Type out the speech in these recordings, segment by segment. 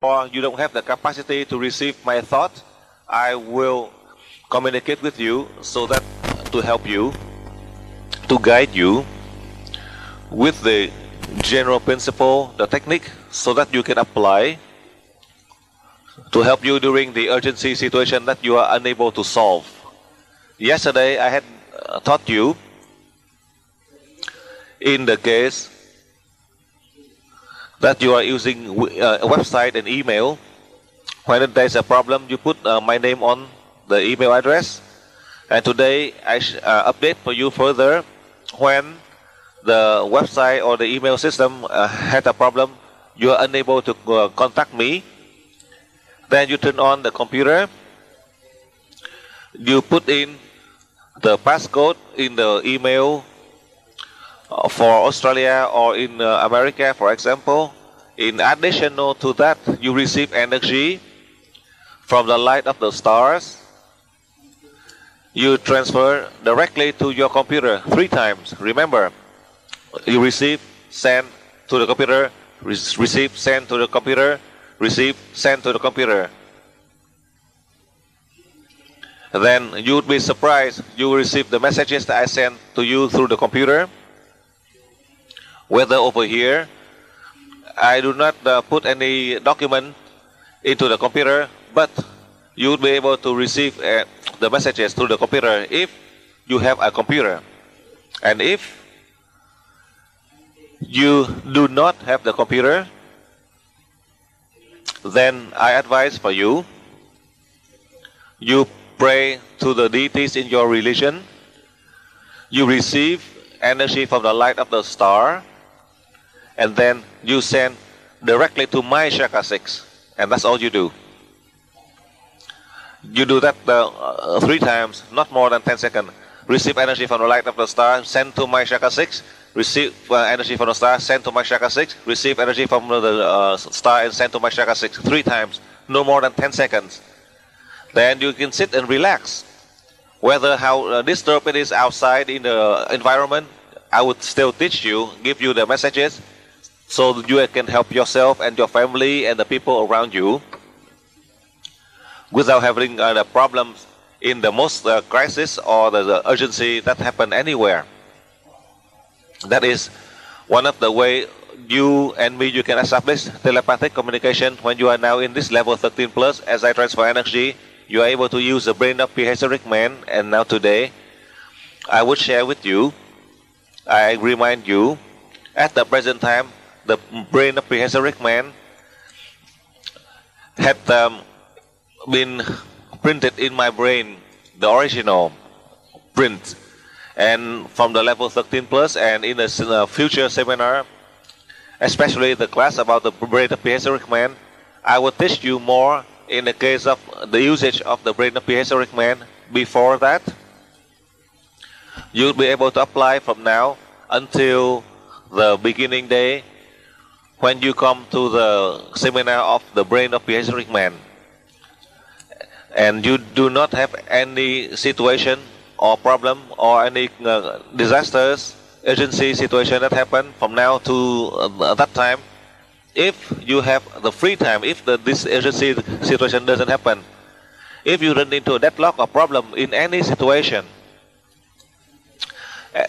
or you don't have the capacity to receive my thought, I will communicate with you so that to help you, to guide you with the general principle, the technique, so that you can apply to help you during the urgency situation that you are unable to solve. Yesterday I had taught you in the case that you are using a website and email. When there is a problem, you put my name on the email address. And today I update for you further. When the website or the email system had a problem, you are unable to contact me. Then you turn on the computer. You put in the passcode in the email for Australia or in America, for example. In addition to that, you receive energy from the light of the stars. You transfer directly to your computer 3 times. Remember, you receive, send to the computer, receive, send to the computer, receive, send to the computer. Then you would be surprised. You will receive the messages that I send to you through the computer. Whether over here, I do not put any document into the computer, but you will be able to receive the messages through the computer if you have a computer. And if you do not have the computer, then I advise for you, you pray to the deities in your religion, you receive energy from the light of the star, and then you send directly to my chakra 6, and that's all you do. You do that 3 times, not more than 10 seconds. Receive energy from the light of the star, send to my chakra 6, receive energy from the star, send to my chakra 6, receive energy from the star and send to my chakra 6, 3 times, no more than 10 seconds. Then you can sit and relax. Whether how disturbed it is outside in the environment, I would still teach you, give you the messages, so that you can help yourself and your family and the people around you without having the problems in the most crisis or the urgency that happen anywhere. That is one of the way you and me, you can establish telepathic communication when you are now in this level 13 plus. As I transfer energy, you are able to use the brain of prehistoric man. And now today, I would share with you, I remind you, at the present time, the brain of prehistoric man had been printed in my brain, the original print. And from the level 13 plus, and in a future seminar, especially the class about the brain of prehistoric man, I will teach you more in the case of the usage of the brain of prehistoric man. Before that, you'll be able to apply from now until the beginning day when you come to the seminar of the brain of prehistoric man. And you do not have any situation or problem or any disasters, urgency situation that happen from now to that time. If you have the free time, if this urgency situation doesn't happen, if you run into a deadlock or problem in any situation,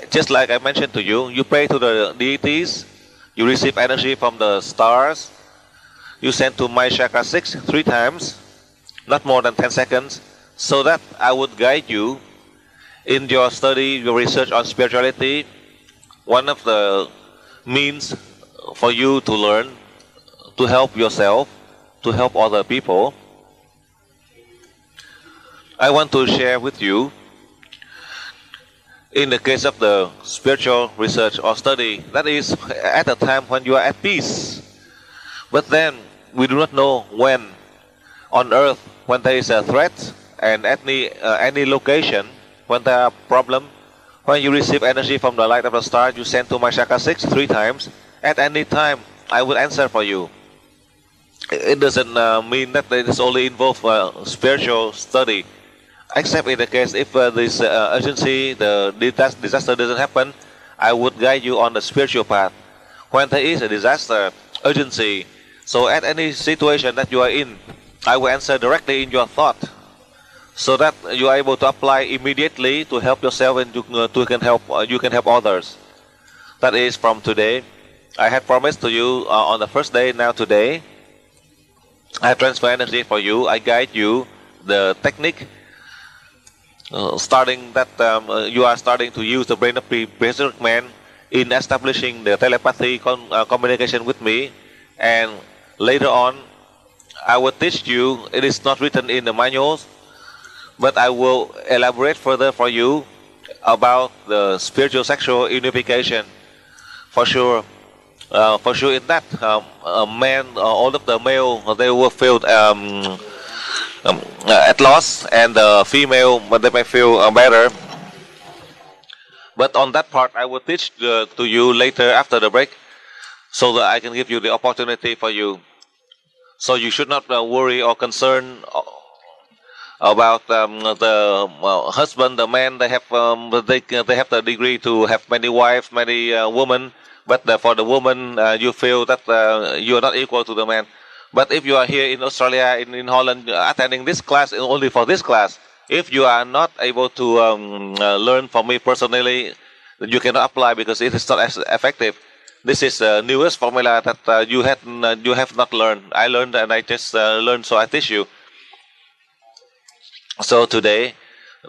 just like I mentioned to you, you pray to the deities, you receive energy from the stars, you send to my chakra 6 3 times, not more than 10 seconds, so that I would guide you in your study, your research on spirituality. One of the means for you to learn, to help yourself, to help other people. I want to share with you, in the case of the spiritual research or study, that is at a time when you are at peace. But then we do not know when on earth, when there is a threat, and any location, when there are problem, when you receive energy from the light of the star, you send to my chakra 6 3 times. At any time, I will answer for you. It doesn't mean that it is only involved spiritual study. Except in the case if this urgency, the disaster doesn't happen, I would guide you on the spiritual path. When there is a disaster, urgency, So at any situation that you are in, I will answer directly in your thought, so that you are able to apply immediately to help yourself and you can help others. That is from today. I had promised to you on the first day. Now today, I transfer energy for you. I guide you the technique. Starting that you are starting to use the brain of prehistoric man in establishing the telepathy communication with me, and later on I will teach you. It is not written in the manuals, but I will elaborate further for you about the spiritual sexual unification. For sure in that men, all of the male, they will feel at loss, and the female, but they may feel better. But on that part, I will teach to you later after the break, so that I can give you the opportunity for you. So you should not worry or concern about the husband, the man. They have the degree to have many wives, many women. But for the woman, you feel that you are not equal to the man. But if you are here in Australia, in Holland, attending this class only for this class, if you are not able to learn from me personally, you cannot apply because it is not as effective. This is the newest formula that you have not learned. I learned and I just learned, so I teach you. So today,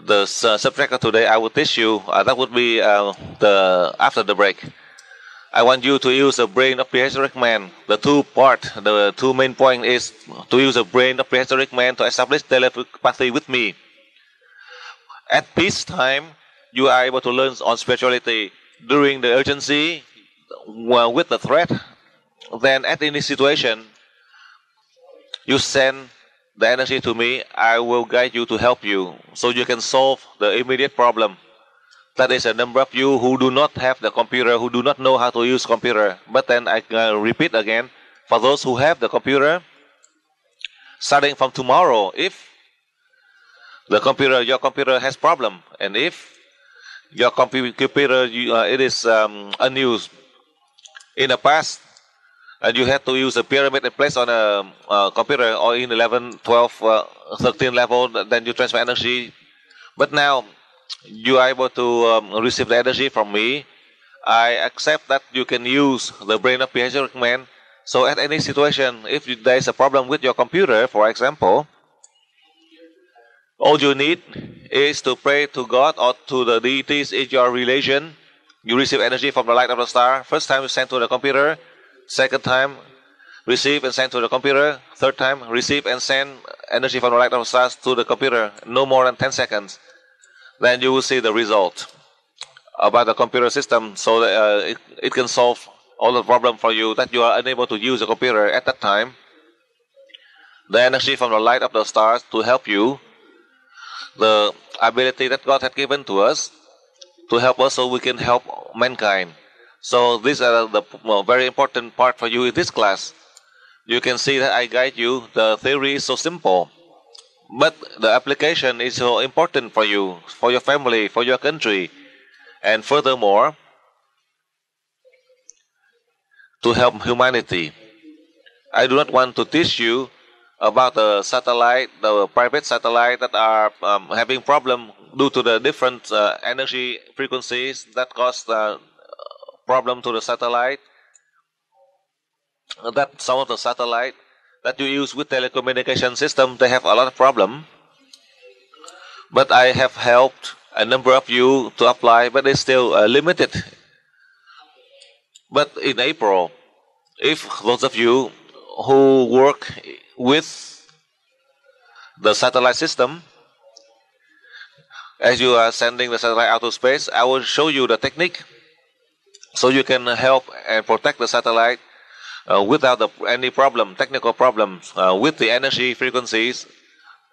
the subject of today, I will teach you. That would be after the break. I want you to use the brain of prehistoric man. The two main point is to use the brain of prehistoric man to establish telepathy with me. At peacetime, you are able to learn on spirituality. During the urgency, with the threat, then at any situation, you send the energy to me. I will guide you to help you, so you can solve the immediate problem. That is a number of you who do not have the computer, who do not know how to use computer. But then I repeat again, for those who have the computer, starting from tomorrow, if your computer has problem, and if your computer it is unused in the past, and you had to use a pyramid and place on a computer, or in 11, 12, 13 level, then you transfer energy. But now you are able to receive the energy from me. I accept that you can use the brain of prehistoric man. So at any situation, if there is a problem with your computer, for example, all you need is to pray to God or to the deities in your religion. You receive energy from the light of the star. First time you send to the computer. Second time, receive and send to the computer. Third time, receive and send energy from the light of the stars to the computer. No more than 10 seconds. Then you will see the result about the computer system, so that it can solve all the problem for you that you are unable to use the computer at that time. The energy from the light of the stars to help you, the ability that God had given to us to help us so we can help mankind. So these are the very important part for you in this class. You can see that I guide you. The theory is so simple, but the application is so important for you, for your family, for your country, and furthermore, to help humanity. I do not want to teach you about the satellite, the private satellite that are having problem due to the different energy frequencies that cause problem to the satellite. That some of the satellite that you use with telecommunication system, they have a lot of problem. But I have helped a number of you to apply, but it's still limited. But in April, if those of you who work with the satellite system, as you are sending the satellite out to space, I will show you the technique so you can help and protect the satellite without any problem, technical problems with the energy frequencies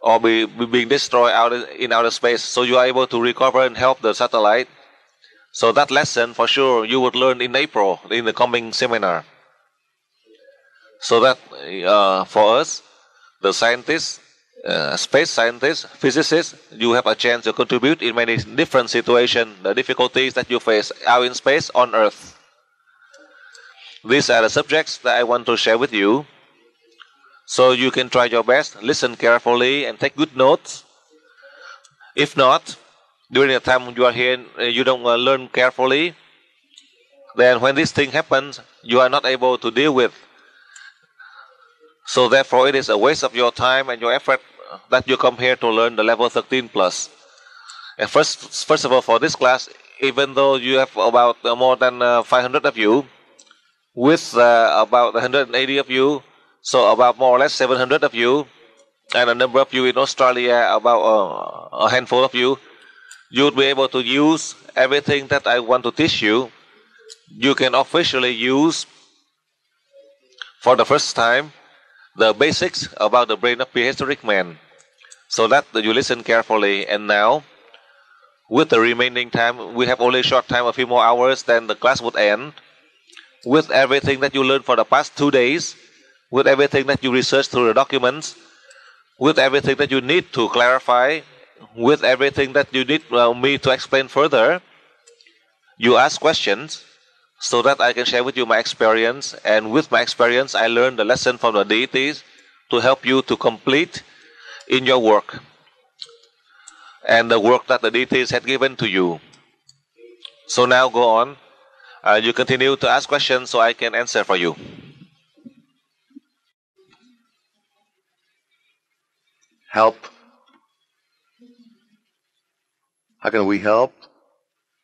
or being destroyed in outer space. So you are able to recover and help the satellite. So that lesson for sure you would learn in April in the coming seminar. So that for us, the scientists, space scientists, physicists, you have a chance to contribute in many different situations, the difficulties that you face out in space, on Earth. These are the subjects that I want to share with you. So you can try your best, listen carefully and take good notes. If not, during the time you are here, you don't learn carefully, then when this thing happens, you are not able to deal with. So therefore, it is a waste of your time and your effort that you come here to learn the level 13 plus. And first of all, for this class, even though you have about more than 500 of you, with about 180 of you, so about more or less 700 of you, and a number of you in Australia, about a handful of you, you would be able to use everything that I want to teach you. You can officially use, for the first time, the basics about the brain of prehistoric man. So that you listen carefully. And now, with the remaining time, we have only short time, a few more hours, then the class would end. With everything that you learned for the past 2 days, with everything that you researched through the documents, with everything that you need to clarify, with everything that you need me to explain further, you ask questions so that I can share with you my experience. And with my experience, I learned the lesson from the deities to help you to complete in your work and the work that the deities had given to you. So now go on. You continue to ask questions so I can answer for you. Help. How can we help?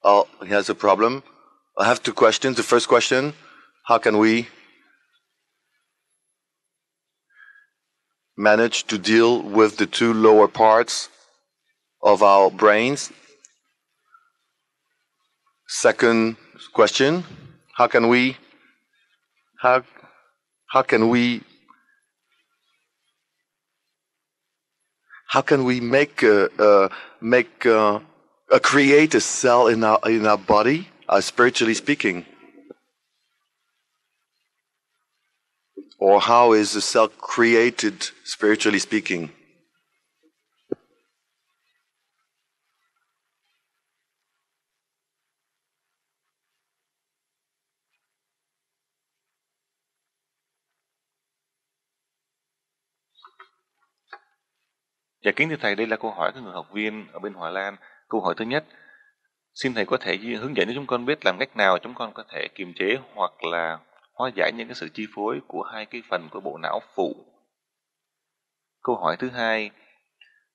Oh, he has a problem. I have 2 questions. The first question, how can we manage to deal with the 2 lower parts of our brains? Second question, how can we create a cell in our body, spiritually speaking? Or how is a cell created, spiritually speaking? Dạ kính thưa Thầy, đây là câu hỏi của người học viên ở bên Hòa Lan. Câu hỏi thứ nhất, xin Thầy có thể hướng dẫn cho chúng con biết làm cách nào chúng con có thể kiềm chế hoặc là hóa giải những cái sự chi phối của 2 cái phần của bộ não phụ. Câu hỏi thứ hai,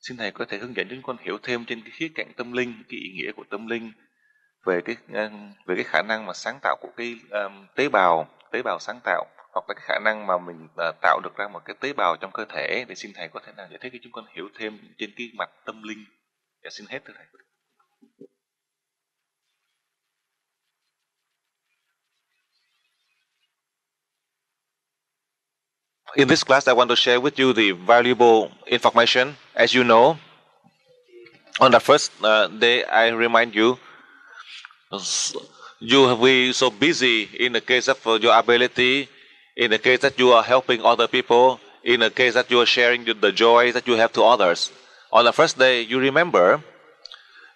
xin Thầy có thể hướng dẫn cho chúng con hiểu thêm trên cái khía cạnh tâm linh, cái ý nghĩa của tâm linh về cái khả năng mà sáng tạo của cái tế bào sáng tạo, hoặc là cái khả năng mà mình tạo được ra một cái tế bào trong cơ thể. Để xin Thầy có thể nào giải thích cho chúng con hiểu thêm trên cái mặt tâm linh. Dạ xin hết thưa Thầy. In this class, I want to share with you the valuable information. As you know, on the first day, I remind you, you have been so busy in the case of your ability, in the case that you are helping other people, in the case that you are sharing the joy that you have to others. On the first day, you remember,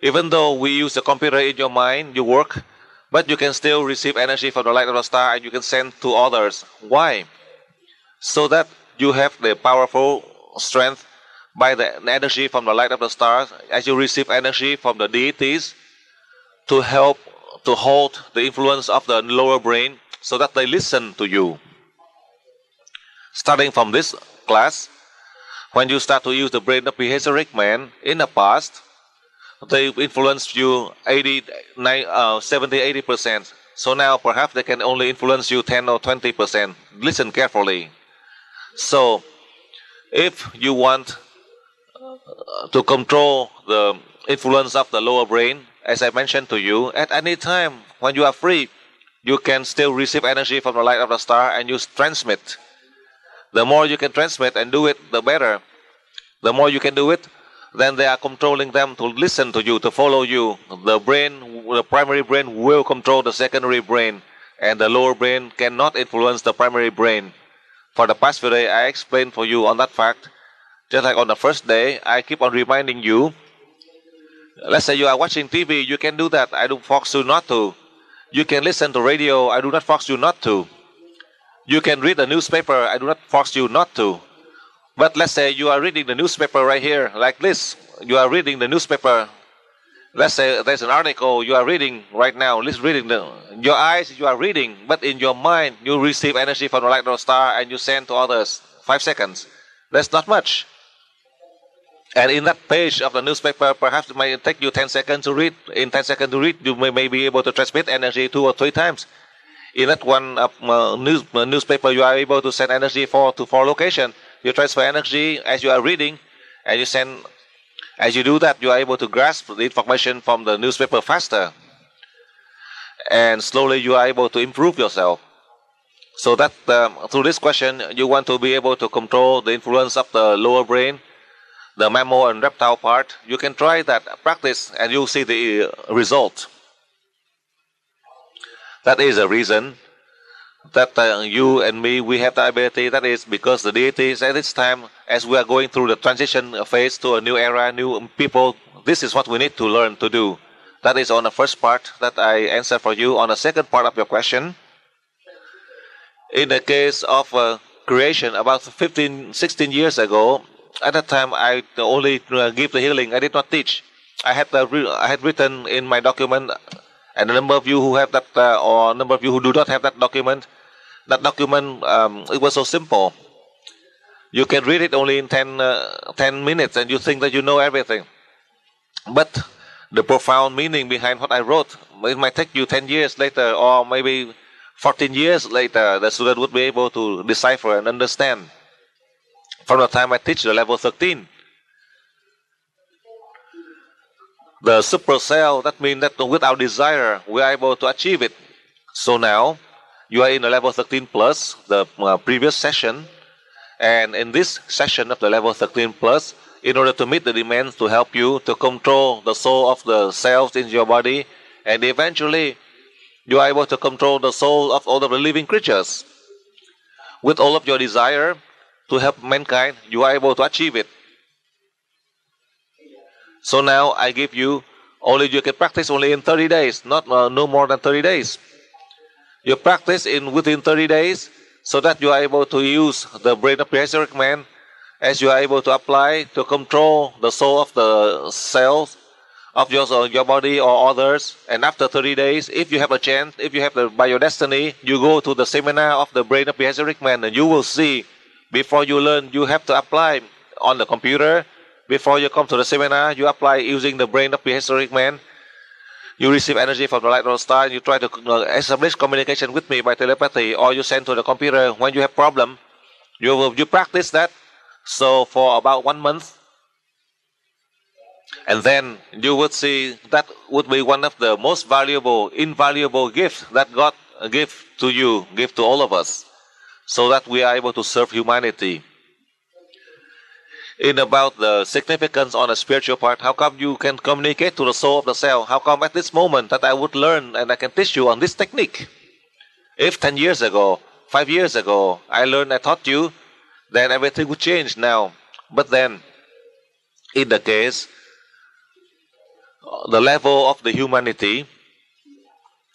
even though we use the computer in your mind, you work, but you can still receive energy from the light of the star and you can send to others. Why? So that you have the powerful strength by the energy from the light of the stars, as you receive energy from the deities to help to hold the influence of the lower brain so that they listen to you. Starting from this class, when you start to use the brain of prehistoric man in the past, they influenced you 70-80%. So now perhaps they can only influence you 10 or 20%. Listen carefully. So, if you want to control the influence of the lower brain, as I mentioned to you, at any time when you are free, you can still receive energy from the light of the star and you transmit. The more you can transmit and do it, the better. The more you can do it, then they are controlling them to listen to you, to follow you. The primary brain will control the secondary brain, and the lower brain cannot influence the primary brain. For the past few days, I explained for you on that fact. Just like on the first day, I keep on reminding you. Let's say you are watching TV, you can do that. I don't force you not to. You can listen to radio, I do not force you not to. You can read a newspaper, I do not force you not to. But let's say you are reading the newspaper right here, like this. You are reading the newspaper. Let's say there's an article you are reading right now. Your eyes you are reading, but in your mind you receive energy from the light of the star and you send to others. 5 seconds. That's not much. And in that page of the newspaper, perhaps it might take you 10 seconds to read. In 10 seconds to read, you may be able to transmit energy 2 or 3 times. In that one newspaper, you are able to send energy to 4 locations. You transfer energy as you are reading, and you send. As you do that, you are able to grasp the information from the newspaper faster, and slowly you are able to improve yourself. So that through this question, you want to be able to control the influence of the lower brain, the mammal and reptile part. You can try that practice, and you'll see the result. That is a reason that you and me, we have the ability. That is because the deities at this time, as we are going through the transition phase to a new era, new people, this is what we need to learn to do. That is on the first part that I answer for you. On the second part of your question, in the case of creation, about 15, 16 years ago, at that time I only give the healing. I did not teach. I had written in my document, and a number of you who have that, or a number of you who do not have that document, it was so simple. You can read it only in 10 minutes, and you think that you know everything. But the profound meaning behind what I wrote, it might take you 10 years later, or maybe 14 years later, the student would be able to decipher and understand. From the time I teach the level 13. The supercell, that means that without desire, we are able to achieve it. So now, you are in the level 13 plus, the previous session. And in this session of the level 13 plus, in order to meet the demands to help you to control the soul of the cells in your body, and eventually, you are able to control the soul of all of the living creatures. With all of your desire to help mankind, you are able to achieve it. So now I give you, you can practice only in 30 days, not no more than 30 days. You practice within 30 days so that you are able to use the brain of prehistoric man as you are able to apply to control the soul of the cells of your body or others. And after 30 days, if you have a chance, if you have by your destiny, you go to the seminar of the brain of prehistoric man, and you will see, before you learn, you have to apply on the computer. Before you come to the seminar, you apply using the brain of prehistoric man. You receive energy from the light of the star, and you try to establish communication with me by telepathy, or you send to the computer. When you have problem, you practice that. So for about 1 month, and then you would see that would be one of the most invaluable gifts that God give to you, give to all of us, so that we are able to serve humanity. In about the significance on the spiritual part, how come you can communicate to the soul of the cell? How come at this moment that I would learn and I can teach you on this technique? If 10 years ago, 5 years ago, I taught you, then everything would change now. But then, in the case, the level of the humanity,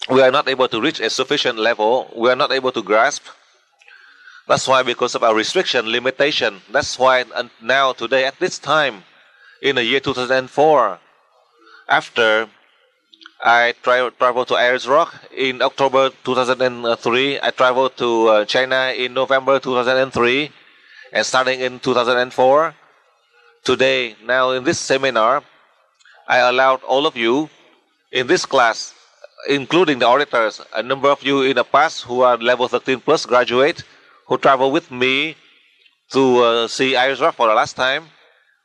we are not able to reach a sufficient level. We are not able to grasp. That's why, because of our restriction, limitation, that's why now, today, at this time, in the year 2004, after I traveled to Ayers Rock in October 2003, I traveled to China in November 2003, and starting in 2004, today, now in this seminar, I allowed all of you in this class, including the auditors, a number of you in the past who are level 13 plus graduate, who traveled with me to see Ayers Rock for the last time,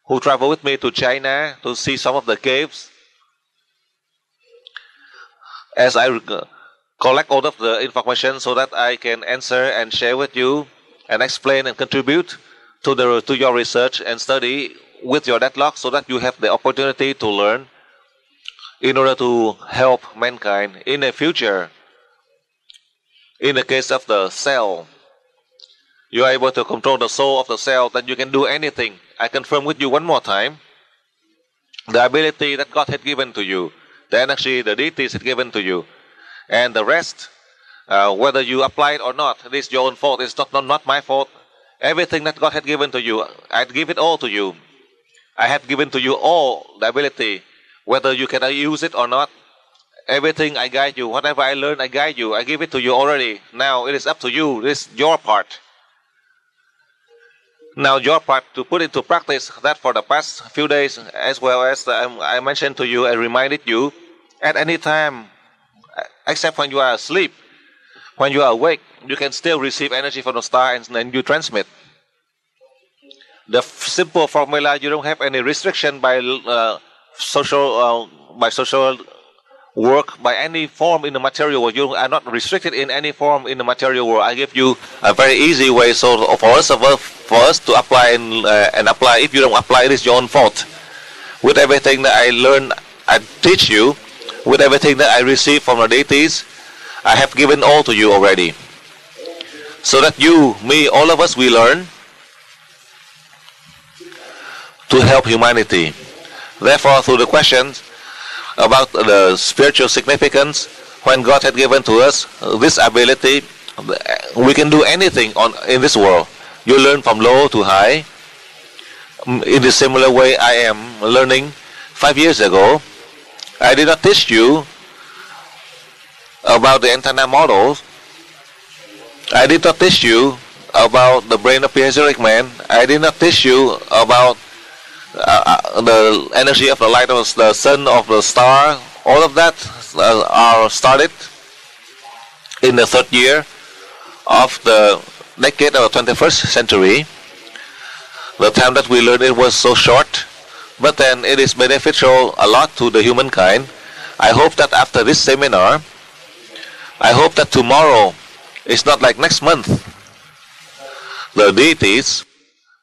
who traveled with me to China to see some of the caves. As I collect all of the information so that I can answer and share with you and explain and contribute to your research and study with your deadlock, so that you have the opportunity to learn in order to help mankind in the future. In the case of the cell, you are able to control the soul of the cell, then you can do anything. I confirm with you one more time, the ability that God had given to you, the energy the deities had given to you, and the rest, whether you apply it or not, it is your own fault. It's not my fault. Everything that God had given to you, I'd give it all to you. I have given to you all the ability, whether you can use it or not. Everything I guide you, whatever I learn, I guide you. I give it to you already. Now it is up to you. This is your part. Now your part to put into practice that for the past few days, as well as I mentioned to you and reminded you, at any time, except when you are asleep, when you are awake, you can still receive energy from the star and you transmit. The simple formula, you don't have any restriction by social work, by any form in the material world. You are not restricted in any form in the material world. I give you a very easy way so for us to apply and apply. If you don't apply, it is your own fault. With everything that I learn, I teach you, with everything that I receive from the deities, I have given all to you already. So that you, me, all of us, we learn to help humanity. Therefore, through the questions about the spiritual significance, when God had given to us this ability, we can do anything in this world. You learn from low to high. In a similar way, I am learning. 5 years ago, I did not teach you about the antenna models. I did not teach you about the brain of prehistoric man. I did not teach you about the energy of the light of the sun, of the star. All of that are started in the 3rd year of the decade of the 21st century. The time that we learned it was so short, but then it is beneficial a lot to the humankind. I hope that after this seminar, I hope that tomorrow is not like next month. The deities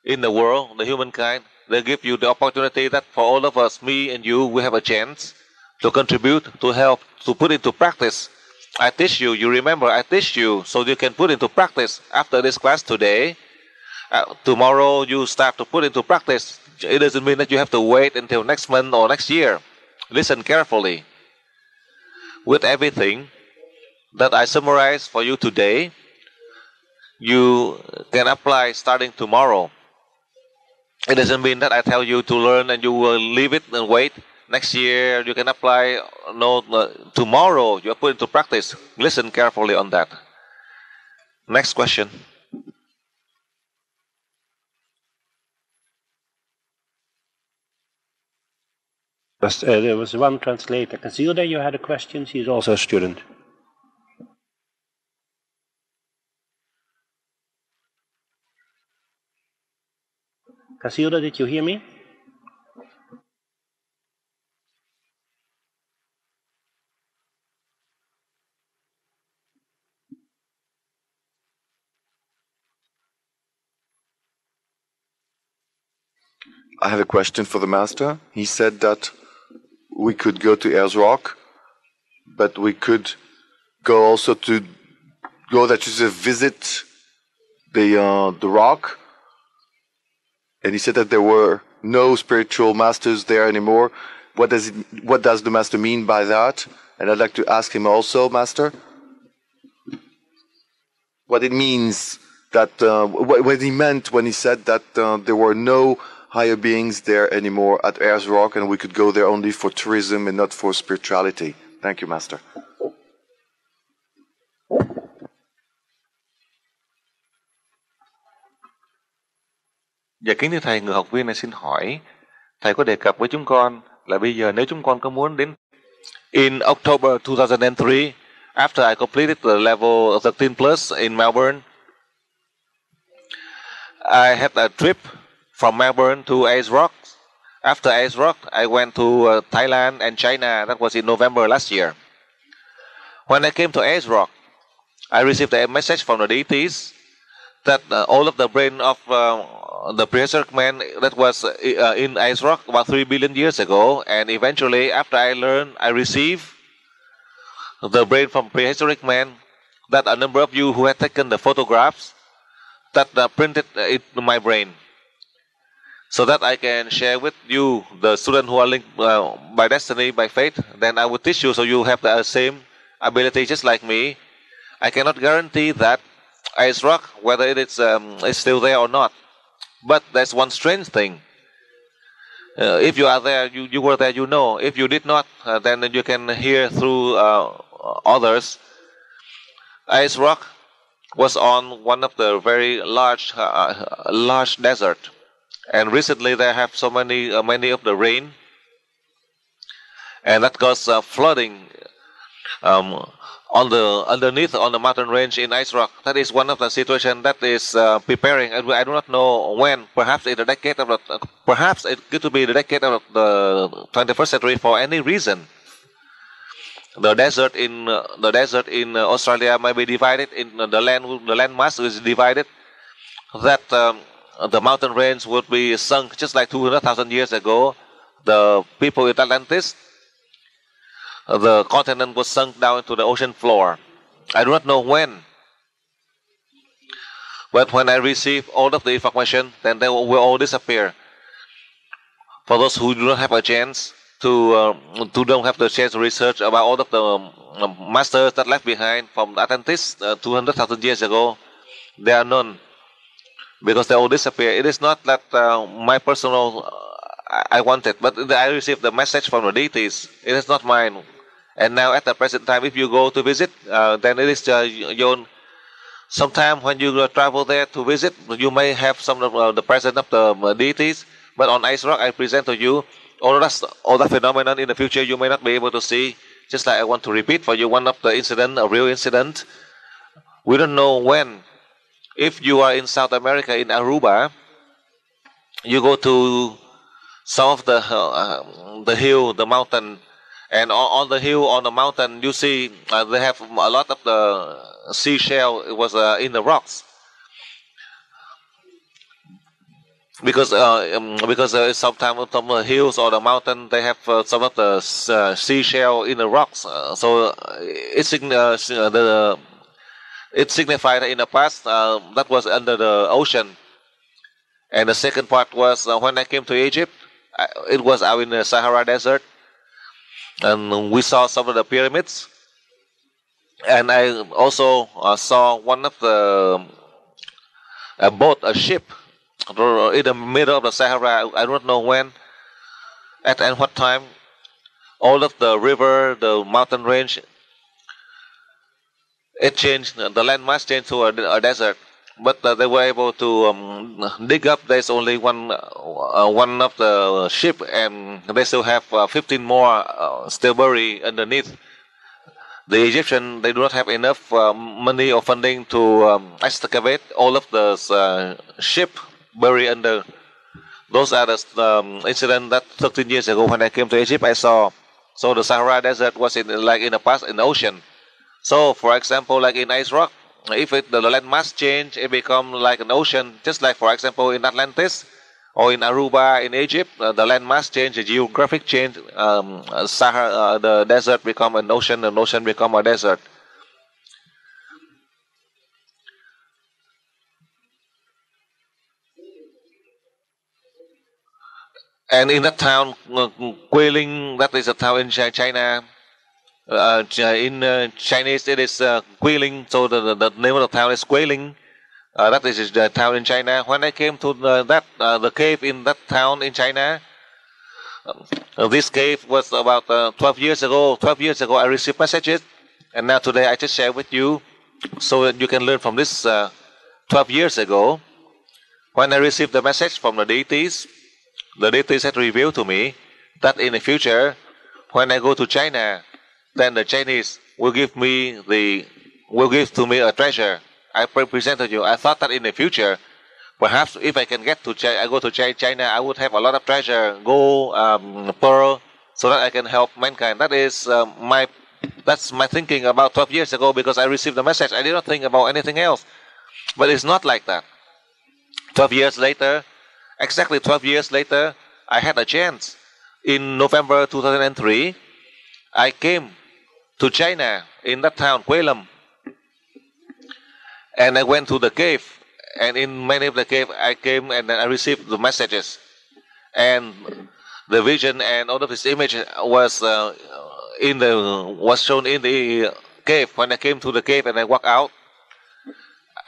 in the world, the humankind, they give you the opportunity that for all of us, me and you, we have a chance to contribute, to help, to put into practice. I teach you, you remember, I teach you so you can put into practice. After this class today, tomorrow you start to put into practice. It doesn't mean that you have to wait until next month or next year. Listen carefully. With everything that I summarize for you today, you can apply starting tomorrow. It doesn't mean that I tell you to learn and you will leave it and wait. Next year you can apply. No, tomorrow you are put into practice. Listen carefully on that. Next question. There was one translator. Casilda, you had a question. She's also a student. Casilda, did you hear me? I have a question for the master. He said that we could go to Ayers Rock, but we could go also to visit the rock. And he said that there were no spiritual masters there anymore. What does the master mean by that? And I'd like to ask him also, master, what it means that what he meant when he said that there were no higher beings there anymore at Ayers Rock, and we could go there only for tourism and not for spirituality. Thank you, master. Dạ kính thưa thầy, người học viên này xin hỏi, thầy có đề cập với chúng con là bây giờ nếu chúng con có muốn đến. In October 2003, after I completed the level 13 plus in Melbourne, I had a trip from Melbourne to Ayers Rock. After Ayers Rock, I went to Thailand and China. That was in November last year. When I came to Ayers Rock, I received a message from the deities that all of the brain of the prehistoric man that was in Ayers Rock about 3 billion years ago, and eventually after I learned, I received the brain from prehistoric man, that a number of you who had taken the photographs that printed in my brain, so that I can share with you, the students who are linked by destiny, by fate. Then I will teach you so you have the same ability just like me. I cannot guarantee that ice rock, whether it is still there or not. But there's one strange thing. If you are there, you were there, you know. If you did not, then you can hear through others. Ice rock was on one of the very large desert, and recently there have so many of the rain, and that caused flooding underneath on the mountain range in ice rock. That is one of the situations that is preparing. I do not know when. Perhaps in the decade of perhaps it could be the decade of the 21st century for any reason. The desert in Australia might be divided. In the land mass is divided. That the mountain range would be sunk just like 200,000 years ago. The people in Atlantis, the continent was sunk down into the ocean floor. I do not know when. But when I receive all of the information, then they will all disappear. For those who do not have a chance to don't have the chance to research about all of the masters that left behind from Atlantis 200,000 years ago, they are none, because they all disappear. It is not that my personal I wanted, but I received the message from the deities. It is not mine. And now at the present time, if you go to visit, then it is your own. Sometime when you travel there to visit, you may have some of the presence of the deities. But on ice rock, I present to you all that phenomenon in the future you may not be able to see. Just like I want to repeat for you one of the incident, a real incident. We don't know when. If you are in South America, in Aruba, you go to some of the hill, the mountain, and on the hill, on the mountain, you see they have a lot of the seashell. It was in the rocks. Because sometimes from the hills or the mountain, they have some of the seashell in the rocks. So it signified that in the past that was under the ocean. And the second part was when I came to Egypt, it was out in the Sahara Desert, and we saw some of the pyramids. And I also saw one of the a ship in the middle of the Sahara. I don't know when, at what time. All of the river, the mountain range, it changed. The landmass changed to a desert. But they were able to dig up. There's only one of the ship, and they still have 15 more still buried underneath. The Egyptian, they do not have enough money or funding to excavate all of the ship buried under. Those are the incident that 13 years ago when I came to Egypt I saw. So the Sahara Desert was in the past in the ocean. So for example, like in ice rock, if the land mass change, it become like an ocean. Just like for example in Atlantis or in Aruba in Egypt, the land mass change, the geographic change. Sahara, the desert become an ocean, and ocean become a desert. And in that town, Guilin, that is a town in China. In Chinese, it is Guilin, so the name of the town is Guilin. That is the town in China. When I came to the cave in that town in China, this cave was about 12 years ago. 12 years ago, I received messages, and now today I just share with you, so that you can learn from this 12 years ago. When I received the message from the deities had revealed to me that in the future, when I go to China, then the Chinese will give to me a treasure. I presented you. I thought that in the future, perhaps if I can get to I go to China, I would have a lot of treasure, gold, pearl, so that I can help mankind. That's my thinking about 12 years ago, because I received the message. I did not think about anything else. But it's not like that. 12 years later, exactly 12 years later, I had a chance. In November 2003, I came to China in that town, Guilin. And I went to the cave. And in many of the cave, I came and I received the messages. And the vision and all of this image was shown in the cave. When I came to the cave and I walked out,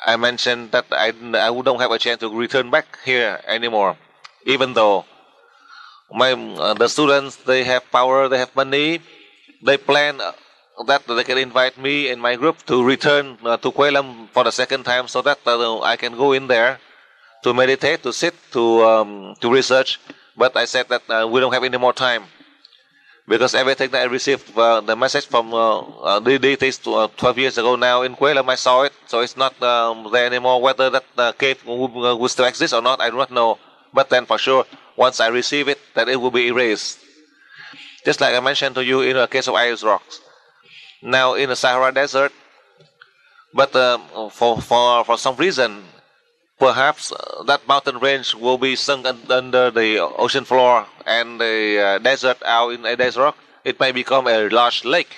I mentioned that I don't have a chance to return back here anymore, even though the students, they have power, they have money, they plan that they can invite me and my group to return to Quế Lâm for the second time, so that I can go in there to meditate, to sit, to research. But I said that we don't have any more time, because everything that I received, the message from deities 12 years ago now in Quế Lâm, I saw it, so it's not there anymore. Whether that cave will still exist or not, I do not know. But then for sure, once I receive it, that it will be erased. Just like I mentioned to you in the case of ice rocks. Now in the Sahara Desert, but for some reason, perhaps that mountain range will be sunk under the ocean floor, and the desert out in a desert rock, it may become a large lake.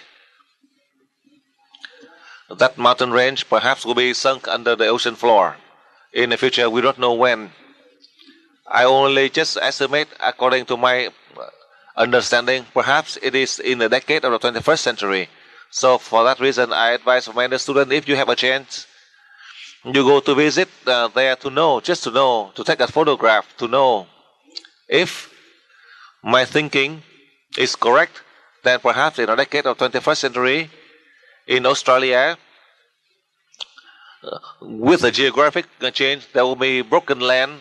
That mountain range perhaps will be sunk under the ocean floor in the future. We don't know when. I only just estimate according to my understanding. Perhaps it is in the decade of the 21st century. So for that reason, I advise my students, if you have a chance, you go to visit there to know, just to know, to take a photograph, to know if my thinking is correct. Then perhaps in the decade of 21st century, in Australia, with the geographic change, there will be broken land.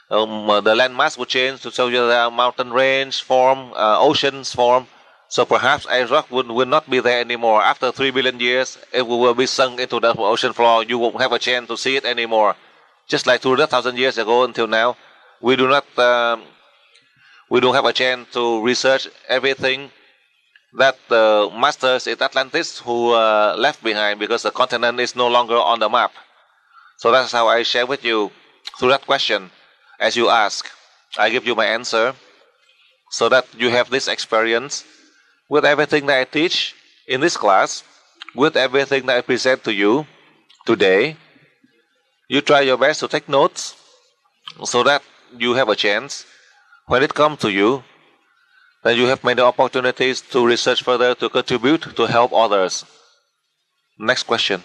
The landmass will change to show you the mountain range form, oceans form. So perhaps ice rock will not be there anymore. After 3 billion years, it will be sunk into the ocean floor. You won't have a chance to see it anymore. Just like 200,000 years ago until now, we don't have a chance to research everything that the masters in Atlantis who left behind, because the continent is no longer on the map. So that's how I share with you through that question. As you ask, I give you my answer, so that you have this experience with everything that I teach in this class, with everything that I present to you today. You try your best to take notes, so that you have a chance when it comes to you, then you have many opportunities to research further, to contribute, to help others. Next question.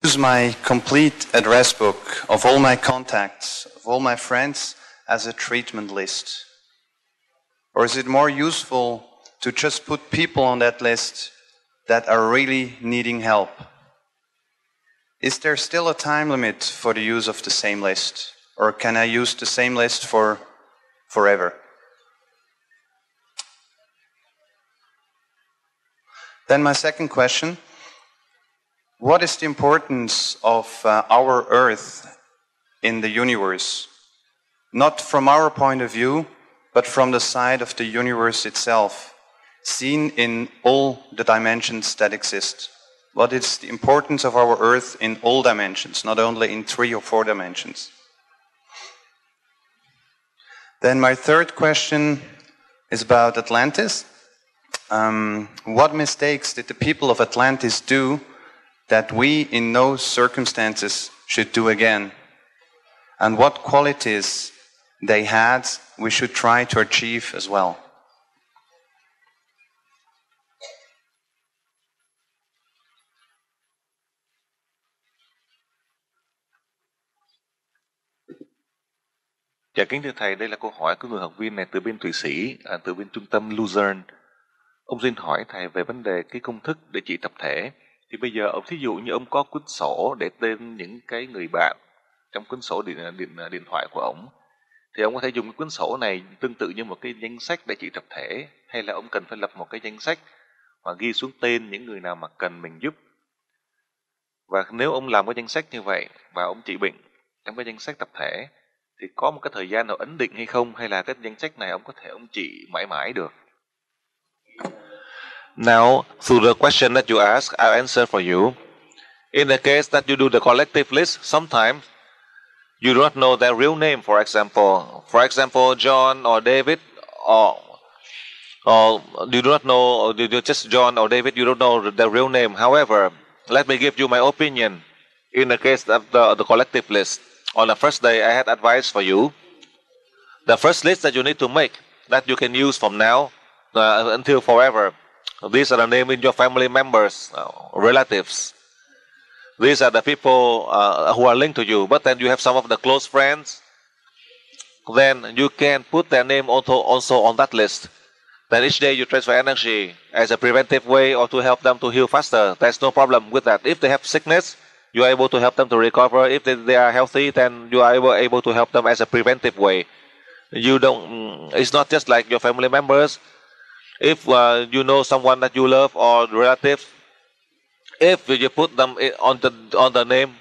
Use my complete address book of all my contacts, of all my friends, as a treatment list? Or is it more useful to just put people on that list that are really needing help? Is there still a time limit for the use of the same list? Or can I use the same list for forever? Then my second question: what is the importance of our Earth in the universe? Not from our point of view, but from the side of the universe itself, seen in all the dimensions that exist. What is the importance of our Earth in all dimensions, not only in 3 or 4 dimensions? Then my third question is about Atlantis. What mistakes did the people of Atlantis do that we in no circumstances should do again? And what qualities they had we should try to achieve as well? Dạ kính thưa Thầy, đây là câu hỏi của người học viên này từ bên Thụy Sĩ, từ bên trung tâm LUONG. Ông xin hỏi Thầy về vấn đề cái công thức để trị tập thể. Thì bây giờ thí dụ như ông có cuốn sổ để tên những cái người bạn trong cuốn sổ điện thoại của ông, thì ông có thể dùng cái cuốn sổ này tương tự như một cái danh sách để trị tập thể, hay là ông cần phải lập một cái danh sách và ghi xuống tên những người nào mà cần mình giúp. Và nếu ông làm cái danh sách như vậy và ông trị bệnh trong cái danh sách tập thể, thì có một cái thời gian nào ấn định hay không, hay là cái danh sách này ông có thể ông trị mãi mãi được? Now, through the question that you ask, I'll answer for you. In the case that you do the collective list, sometimes you do not know their real name, for example. For example, John or David or you do not know, or you just John or David, you don't know the real name. However, let me give you my opinion. In the case of the collective list, on the first day, I had advice for you. The first list that you need to make, that you can use from now until forever. These are the names in your family members, relatives. These are the people who are linked to you. But then you have some of the close friends. Then you can put their name also on that list. Then each day you transfer energy as a preventive way or to help them to heal faster. There's no problem with that. If they have sickness, you are able to help them to recover. If they are healthy, then you are able to help them as a preventive way. You don't. It's not just like your family members. If you know someone that you love or relatives, if you put them on the name,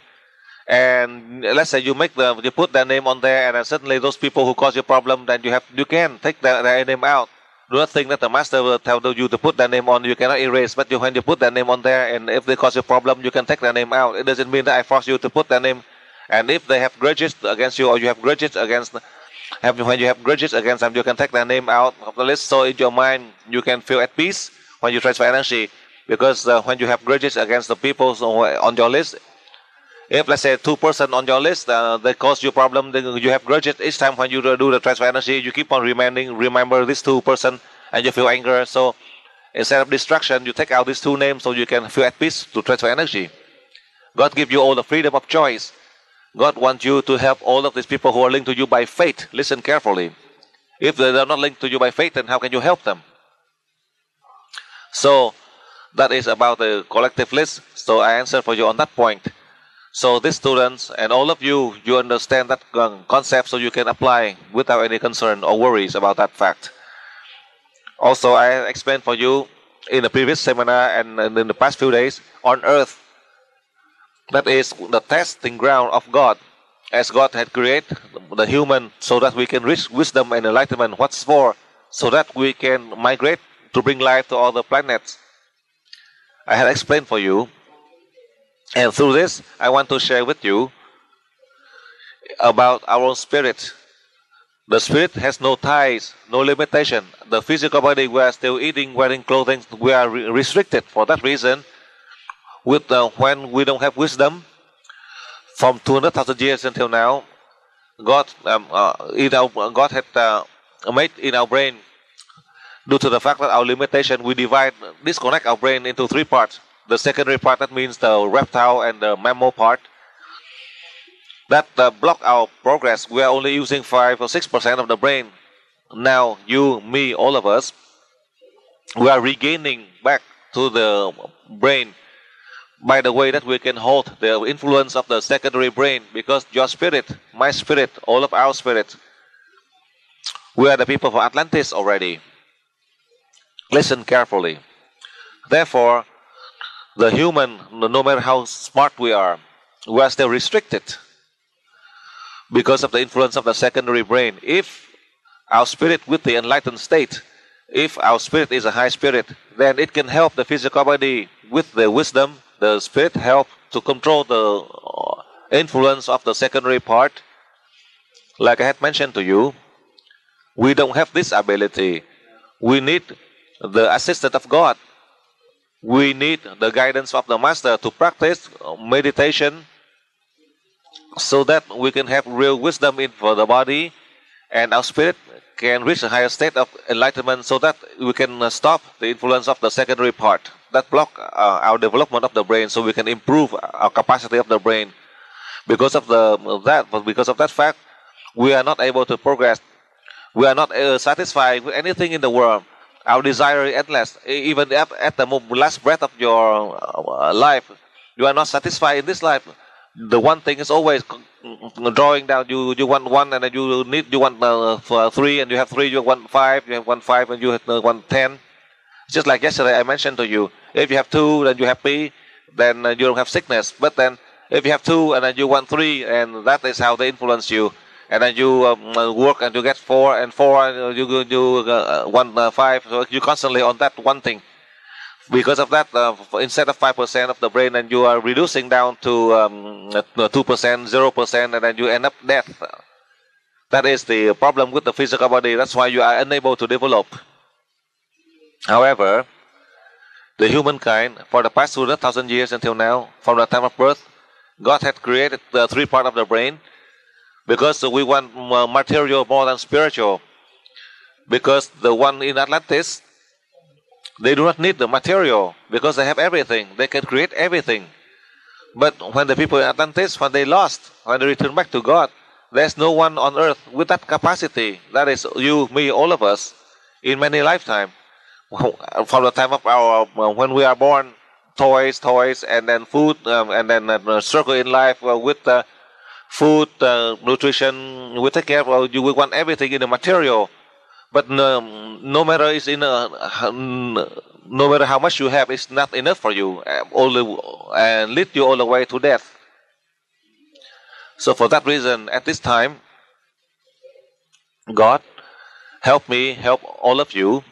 and let's say you put their name on there, and then suddenly those people who cause you problem, then you can take their name out. Do not think that the master will tell you to put their name on. You cannot erase, but when you put their name on there, and if they cause you problem, you can take their name out. It doesn't mean that I force you to put their name. And if they have grudges against you, or you have grudges against when you have grudges against them, you can take their name out of the list. So in your mind, you can feel at peace when you transfer energy. Because when you have grudges against the people on your list, if let's say 2 persons on your list they cause you problem, then you have grudges. Each time when you do the transfer energy, you keep on remember these 2 persons, and you feel anger. So instead of destruction, you take out these 2 names so you can feel at peace to transfer energy. God gives you all the freedom of choice. God wants you to help all of these people who are linked to you by faith. Listen carefully. If they are not linked to you by faith, then how can you help them? So that is about the collective list. So I answer for you on that point. So these students and all of you, you understand that concept, so you can apply without any concern or worries about that fact. Also, I explained for you in the previous seminar and in the past few days, on earth, that is the testing ground of God. As God had created the human so that we can reach wisdom and enlightenment. What's for? So that we can migrate to bring life to all the planets. I had explained for you. And through this, I want to share with you about our own spirit. The spirit has no ties, no limitation. The physical body, we are still eating, wearing clothing, we are restricted. For that reason, when we don't have wisdom, from 200,000 years until now, God had made in our brain, due to the fact that our limitation, we disconnect our brain into 3 parts. The secondary part, that means the reptile and the mammal part, that block our progress. We are only using 5 or 6% of the brain. Now, you, me, all of us, we are regaining back to the brain by the way that we can hold the influence of the secondary brain, because your spirit, my spirit, all of our spirit, we are the people of Atlantis already. Listen carefully. Therefore, the human, no matter how smart we are still restricted because of the influence of the secondary brain. If our spirit with the enlightened state, if our spirit is a high spirit, then it can help the physical body with the wisdom. The spirit help to control the influence of the secondary part. Like I had mentioned to you, we don't have this ability. We need the assistance of God. We need the guidance of the master to practice meditation so that we can have real wisdom for the body, and our spirit can reach a higher state of enlightenment so that we can stop the influence of the secondary part that block our development of the brain, so we can improve our capacity of the brain. Because of that fact, we are not able to progress. We are not satisfied with anything in the world. Our desire is endless. Even at the last breath of your life, you are not satisfied in this life. The one thing is always drawing down. You want 1, and then you want 3, and you have 3. You want 5. You have 1 5, and you want 10. Just like yesterday, I mentioned to you, if you have 2, then you happy, then you don't have sickness. But then, if you have 2 and then you want 3, and that is how they influence you. And then you work and you get 4, and 4 and you want 5. So you constantly on that one thing. Because of that, instead of 5% of the brain, and you are reducing down to 2%, 0%, and then you end up death. That is the problem with the physical body. That's why you are unable to develop. However, the humankind, for the past 200,000 years until now, from the time of birth, God had created the three parts of the brain because we want material more than spiritual. Because the one in Atlantis, they do not need the material because they have everything. They can create everything. But when the people in Atlantis, when they lost, when they returned back to God, there's no one on earth with that capacity. That is you, me, all of us, in many lifetimes. From the time of our when we are born, toys, and then food, and then struggle in life with food, nutrition. We take care of. We want everything in the material, but no matter it's in no matter how much you have, it's not enough for you. Only and lead you all the way to death. So for that reason, at this time, God help me, help all of you.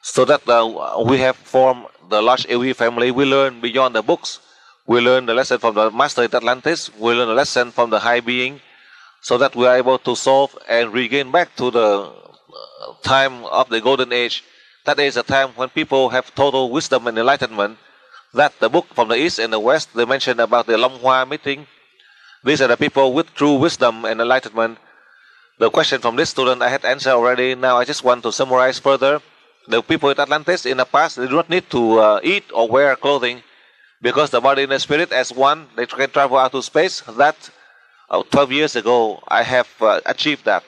So that we have formed the large LUONG family. We learn beyond the books. We learn the lesson from the master in Atlantis. We learn the lesson from the high being, so that we are able to solve and regain back to the time of the golden age. That is a time when people have total wisdom and enlightenment. That the book from the east and the west, they mention about the Long Hoa meeting. These are the people with true wisdom and enlightenment. The question from this student I had answered already. Now I just want to summarize further. The people in Atlantis in the past, they do not need to eat or wear clothing because the body and the spirit as one, they can travel out to space. That 12 years ago, I have achieved that.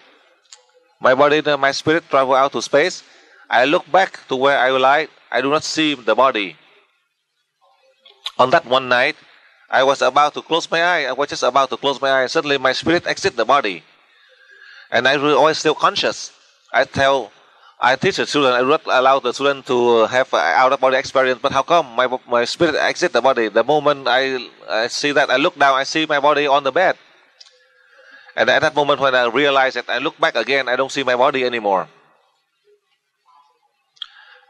My body and my spirit travel out to space. I look back to where I lie. I do not see the body. On that one night, I was about to close my eye. I was just about to close my eye. Suddenly, my spirit exits the body. And I was always still conscious. I teach the student, I do not allow the student to have out-of-body experience, but how come my spirit exits the body? The moment I see that, I look down, I see my body on the bed. And at that moment when I realize it, I look back again, I don't see my body anymore.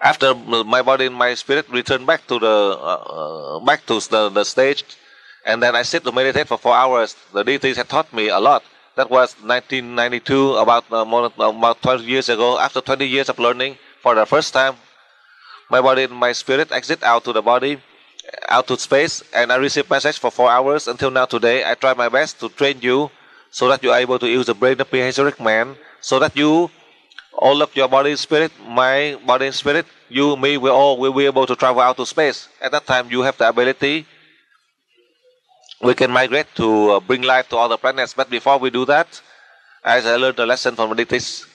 After my body and my spirit return back to the stage, and then I sit to meditate for 4 hours. The deities had taught me a lot. That was 1992, about 12 years ago. After 20 years of learning, for the first time, my body and my spirit exit out to the body, out to space, and I received message for 4 hours. Until now, today, I try my best to train you so that you are able to use the brain of THhodC man, so that you, all of your body and spirit, my body and spirit, you, me, we all will be able to travel out to space. At that time, you have the ability. We can migrate to bring life to other planets. But before we do that, as I learned the lesson from the deities,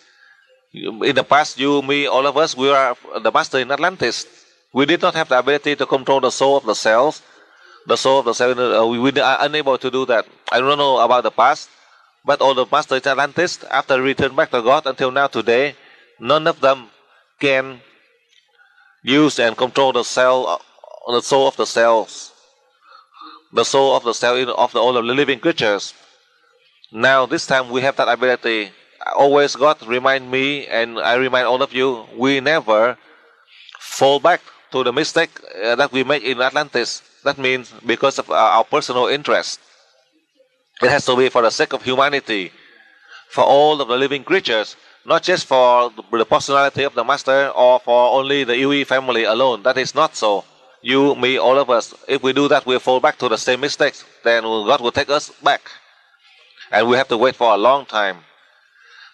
in the past, you, me, all of us, we are the master in Atlantis. We did not have the ability to control the soul of the cells. The soul of the cell, we are unable to do that. I don't know about the past, but all the masters in Atlantis, after return back to God until now today, none of them can use and control the cell, the soul of the cells. The soul of the cell of all of the living creatures. Now, this time we have that ability. Always God remind me, and I remind all of you, we never fall back to the mistake that we make in Atlantis. That means because of our personal interest. It has to be for the sake of humanity, for all of the living creatures, not just for the personality of the master or for only the LUONG family alone. That is not so. You, me, all of us, if we do that, we fall back to the same mistakes. Then God will take us back. And we have to wait for a long time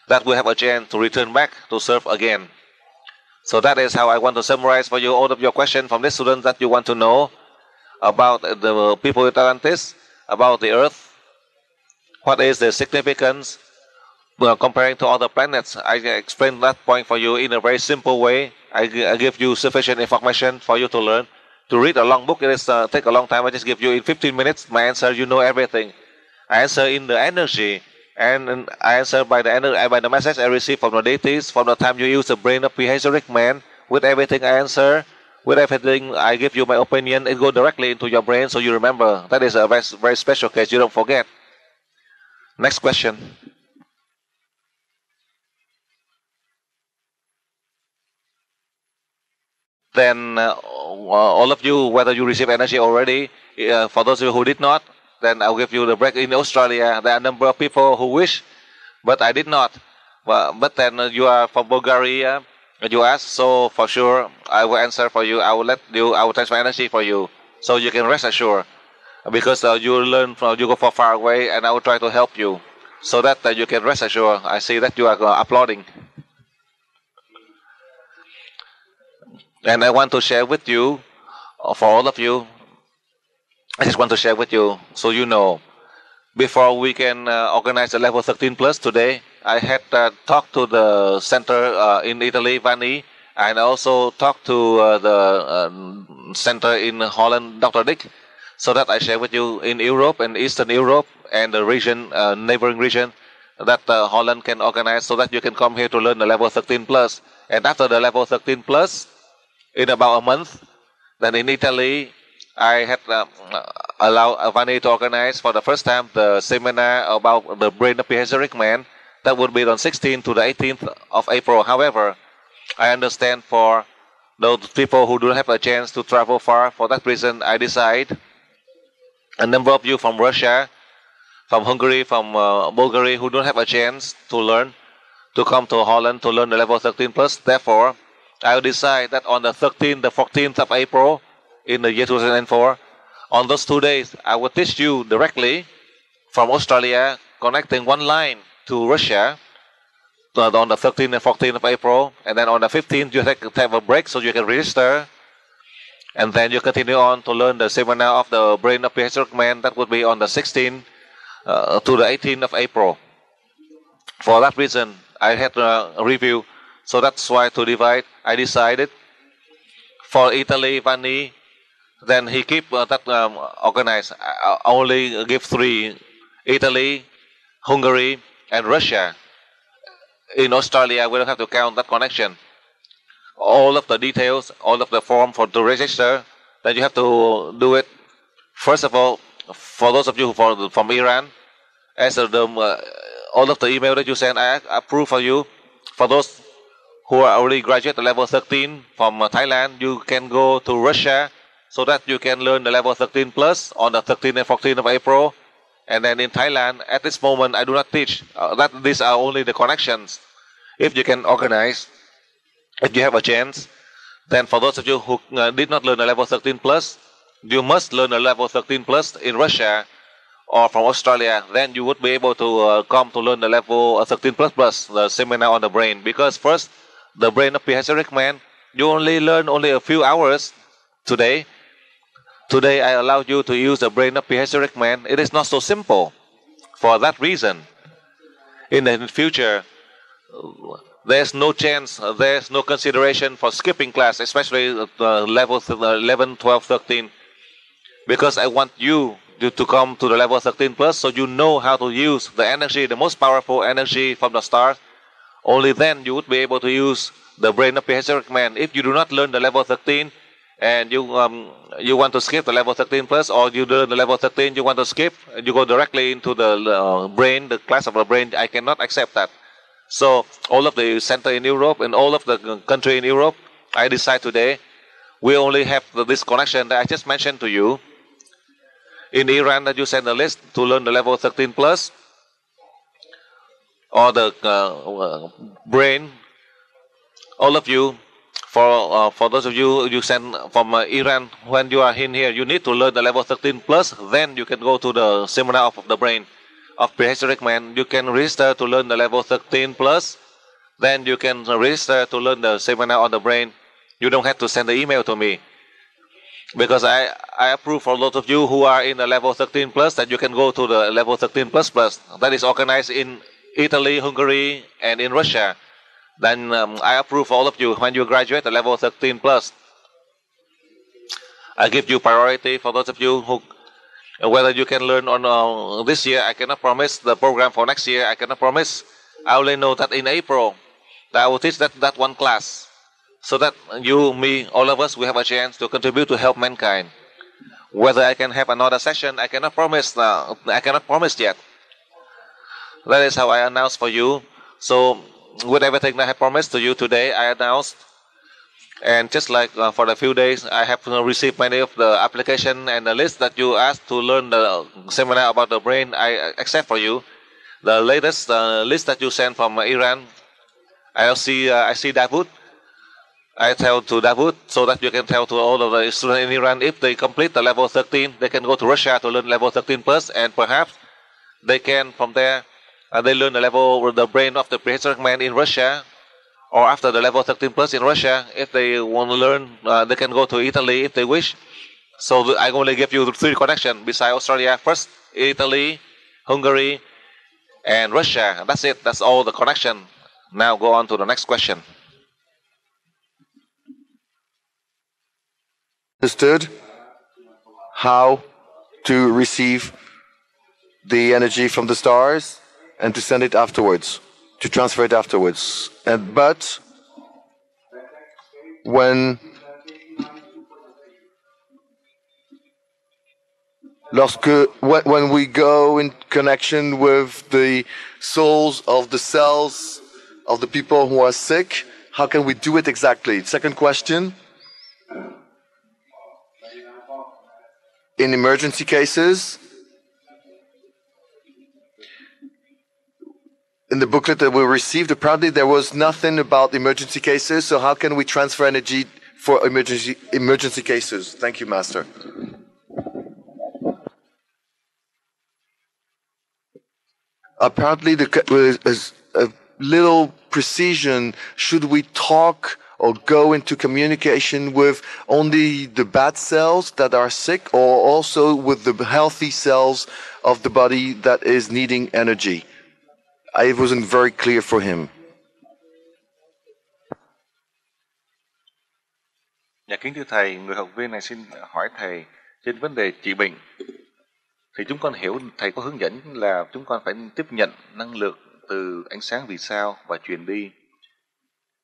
that we have a chance to return back to serve again. So that is how I want to summarize for you all of your questions from this student that you want to know about the people in Atlantis, about the earth. What is the significance comparing to other planets? I explained that point for you in a very simple way. I give you sufficient information for you to learn. To read a long book, it is take a long time. I just give you in 15 minutes my answer. You know everything. I answer in the energy, and I answer by the message I receive from the deities. From the time you use the brain of THhodC man, with everything I answer, with everything I give you my opinion, it goes directly into your brain, so you remember. That is a very, very special case. You don't forget. Next question. Then all of you, whether you receive energy already, for those of you who did not, then I'll give you the break. In Australia, there are a number of people who wish but I did not. But then you are from Bulgaria, you asked, so for sure I will answer for you. I will transfer energy for you, so you can rest assured. Because you go from far away, and I will try to help you, so that you can rest assured. I see that you are applauding. And I want to share with you, for all of you, I just want to share with you, so you know, before we can organize the level 13 plus today, I had talked to the center in Italy, Vani, and also talked to the center in Holland, Dr. Dick, so that I share with you in Europe and Eastern Europe and the region, neighboring region, that Holland can organize, so that you can come here to learn the level 13 plus. And after the level 13 plus, in about a month, then in Italy, I had allowed Vani to organize for the first time the seminar about the brain of prehistoric man. That would be on 16th to the 18th of April. However, I understand for those people who don't have a chance to travel far, for that reason, I decide a number of you from Russia, from Hungary, from Bulgaria, who don't have a chance to learn, to come to Holland to learn the level 13 plus. Therefore, I will decide that on the 13th, the 14th of April, in the year 2004, on those 2 days, I will teach you directly from Australia, connecting one line to Russia on the 13th and 14th of April. And then on the 15th, you have a break so you can register. And then you continue on to learn the seminar of the brain of prehistoric man. That would be on the 16th to the 18th of April. For that reason, I had a review. So that's why to divide, I decided for Italy, Vani, then he keep that organized. I only give 3, Italy, Hungary, and Russia. In Australia, we don't have to count that connection. All of the details, all of the form for to register, then you have to do it. First of all, for those of you from Iran, as all of the email that you send, I approve for you. For those who are already graduate at level 13 from Thailand, you can go to Russia so that you can learn the level 13 plus on the 13th and 14th of April. And then in Thailand, at this moment, I do not teach. These are only the connections. If you can organize, if you have a chance, then for those of you who did not learn the level 13 plus, you must learn the level 13 plus in Russia or from Australia. Then you would be able to come to learn the level 13 plus, the seminar on the brain. Because first, the brain of prehistoric man, you only learn a few hours today. Today I allowed you to use the brain of prehistoric man. It is not so simple. For that reason, in the future, there's no chance, there's no consideration for skipping class, especially levels 11, 12, 13. Because I want you to come to the level 13 plus, so you know how to use the energy, the most powerful energy from the stars. Only then you would be able to use the brain of prehistoric man. If you do not learn the level 13 and you want to skip the level 13 plus, or you learn the level 13, you want to skip, and you go directly into the brain, the class of the brain, I cannot accept that. So all of the center in Europe and all of the country in Europe, I decide today, we only have this connection that I just mentioned to you. In Iran, that you send a list to learn the level 13 plus, or the brain. All of you, for those of you you send from Iran, when you are in here, you need to learn the level 13 plus. Then you can go to the seminar of the brain of prehistoric man. You can register to learn the level 13 plus. Then you can register to learn the seminar on the brain. You don't have to send the email to me, because I approve for a lot of you who are in the level 13 plus that you can go to the level 13 plus plus. That is organized in Italy, Hungary, and in Russia. Then I approve all of you when you graduate at level 13 plus. I give you priority for those of you who, whether you can learn on this year, I cannot promise. The program for next year, I cannot promise. I only know that in April, that I will teach that one class, so that you, me, all of us, we have a chance to contribute to help mankind. Whether I can have another session, I cannot promise. I cannot promise yet. That is how I announce for you. So with everything that I promised to you today, I announced. And just like for a few days, I have received many of the application and the list that you asked to learn the seminar about the brain. I accept for you. the latest list that you sent from Iran, I see Davut. I tell to Davut so that you can tell to all of the students in Iran, if they complete the level 13, they can go to Russia to learn level 13 plus, and perhaps they can from there they learn the brain of the prehistoric man in Russia, or after the level 13 plus in Russia. If they want to learn, they can go to Italy if they wish. So I only give you 3 connections besides Australia: first Italy, Hungary, and Russia. That's it. That's all the connection. Now go on to the next question. Understood how to receive the energy from the stars and to send it afterwards, to transfer it afterwards. But when we go in connection with the souls of the cells of the people who are sick, how can we do it exactly? Second question. In emergency cases, in the booklet that we received, apparently there was nothing about emergency cases, so how can we transfer energy for emergency cases? Thank you, Master. Apparently, there's a little precision. Should we talk or go into communication with only the bad cells that are sick, or also with the healthy cells of the body that is needing energy? It wasn't very clear for him. Dạ kính thưa thầy, người học viên này xin hỏi thầy trên vấn đề trị bệnh. Thì chúng con hiểu thầy có hướng dẫn là chúng con phải tiếp nhận năng lượng từ ánh sáng vì sao và truyền đi.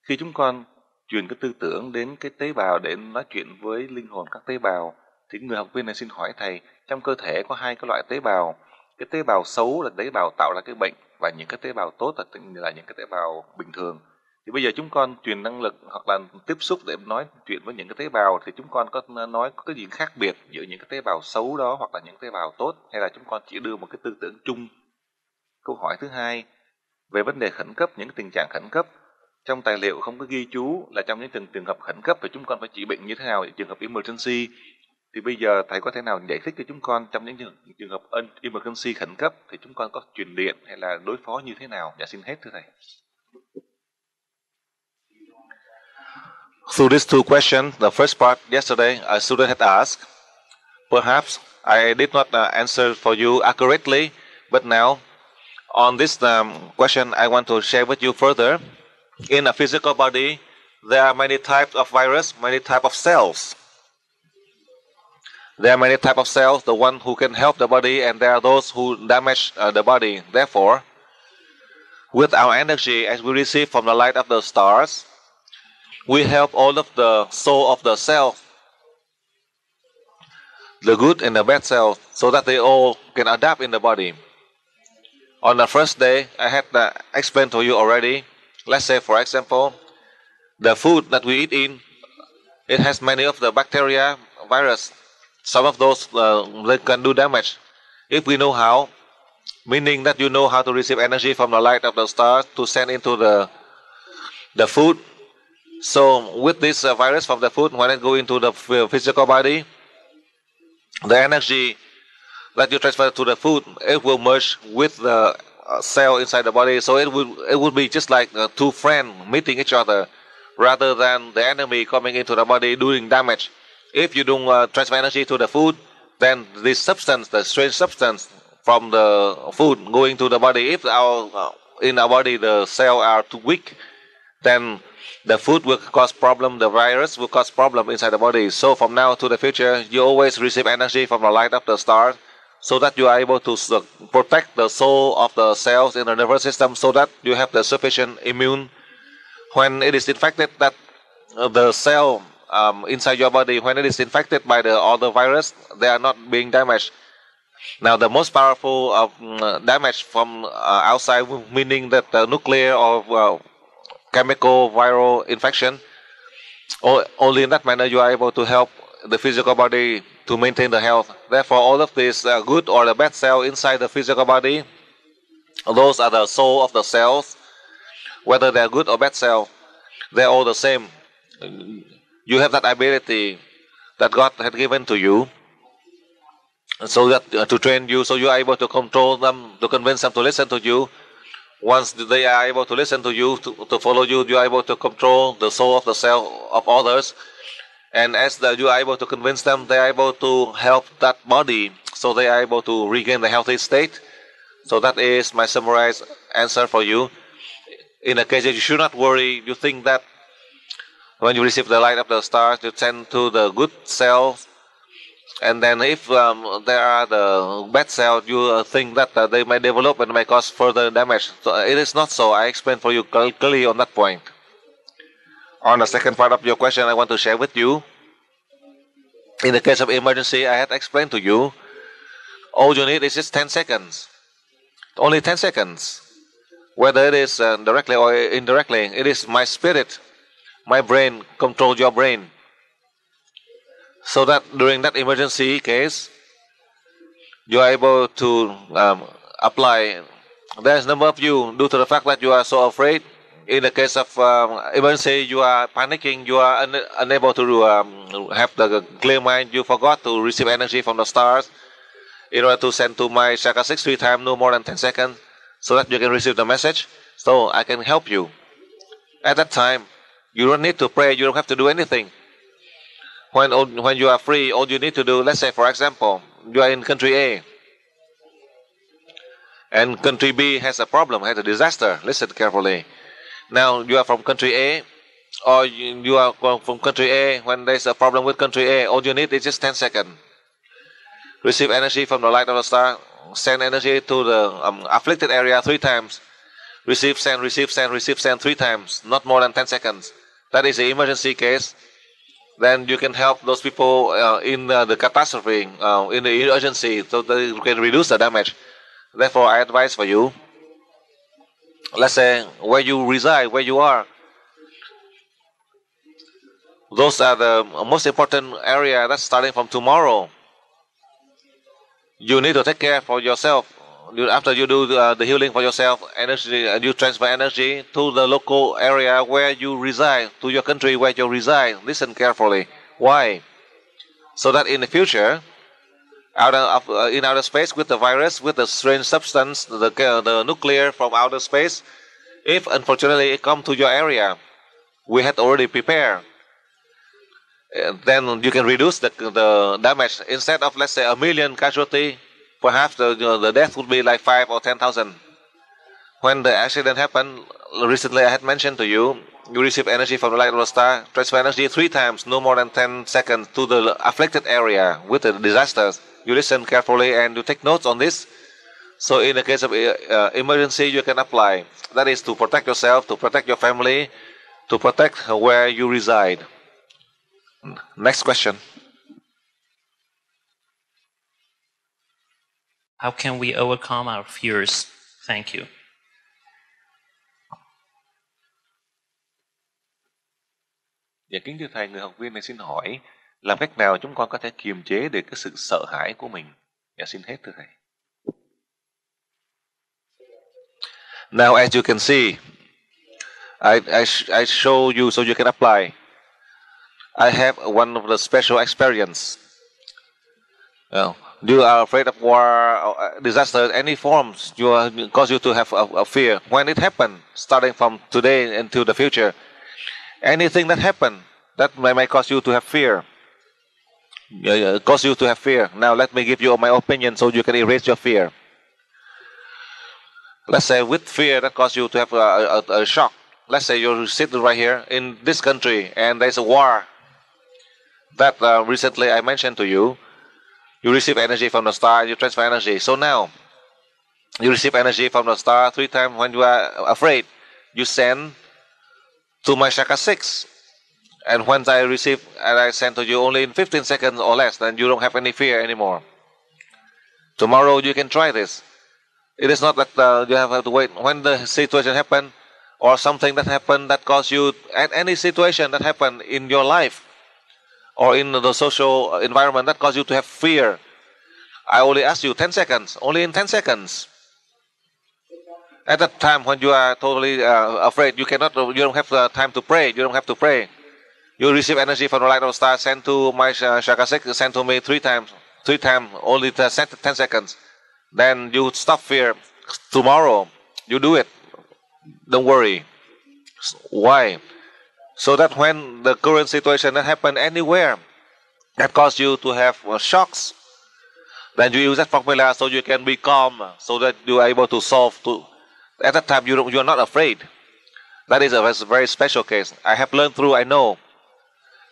Khi chúng con truyền cái tư tưởng đến cái tế bào để nói chuyện với linh hồn các tế bào, thì người học viên này xin hỏi thầy, trong cơ thể có 2 cái loại tế bào. Cái tế bào xấu là tế bào tạo ra cái bệnh, và những cái tế bào tốt là những cái tế bào bình thường. Thì bây giờ chúng con truyền năng lực hoặc là tiếp xúc để nói chuyện với những cái tế bào, thì chúng con có nói có cái gì khác biệt giữa những cái tế bào xấu đó hoặc là những tế bào tốt, hay là chúng con chỉ đưa một cái tư tưởng chung? Câu hỏi thứ hai, về vấn đề khẩn cấp, những cái tình trạng khẩn cấp, trong tài liệu không có ghi chú là trong những trường hợp khẩn cấp thì chúng con phải trị bệnh như thế nào, trường hợp emergency. Thì bây giờ thầy có thể nào giải thích cho chúng con trong những trường hợp emergency khẩn cấp thì chúng con có truyền điện hay là đối phó như thế nào? Dạ xin hết thưa thầy. Through these 2 questions, the first part yesterday a student had asked. Perhaps I did not answer for you accurately, but now on this question I want to share with you further. In a physical body, there are many types of virus, many types of cells. There are many types of cells, the one who can help the body, and there are those who damage the body. Therefore, with our energy as we receive from the light of the stars, we help all of the soul of the cells, the good and the bad cells, so that they all can adapt in the body. On the first day, I had explained to you already. Let's say, for example, the food that we eat in, it has many of the bacteria, virus. Some of those they can do damage. If we know how, meaning that you know how to receive energy from the light of the stars to send into the food. So with this virus from the food, when it go into the physical body, the energy that you transfer to the food, it will merge with the cell inside the body. So it would be just like 2 friends meeting each other, rather than the enemy coming into the body doing damage. If you don't transfer energy to the food, then this substance, the strange substance from the food going to the body, if in our body the cells are too weak, then the food will cause problem, the virus will cause problem inside the body. So from now to the future, you always receive energy from the light of the stars, so that you are able to protect the soul of the cells in the nervous system, so that you have the sufficient immune. When it is infected, that the cell inside your body, when it is infected by the other virus, they are not being damaged. Now, the most powerful damage from outside, meaning that the nuclear or chemical viral infection, only in that manner you are able to help the physical body to maintain the health. Therefore, all of these good or the bad cell inside the physical body, Those are the soul of the cells. Whether they are good or bad cells, they are all the same. You have that ability that God had given to you, so that to train you, so you are able to control them, to convince them to listen to you. Once they are able to listen to you, to follow you, you are able to control the soul of the cell of others. And as you are able to convince them, they are able to help that body, so they are able to regain the healthy state. So that is my summarized answer for you. In a case that you should not worry, you think that when you receive the light of the stars, you tend to the good cells. And then if there are the bad cells, you think that they may develop and may cause further damage. So it is not so. I explained for you clearly on that point. On the second part of your question, I want to share with you. In the case of emergency, I had explained to you, all you need is just 10 seconds. Only 10 seconds. Whether it is directly or indirectly, it is my spirit, my brain control your brain. So that during that emergency case, you are able to apply. There is a number of you, due to the fact that you are so afraid. In the case of emergency, you are panicking, you are unable to have the clear mind. You forgot to receive energy from the stars in order to send to my chakra 6 3 times, no more than 10 seconds, so that you can receive the message. So I can help you. At that time, you don't need to pray, you don't have to do anything. When you are free, all you need to do, let's say for example, you are in country A, and country B has a problem, has a disaster. Listen carefully. Now you are from country A, or you are from country A. When there's a problem with country A, all you need is just 10 seconds. Receive energy from the light of the star. Send energy to the afflicted area 3 times. Receive, send, receive, send, receive, send 3 times. Not more than 10 seconds. That is the emergency case. Then you can help those people in the catastrophe, in the urgency, so they can reduce the damage. Therefore, I advise for you, let's say where you reside, where you are, those are the most important area. That's starting from tomorrow. You need to take care for yourself. After you do the healing for yourself, energy, you transfer energy to the local area where you reside, to your country where you reside. Listen carefully. Why? So that in the future, in outer space, with the virus, with the strange substance, the nuclear from outer space, if unfortunately it comes to your area, we had already prepared. Then you can reduce the damage. Instead of, let's say, 1 million casualty, perhaps the death would be like 5 or 10,000. When the accident happened, recently I had mentioned to you, you receive energy from the light of the star, transfer energy 3 times, no more than 10 seconds, to the afflicted area with the disasters. You listen carefully and you take notes on this. So in the case of emergency, you can apply. That is to protect yourself, to protect your family, to protect where you reside. Next question. How can we overcome our fears? Thank you. Dạ kính thưa thầy, người học viên này xin hỏi, làm cách nào chúng con có thể kiềm chế được cái sự sợ hãi của mình? Dạ xin hết thưa thầy. Now, as you can see, I show you so you can apply. I have one of the special experience. You are afraid of war, disaster, any forms cause you to have a fear. When it happened, starting from today into the future, anything that happened that may cause you to have fear, cause you to have fear. Now let me give you my opinion so you can erase your fear. Let's say with fear that cause you to have a shock. Let's say you're sitting right here in this country and there's a war that recently I mentioned to you. You receive energy from the star, you transfer energy. So now, you receive energy from the star 3 times. When you are afraid, you send to my chakra 6. And when I receive and I send to you only in 15 seconds or less, then you don't have any fear anymore. Tomorrow you can try this. It is not that you have to wait. When the situation happens, or something that happened that caused you, at any situation that happened in your life, or in the social environment that causes you to have fear, I only ask you 10 seconds, only in 10 seconds. At that time when you are totally afraid, you don't have time to pray. You don't have to pray. You receive energy from the light of the star, send to my Shakasik, send to me 3 times. 3 times, only 10 seconds. Then you stop fear. Tomorrow, you do it. Don't worry. Why? So that when the current situation that happen anywhere that cause you to have shocks, then you use that formula so you can be calm, so that you are able to solve. At that time, you are not afraid. That is a very special case. I have learned through. I know.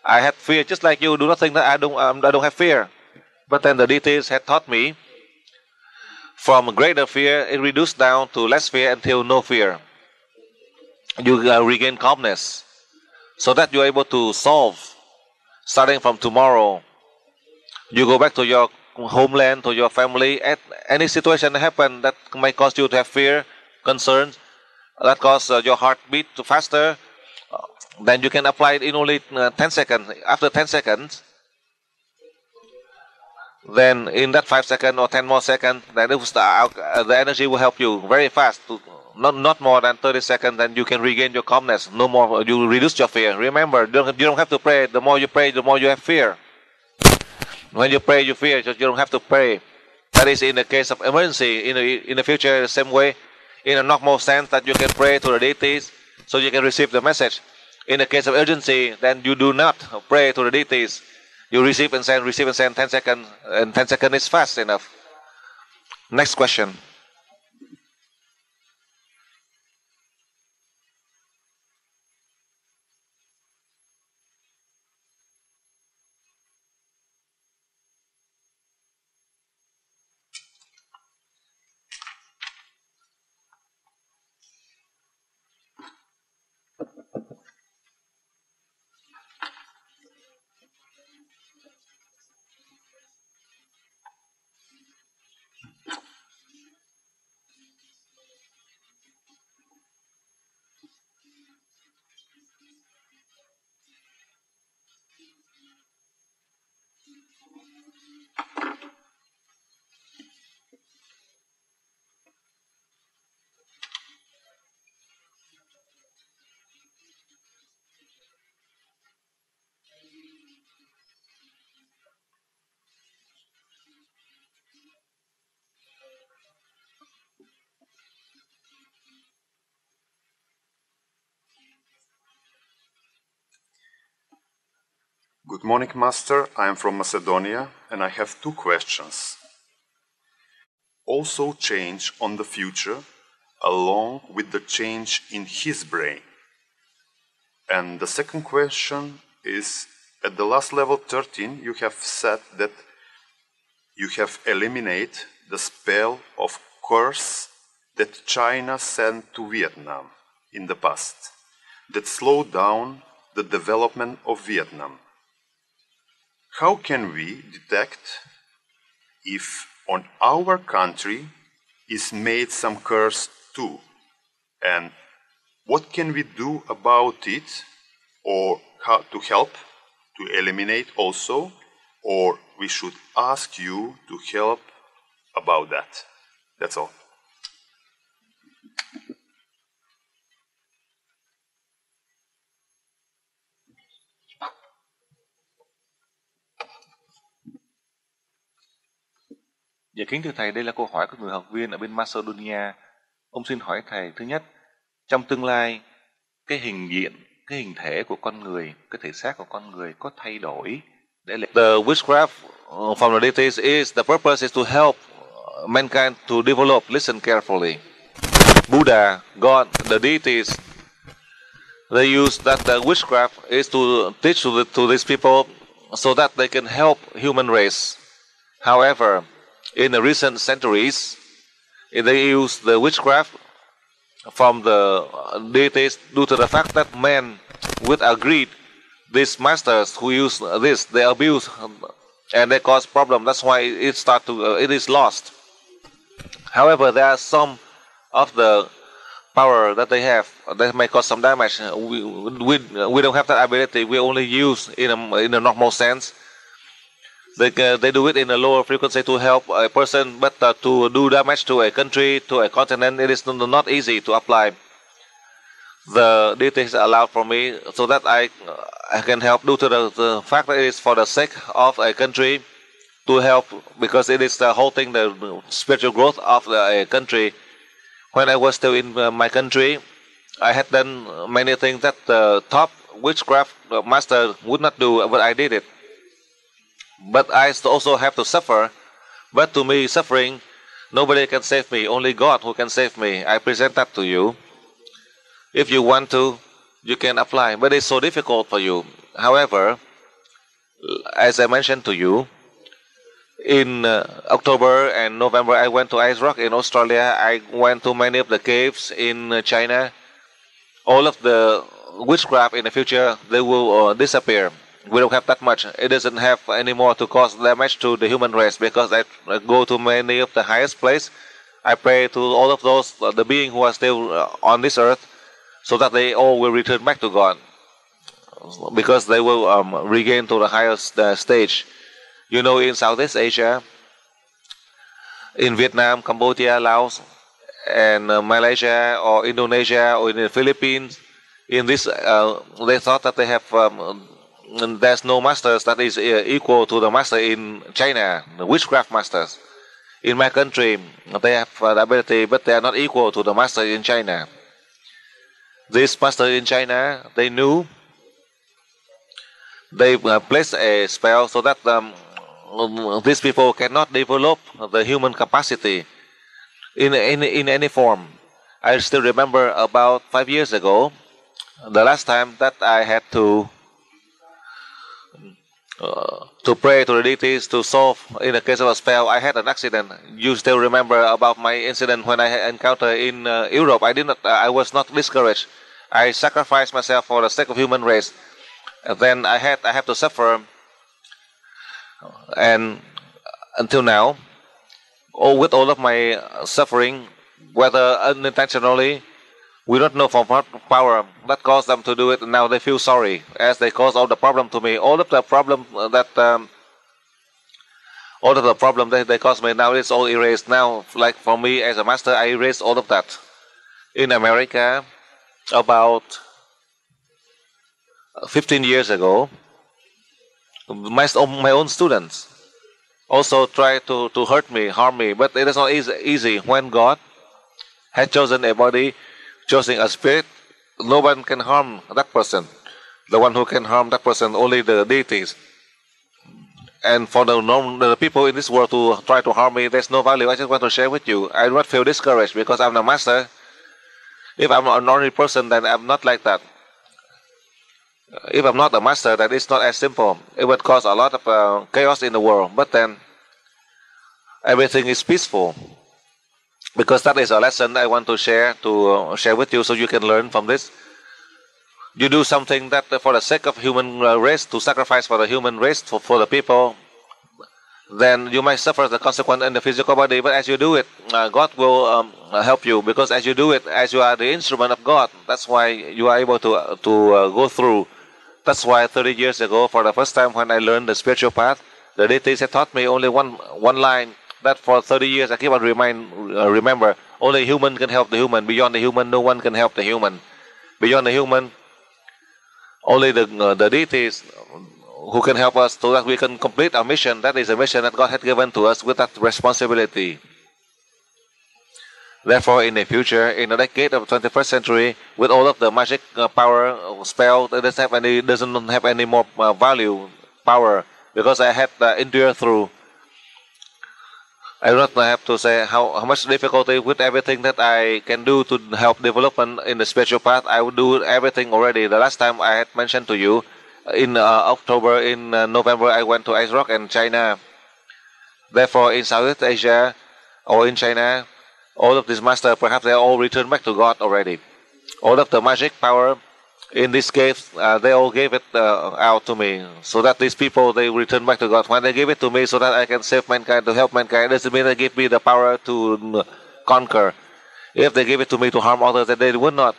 I had fear just like you. Do not think that I don't have fear. But then the deities had taught me from greater fear, it reduced down to less fear until no fear. You regain calmness so that you are able to solve. Starting from tomorrow, you go back to your homeland, to your family. At any situation that happen that may cause you to have fear, concerns, that cause your heart beat faster, then you can apply it in only 10 seconds. After 10 seconds, then in that 5 seconds or 10 more seconds, then the energy will help you very fast. Not more than 30 seconds, then you can regain your calmness. No more, you reduce your fear. Remember, you don't have to pray. The more you pray, the more you have fear. When you pray, you fear. So you don't have to pray. That is in the case of emergency. In the future, the same way, in a normal sense, that you can pray to the deities so you can receive the message. In the case of urgency, then you do not pray to the deities. You receive and send 10 seconds, and 10 seconds is fast enough. Next question. Good morning, Master. I am from Macedonia and I have 2 questions. Also change on the future along with the change in his brain. And the second question is, at the last level 13, you have said that you have eliminated the spell of curse that China sent to Vietnam in the past, that slowed down the development of Vietnam. How can we detect if on our country is made some curse too? And what can we do about it, or how to help to eliminate also, or we should ask you to help about that? That's all. Dạ kính thưa Thầy, đây là câu hỏi của người học viên ở bên Macedonia. Ông xin hỏi Thầy, thứ nhất, trong tương lai, cái hình thể của con người, cái thể xác của con người có thay đổi để The witchcraft from the deities is, the purpose is to help mankind to develop. Listen carefully. Buddha, God, the deities, they use that the witchcraft is to teach to these people so that they can help human race. However, in the recent centuries, they use the witchcraft from the deities due to the fact that men, with greed, these masters who use this, they abuse and they cause problem. That's why it is lost. However, there are some of the power that they have that may cause some damage. We don't have that ability. We only use in a normal sense. They do it in a lower frequency to help a person, but to do damage to a country, to a continent, it is not easy to apply. The deities allowed for me so that I can help due to the fact that it is for the sake of a country, to help because it is the whole thing, the spiritual growth of a country. When I was still in my country, I had done many things that the top witchcraft master would not do, but I did it. But I also have to suffer. But to me, suffering, nobody can save me, only God who can save me. I present that to you. If you want to, you can apply, but it's so difficult for you. However, as I mentioned to you, in October and November, I went to Ice Rock in Australia. I went to many of the caves in China. All of the witchcraft in the future, they will disappear. We don't have that much. It doesn't have any more to cause damage to the human race, because I go to many of the highest place. I pray to all of those, the beings who are still on this earth, so that they all will return back to God, because they will regain to the highest stage. You know, in Southeast Asia, in Vietnam, Cambodia, Laos, and Malaysia, or Indonesia, or in the Philippines, in this, they thought that they have, there's no masters that is equal to the master in China, the witchcraft masters. In my country, they have the ability, but they are not equal to the master in China. This master in China, they knew, they placed a spell so that these people cannot develop the human capacity in any form. I still remember about 5 years ago, the last time that I had to pray to the deities to solve in the case of a spell. I had an accident. You still remember about my incident when I encountered in Europe. I was not discouraged. I sacrificed myself for the sake of human race. And then I have to suffer, and until now, with all of my suffering, whether unintentionally, we don't know from what power that caused them to do it, and now they feel sorry as they caused all the problem to me. All of the problem that they caused me, now it's all erased. Now, like for me as a master, I erased all of that. In America, about 15 years ago, my own students also tried to hurt me, harm me, but it is not easy. When God had chosen a body, choosing a spirit, no one can harm that person. The one who can harm that person, only the deities. And for the people in this world to try to harm me, there's no value. I just want to share with you. I do not feel discouraged because I'm the master. If I'm an ordinary person, then I'm not like that. If I'm not a master, then it's not as simple. It would cause a lot of chaos in the world. But then everything is peaceful. Because that is a lesson I want to share with you, so you can learn from this. You do something that for the sake of human race, to sacrifice for the human race, for the people, then you might suffer the consequence in the physical body. But as you do it, God will help you, because as you do it, as you are the instrument of God, that's why you are able to go through. That's why 30 years ago, for the first time when I learned the spiritual path, the deities had taught me only one line. That for 30 years I keep on remember, only human can help the human. Beyond the human, no one can help the human. Beyond the human, only the deities who can help us so that we can complete our mission. That is a mission that God had given to us with that responsibility. Therefore, in the future, in the decade of the 21st century, with all of the magic power, spell, it doesn't have any more value, power, because I had endured through. I do not have to say how much difficulty with everything that I can do to help development in the spiritual path. I would do everything already. The last time I had mentioned to you, in October, in November, I went to Ice Rock and China. Therefore, in Southeast Asia or in China, all of these masters, perhaps they all returned back to God already. All of the magic power in this case, they all gave it out to me, so that these people, they return back to God. When they give it to me so that I can save mankind, to help mankind, it doesn't mean they give me the power to conquer. If they give it to me to harm others, then they would not.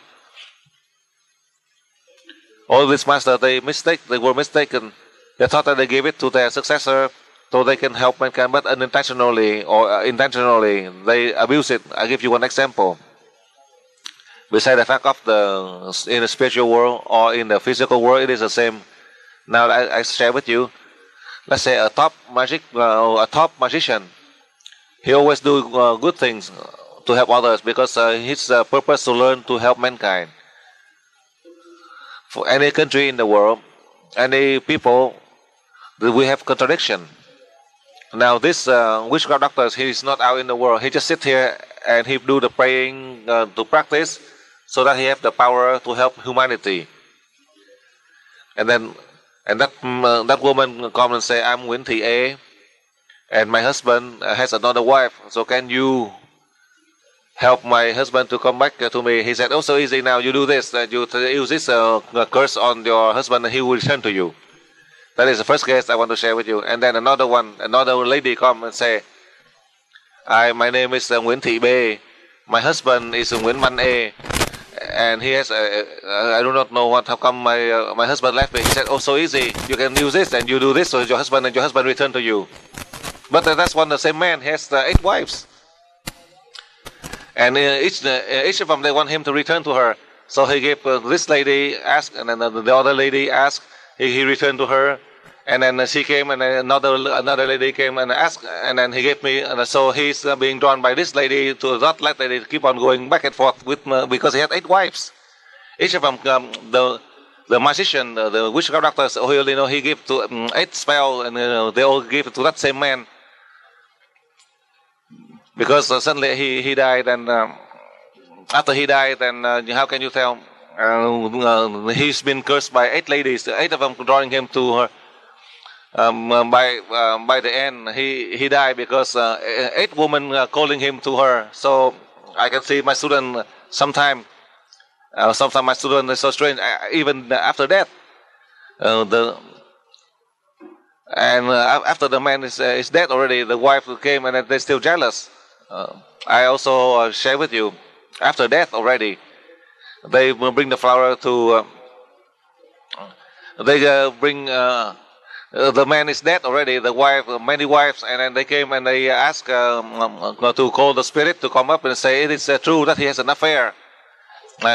All these masters, they were mistaken. They thought that they gave it to their successor so they can help mankind, but unintentionally or intentionally they abuse it. I give you one example. Beside the fact of in the spiritual world or in the physical world, it is the same. Now I share with you. Let's say a top magician. He always do good things to help others because his purpose to learn to help mankind. For any country in the world, any people, we have contradiction. Now this witchcraft doctor, he is not out in the world. He just sit here and he do the praying to practice, so that he have the power to help humanity. And that woman come and say, I'm Nguyễn Thị A, and my husband has another wife. So can you help my husband to come back to me? He said, oh, so easy now. You do this. You use this curse on your husband and he will return to you. That is the first case I want to share with you. And then another lady come and say, my name is Nguyễn Thị B. My husband is Nguyễn Văn A. And he has, I do not know how come my husband left me. He said, oh, so easy. You can use this and you do this so your husband return to you. But that's the same man. He has 8 wives. And each of them, they want him to return to her. So he gave this lady asked, and then the other lady asked. He returned to her. And then she came, and another lady came and asked, and then he gave me. And so he's being drawn by this lady to that lady to keep on going back and forth with because he had 8 wives. Each of them, the magician, the witchcraft doctors, he gave to 8 spells, and they all gave it to that same man. Because suddenly he died, and after he died, then how can you tell? He's been cursed by 8 ladies, 8 of them drawing him to her. By the end, he died because 8 women calling him to her. So I can see my student sometimes my student is so strange. Even after death, after the man is dead already, the wife came and they're still jealous. I also share with you, after death already, they will bring the flower to. They bring. The man is dead already. The wife, many wives, and then they came and they asked to call the spirit to come up and say it is true that he has an affair.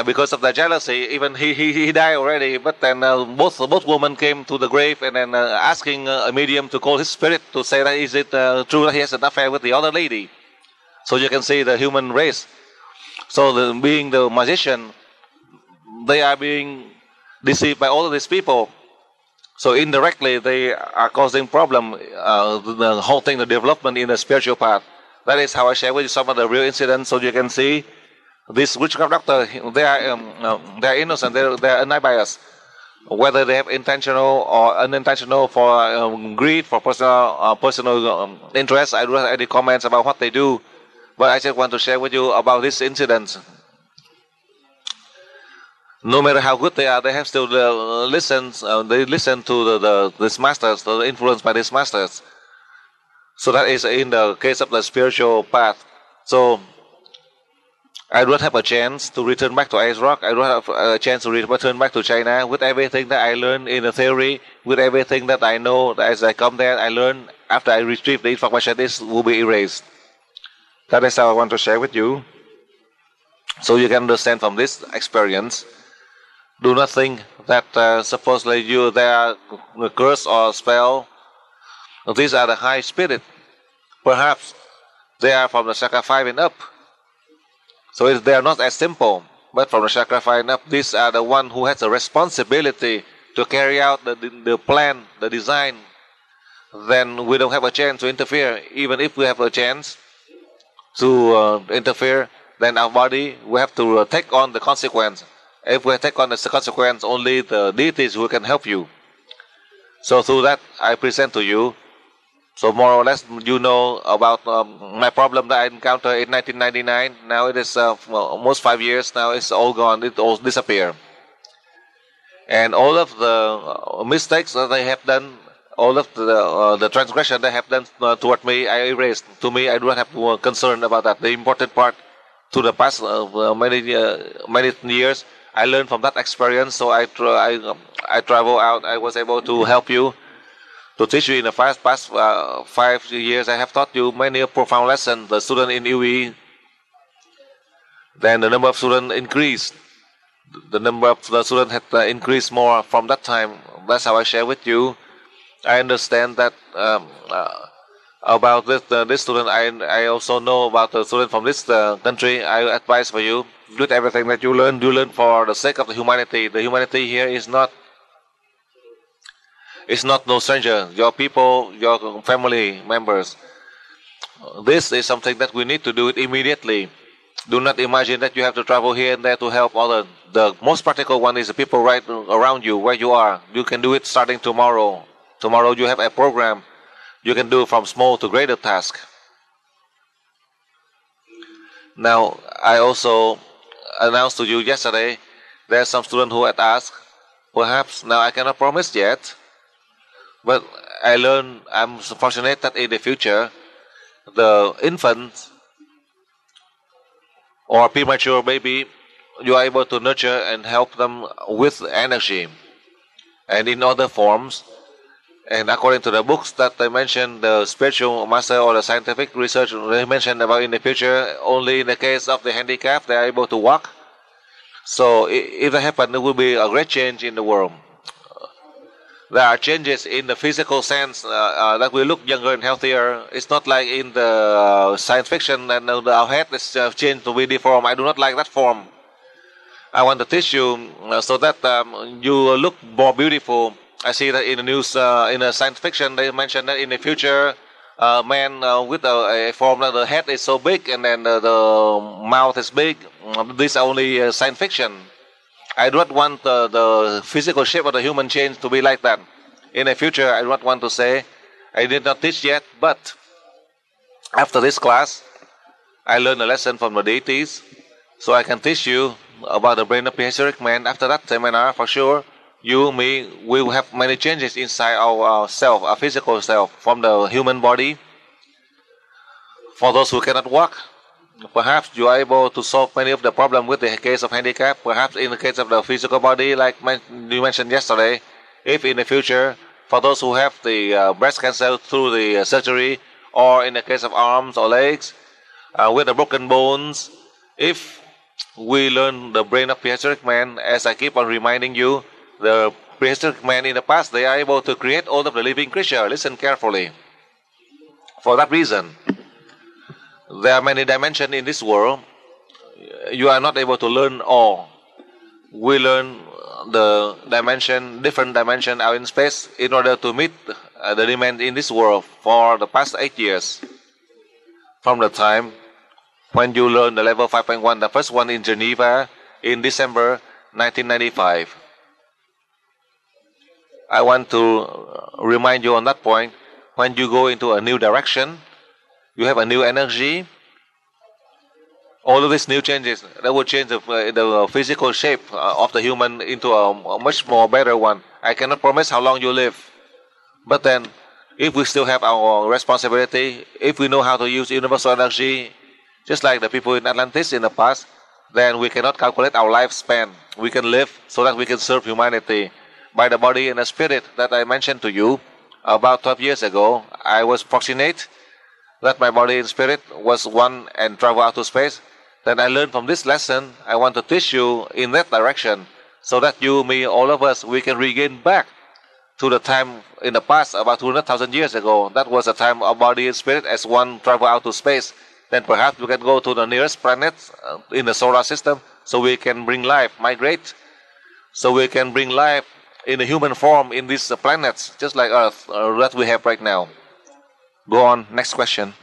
Because of the jealousy, even he died already. But then both women came to the grave and then asking a medium to call his spirit to say that is it true that he has an affair with the other lady. So you can see the human race. So being the magician, they are being deceived by all of these people. So indirectly, they are causing problem. The whole thing, the development in the spiritual path. That is how I share with you some of the real incidents, so you can see this witchcraft doctor. They are innocent. They are unbiased. Whether they have intentional or unintentional for greed, for personal interest, I don't have any comments about what they do. But I just want to share with you about this incident. No matter how good they are, they have still listen. They listen to these masters, they're influenced by these masters. So that is in the case of the spiritual path. So I don't have a chance to return back to Ice Rock. I don't have a chance to return back to China with everything that I learned in the theory, with everything that I know. As I come there, I learn. After I retrieve the information, this will be erased. That is how I want to share with you, so you can understand from this experience. Do not think that supposedly they are a curse or spell. These are the high spirit. Perhaps they are from the chakra 5 and up. So they are not as simple. But from the chakra 5 and up, these are the one who has the responsibility to carry out the plan, the design. Then we don't have a chance to interfere. Even if we have a chance to interfere, then our body, we have to take on the consequence. If we take on the consequence, only the deities who can help you. So through that, I present to you. So more or less, you know about my problem that I encountered in 1999. Now it is almost 5 years. Now it's all gone. It all disappeared. And all of the mistakes that they have done, all of the transgression they have done toward me, I erased. To me, I don't have concern about that. The important part to the past many years, I learned from that experience. So I travel out. I was able to help you to teach you in the past 5 years. I have taught you many profound lessons. The student in UE, then the number of students increased. The number of the students had increased more from that time. That's how I share with you. I understand that about this student. I also know about the student from this country. I advise for you, with everything that you learn for the sake of the humanity. The humanity here is not no stranger. Your people, your family members. This is something that we need to do it immediately. Do not imagine that you have to travel here and there to help others. The most practical one is the people right around you, where you are. You can do it starting tomorrow. Tomorrow you have a program. You can do from small to greater task. Now, I also announced to you yesterday, there are some students who had asked, perhaps, now I cannot promise yet, but I learned, I'm fortunate that in the future, the infant or premature baby, you are able to nurture and help them with energy and in other forms. And according to the books that they mentioned, the spiritual master or the scientific research they mentioned about in the future, only in the case of the handicap they are able to walk. So if that happens, there will be a great change in the world. There are changes in the physical sense that we look younger and healthier. It's not like in the science fiction and our head is changed to be deformed. I do not like that form. I want to teach you so that you look more beautiful. I see that in the news, in the science fiction, they mentioned that in the future, man with a form that the head is so big and then the mouth is big. This is only science fiction. I do not want the physical shape of the human change to be like that. In the future, I do not want to say, I did not teach yet, but after this class, I learned a lesson from the deities, so I can teach you about the brain of prehistoric man. After that seminar, for sure, you, me, we will have many changes inside our self, our physical self, from the human body. For those who cannot walk, perhaps you are able to solve many of the problems with the case of handicap. Perhaps in the case of the physical body, like you mentioned yesterday, if in the future, for those who have the breast cancer through the surgery, or in the case of arms or legs, with the broken bones, if we learn the brain of prehistoric man, as I keep on reminding you, the prehistoric man in the past, they are able to create all of the living creatures. Listen carefully. For that reason, there are many dimensions in this world. You are not able to learn all. We learn the dimension, different dimension out in space in order to meet the demand in this world for the past 8 years. From the time when you learn the level 5.1, the first one in Geneva in December 1995. I want to remind you on that point, when you go into a new direction, you have a new energy. All of these new changes, that will change the physical shape of the human into a much more better one. I cannot promise how long you live. But then, if we still have our responsibility, if we know how to use universal energy, just like the people in Atlantis in the past, then we cannot calculate our lifespan. We can live so that we can serve humanity. By the body and the spirit that I mentioned to you about 12 years ago, I was fortunate that my body and spirit was one and travel out to space. Then I learned from this lesson, I want to teach you in that direction, so that you, me, all of us, we can regain back to the time in the past, about 200,000 years ago. That was the time our body and spirit as one travel out to space. Then perhaps we can go to the nearest planet in the solar system, so we can bring life, migrate, so we can bring life in the human form in these planets, just like Earth that we have right now. Go on, next question.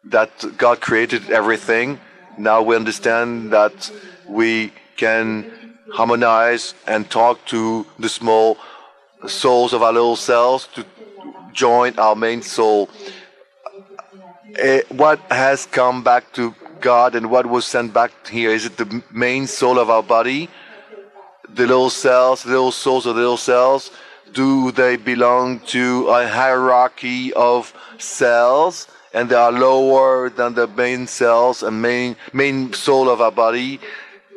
That God created everything. Now we understand that we can harmonize and talk to the small souls of our little cells to join our main soul. What has come back to God and what was sent back here? Is it the main soul of our body? The little cells, the little souls of the little cells, do they belong to a hierarchy of cells? and they are lower than the main cells and main soul of our body.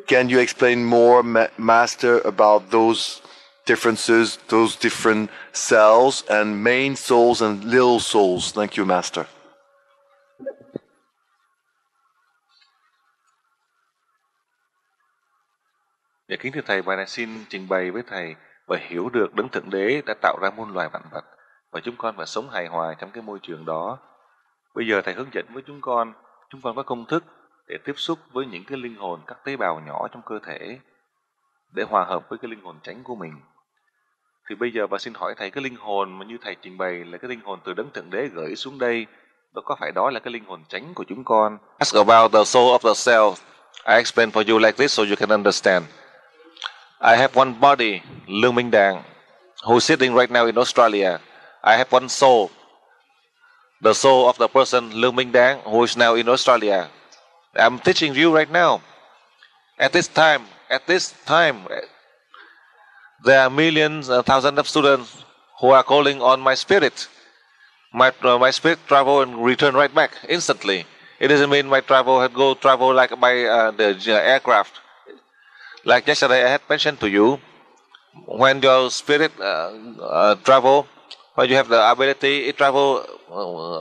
Can you explain more, Master, about those differences, those different cells and main souls and little souls? Thank you, Master. Dạ kính thưa Thầy, bài này xin trình bày với Thầy và hiểu được Đấng Thượng Đế đã tạo ra muôn loài vạn vật và chúng con phải sống hài hòa trong cái môi trường đó. Bây giờ Thầy hướng dẫn với chúng con có công thức để tiếp xúc với những cái linh hồn, các tế bào nhỏ trong cơ thể để hòa hợp với cái linh hồn chánh của mình. Thì bây giờ bà xin hỏi Thầy, cái linh hồn mà như Thầy trình bày là cái linh hồn từ Đấng Thượng Đế gửi xuống đây, có phải đó là cái linh hồn chánh của chúng con? Ask about the soul of the cell. I explain for you like this so you can understand. I have one body, LUONG MINH, who's sitting right now in Australia. I have one soul, the soul of the person LUONG MINH, who is now in Australia. I'm teaching you right now. At this time, there are millions, thousands of students who are calling on my spirit. My spirit travel and return right back instantly. It doesn't mean my travel like by the aircraft. Like yesterday I had mentioned to you, when your spirit travel, when you have the ability, it travel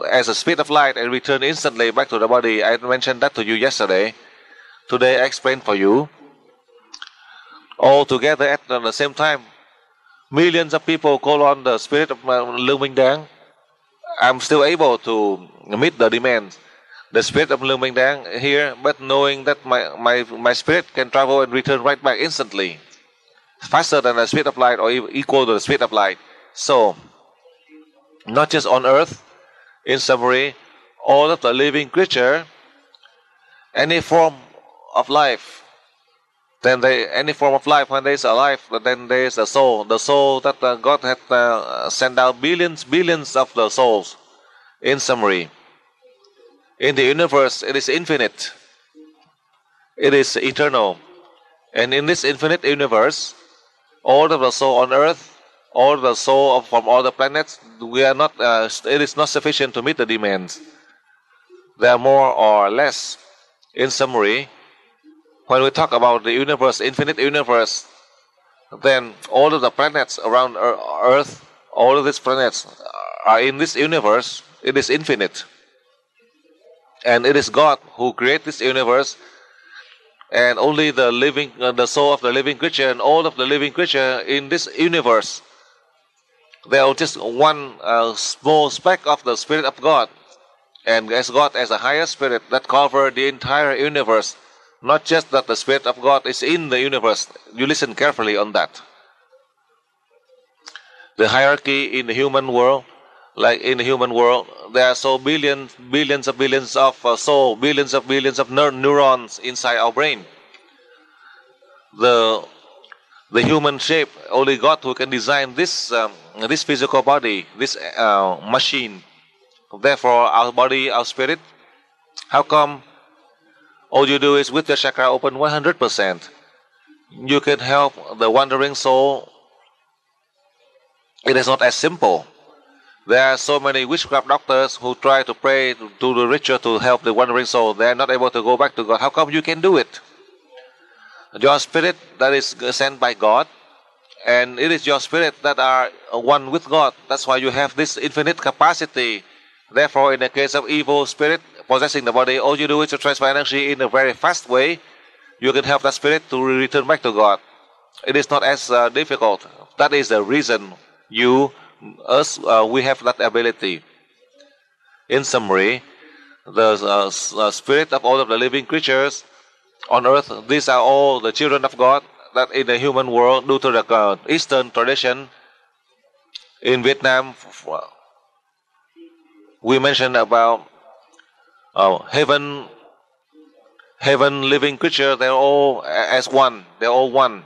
as a speed of light and return instantly back to the body. I mentioned that to you yesterday. Today I explained for you. All together at the same time, millions of people call on the spirit of LUONG MINH. I'm still able to meet the demands. The spirit of LUONG MINH here, but knowing that my spirit can travel and return right back instantly, faster than the speed of light or equal to the speed of light. So, not just on earth, in summary, all of the living creature, any form of life, any form of life, when there is a life, then there is a soul. The soul that God had sent out billions of the souls. In summary, in the universe, it is infinite. It is eternal. And in this infinite universe, all of the soul on earth, all the soul from all the planets, we are not. It is not sufficient to meet the demands. There are more or less. In summary, when we talk about the universe, infinite universe, then all of the planets around Earth, all of these planets are in this universe. It is infinite. And it is God who created this universe, and only the soul of the living creature and all of the living creature in this universe, they are just one small speck of the Spirit of God. And as God as a higher spirit that covers the entire universe, not just that the Spirit of God is in the universe. You listen carefully on that. The hierarchy in the human world, like in the human world, there are so billions of soul, billions of neurons inside our brain. The human shape, only God who can design this physical body, this machine. Therefore, our body, our spirit, how come all you do is with your chakra open 100%, you can help the wandering soul? It is not as simple. There are so many witchcraft doctors who try to pray, to do the ritual to help the wandering soul. They are not able to go back to God. How come you can do it? Your spirit that is sent by God, and it is your spirit that are one with God. That's why you have this infinite capacity. Therefore, in the case of evil spirit possessing the body, all you do is to transfer energy in a very fast way. You can help that spirit to return back to God. It is not as difficult. That is the reason we have that ability. In summary, the spirit of all of the living creatures on earth, these are all the children of God that in the human world, due to the Eastern tradition, in Vietnam, we mentioned about heaven living creature. They're all as one. They're all one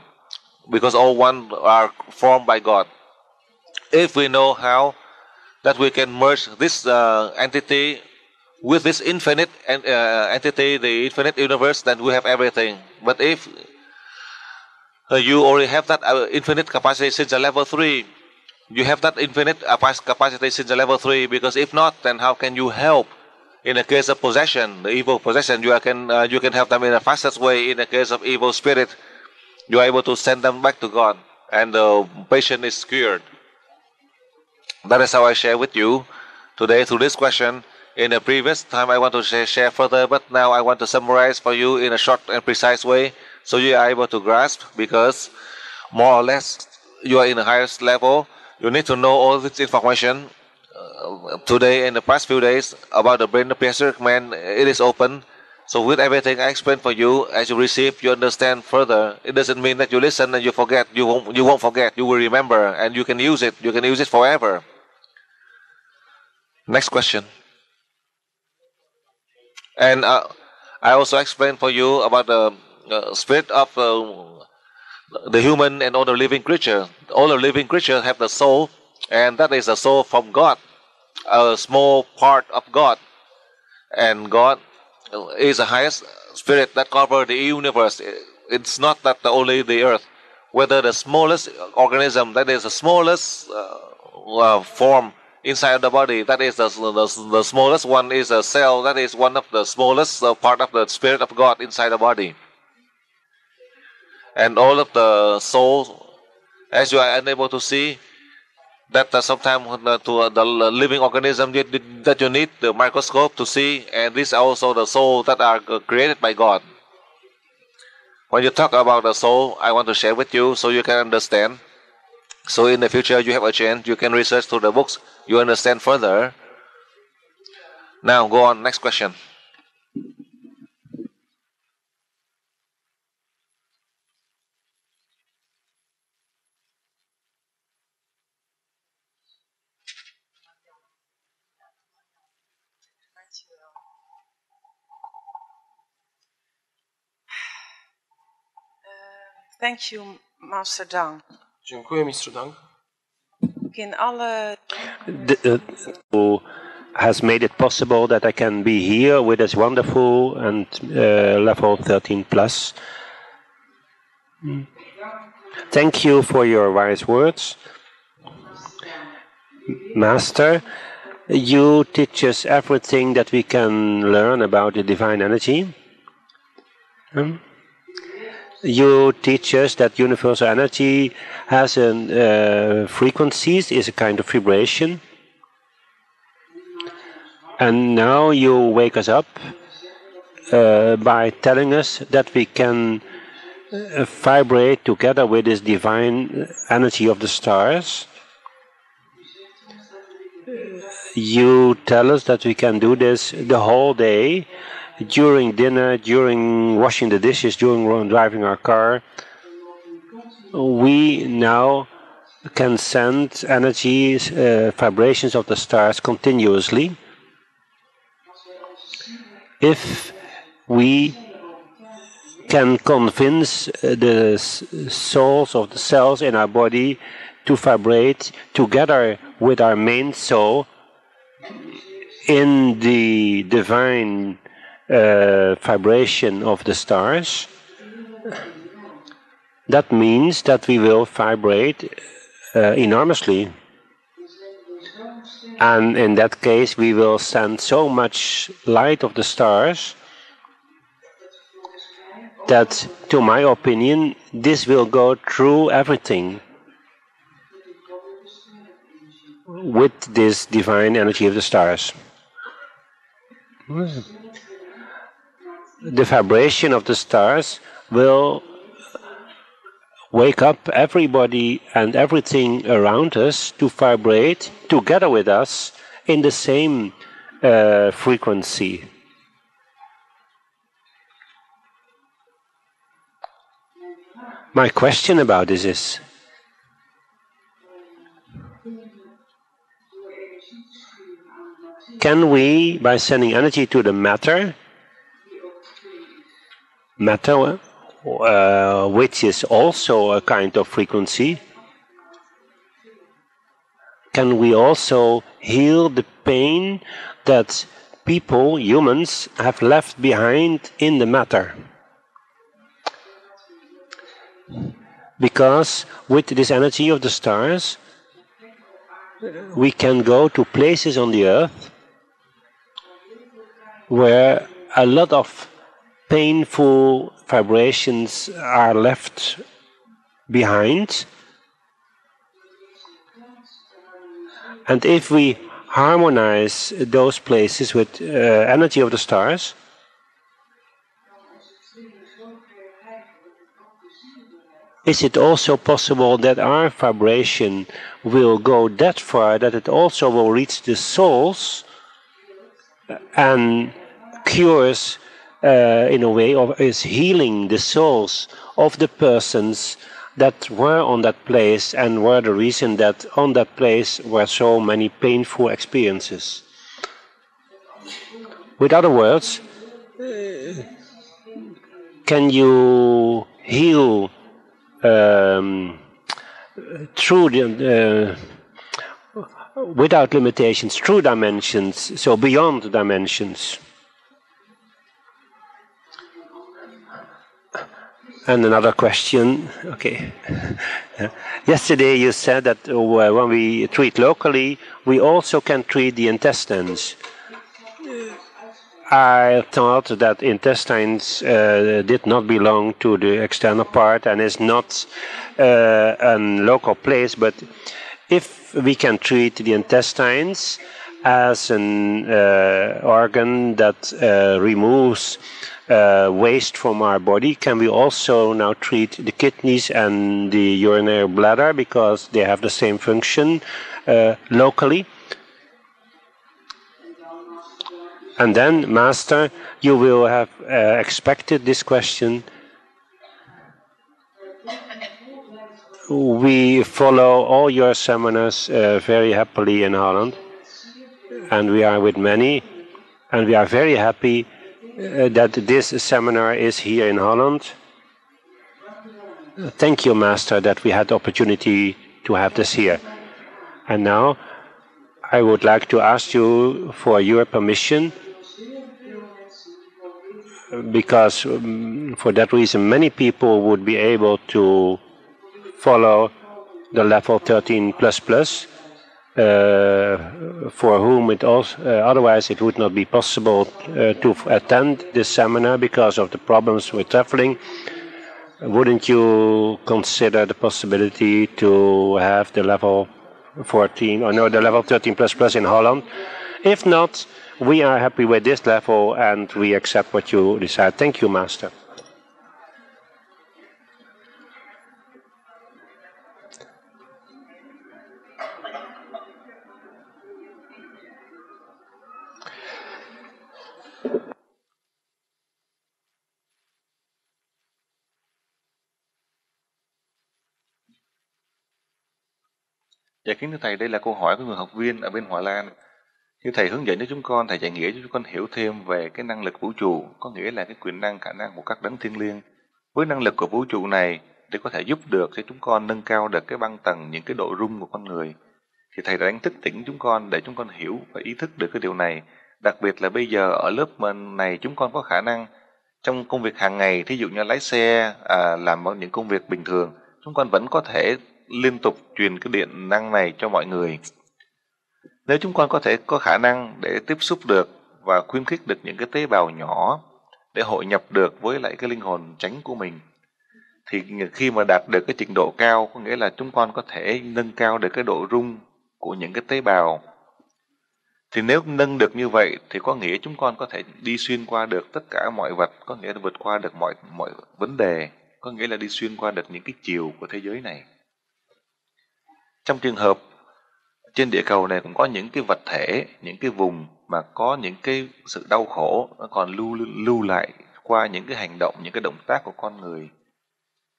because all one are formed by God. If we know how that we can merge this entity with this infinite entity, the infinite universe, then we have everything. But if you already have that infinite capacity since the level 3, you have that infinite capacity since the level 3, because if not, then how can you help In the case of possession, the evil possession, you can help them in the fastest way. In the case of evil spirit, you are able to send them back to God, and the patient is cured. That is how I share with you today through this question. In the previous time, I want to share further, but now I want to summarize for you in a short and precise way, so you are able to grasp. Because more or less, you are in the highest level. You need to know all this information. Today, in the past few days, about the brain of prehistoric man, it is open. So with everything I explained for you, as you receive, you understand further. It doesn't mean that you listen and you forget. You won't forget. You will remember, and you can use it. You can use it forever. Next question. And I also explained for you about the spirit of the human and all the living creatures. All the living creatures have the soul, and that is the soul from God, a small part of God. And God is the highest spirit that covers the universe. It's not that only the earth. Whether the smallest organism, that is the smallest form inside of the body, that is the smallest one, is a cell. That is one of the smallest part of the spirit of God inside the body. And all of the souls, as you are unable to see, that sometimes to the living organism that you need the microscope to see, and these are also the souls that are created by God. When you talk about the soul, I want to share with you so you can understand. So in the future, you have a chance, you can research through the books, you understand further. Now, go on, next question. Thank you, Master Dang. Dziękuję, Mistrzu Dang. Who has made it possible that I can be here with this wonderful and level 13 plus. Thank you for your wise words. Master, you teach us everything that we can learn about the divine energy. You teach us that universal energy has frequencies, is a kind of vibration. And now you wake us up by telling us that we can vibrate together with this divine energy of the stars. You tell us that we can do this the whole day, during dinner, during washing the dishes, during driving our car. We now can send energies, vibrations of the stars continuously. If we can convince the souls of the cells in our body to vibrate together with our main soul in the divine vibration of the stars, that means that we will vibrate enormously. And in that case, we will send so much light of the stars that, to my opinion, this will go through everything with this divine energy of the stars. The vibration of the stars will wake up everybody and everything around us to vibrate together with us in the same frequency. My question about this is, can we, by sending energy to the matter, which is also a kind of frequency, can we also heal the pain that people, humans, have left behind in the matter? Because with this energy of the stars, we can go to places on the earth where a lot of painful vibrations are left behind. And if we harmonize those places with energy of the stars, is it also possible that our vibration will go that far that it also will reach the souls and cures, in a way, or is healing the souls of the persons that were on that place and were the reason that on that place were so many painful experiences? With other words, can you heal through the without limitations, through dimensions, so beyond dimensions? And another question. Okay. Yesterday you said that when we treat locally, we also can treat the intestines. I thought that intestines did not belong to the external part and is not a local place, but if we can treat the intestines as an organ that removes waste from our body, can we also now treat the kidneys and the urinary bladder because they have the same function locally? And then, Master, you will have expected this question. We follow all your seminars very happily in Holland, and we are with many, and we are very happy that this seminar is here in Holland. Thank you, Master, that we had the opportunity to have this here. And now, I would like to ask you for your permission, because for that reason many people would be able to follow the level 13++, for whom it also, otherwise it would not be possible to attend this seminar because of the problems with traveling. Wouldn't you consider the possibility to have the level 14, or no, the level 13++ in Holland? If not, we are happy with this level and we accept what you decide. Thank you, Master. Dạ kính thưa Thầy, đây là câu hỏi của người học viên ở bên Hòa Lan. Như Thầy hướng dẫn cho chúng con, Thầy dạy nghĩa cho chúng con hiểu thêm về cái năng lực vũ trụ, có nghĩa là cái quyền năng, khả năng của các đấng thiêng liêng. Với năng lực của vũ trụ này để có thể giúp được cho chúng con nâng cao được cái băng tầng, những cái độ rung của con người. Thì Thầy đã đánh thức tỉnh chúng con để chúng con hiểu và ý thức được cái điều này. Đặc biệt là bây giờ ở lớp này chúng con có khả năng trong công việc hàng ngày, thí dụ như lái xe, làm những công việc bình thường, chúng con vẫn có thể liên tục truyền cái điện năng này cho mọi người. Nếu chúng con có thể có khả năng để tiếp xúc được và khuyến khích được những cái tế bào nhỏ để hội nhập được với lại cái linh hồn chánh của mình, thì khi mà đạt được cái trình độ cao, có nghĩa là chúng con có thể nâng cao được cái độ rung của những cái tế bào. Thì nếu nâng được như vậy thì có nghĩa chúng con có thể đi xuyên qua được tất cả mọi vật, có nghĩa là vượt qua được mọi vấn đề, có nghĩa là đi xuyên qua được những cái chiều của thế giới này. Trong trường hợp trên địa cầu này cũng có những cái vật thể, những cái vùng mà có những cái sự đau khổ nó còn lưu lại qua những cái hành động, những cái động tác của con người.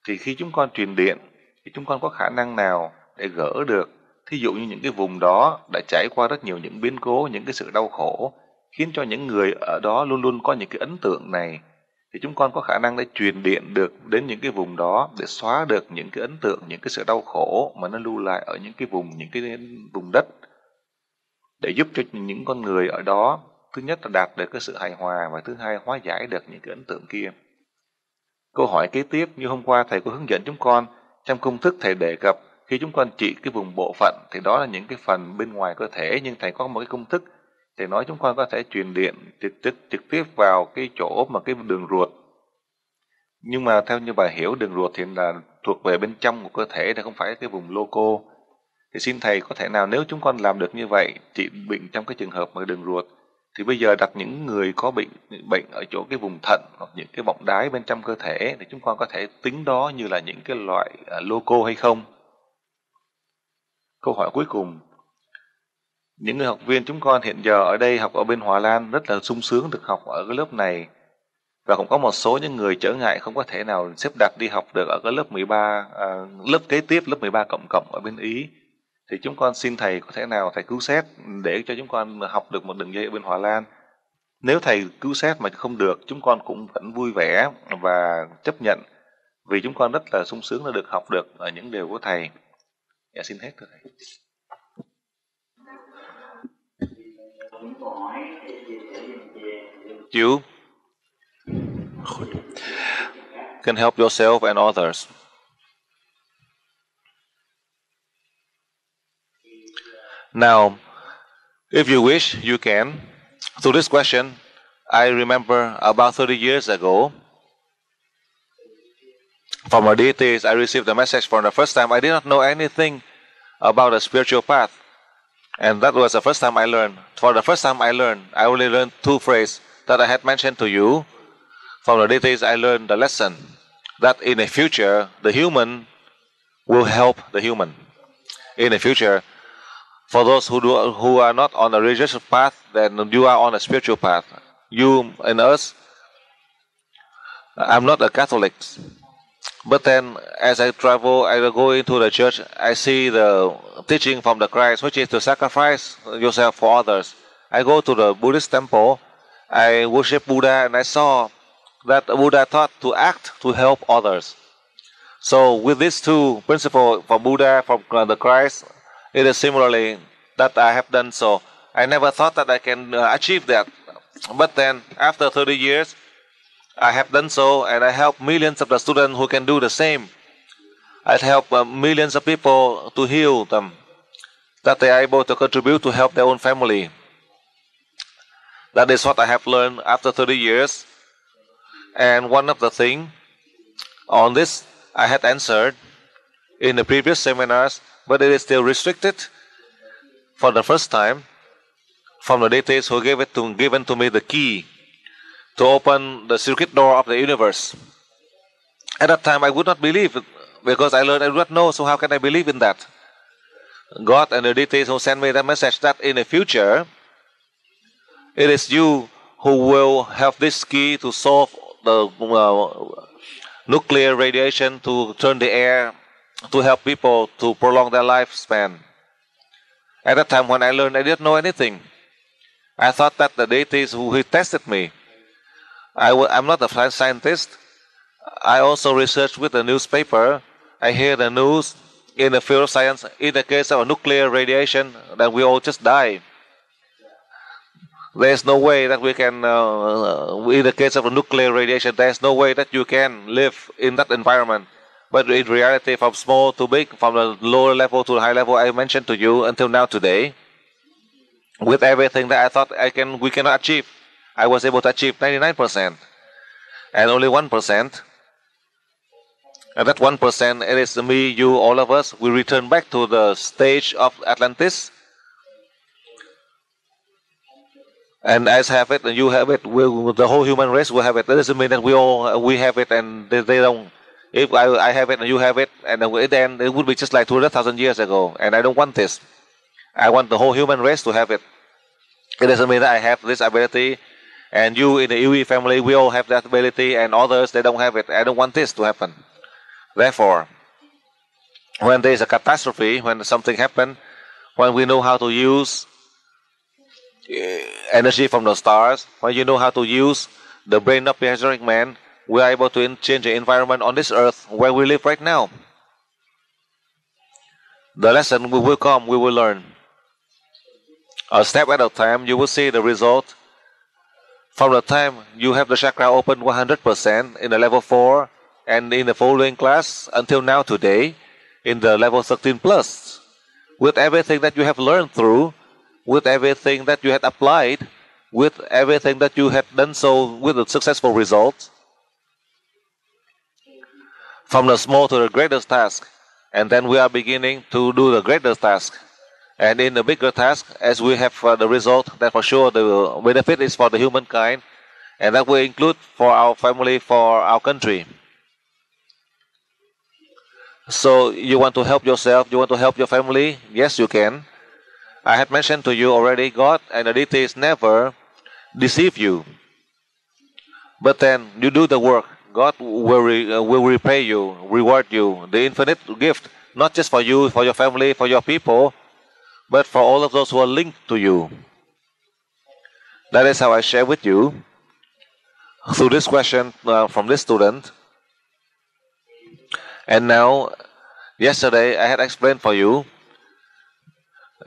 Thì khi chúng con truyền điện thì chúng con có khả năng nào để gỡ được, thí dụ như những cái vùng đó đã trải qua rất nhiều những biến cố, những cái sự đau khổ, khiến cho những người ở đó luôn luôn có những cái ấn tượng này, thì chúng con có khả năng để truyền điện được đến những cái vùng đó để xóa được những cái ấn tượng, những cái sự đau khổ mà nó lưu lại ở những cái vùng đất, để giúp cho những con người ở đó, thứ nhất là đạt được cái sự hài hòa, và thứ hai hóa giải được những cái ấn tượng kia. Câu hỏi kế tiếp, như hôm qua Thầy có hướng dẫn chúng con, trong công thức Thầy đề cập khi chúng con trị cái vùng bộ phận thì đó là những cái phần bên ngoài cơ thể, nhưng Thầy có một cái công thức Thầy nói chúng con có thể truyền điện trực tiếp vào cái chỗ mà cái đường ruột. Nhưng mà theo như bà hiểu, đường ruột thì là thuộc về bên trong của cơ thể, nó không phải cái vùng loco. Thì xin thầy có thể nào nếu chúng con làm được như vậy, trị bệnh trong cái trường hợp mà đường ruột, thì bây giờ đặt những người có bệnh ở chỗ cái vùng thận hoặc những cái bọng đái bên trong cơ thể thì chúng con có thể tính đó như là những cái loại loco hay không? Câu hỏi cuối cùng. Những người học viên chúng con hiện giờ ở đây học ở bên Hòa Lan rất là sung sướng được học ở cái lớp này. Và cũng có một số những người trở ngại không có thể nào xếp đặt đi học được ở cái lớp 13, lớp kế tiếp, lớp 13 cộng ở bên Ý. Thì chúng con xin thầy có thể nào thầy cứu xét để cho chúng con học được một đường dây ở bên Hòa Lan. Nếu thầy cứu xét mà không được, chúng con cũng vẫn vui vẻ và chấp nhận, vì chúng con rất là sung sướng đã được học được ở những điều của thầy. Dạ xin hết thưa thầy. You can help yourself and others. Now, if you wish, you can. To this question, I remember about 30 years ago, from our deities, I received a message for the first time. I did not know anything about the spiritual path. And that was the first time I learned. For the first time I learned, I only learned two phrases that I had mentioned to you. From the deities, I learned the lesson that in the future, the human will help the human. In the future, for those who are not on a religious path, then you are on a spiritual path. You and us, I'm not a Catholic. But then, as I travel, I go into the church, I see the teaching from the Christ, which is to sacrifice yourself for others. I go to the Buddhist temple, I worship Buddha, and I saw that Buddha taught to act to help others. So with these two principles from Buddha, from the Christ, it is similarly that I have done so. I never thought that I can achieve that. But then, after 30 years, I have done so, and I help millions of the students who can do the same. I help millions of people to heal them, that they are able to contribute to help their own family. That is what I have learned after 30 years. And one of the things on this I had answered in the previous seminars, but it is still restricted. For the first time, from the deities who given to me the key to open the secret door of the universe. At that time, I would not believe it, because I learned I do not know, so how can I believe in that? God and the deities who sent me that message that in the future, it is you who will have this key to solve the nuclear radiation, to turn the air, to help people to prolong their lifespan. At that time when I learned, I didn't know anything. I thought that the deities who tested me. I'm not a scientist. I also research with the newspaper. I hear the news in the field of science. In the case of nuclear radiation, then we all just die. There's no way that we can, in the case of a nuclear radiation, there's no way that you can live in that environment. But in reality, from small to big, from the lower level to the high level, I mentioned to you until now today, with everything that I thought we cannot achieve, I was able to achieve 99%. And only 1%. And that 1%, it is me, you, all of us, we return back to the stage of Atlantis. And I have it, and you have it, the whole human race will have it. That doesn't mean that we have it and they don't. If I have it and you have it, and then it would be just like 200,000 years ago. And I don't want this. I want the whole human race to have it. It doesn't mean that I have this ability, and you in the Yui family, we all have that ability, and others, they don't have it. I don't want this to happen. Therefore, when there is a catastrophe, when something happens, when we know how to use energy from the stars, when you know how to use the brain of prehistoric man, we are able to change the environment on this earth where we live right now. The lesson we will come, we will learn. A step at a time, you will see the result. From the time you have the chakra open 100% in the level 4, and in the following class until now today, in the level 13 plus, with everything that you have learned through, with everything that you had applied, with everything that you had done so with a successful result. From the small to the greatest task, and then we are beginning to do the greatest task. And in the bigger task, as we have the result, that for sure the benefit is for the humankind, and that will include for our family, for our country. So you want to help yourself, you want to help your family? Yes, you can. I had mentioned to you already, God and the deities never deceive you. But then you do the work, God will repay you, reward you, the infinite gift, not just for you, for your family, for your people, but for all of those who are linked to you. That is how I share with you through this question from this student. And now, yesterday I had explained for you,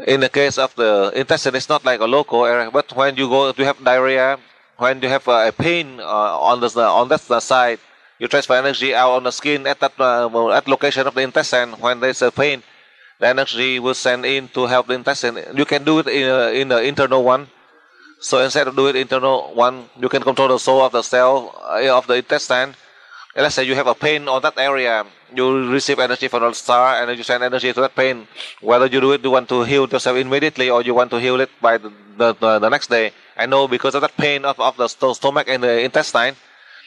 in the case of the intestine, it's not like a local area, but when you go, if you have diarrhea, when you have a pain on that side, you transfer energy out on the skin at that at location of the intestine. When there's a pain, the energy will send in to help the intestine. You can do it in the internal one. So instead of doing it internal one, you can control the soul of the cell of the intestine. And let's say you have a pain on that area, you receive energy from the star and you send energy to that pain. Whether you do it, you want to heal yourself immediately or you want to heal it by the next day. I know because of that pain of the stomach and the intestine.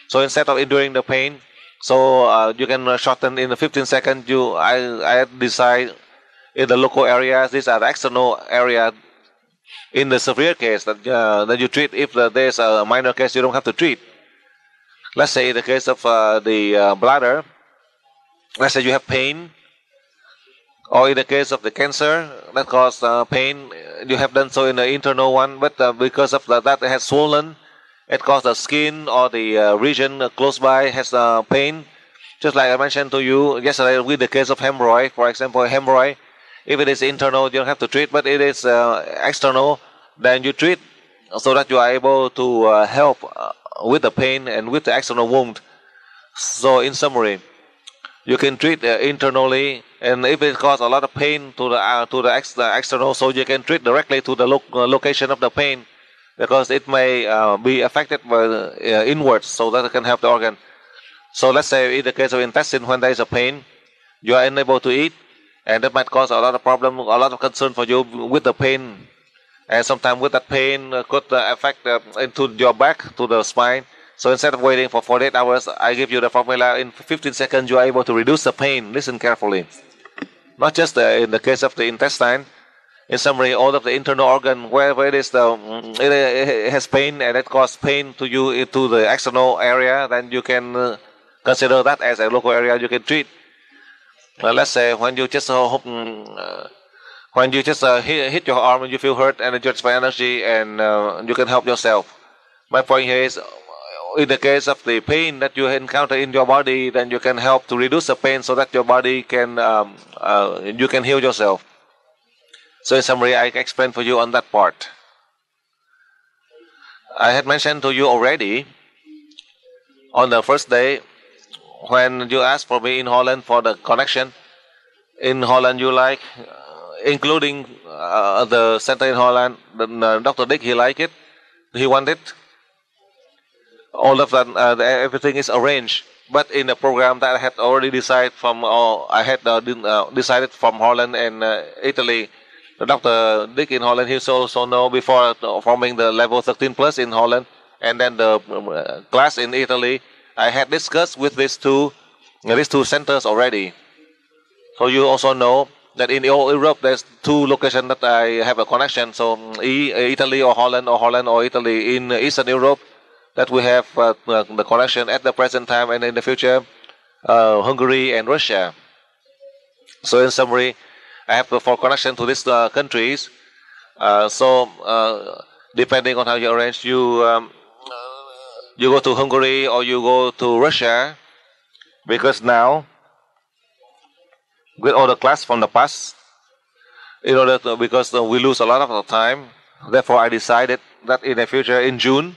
So instead of enduring the pain, so you can shorten in 15 seconds. I decide in the local areas, these are the external area. In the severe case that you treat, if there's a minor case, you don't have to treat. Let's say in the case of the bladder, let's say you have pain, or in the case of the cancer that causes pain, you have done so in the internal one, but because of that it has swollen, it caused the skin or the region close by has pain. Just like I mentioned to you yesterday with the case of hemorrhoid, for example, hemorrhoid, if it is internal, you don't have to treat, but it is external, then you treat so that you are able to help with the pain and with the external wound. So in summary, you can treat internally, and if it causes a lot of pain to the external, so you can treat directly to the location of the pain, because it may be affected by inwards, so that it can help the organ. So let's say in the case of intestine, when there is a pain, you are unable to eat, and that might cause a lot of problem, a lot of concern for you with the pain. And sometimes with that pain could affect into your back, to the spine. So instead of waiting for 48 hours, I give you the formula. In 15 seconds, you are able to reduce the pain. Listen carefully. Not just in the case of the intestine. In summary, all of the internal organ, wherever it is, it has pain and it causes pain to you to the external area, then you can consider that as a local area you can treat. Let's say when you just hit your arm and you feel hurt and you transfer energy and you can help yourself. My point here is, in the case of the pain that you encounter in your body, then you can help to reduce the pain so that your body can you can heal yourself. So in summary, I explained for you on that part. I had mentioned to you already on the first day when you asked for me in Holland for the connection. In Holland, you like, including the center in Holland, Dr. Dick, he liked it. He wanted it. All of that, everything is arranged. But in the program that I had already decided from, decided from Holland and Italy, Dr. Dick in Holland, he also know before forming the level 13 plus in Holland, and then the class in Italy, I had discussed with these two centers already. So you also know that in all Europe, there's two locations that I have a connection. So Italy or Holland or Italy. In Eastern Europe, that we have the connection at the present time, and in the future, Hungary and Russia. So in summary, I have for connection to these countries. Depending on how you arrange, you go to Hungary or you go to Russia, because now, with all the class from the past, because we lose a lot of the time, therefore I decided that in the future, in June,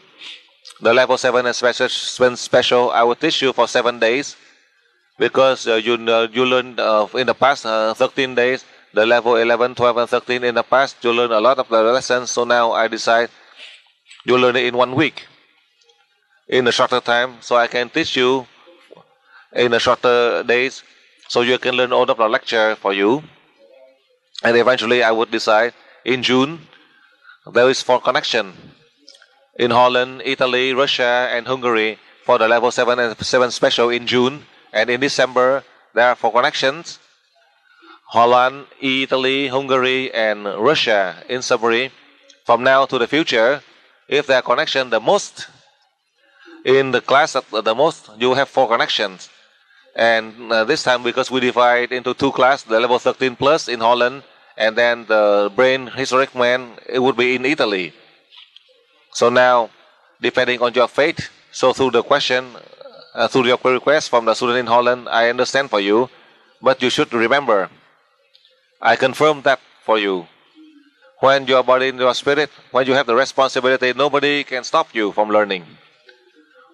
the level 7 and special, I will teach you for 7 days, because you learned in the past 13 days, the level 11, 12, and 13 in the past. You learn a lot of the lessons, so now I decide you learn it in 1 week, in a shorter time, so I can teach you in a shorter days, so you can learn all of the lecture for you. And eventually I would decide in June, there is 4 connection in Holland, Italy, Russia, and Hungary for the level 7 and 7 special in June. And in December, there are 4 connections, Holland, Italy, Hungary, and Russia. In summary, from now to the future, if there are connection the most, in the class the most, you have 4 connections. And this time, because we divide into 2 classes, the level 13 plus in Holland, and then the brain historic man, it would be in Italy. So now, depending on your fate, so through the question, through your request from the student in Holland, I understand for you, but you should remember, I confirm that for you. When your body and your spirit, when you have the responsibility, nobody can stop you from learning.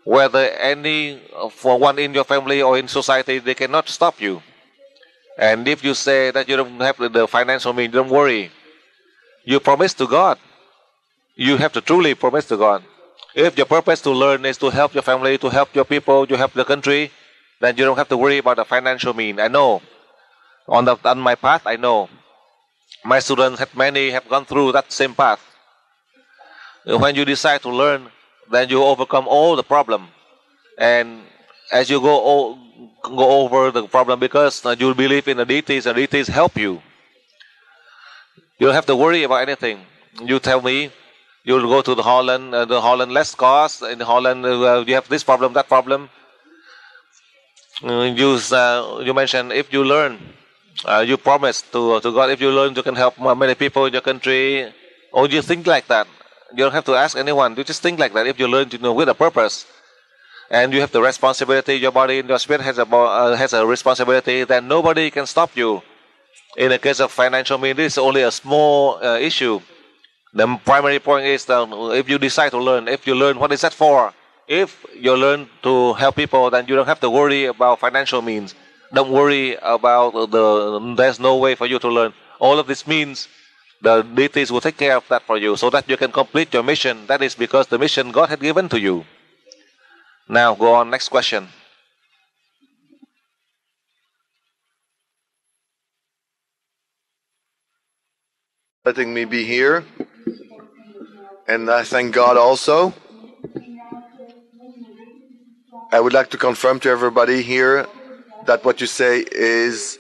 Whether any, for one in your family or in society, they cannot stop you. And if you say that you don't have the financial means, don't worry. You promise to God. You have to truly promise to God. If your purpose to learn is to help your family, to help your people, to help the country, then you don't have to worry about the financial means. I know. On my path, I know. My students many have gone through that same path. When you decide to learn, then you overcome all the problem. And as you go over the problem, because you believe in the deities help you. You don't have to worry about anything. You tell me, you'll go to the Holland less cost. In Holland, you have this problem, that problem. You mentioned if you learn, you promise to God, if you learn, you can help many people in your country. Or you think like that. You don't have to ask anyone. You just think like that. If you learn to know with a purpose, and you have the responsibility, your body and your spirit has a responsibility, then nobody can stop you. In the case of financial means, this is only a small issue. The primary point is that if you decide to learn, if you learn, what is that for? If you learn to help people, then you don't have to worry about financial means. Don't worry about there's no way for you to learn. All of this means the deities will take care of that for you, so that you can complete your mission. That is because the mission God had given to you. Now go on, next question. Letting me be here. And I thank God also. I would like to confirm to everybody here that what you say is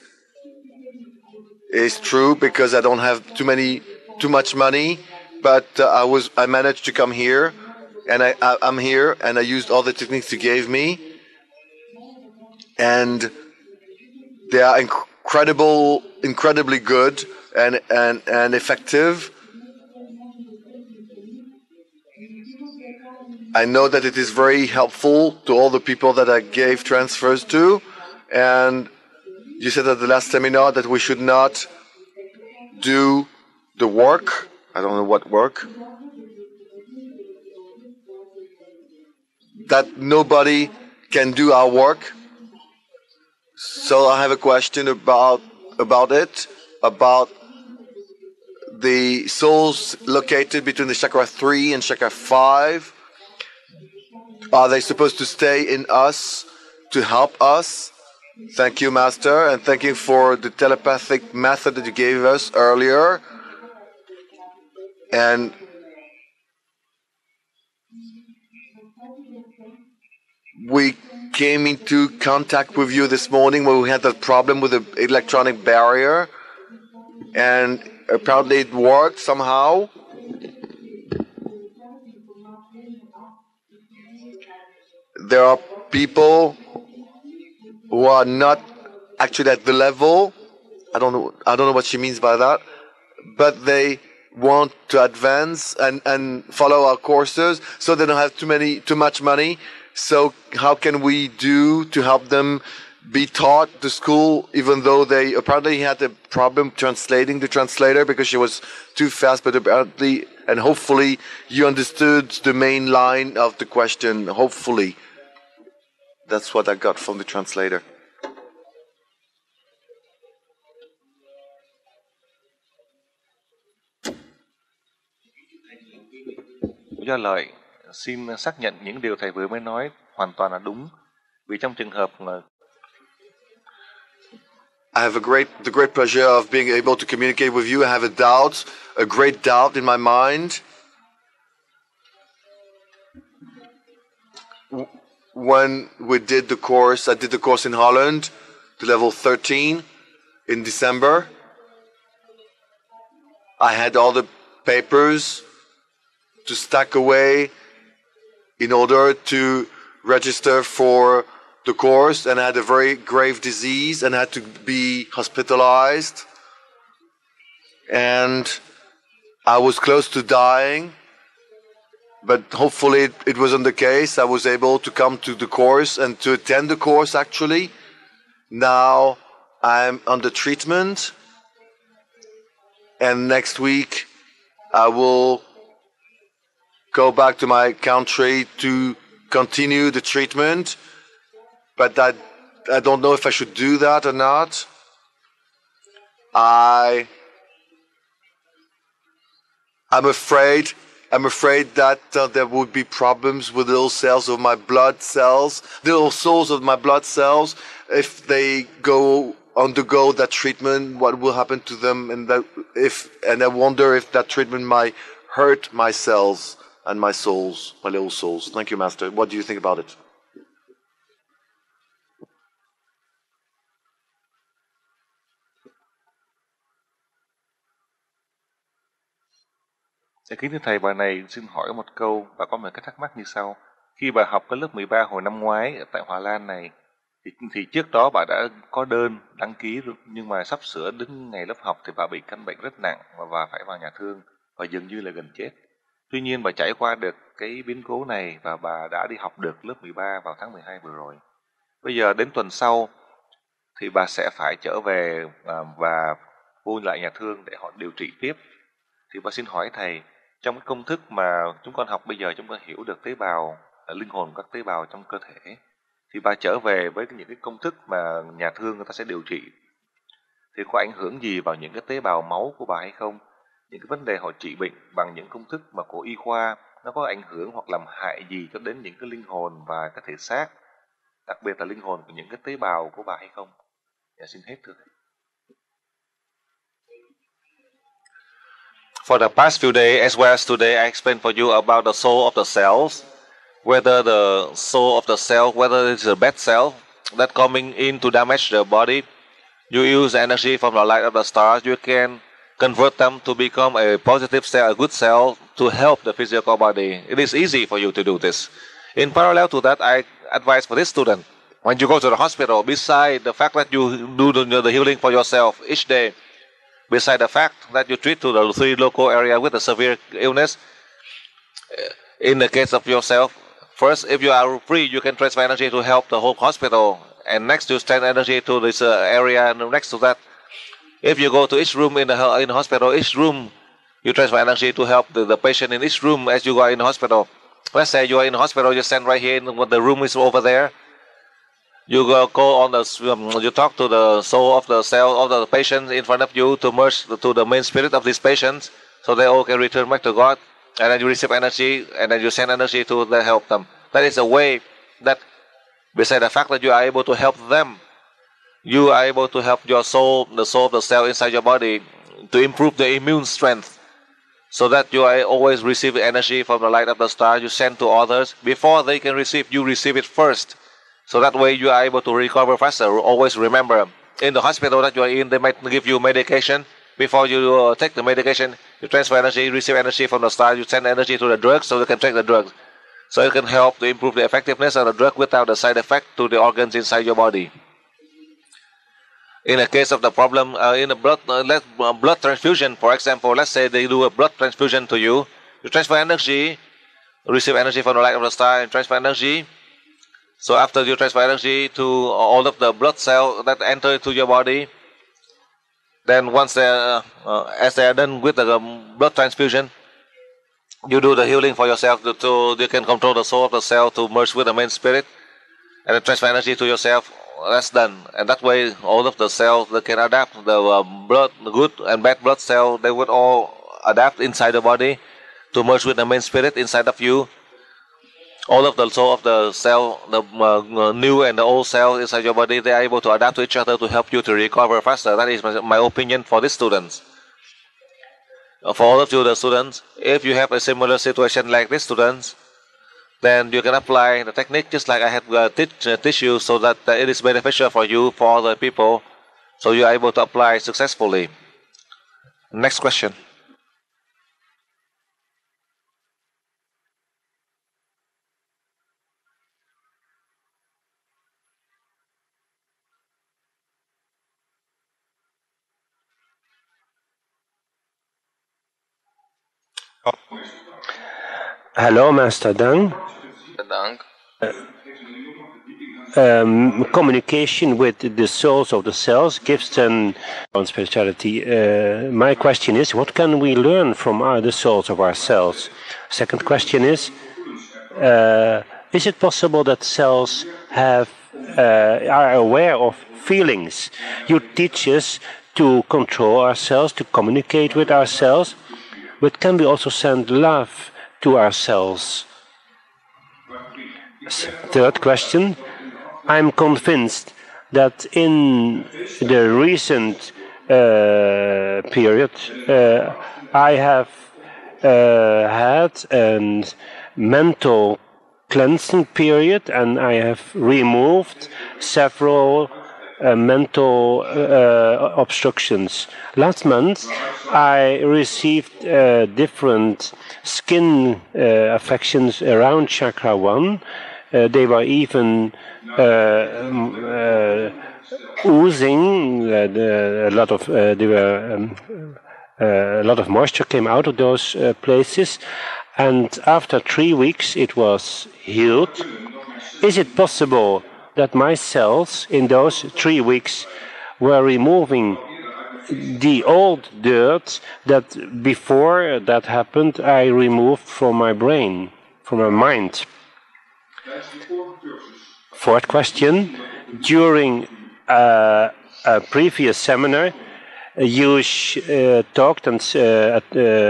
true, because I don't have too much money, but I managed to come here, and I'm here, and I used all the techniques you gave me, and they are incredibly good and effective. I know that it is very helpful to all the people that I gave transfers to, and you said at the last seminar that we should not do the work. I don't know what work. That nobody can do our work. So I have a question about it, about the souls located between the chakra 3 and chakra 5. Are they supposed to stay in us to help us? Thank you, Master, and thank you for the telepathic method that you gave us earlier. And we came into contact with you this morning when we had that problem with the electronic barrier, and apparently it worked somehow. There are people who are not actually at the level. I don't know what she means by that, but they want to advance and follow our courses, so they don't have too much money. So how can we do to help them be taught the school, even though they apparently had a problem translating the translator because she was too fast, but apparently and hopefully you understood the main line of the question, hopefully. That's what I got from the translator. Do lợi, xin xác nhận những điều thầy vừa mới nói hoàn toàn là đúng. Vì trong trường hợp I have the great pleasure of being able to communicate with you. I have a great doubt in my mind. When we did the course, I did the course in Holland, to level 13 in December. I had all the papers to stack away in order to register for the course, and I had a very grave disease and had to be hospitalized. And I was close to dying, but hopefully it wasn't the case. I was able to come to the course and to attend the course actually. Now I'm under treatment, and next week I will go back to my country to continue the treatment, but I don't know if I should do that or not. I'm afraid that there would be problems with the little cells of my blood cells, the little souls of my blood cells, if they undergo that treatment. What will happen to them, and I wonder if that treatment might hurt my cells and my souls, my little souls. Thank you, Master. What do you think about it? Kính thưa thầy, bà này xin hỏi một câu, bà có một cái thắc mắc như sau. Khi bà học cái lớp 13 hồi năm ngoái tại Hòa Lan này, thì trước đó bà đã có đơn đăng ký, nhưng mà sắp sửa đến ngày lớp học thì bà bị căn bệnh rất nặng và phải vào nhà thương và dường như là gần chết. Tuy nhiên bà trải qua được cái biến cố này và bà đã đi học được lớp 13 vào tháng 12 vừa rồi. Bây giờ đến tuần sau thì bà sẽ phải trở về và vô lại nhà thương để họ điều trị tiếp. Thì bà xin hỏi thầy, trong cái công thức mà chúng con học bây giờ, chúng con hiểu được tế bào, linh hồn các tế bào trong cơ thể, thì bà trở về với những cái công thức mà nhà thương người ta sẽ điều trị, thì có ảnh hưởng gì vào những cái tế bào máu của bà hay không? Những cái vấn đề họ trị bệnh bằng những công thức mà của y khoa, nó có ảnh hưởng hoặc làm hại gì cho đến những cái linh hồn và cái thể xác, đặc biệt là linh hồn của những cái tế bào của bà hay không? Dạ, xin hết thưa thầy. For the past few days, as well as today, I explained for you about the soul of the cells, whether the soul of the cell, whether it's a bad cell that coming in to damage the body. You use energy from the light of the stars, you can convert them to become a positive cell, a good cell, to help the physical body. It is easy for you to do this. In parallel to that, I advise for this student, when you go to the hospital, beside the fact that you do the healing for yourself each day, beside the fact that you treat to the 3 local area with a severe illness, in the case of yourself, first, if you are free, you can transfer energy to help the whole hospital, and next you send energy to this area, and next to that, if you go to each room in the hospital, each room you transfer energy to help the patient in each room as you go in the hospital. Let's say you are in the hospital, you stand right here, and the room is over there. You go on you talk to the soul of the cell of the patient in front of you to merge to the main spirit of these patients, so they all can return back to God, and then you receive energy, and then you send energy to help them. That is a way that, beside the fact that you are able to help them, you are able to help your soul, the soul of the cell inside your body, to improve the immune strength, so that you are always receive energy from the light of the star you send to others. Before they can receive, you receive it first. So that way you are able to recover faster. Always remember, in the hospital that you are in, they might give you medication. Before you take the medication, you transfer energy, receive energy from the star, you send energy to the drugs so you can take the drugs. So it can help to improve the effectiveness of the drug without the side effect to the organs inside your body. In the case of the problem in the blood transfusion, for example, let's say they do a blood transfusion to you, you transfer energy, receive energy from the light of the star and transfer energy. So after you transfer energy to all of the blood cells that enter into your body, then once as they are done with the blood transfusion, you do the healing for yourself so you can control the soul of the cell to merge with the main spirit, and then transfer energy to yourself. That's done, and that way all of the cells they can adapt. The blood, the good and bad blood cell, they would all adapt inside the body. to merge with the main spirit inside of you. All of the soul of the cell, the new and the old cell inside your body, they are able to adapt to each other to help you to recover faster. That is my opinion for these students. For all of you, the students, if you have a similar situation like these students, then you can apply the technique just like I have teach you, so that it is beneficial for you, for other people, so you are able to apply successfully. Next question. Hello, Master Dang. Communication with the souls of the cells gives them on spirituality. My question is, what can we learn from the souls of our cells? Second question is it possible that cells are aware of feelings? You teach us to control ourselves, to communicate with ourselves, but can we also send love to ourselves? Third question, I'm convinced that in the recent period I have had a mental cleansing period, and I have removed several mental obstructions. Last month I received different skin affections around chakra 1. They were even oozing. A lot of moisture came out of those places, and after 3 weeks it was healed. Is it possible that my cells in those 3 weeks were removing the old dirt that before that happened I removed from my brain, from my mind? Fourth question, during a previous seminar you talked and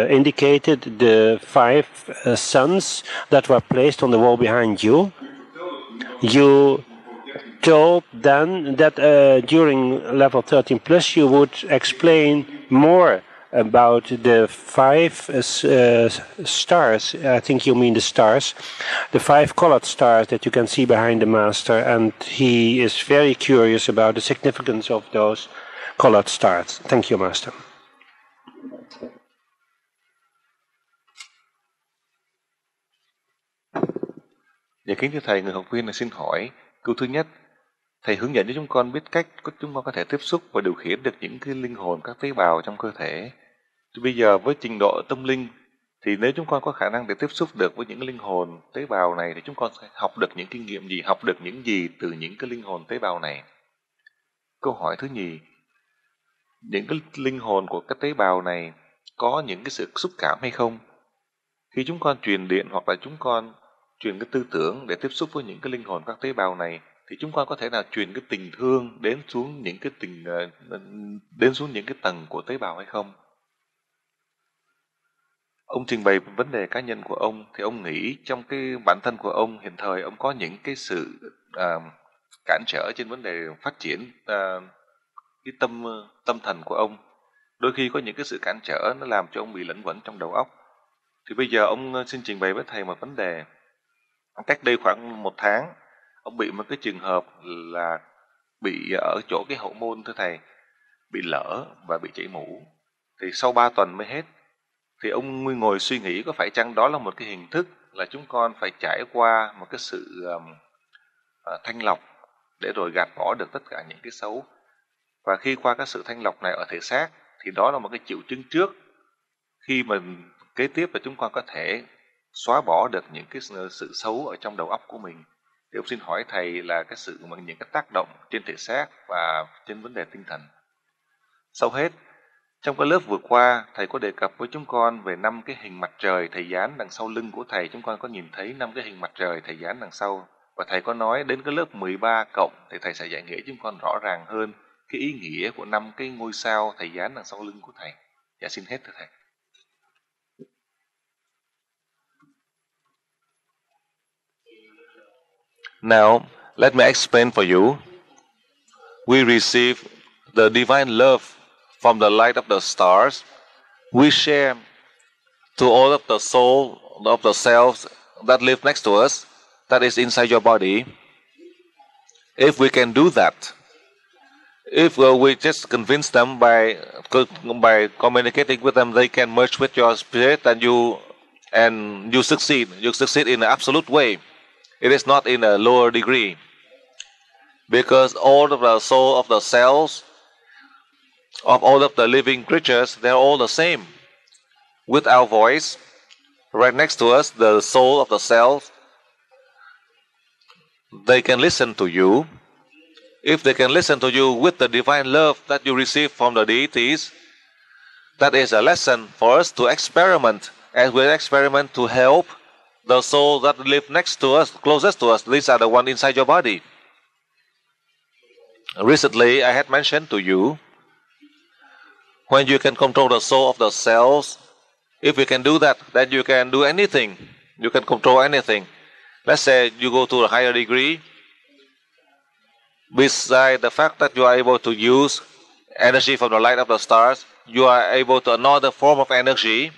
indicated the 5 suns that were placed on the wall behind you. You told then that during level 13 plus you would explain more about the 5 stars. I think you mean the stars, the 5 colored stars that you can see behind the master, and he is very curious about the significance of those colored stars. Thank you, Master. Dạ kính thưa thầy, người học viên này xin hỏi câu thứ nhất, thầy hướng dẫn cho chúng con biết cách chúng con có thể tiếp xúc và điều khiển được những cái linh hồn, các tế bào trong cơ thể. Thì bây giờ với trình độ tâm linh thì nếu chúng con có khả năng để tiếp xúc được với những linh hồn tế bào này thì chúng con sẽ học được những kinh nghiệm gì, học được những gì từ những cái linh hồn tế bào này? Câu hỏi thứ nhì, những cái linh hồn của các tế bào này có những cái sự xúc cảm hay không? Khi chúng con truyền điện hoặc là chúng con truyền cái tư tưởng để tiếp xúc với những cái linh hồn các tế bào này, thì chúng con có thể nào truyền cái tình thương đến xuống những cái tầng của tế bào hay không? Ông trình bày vấn đề cá nhân của ông, thì ông nghĩ trong cái bản thân của ông hiện thời ông có những cái sự cản trở trên vấn đề phát triển cái tâm thần của ông. Đôi khi có những cái sự cản trở nó làm cho ông bị lẫn quẩn trong đầu óc. Thì bây giờ ông xin trình bày với thầy một vấn đề. Cách đây khoảng 1 tháng, ông bị một cái trường hợp là bị ở chỗ cái hậu môn, thưa thầy, bị lở và bị chảy mũ. Thì sau 3 tuần mới hết. Thì ông ngồi suy nghĩ có phải chăng đó là một cái hình thức là chúng con phải trải qua một cái sự thanh lọc để rồi gạt bỏ được tất cả những cái xấu. Và khi qua cái sự thanh lọc này ở thể xác thì đó là một cái triệu chứng trước khi mà kế tiếp là chúng con có thể xóa bỏ được những cái sự xấu ở trong đầu óc của mình. Thì ông xin hỏi thầy là cái sự mà những cái tác động trên thể xác và trên vấn đề tinh thần. Sau hết, trong cái lớp vừa qua, thầy có đề cập với chúng con về 5 cái hình mặt trời thầy dán đằng sau lưng của thầy. Chúng con có nhìn thấy 5 cái hình mặt trời thầy dán đằng sau. Và thầy có nói đến cái lớp 13 cộng thì thầy sẽ giải nghĩa chúng con rõ ràng hơn cái ý nghĩa của 5 cái ngôi sao thầy dán đằng sau lưng của thầy. Dạ xin hết thưa thầy. Now, let me explain for you. We receive the divine love from the light of the stars. We share to all of the soul of the cells that live next to us, that is inside your body. If we can do that, if we just convince them by communicating with them, they can merge with your spirit, and you succeed. You succeed in an absolute way. It is not in a lower degree, because all of the soul of the cells of all of the living creatures, they're all the same. With our voice, right next to us, the soul of the cells, they can listen to you. If they can listen to you with the divine love that you receive from the deities, that is a lesson for us to experiment, and we experiment to help the soul that live next to us, closest to us. These are the ones inside your body. Recently, I had mentioned to you, when you can control the soul of the cells, if you can do that, then you can do anything. You can control anything. Let's say you go to a higher degree. Beside the fact that you are able to use energy from the light of the stars, you are able to another form of energy,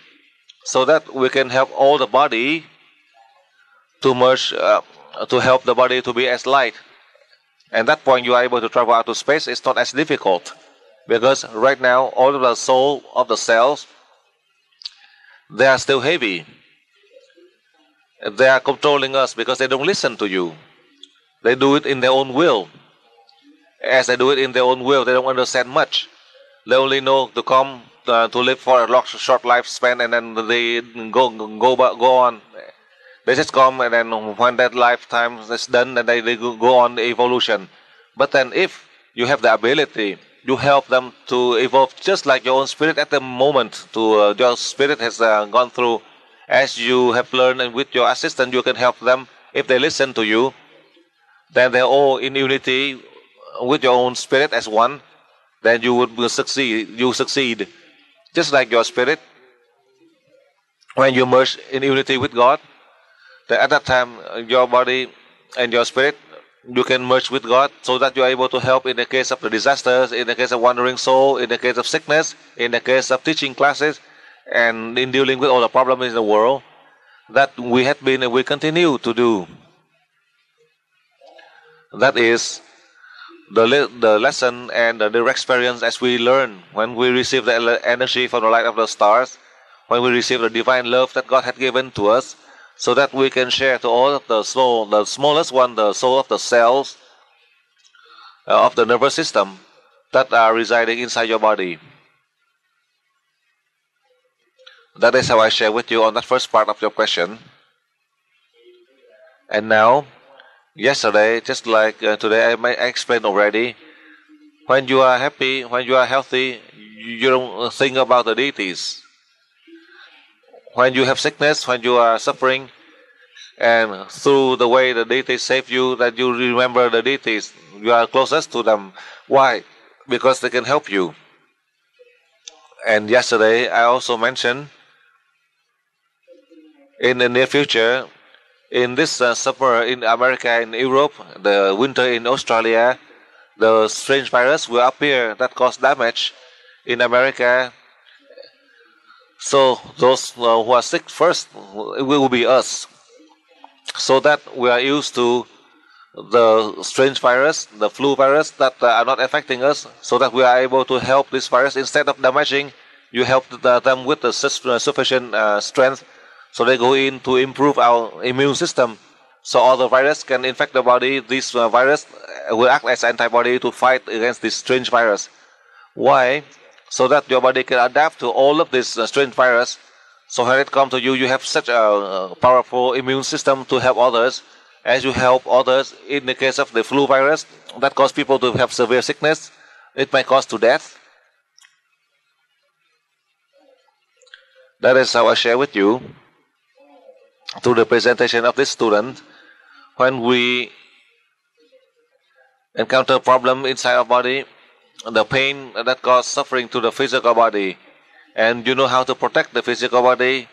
so that we can help all the body to merge, to help the body to be as light. And that point you are able to travel out to space. It's not as difficult, because right now all of the soul of the cells, they are still heavy. They are controlling us because they don't listen to you. They do it in their own will. As they do it in their own will, they don't understand much. They only know to come to live for a short lifespan, and then they go on. They just come, and then when that lifetime is done, then they go on the evolution. But then if you have the ability, you help them to evolve just like your own spirit at the moment. Your spirit has gone through, as you have learned, and with your assistant you can help them. If they listen to you, then they're all in unity with your own spirit as one. Then you would succeed. You succeed just like your spirit. When you merge in unity with God, then at that time your body and your spirit, you can merge with God, so that you are able to help in the case of the disasters, in the case of wandering soul, in the case of sickness, in the case of teaching classes, and in dealing with all the problems in the world that we have been and we continue to do. That is the lesson and the experience as we learn when we receive the energy from the light of the stars, when we receive the divine love that God had given to us, so that we can share to all of the soul, the smallest one, the soul of the cells of the nervous system that are residing inside your body. That is how I share with you on that first part of your question. And now, yesterday, just like today, I explained already, when you are happy, when you are healthy, you don't think about the deities. When you have sickness, when you are suffering, and through the way the deities save you, that you remember the deities, you are closest to them. Why? Because they can help you. And yesterday, I also mentioned, in the near future, in this summer in America and Europe, the winter in Australia, the strange virus will appear that cause damage in America. So those who are sick first, it will be us. So that we are used to the strange virus, the flu virus that are not affecting us, so that we are able to help this virus. Instead of damaging, you help them with the sufficient strength, so they go in to improve our immune system. So all the virus can infect the body. This virus will act as antibody to fight against this strange virus. Why? So that your body can adapt to all of this strange virus. So when it comes to you, you have such a powerful immune system to help others. As you help others, in the case of the flu virus, that causes people to have severe sickness, it might cause to death. That is how I share with you through the presentation of this student. When we encounter a problem inside our body, the pain that causes suffering to the physical body, and you know how to protect the physical body,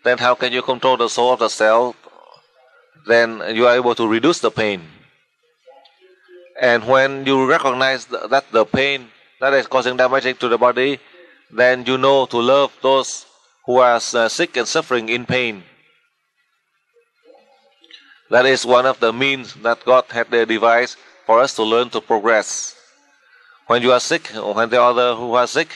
then how can you control the soul of the cell? Then you are able to reduce the pain. And when you recognize that the pain that is causing damage to the body, then you know to love those who are sick and suffering in pain. That is one of the means that God had devised for us to learn to progress. When you are sick, or when there are others who are sick,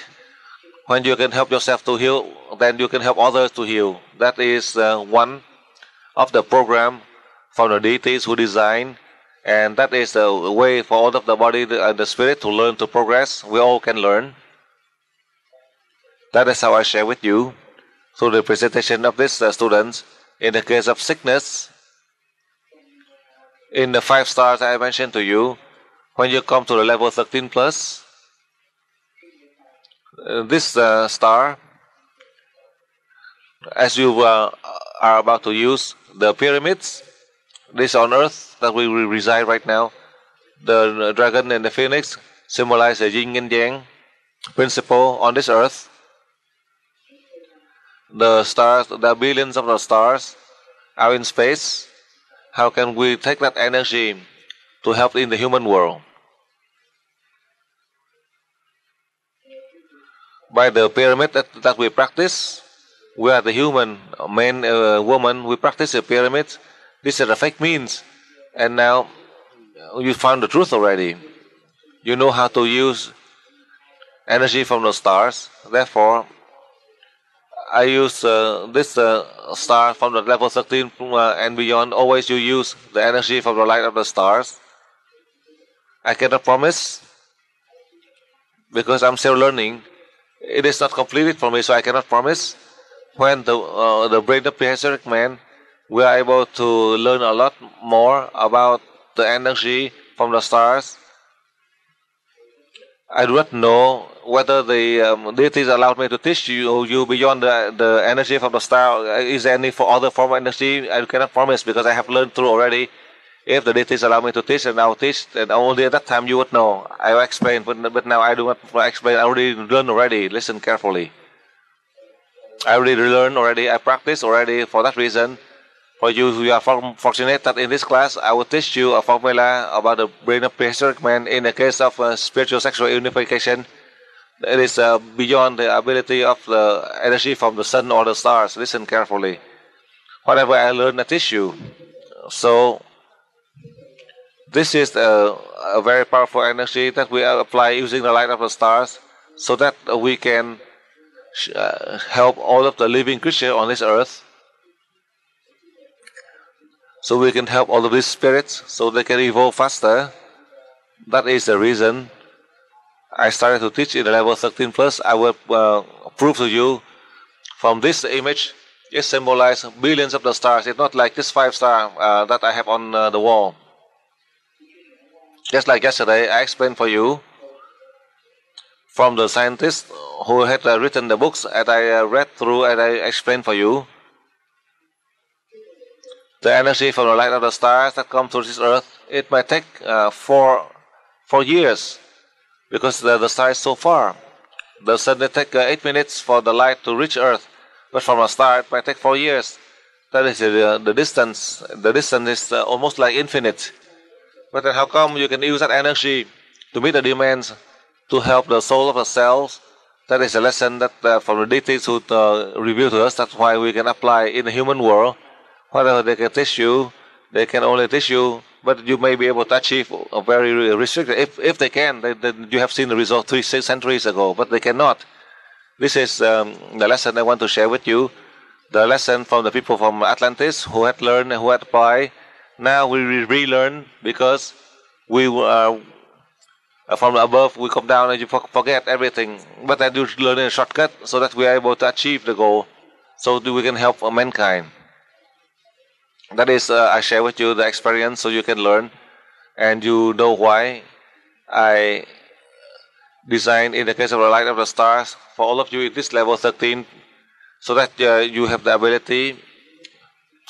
when you can help yourself to heal, then you can help others to heal. That is one of the program from the deities who designed, and that is the way for all of the body and the spirit to learn to progress. We all can learn. That is how I share with you through the presentation of these students. In the case of sickness, in the 5 stars I mentioned to you, when you come to the level 13 plus, this star, as you are about to use the pyramids, this on earth that we reside right now, the dragon and the phoenix symbolize the yin and yang principle on this earth. The stars, the billions of the stars are in space. How can we take that energy to help in the human world? By the pyramid that we practice, we are the human, man, woman, we practice the pyramid. These are the fake means. And now you found the truth already. You know how to use energy from the stars. Therefore, I use this star from the level 13 and beyond. Always you use the energy from the light of the stars. I cannot promise, because I'm still learning. It is not completed for me, so I cannot promise. When the brain of prehistoric man, we are able to learn a lot more about the energy from the stars. I do not know whether the deities allowed me to teach you beyond the energy from the star. Is there any other form of energy? I cannot promise, because I have learned through already. If the deities allow me to teach, and I'll teach, and only at that time you would know. I will explain, but now I do not explain. I already learned already. Listen carefully. I already learned already. I practice already. For that reason, for you who are fortunate that in this class, I will teach you a formula about the brain of prehistoric man. In the case of spiritual sexual unification, it is beyond the ability of the energy from the sun or the stars. Listen carefully. Whatever I learn, I teach you. So, this is a very powerful energy that we apply using the light of the stars, so that we can help all of the living creatures on this earth. So we can help all of these spirits so they can evolve faster. That is the reason I started to teach in the level 13 plus. I will prove to you from this image. It symbolizes billions of the stars. It's not like this 5 star that I have on the wall. Just like yesterday, I explained for you from the scientists who had written the books, and I read through and I explained for you the energy from the light of the stars that come to this earth. It might take 4 years, because the star is so far. The sun will take 8 minutes for the light to reach earth, but from a star it might take 4 years. That is the distance. The distance is almost like infinite. But then how come you can use that energy to meet the demands, to help the soul of the cells? That is a lesson that from the deities who reveal to us. That's why we can apply in the human world. Whatever they can teach you, they can only teach you, but you may be able to achieve a very restricted. If they can, then you have seen the result 3 centuries ago, but they cannot. This is the lesson I want to share with you. The lesson from the people from Atlantis who had learned and who had applied. Now we relearn, because we were from above, we come down and you forget everything. But then you learn in a shortcut so that we are able to achieve the goal, so that we can help mankind. That is, I share with you the experience so you can learn, and you know why I designed in the case of the light of the stars for all of you at this level 13, so that you have the ability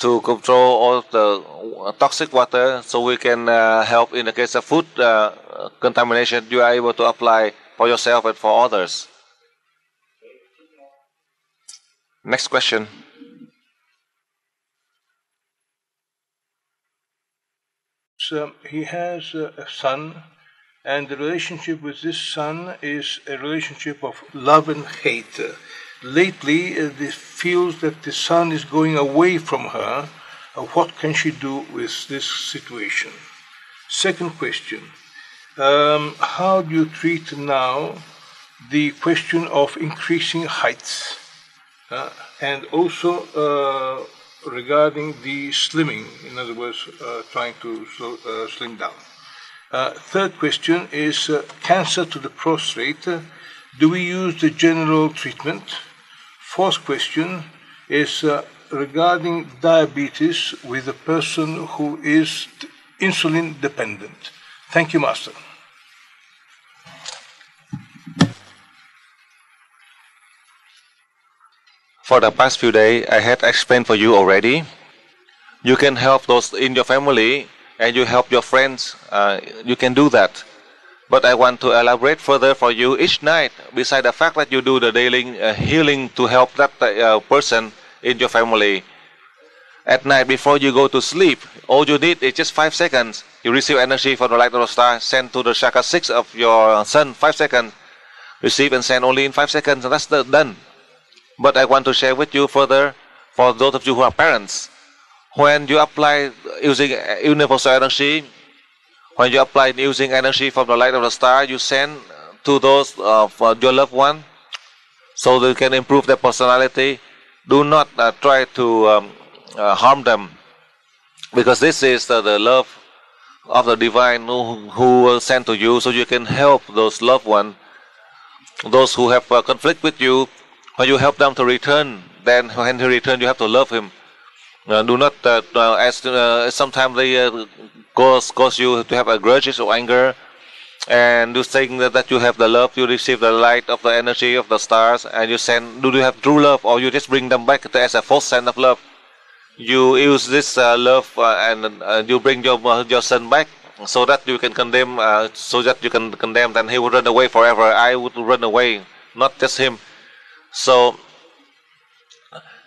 to control all of the toxic water, so we can help in the case of food contamination. You are able to apply for yourself and for others. Next question. he has a son, and the relationship with this son is a relationship of love and hate. Lately, he feels that the son is going away from her. What can she do with this situation? Second question, how do you treat now the question of increasing heights? And also regarding the slimming, in other words, trying to slim down. Third question is cancer to the prostate. Do we use the general treatment? Fourth question is regarding diabetes with a person who is insulin dependent. Thank you, Master. For the past few days, I had explained for you already. You can help those in your family and you help your friends. You can do that. But I want to elaborate further for you each night, beside the fact that you do the daily healing to help that person in your family. At night, before you go to sleep, all you need is just 5 seconds. You receive energy from the light of the star, send to the chakra 6 of your sun, 5 seconds. Receive and send only in 5 seconds, and that's done. But I want to share with you further, for those of you who are parents, when you apply using universal energy, when you apply using energy from the light of the star, you send to those of your loved one, so they can improve their personality. Do not try to harm them, because this is the love of the divine who will send to you, so you can help those loved ones, those who have conflict with you. When you help them to return, then when he returns, you have to love him. Do not, sometimes they cause you to have a grudges or anger, and you think that you have the love, you receive the light of the energy of the stars, and you send. Do you have true love, or you just bring them back as a false sense of love? You use this love and you bring your son back, so that you can condemn, then he would run away forever. I would run away, not just him. So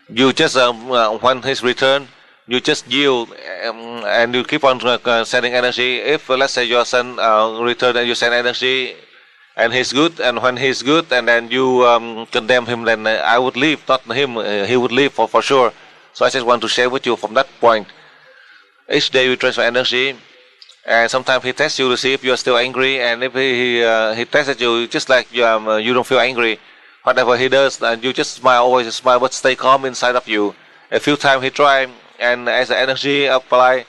you just when his return, you just yield and you keep on sending energy. If let's say your son return and you send energy and he's good, and when he's good and then you condemn him, then I would leave, not him. He would leave for sure. So I just want to share with you from that point. Each day we transfer energy, and sometimes he tests you to see if you are still angry, and if he tests you just like you don't feel angry. Whatever he does, and you just smile, always smile, but stay calm inside of you. A few times he try, and as the energy apply,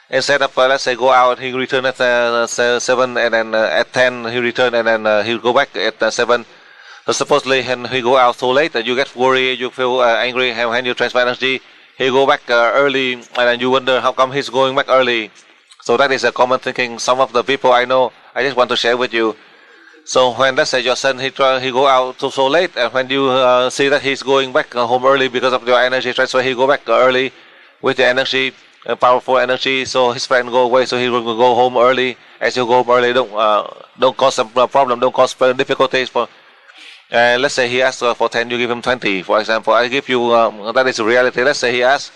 instead of let's say go out, he return at 7, and then at 10 he return, and then he'll go back at 7. So supposedly when he go out so late, you get worried, you feel angry, and when you transfer energy, he go back early, and then you wonder how come he's going back early. So that is a common thinking. Some of the people I know, I just want to share with you. So when let's say your son he go out so late, and when you see that he's going back home early because of your energy transfer, he go back early with the energy, powerful energy. So his friend go away, so he will go home early. As you go home early, don't cause some problem, don't cause difficulties for. Let's say he asks for 10, you give him 20. For example, I give you that is reality. Let's say he asks,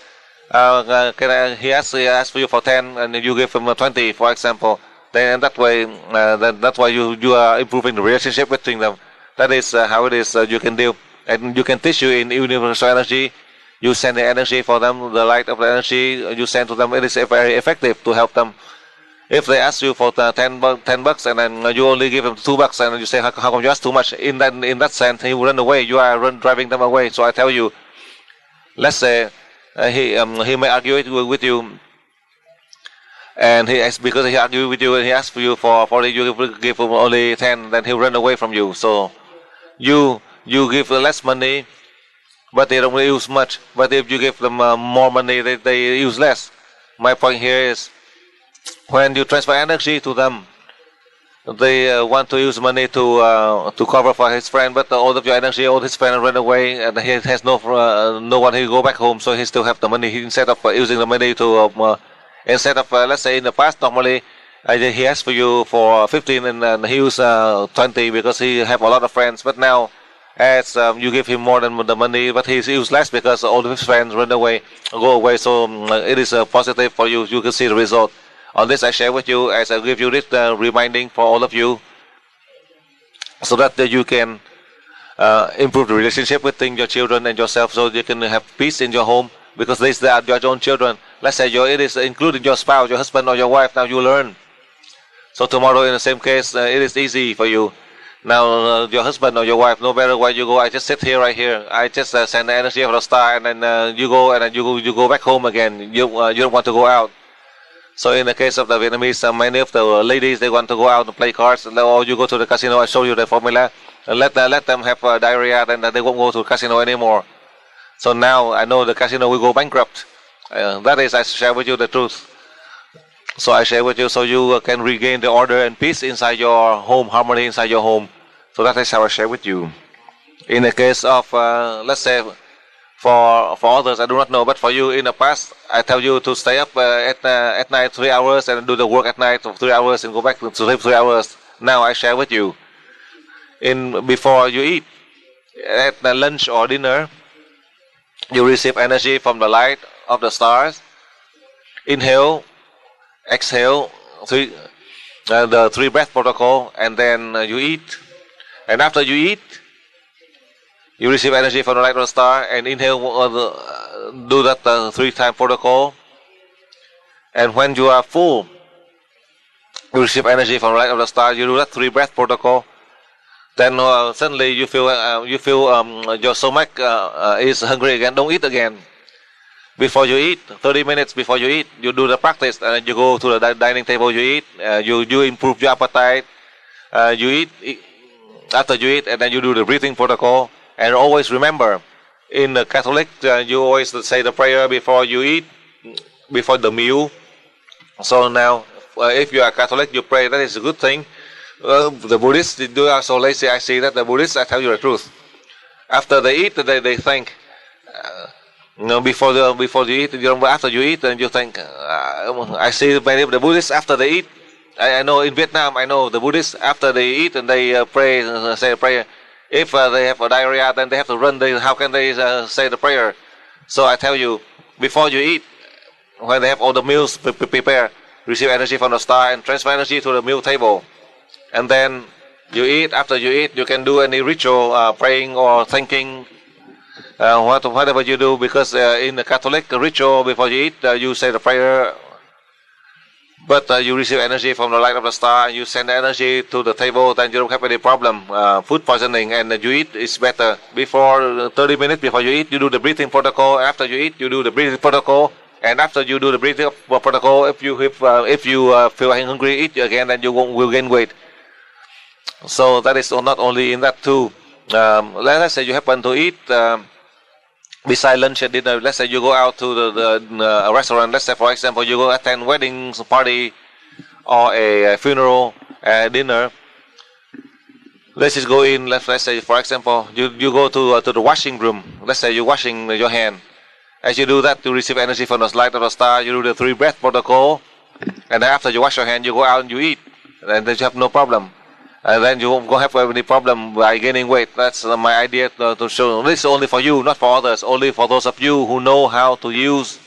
he asks for you for 10, and you give him 20. For example. Then that way, that's why you are improving the relationship between them. That is how it is. You can deal, and you can teach you in universal energy. You send the energy for them, the light of the energy you send to them. It is very effective to help them. If they ask you for 10 bucks, and then you only give them $2, and you say, how come you ask too much? In that sense, he will run away. You are driving them away. So I tell you, let's say he may argue with you. And because he argued with you and he asked for you for 40, you give him only 10, then he'll run away from you. So you give less money, but they don't use much. But if you give them more money, they use less. My point here is, when you transfer energy to them, they want to use money to cover for his friend, but all of your energy, all his friends run away, and he has no one he go back home, so he still have the money. Instead of using the money to instead of, let's say in the past, normally he asks for you for 15 and he use 20 because he have a lot of friends. But now, as you give him more than the money, but he use less because all of his friends run away, go away. So it is positive for you. You can see the result. On this I share with you as I give you this reminding for all of you, so that you can improve the relationship within your children and yourself, so you can have peace in your home, because these are your own children. Let's say it is including your spouse, your husband or your wife. Now you learn. So tomorrow in the same case, it is easy for you. Now your husband or your wife, no matter where you go, I just sit here right here. I just send the energy of the star, and then you go, and then you go back home again. You don't want to go out. So in the case of the Vietnamese, many of the ladies, they want to go out and play cards. Or you go to the casino, I show you the formula. And let them have diarrhea, then they won't go to the casino anymore. So now I know the casino will go bankrupt. That is, I share with you the truth. So I share with you so you can regain the order and peace inside your home, harmony inside your home. So that is how I share with you. In the case of, let's say, for others, I do not know, but for you in the past, I tell you to stay up at night 3 hours and do the work at night for 3 hours and go back to sleep 3 hours. Now I share with you. Before you eat, at lunch or dinner, you receive energy from the light of the stars. Inhale, exhale, the 3 breath protocol, and then you eat. And after you eat, you receive energy from the light of the star, and inhale, do that 3-time protocol. And when you are full, you receive energy from the light of the star. You do that 3 breath protocol. Then suddenly you feel your stomach is hungry again. Don't eat again. Before you eat, 30 minutes before you eat, you do the practice, and you go to the dining table. You eat. You improve your appetite. You eat. After you eat, and then you do the breathing protocol. And always remember, in the Catholic, you always say the prayer before you eat, before the meal. So now, if you are Catholic, you pray. That is a good thing. The Buddhists, they are so lazy. I see that the Buddhists, I tell you the truth. After they eat, they think. Before you eat, after you eat, and you think. I see many of the Buddhists after they eat. I know in Vietnam, I know the Buddhists after they eat and they pray, say a prayer. If they have a diarrhea, then they have to run. How can they say the prayer? So I tell you, before you eat, when they have all the meals prepared, receive energy from the star and transfer energy to the meal table. And then you eat. After you eat, you can do any ritual, praying or thinking, whatever you do. Because in the Catholic ritual, before you eat, you say the prayer. But you receive energy from the light of the star, and you send energy to the table, then you don't have any problem. Food poisoning, and you eat is better. Before 30 minutes before you eat, you do the breathing protocol. After you eat, you do the breathing protocol. And after you do the breathing protocol, if you feel hungry, eat again, then you will gain weight. So that is not only in that too. Let's say you happen to eat beside lunch and dinner. Let's say you go out to the restaurant. Let's say, for example, you go attend wedding party or a funeral dinner. Let's just go in. Let's say, for example, you go to the washing room. Let's say you're washing your hand. As you do that, you receive energy from the light of the star. You do the 3 breath protocol, and then after you wash your hand, you go out and you eat, and then you have no problem. And then you won't have any problem by gaining weight. That's my idea to show. This is only for you, not for others. Only for those of you who know how to use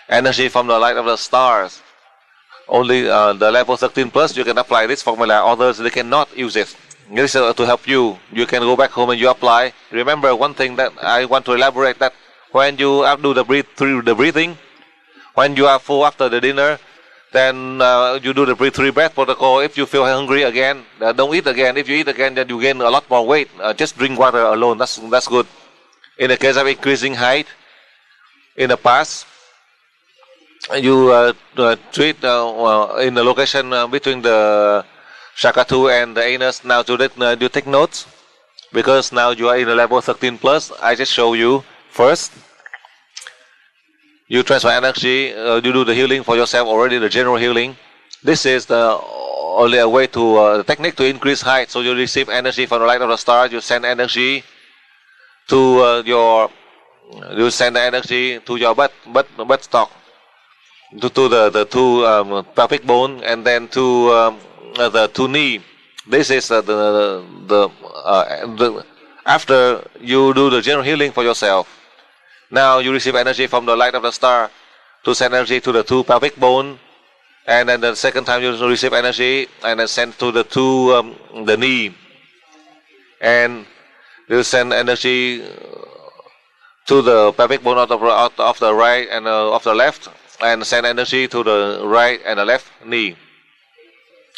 energy from the light of the stars. Only the level 13 plus, you can apply this formula. Others, they cannot use it. This is to help you. You can go back home and you apply. Remember one thing that I want to elaborate, that when you do the breathing, when you are full after the dinner, then you do the 3 breath protocol. If you feel hungry again, don't eat again. If you eat again, then you gain a lot more weight. Just drink water alone. That's good. In the case of increasing height, in the past, you treat in the location between the Shakatu and the anus. Now you take notes, because now you are in the level 13 plus. I just show you first. You transfer energy, you do the healing for yourself already, the general healing. This is the only a way to, the technique to increase height. So you receive energy from the light of the star, you send energy to you send the energy to your butt stock, to the 2 pelvic bone, and then to the 2 knee. This is after you do the general healing for yourself. Now you receive energy from the light of the star to send energy to the 2 pelvic bone, and then the second time you receive energy and then send to the knee, and you send energy to the pelvic bone of the right and of the left, and send energy to the right and the left knee.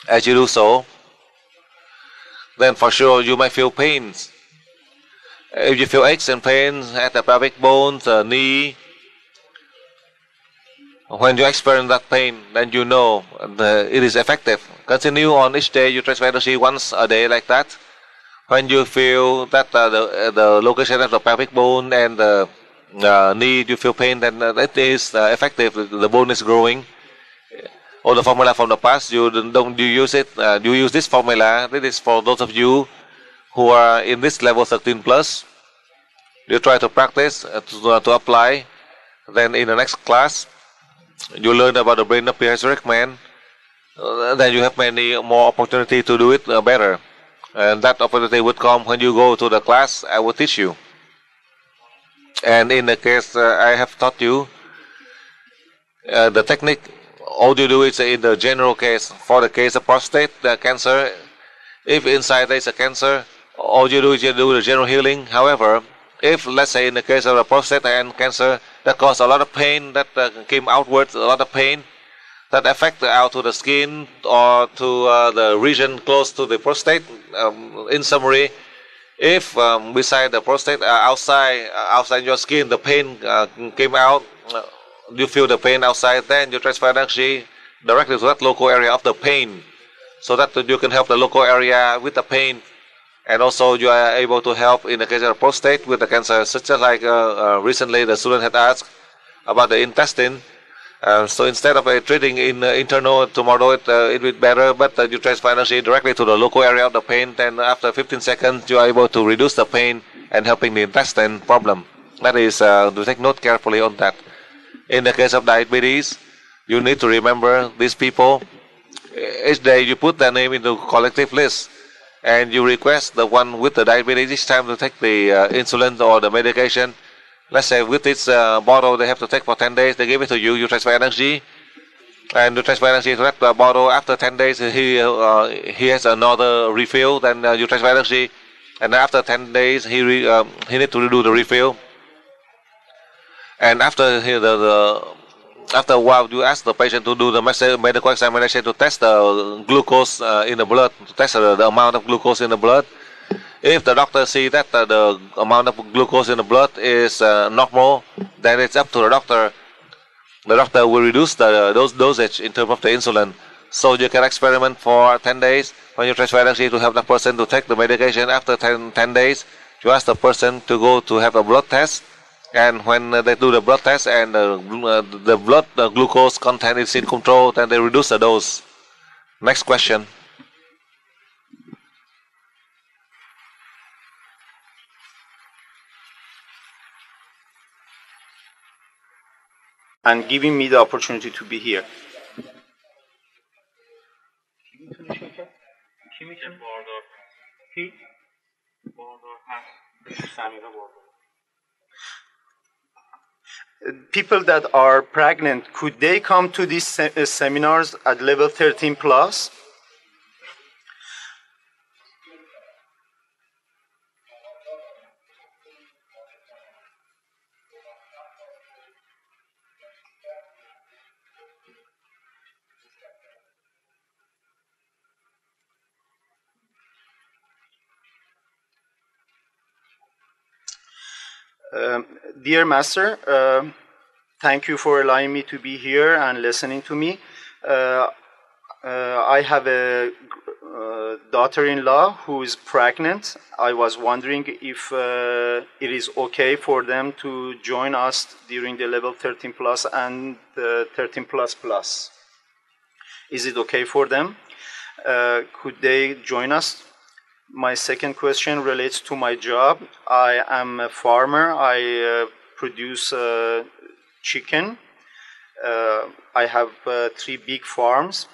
As you do so, then for sure you might feel pains. If you feel aches and pains at the pelvic bone, the knee, when you experience that pain, then you know it is effective. Continue on each day. You transfer energy once a day like that. When you feel that the location of the pelvic bone and the knee, you feel pain, then it is effective. The bone is growing. All the formula from the past, you use it. You use this formula. This is for those of you who are in this level 13 plus. You try to practice to apply. Then in the next class, you learn about the brain of prehistoric man. Then you have many more opportunity to do it better. And that opportunity would come when you go to the class. I will teach you. And in the case I have taught you, the technique, all you do is in the general case. For the case of prostate cancer, if inside there is a cancer, all you do is you do the general healing. However, if let's say in the case of the prostate and cancer that caused a lot of pain, that came outwards, a lot of pain, that affect out to the skin or to the region close to the prostate. In summary, if beside the prostate, outside your skin, the pain came out, you feel the pain outside, then you transfer energy directly to that local area of the pain, so that you can help the local area with the pain, and also you are able to help in the case of the prostate with the cancer, such as like recently the student had asked about the intestine. So instead of treating in internal, tomorrow it will be better, but you transfer energy directly to the local area of the pain, then after 15 seconds you are able to reduce the pain and helping the intestine problem. That is, to take note carefully on that. In the case of diabetes, you need to remember these people. Each day you put their name into collective list, and you request the one with the diabetes each time to take the insulin or the medication. Let's say with this bottle they have to take for 10 days, they give it to you, you transfer energy, and you transfer energy to that bottle. After 10 days he has another refill, then you transfer energy, and after 10 days he needs to redo the refill. And after after a while you ask the patient to do the medical examination to test the glucose in the blood, to test the amount of glucose in the blood. If the doctor sees that the amount of glucose in the blood is normal, then it's up to the doctor. The doctor will reduce the dosage in terms of the insulin. So you can experiment for 10 days. When you transfer energy to help the person to take the medication, after 10 days, you ask the person to go to have a blood test. And when they do the blood test and the blood glucose content is in control, then they reduce the dose. Next question. And giving me the opportunity to be here. People that are pregnant, could they come to these seminars at level 13 plus? Dear Master, thank you for allowing me to be here and listening to me. I have a daughter-in-law who is pregnant. I was wondering if it is okay for them to join us during the level 13 plus and 13 plus plus. Is it okay for them? Could they join us? My second question relates to my job. I am a farmer. I produce chicken. I have 3 big farms.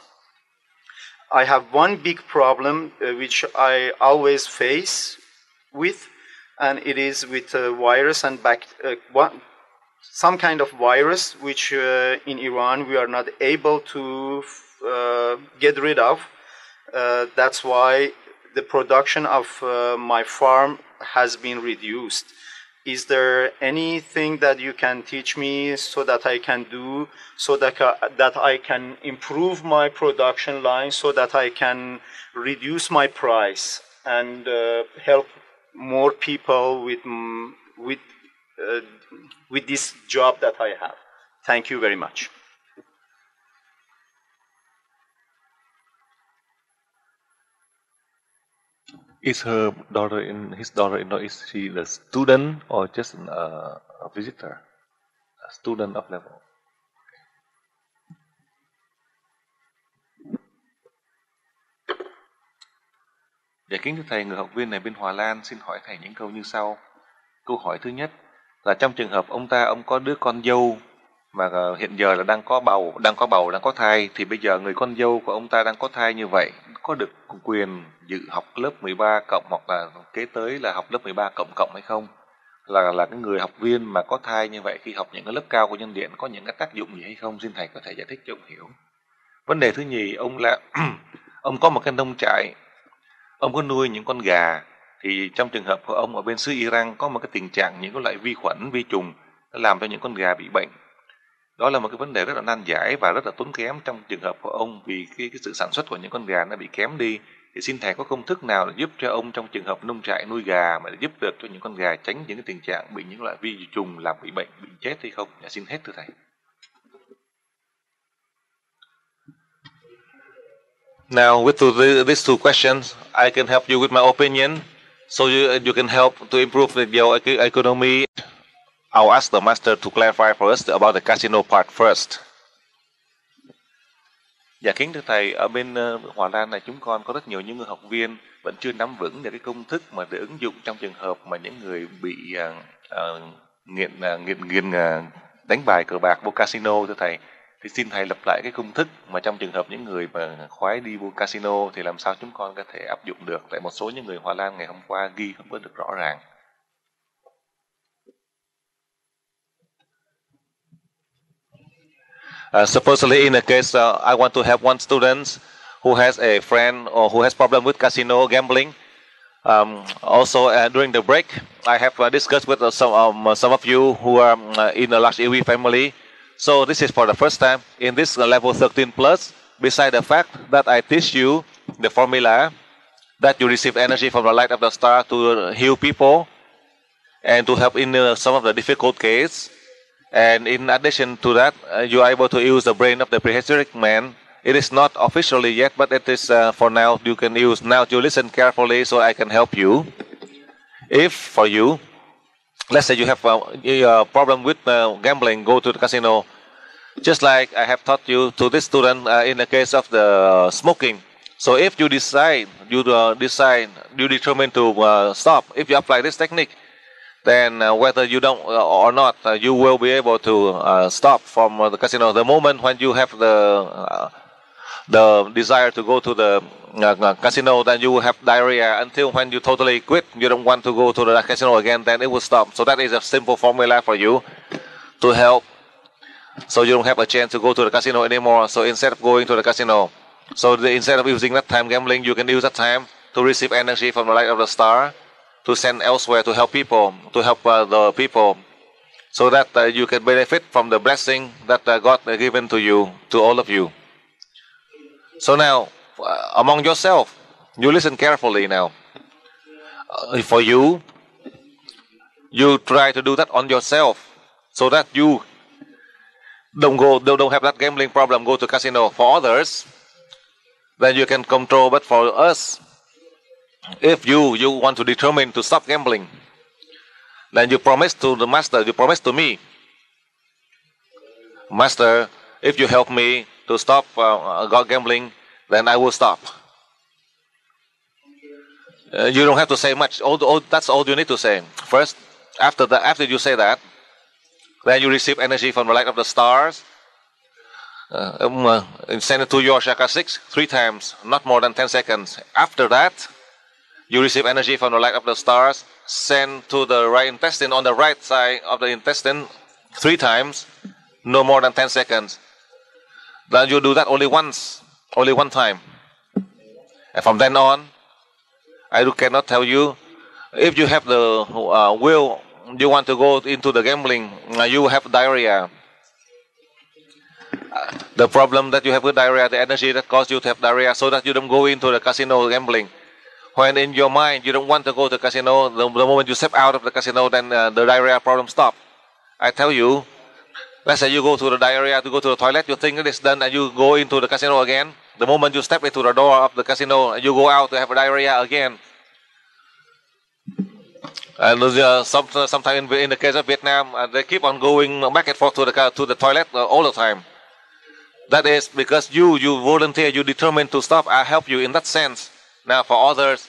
I have one big problem which I always face with, and it is with virus and some kind of virus, which in Iran we are not able to get rid of. That's why the production of my farm has been reduced. Is there anything that you can teach me so that I can do, so that I can improve my production line, so that I can reduce my price and help more people with this job that I have? Thank you very much. Is his daughter-in-law, is she the student or just a visitor? A student of level. Dạ kính thưa thầy, người học viên này bên Hòa Lan xin hỏi thầy những câu như sau. Câu hỏi thứ nhất là trong trường hợp ông có đứa con dâu mà hiện giờ là đang có thai, thì bây giờ người con dâu của ông ta đang có thai như vậy có được quyền dự học lớp 13 cộng hoặc là kế tới là học lớp 13 cộng hay không? Là cái người học viên mà có thai như vậy khi học những cái lớp cao của nhân điện có những cái tác dụng gì hay không? Xin thầy có thể giải thích cho ông hiểu. Vấn đề thứ nhì, ông có một cái nông trại, ông có nuôi những con gà, thì trong trường hợp của ông ở bên xứ Iran có một cái tình trạng những cái loại vi khuẩn, vi trùng nó làm cho những con gà bị bệnh. Đó là một cái vấn đề rất là nan giải và rất là tốn kém trong trường hợp của ông, vì cái sự sản xuất của những con gà nó bị kém đi. Thì xin thầy có công thức nào để giúp cho ông trong trường hợp nông trại nuôi gà mà để giúp được cho những con gà tránh những cái tình trạng bị những loại vi trùng làm bị bệnh, bị chết hay không? Dạ xin hết thưa thầy. Now, with these two questions, I can help you with my opinion, so you can help to improve your economy. I'll ask the master to clarify for us about the casino part first. Dạ kính thưa thầy, ở bên Hòa Lan này chúng con có rất nhiều những người học viên vẫn chưa nắm vững được cái công thức mà để ứng dụng trong trường hợp mà những người bị nghiện đánh bài cờ bạc vô casino thưa thầy. Thì xin thầy lặp lại cái công thức mà trong trường hợp những người mà khoái đi vô casino thì làm sao chúng con có thể áp dụng được, tại một số những người Hòa Lan ngày hôm qua ghi không có được rõ ràng. Supposedly, in a case, I want to help one student who has a friend or who has problem with casino gambling. Also, during the break, I have discussed with some of you who are in a large EV family. So this is for the first time in this level 13 plus. Beside the fact that I teach you the formula that you receive energy from the light of the star to heal people and to help in some of the difficult cases. And in addition to that, you are able to use the brain of the prehistoric man. It is not officially yet, but it is for now. You can use now. You listen carefully, so I can help you. If for you, let's say you have a problem with gambling, go to the casino. Just like I have taught you to this student in the case of the smoking. So if you determine to stop, if you apply this technique, then whether you don't or not, you will be able to stop from the casino. The moment when you have the desire to go to the casino, then you will have diarrhea until when you totally quit, you don't want to go to the casino again, then it will stop. So that is a simple formula for you to help, so you don't have a chance to go to the casino anymore. So instead of going to the casino, so instead of using that time gambling, you can use that time to receive energy from the light of the star, to send elsewhere to help people, to help the people, so that you can benefit from the blessing that God has given to you, to all of you. So now, among yourself, you listen carefully now. For you, you try to do that on yourself, so that you don't have that gambling problem, go to casino. For others, then you can control, but for us, if you want to determine to stop gambling, then you promise to the master, you promise to me, Master, if you help me to stop gambling, then I will stop. You don't have to say much. That's all you need to say. First, after you say that, then you receive energy from the light of the stars. Send it to your chakra 6 3 times, not more than 10 seconds. After that, you receive energy from the light of the stars, send to the right intestine, on the right side of the intestine, 3 times, no more than 10 seconds. Then you do that only once, only one time. And from then on, I cannot tell you, if you have the will, you want to go into the gambling, you have diarrhea. The problem that you have with diarrhea, the energy that causes you to have diarrhea, so that you don't go into the casino gambling. When in your mind you don't want to go to the casino, the moment you step out of the casino, then the diarrhea problem stops. I tell you, let's say you go to the diarrhea to go to the toilet, you think it is done, and you go into the casino again. The moment you step into the door of the casino, you go out to have a diarrhea again. And sometimes in the case of Vietnam, they keep on going back and forth to the toilet all the time. That is because you volunteer, you determined to stop. I help you in that sense. Now for others,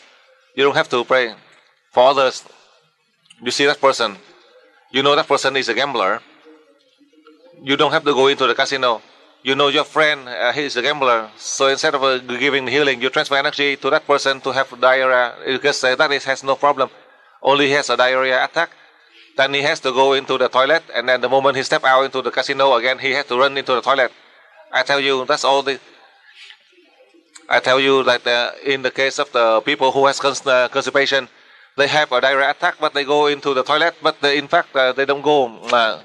you don't have to pray. For others, you see that person, you know that person is a gambler. You don't have to go into the casino. You know your friend, he is a gambler. So instead of giving healing, you transfer energy to that person to have diarrhea. Because that has no problem. Only he has a diarrhea attack. Then he has to go into the toilet. And then the moment he step out into the casino again, he has to run into the toilet. I tell you, that's all the... I tell you that in the case of the people who has constipation, they have a diarrhea attack, but they go into the toilet. But in fact, they don't go.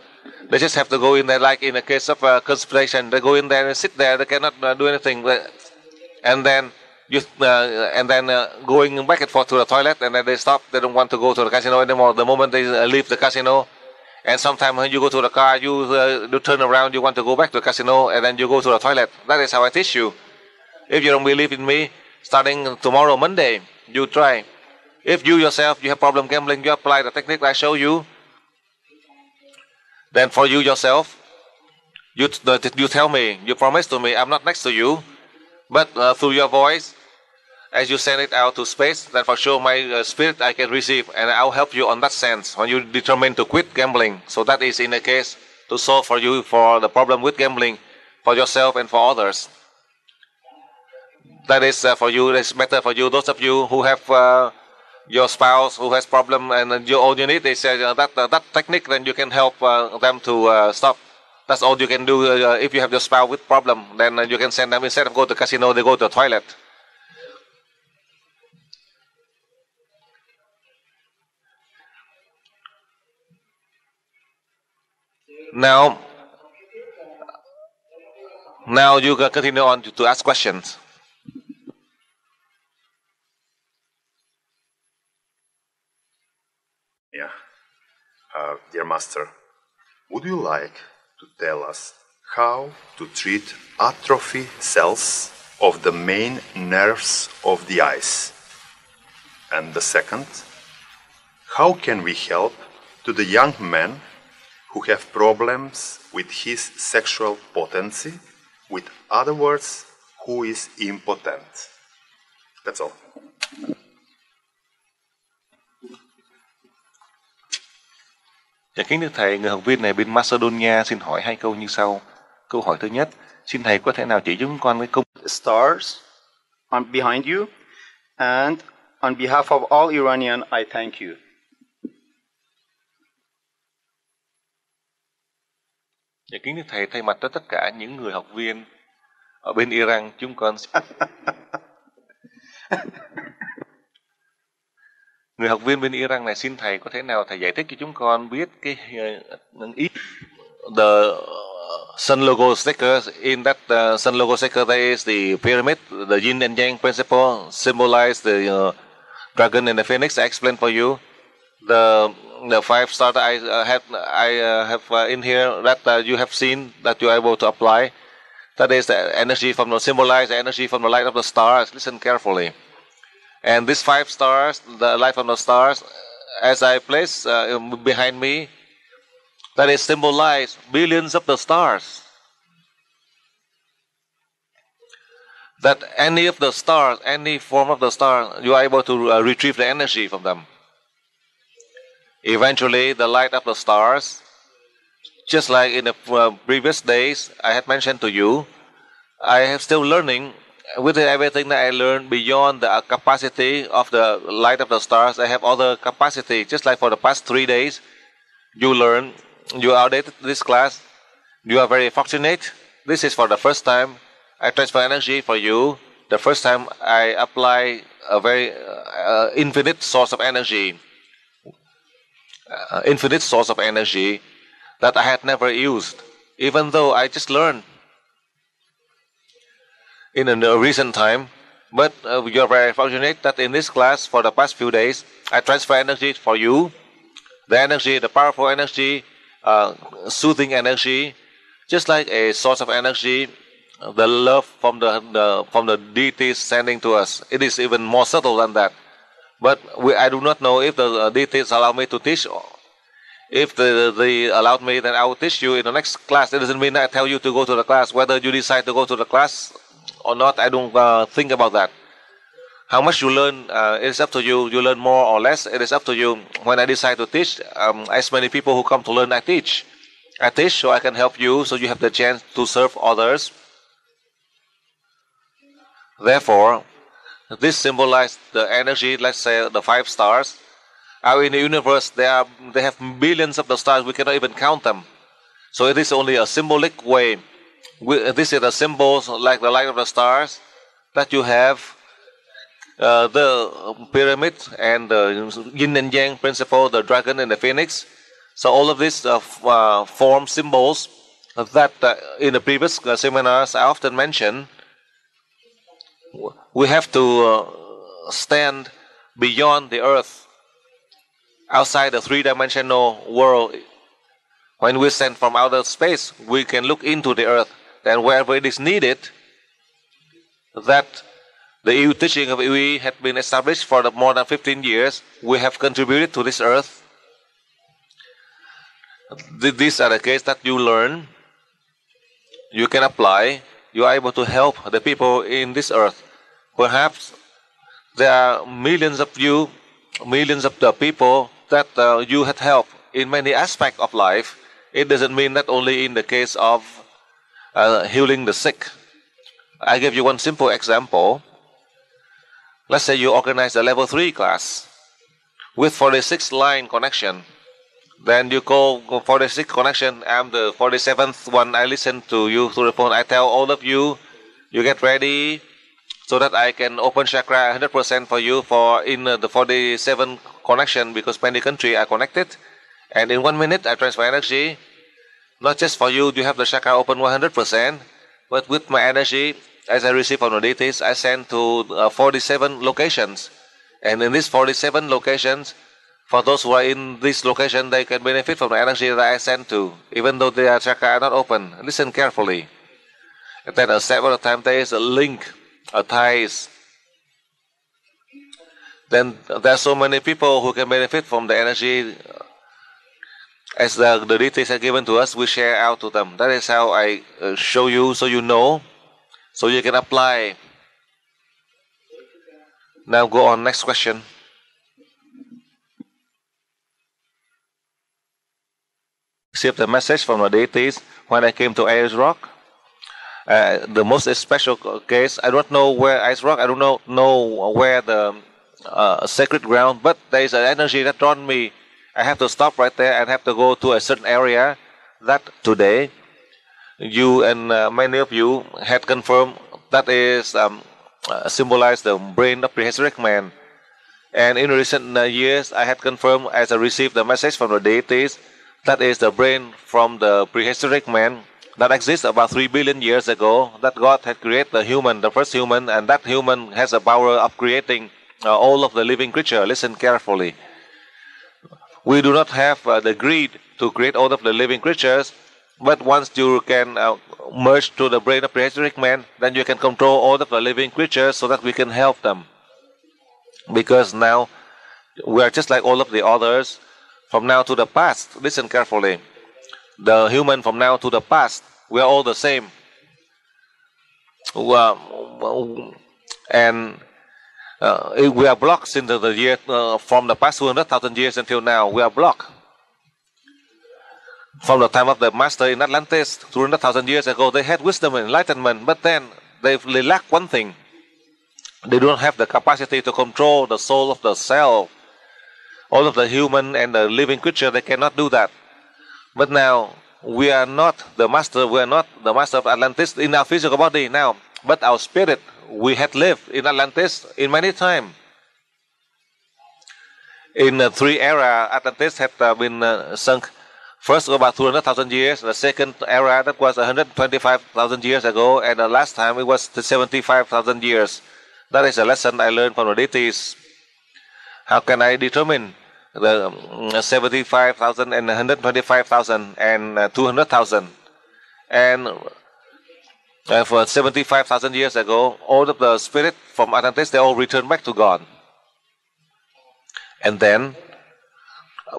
They just have to go in there, like in the case of constipation. They go in there and sit there. They cannot do anything. And then going back and forth to the toilet, and then they stop. They don't want to go to the casino anymore. The moment they leave the casino, and sometimes when you go to the car, you turn around. You want to go back to the casino, and then you go to the toilet. That is how I teach you. If you don't believe in me, starting tomorrow, Monday, you try. If you yourself, you have problem gambling, you apply the technique I show you, then for you yourself, you tell me, you promise to me, I'm not next to you, but through your voice, as you send it out to space, then for sure my spirit I can receive, and I'll help you on that sense when you determine to quit gambling. So that is in the case to solve for you for the problem with gambling, for yourself and for others. That is for you, it's better for you, those of you who have your spouse who has problem, and all you need is that technique, then you can help them to stop. That's all you can do. If you have your spouse with problem, then you can send them, instead of go to the casino, they go to the toilet. Now you can continue on to ask questions. Yeah. Dear Master, would you like to tell us how to treat atrophy cells of the main nerves of the eyes? And the second, how can we help to the young men who have problems with his sexual potency? With other words, who is impotent? That's all. Dạ kính thưa Thầy, người học viên này bên Macedonia xin hỏi 2 câu như sau. Câu hỏi thứ nhất, xin Thầy có thể nào chỉ chúng con cái công Stars on behind you, and on behalf of all Iranian, I thank you. Dạ kính thưa Thầy, thay mặt cho tất cả những người học viên ở bên Iran, chúng con người học viên bên Iran này, xin Thầy có thể nào Thầy giải thích cho chúng con biết cái ý the sun logo stickers. In that sun logo sticker there is the pyramid, the yin and yang principle, symbolize the dragon and the phoenix. I explained for you the 5 stars that I have in here that you have seen, that you are able to apply. That is the energy from the symbolize the energy from the light of the stars. Listen carefully. And these 5 stars, the light from the stars, as I place behind me, that is symbolize billions of the stars. That any of the stars, any form of the star, you are able to retrieve the energy from them. Eventually, the light of the stars, just like in the previous days, I had mentioned to you, I am still learning. With everything that I learned beyond the capacity of the light of the stars, I have other capacity. Just like for the past 3 days, you learn you are this class. You are very fortunate. This is for the first time I transfer energy for you. The first time I apply a very infinite source of energy. Infinite source of energy that I had never used, even though I just learned in a recent time. But you are very fortunate that in this class for the past few days I transfer energy for you. The energy, the powerful energy, soothing energy, just like a source of energy, the love from the deities sending to us. It is even more subtle than that. But I do not know if the deities allow me to teach. If they allowed me, then I will teach you in the next class. It doesn't mean that I tell you to go to the class. Whether you decide to go to the class or not, I don't think about that. How much you learn, it is up to you. You learn more or less, it is up to you. When I decide to teach, as many people who come to learn, I teach. I teach so I can help you, so you have the chance to serve others. Therefore, this symbolizes the energy, let's say the 5 stars. Out in the universe, they have billions of the stars, we cannot even count them. So it is only a symbolic way. This is the symbols like the light of the stars that you have. The pyramid and the yin and yang principle, the dragon and the phoenix. So all of these form symbols that in the previous seminars I often mention. We have to stand beyond the earth, outside the 3-dimensional world. When we stand from outer space, we can look into the earth. Then wherever it is needed, that the teaching of UE had been established for more than 15 years, we have contributed to this earth. These are the cases that you learn, you can apply, you are able to help the people in this earth. Perhaps there are millions of you, millions of the people that you had helped in many aspects of life. It doesn't mean that only in the case of healing the sick. I give you one simple example. Let's say you organize a level 3 class with 46 line connection. Then you call 46 connection. I'm the 47th one. I listen to you through the phone. I tell all of you, you get ready so that I can open chakra 100% for you for in the 47 connection, because many countries are connected. And in 1 minute I transfer energy. Not just for you, you have the chakra open 100%, but with my energy, as I receive from the deities, I send to 47 locations. And in these 47 locations, for those who are in this location, they can benefit from the energy that I send to, even though their chakra are not open. Listen carefully. And then several times there is a link, a ties. Then there are so many people who can benefit from the energy as the deities have given to us, we share out to them. That is how I show you, so you know, so you can apply. Now go on, next question. Received the message from the deities when I came to Ice Rock. The most special case, I don't know where Ice Rock, I don't know where the sacred ground, but there is an energy that drawn me. I have to stop right there and have to go to a certain area that today you and many of you had confirmed that is symbolized the brain of prehistoric man. And in recent years I had confirmed as I received the message from the deities that is the brain from the prehistoric man that exists about 3 billion years ago, that God had created the human, the first human, and that human has the power of creating all of the living creature. Listen carefully. We do not have the greed to create all of the living creatures, but once you can merge to the brain of prehistoric man, then you can control all of the living creatures so that we can help them. Because now we are just like all of the others from now to the past. Listen carefully. The human from now to the past, we are all the same. And we are blocked into the year from the past 200,000 years until now. We are blocked. From the time of the master in Atlantis, 200,000 years ago, they had wisdom and enlightenment, but then they lack one thing. They do not have the capacity to control the soul of the self. All of the human and the living creature, they cannot do that. But now we are not the master. We are not the master of Atlantis in our physical body now. But our spirit, we had lived in Atlantis in many times. In 3 era, Atlantis had been sunk. First about 200,000 years. The second era, that was 125,000 years ago. And the last time it was 75,000 years. That is a lesson I learned from the deities. How can I determine the 75,000 and 125,000 and 200,000? And for 75,000 years ago, all of the spirit from Atlantis, they all returned back to God. And then,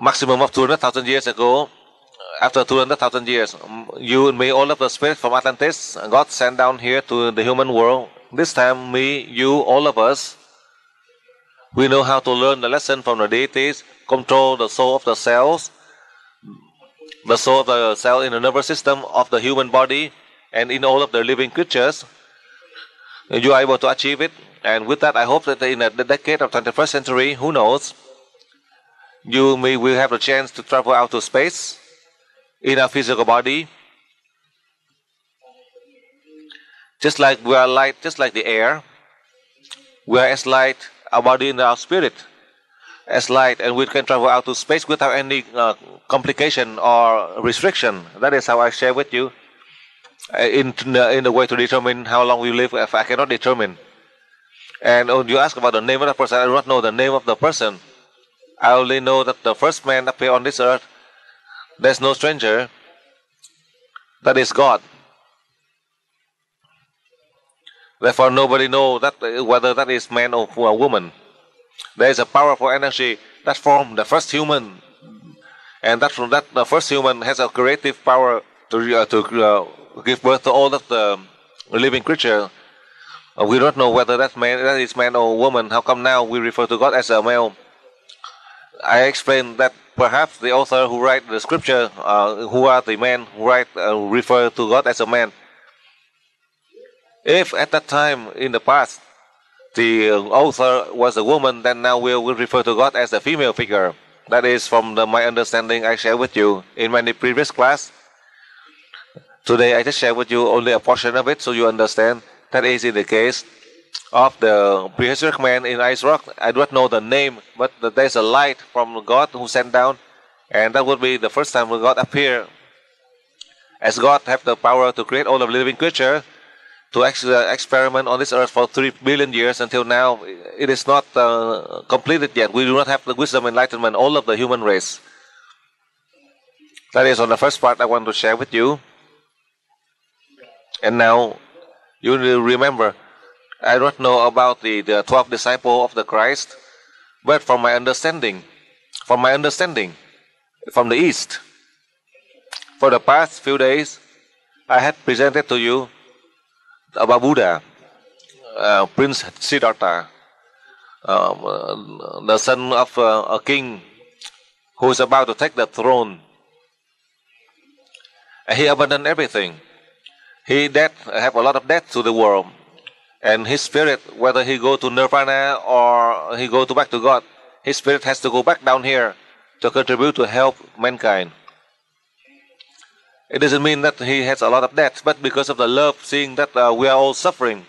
maximum of 200,000 years ago, after 200,000 years, you and me, all of the spirit from Atlantis, God sent down here to the human world. This time, me, you, all of us, we know how to learn the lesson from the deities, control the soul of the cells in the nervous system of the human body, and in all of the living creatures. You are able to achieve it. And with that, I hope that in the decade of 21st century, who knows, you and me will have the chance to travel out to space in our physical body. Just like we are light, just like the air, we are as light, our body and our spirit as light, and we can travel out to space without any complication or restriction. That is how I share with you. In the way to determine how long we live, if I cannot determine. And when you ask about the name of the person, I do not know the name of the person. I only know that the first man appeared on this earth. There's no stranger. That is God. Therefore, nobody knows that whether that is man or woman. There is a powerful energy that formed the first human, and that the first human has a creative power to give birth to all of the living creature. We don't know whether that is man or woman. How come now we refer to God as a male? I explained that perhaps the author who write the scripture, who are the men who write, refer to God as a man. If at that time in the past the author was a woman, then now we will refer to God as a female figure. That is from my understanding I share with you in many previous class. Today I just share with you only a portion of it so you understand. That is in the case of the prehistoric man in Ice Rock. I do not know the name, but there is a light from God who sent down, and that would be the first time when God appeared. As God have the power to create all of living creature, to actually experiment on this earth for 3 billion years until now, it is not completed yet. We do not have the wisdom enlightenment, all of the human race. That is on the first part I want to share with you. And now, you will remember, I don't know about the 12 disciples of the Christ, but from my understanding, from the East, for the past few days, I had presented to you about Buddha, Prince Siddhartha, the son of a king who is about to take the throne. And he abandoned everything. He have a lot of debt to the world. And his spirit, whether he go to Nirvana or he go back to God, his spirit has to go back down here to contribute to help mankind. It doesn't mean that he has a lot of debt, but because of the love, seeing that we are all suffering,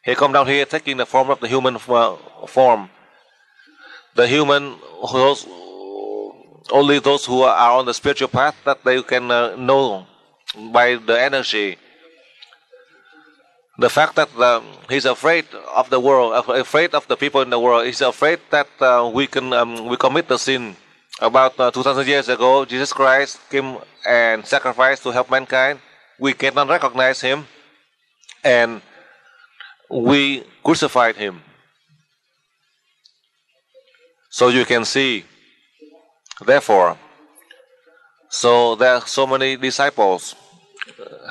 he come down here taking the form of the human form. The human, only those who are on the spiritual path, that they can know by the energy. The fact that he's afraid of the world, afraid of the people in the world, he's afraid that we commit the sin. About 2,000 years ago, Jesus Christ came and sacrificed to help mankind. We cannot recognize him, and we crucified him. So you can see, therefore, so there are so many disciples.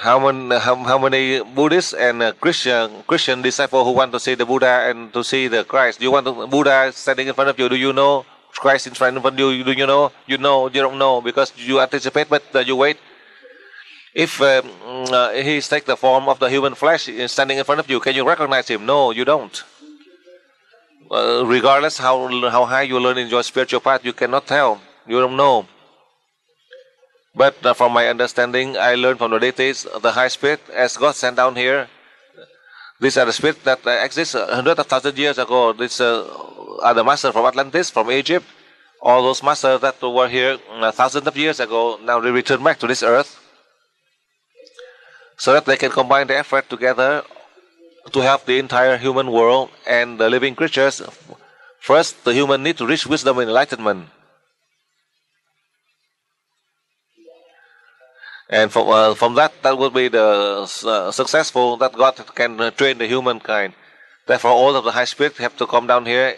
How many Buddhists and Christian disciples who want to see the Buddha and to see the Christ? Do you want the Buddha standing in front of you? Do you know Christ in front of you? Do you know? You know. You don't know because you anticipate, but you wait. If he takes the form of the human flesh standing in front of you, can you recognize him? No, you don't. Regardless how high you learn in your spiritual path, you cannot tell. You don't know. But from my understanding, I learned from the deities, the high spirit, as God sent down here. These are the spirits that exist hundreds of thousands of years ago. These are the masters from Atlantis, from Egypt. All those masters that were here thousands of years ago, now they return back to this earth, so that they can combine their effort together to help the entire human world and the living creatures. First, the human need to reach wisdom and enlightenment. And from that would be the successful, that God can train the humankind. Therefore, all of the high spirits have to come down here,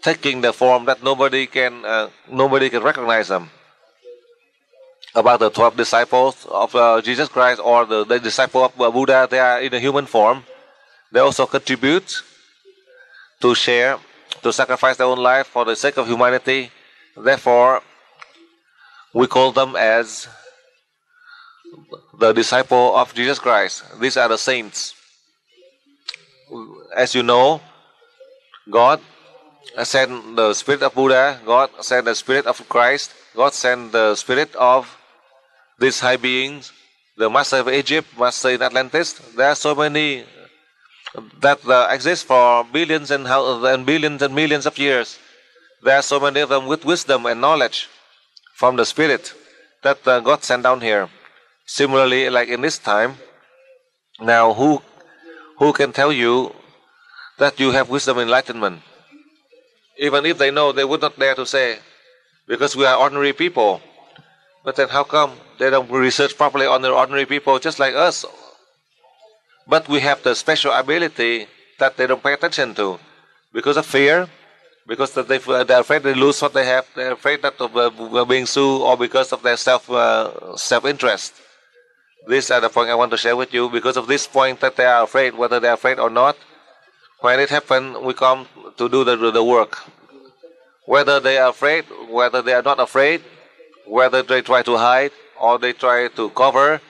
taking the form that nobody can recognize them. About the 12 disciples of Jesus Christ, or the disciple of Buddha, they are in a human form. They also contribute to share, to sacrifice their own life for the sake of humanity. Therefore, we call them as the disciple of Jesus Christ. These are the saints. As you know, God sent the spirit of Buddha, God sent the spirit of Christ, God sent the spirit of these high beings, the master of Egypt, master in Atlantis. There are so many that exist for billions and billions and millions of years. There are so many of them with wisdom and knowledge from the spirit that God sent down here. Similarly, like in this time, now who can tell you that you have wisdom and enlightenment? Even if they know, they would not dare to say, because we are ordinary people. But then how come they don't research properly on the ordinary people just like us? But we have the special ability that they don't pay attention to because of fear, because they're afraid they lose what they have, they're afraid that of being sued, or because of their self-interest. These are the points I want to share with you. Because of this point that they are afraid, whether they are afraid or not, when it happens, we come to do the work. Whether they are afraid, whether they are not afraid, whether they try to hide or they try to cover,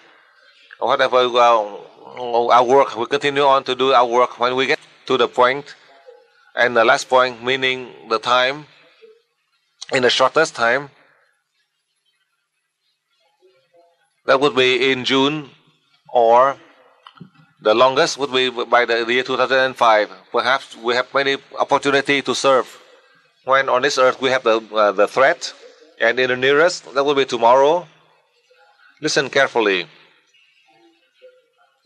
or whatever, our work, we continue on to do our work. When we get to the point, and the last point, meaning the time, in the shortest time, that would be in June, or the longest would be by the year 2005. Perhaps we have many opportunity to serve. When on this earth we have the threat, and in the nearest, that will be tomorrow. Listen carefully.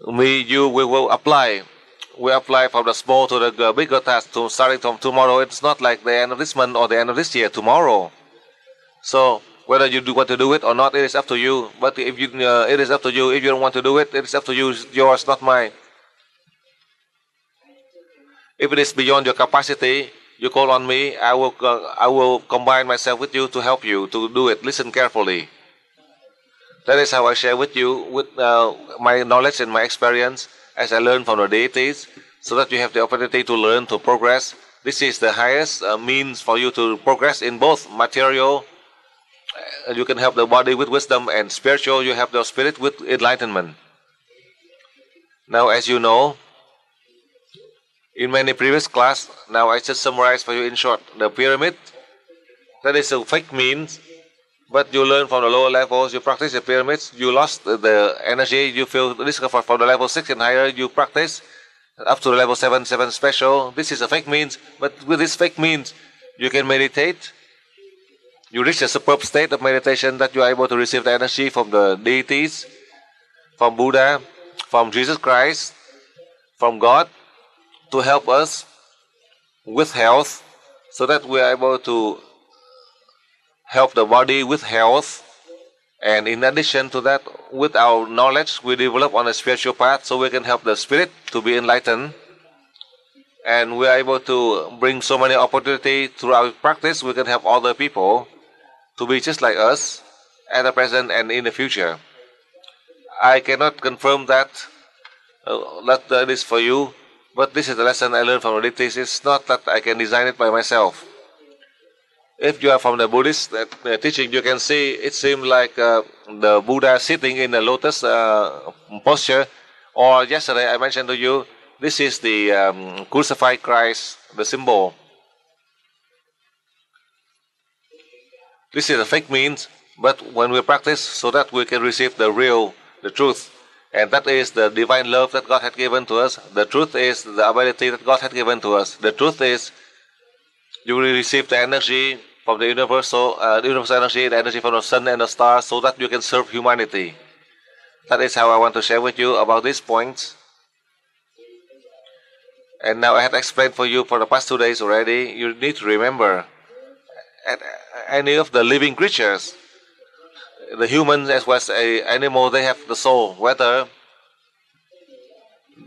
We will apply. We apply from the small to the bigger task, to starting from tomorrow. It's not like the end of this month or the end of this year, tomorrow. So whether you want to do it or not, it is up to you. But if you, it is up to you. If you don't want to do it, it is up to you. It's yours, not mine. If it is beyond your capacity, you call on me. I will combine myself with you to help you to do it. Listen carefully. That is how I share with you with my knowledge and my experience as I learn from the deities, so that you have the opportunity to learn, to progress. This is the highest means for you to progress in both material. You can help the body with wisdom, and spiritual, you have the spirit with enlightenment. Now, as you know, in many previous class, now I just summarize for you in short. The pyramid, that is a fake means, but you learn from the lower levels, you practice the pyramids, you lost the energy, you feel discomfort from the level 6 and higher, you practice up to the level 7 special. This is a fake means, but with this fake means, you can meditate. You reach a superb state of meditation that you are able to receive the energy from the deities, from Buddha, from Jesus Christ, from God, to help us with health, so that we are able to help the body with health. And in addition to that, with our knowledge, we develop on a spiritual path, so we can help the spirit to be enlightened. And we are able to bring so many opportunities through our practice. We can help other people to be just like us at the present and in the future. I cannot confirm that that is for you, but this is the lesson I learned from the deities. It's not that I can design it by myself. If you are from the Buddhist teaching, you can see it seems like the Buddha sitting in the lotus posture. Or yesterday I mentioned to you, this is the crucified Christ, the symbol. This is a fake means, But when we practice so that we can receive the real, the truth, and that is the divine love that God had given to us. The truth is the ability that God had given to us. The truth is you will receive the energy from the universal energy, the energy from the sun and the stars, so that you can serve humanity. That is how I want to share with you about these points. And now I had explained for you for the past 2 days already. You need to remember, any of the living creatures, the humans as well as an animal, they have the soul. Whether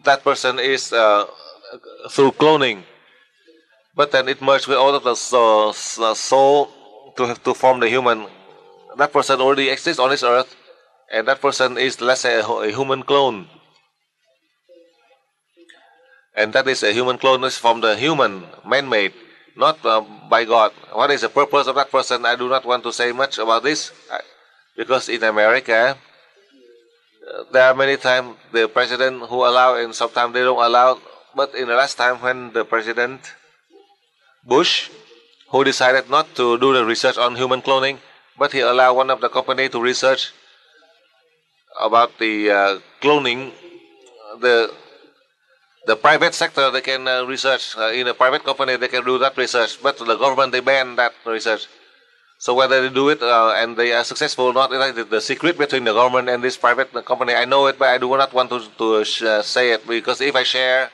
that person is through cloning, but then it merged with all of the soul to form the human. That person already exists on this earth, and that person is, let's say, a human clone. And that is a human clone is from the human, man-made, not by God. What is the purpose of that person? I do not want to say much about this, because in America, there are many times the president who allow and sometimes they don't allow. But in the last time when the President Bush, who decided not to do the research on human cloning, but he allowed one of the company to research about the cloning, the private sector, they can research. In a private company, they can do that research. But the government, they ban that research. So whether they do it and they are successful or not, it's like the secret between the government and this private company. I know it, but I do not want to say it, because if I say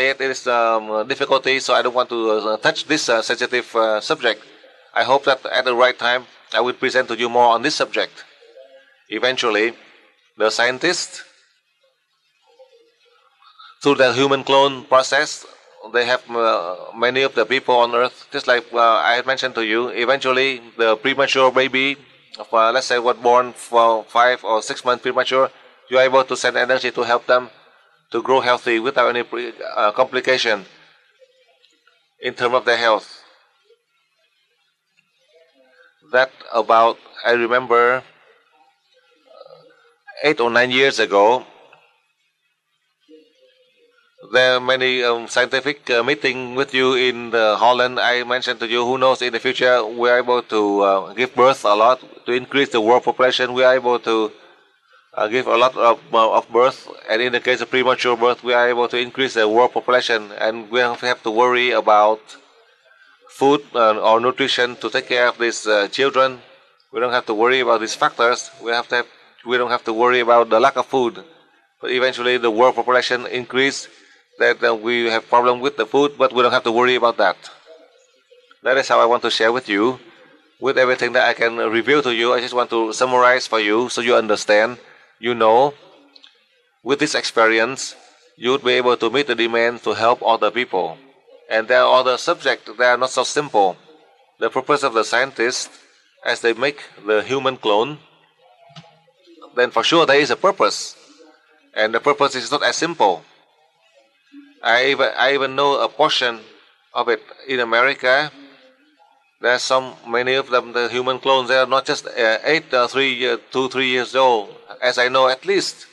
it, it is difficulty. So I don't want to touch this sensitive subject. I hope that at the right time, I will present to you more on this subject. Eventually, the scientists, through the human clone process, they have many of the people on earth, just like I had mentioned to you, eventually the premature baby, let's say was born for 5 or 6 months premature, you are able to send energy to help them to grow healthy without any complication in terms of their health. That about, I remember 8 or 9 years ago, there are many scientific meetings with you in Holland. I mentioned to you, who knows, in the future we are able to give birth a lot, to increase the world population. We are able to give a lot of birth, and in the case of premature birth, we are able to increase the world population, and we don't have to worry about food or nutrition to take care of these children. We don't have to worry about these factors. We don't have to worry about the lack of food. But eventually the world population increase, that we have problem with the food, but we don't have to worry about that. That is how I want to share with you. With everything that I can reveal to you, I just want to summarize for you so you understand. You know, with this experience, you would be able to meet the demand to help other people. And there are other subjects that are not so simple. The purpose of the scientists, as they make the human clone, then for sure there is a purpose. And the purpose is not as simple. I even know a portion of it in America. There are many of them, the human clones, they are not just 2-3 years old. As I know, at least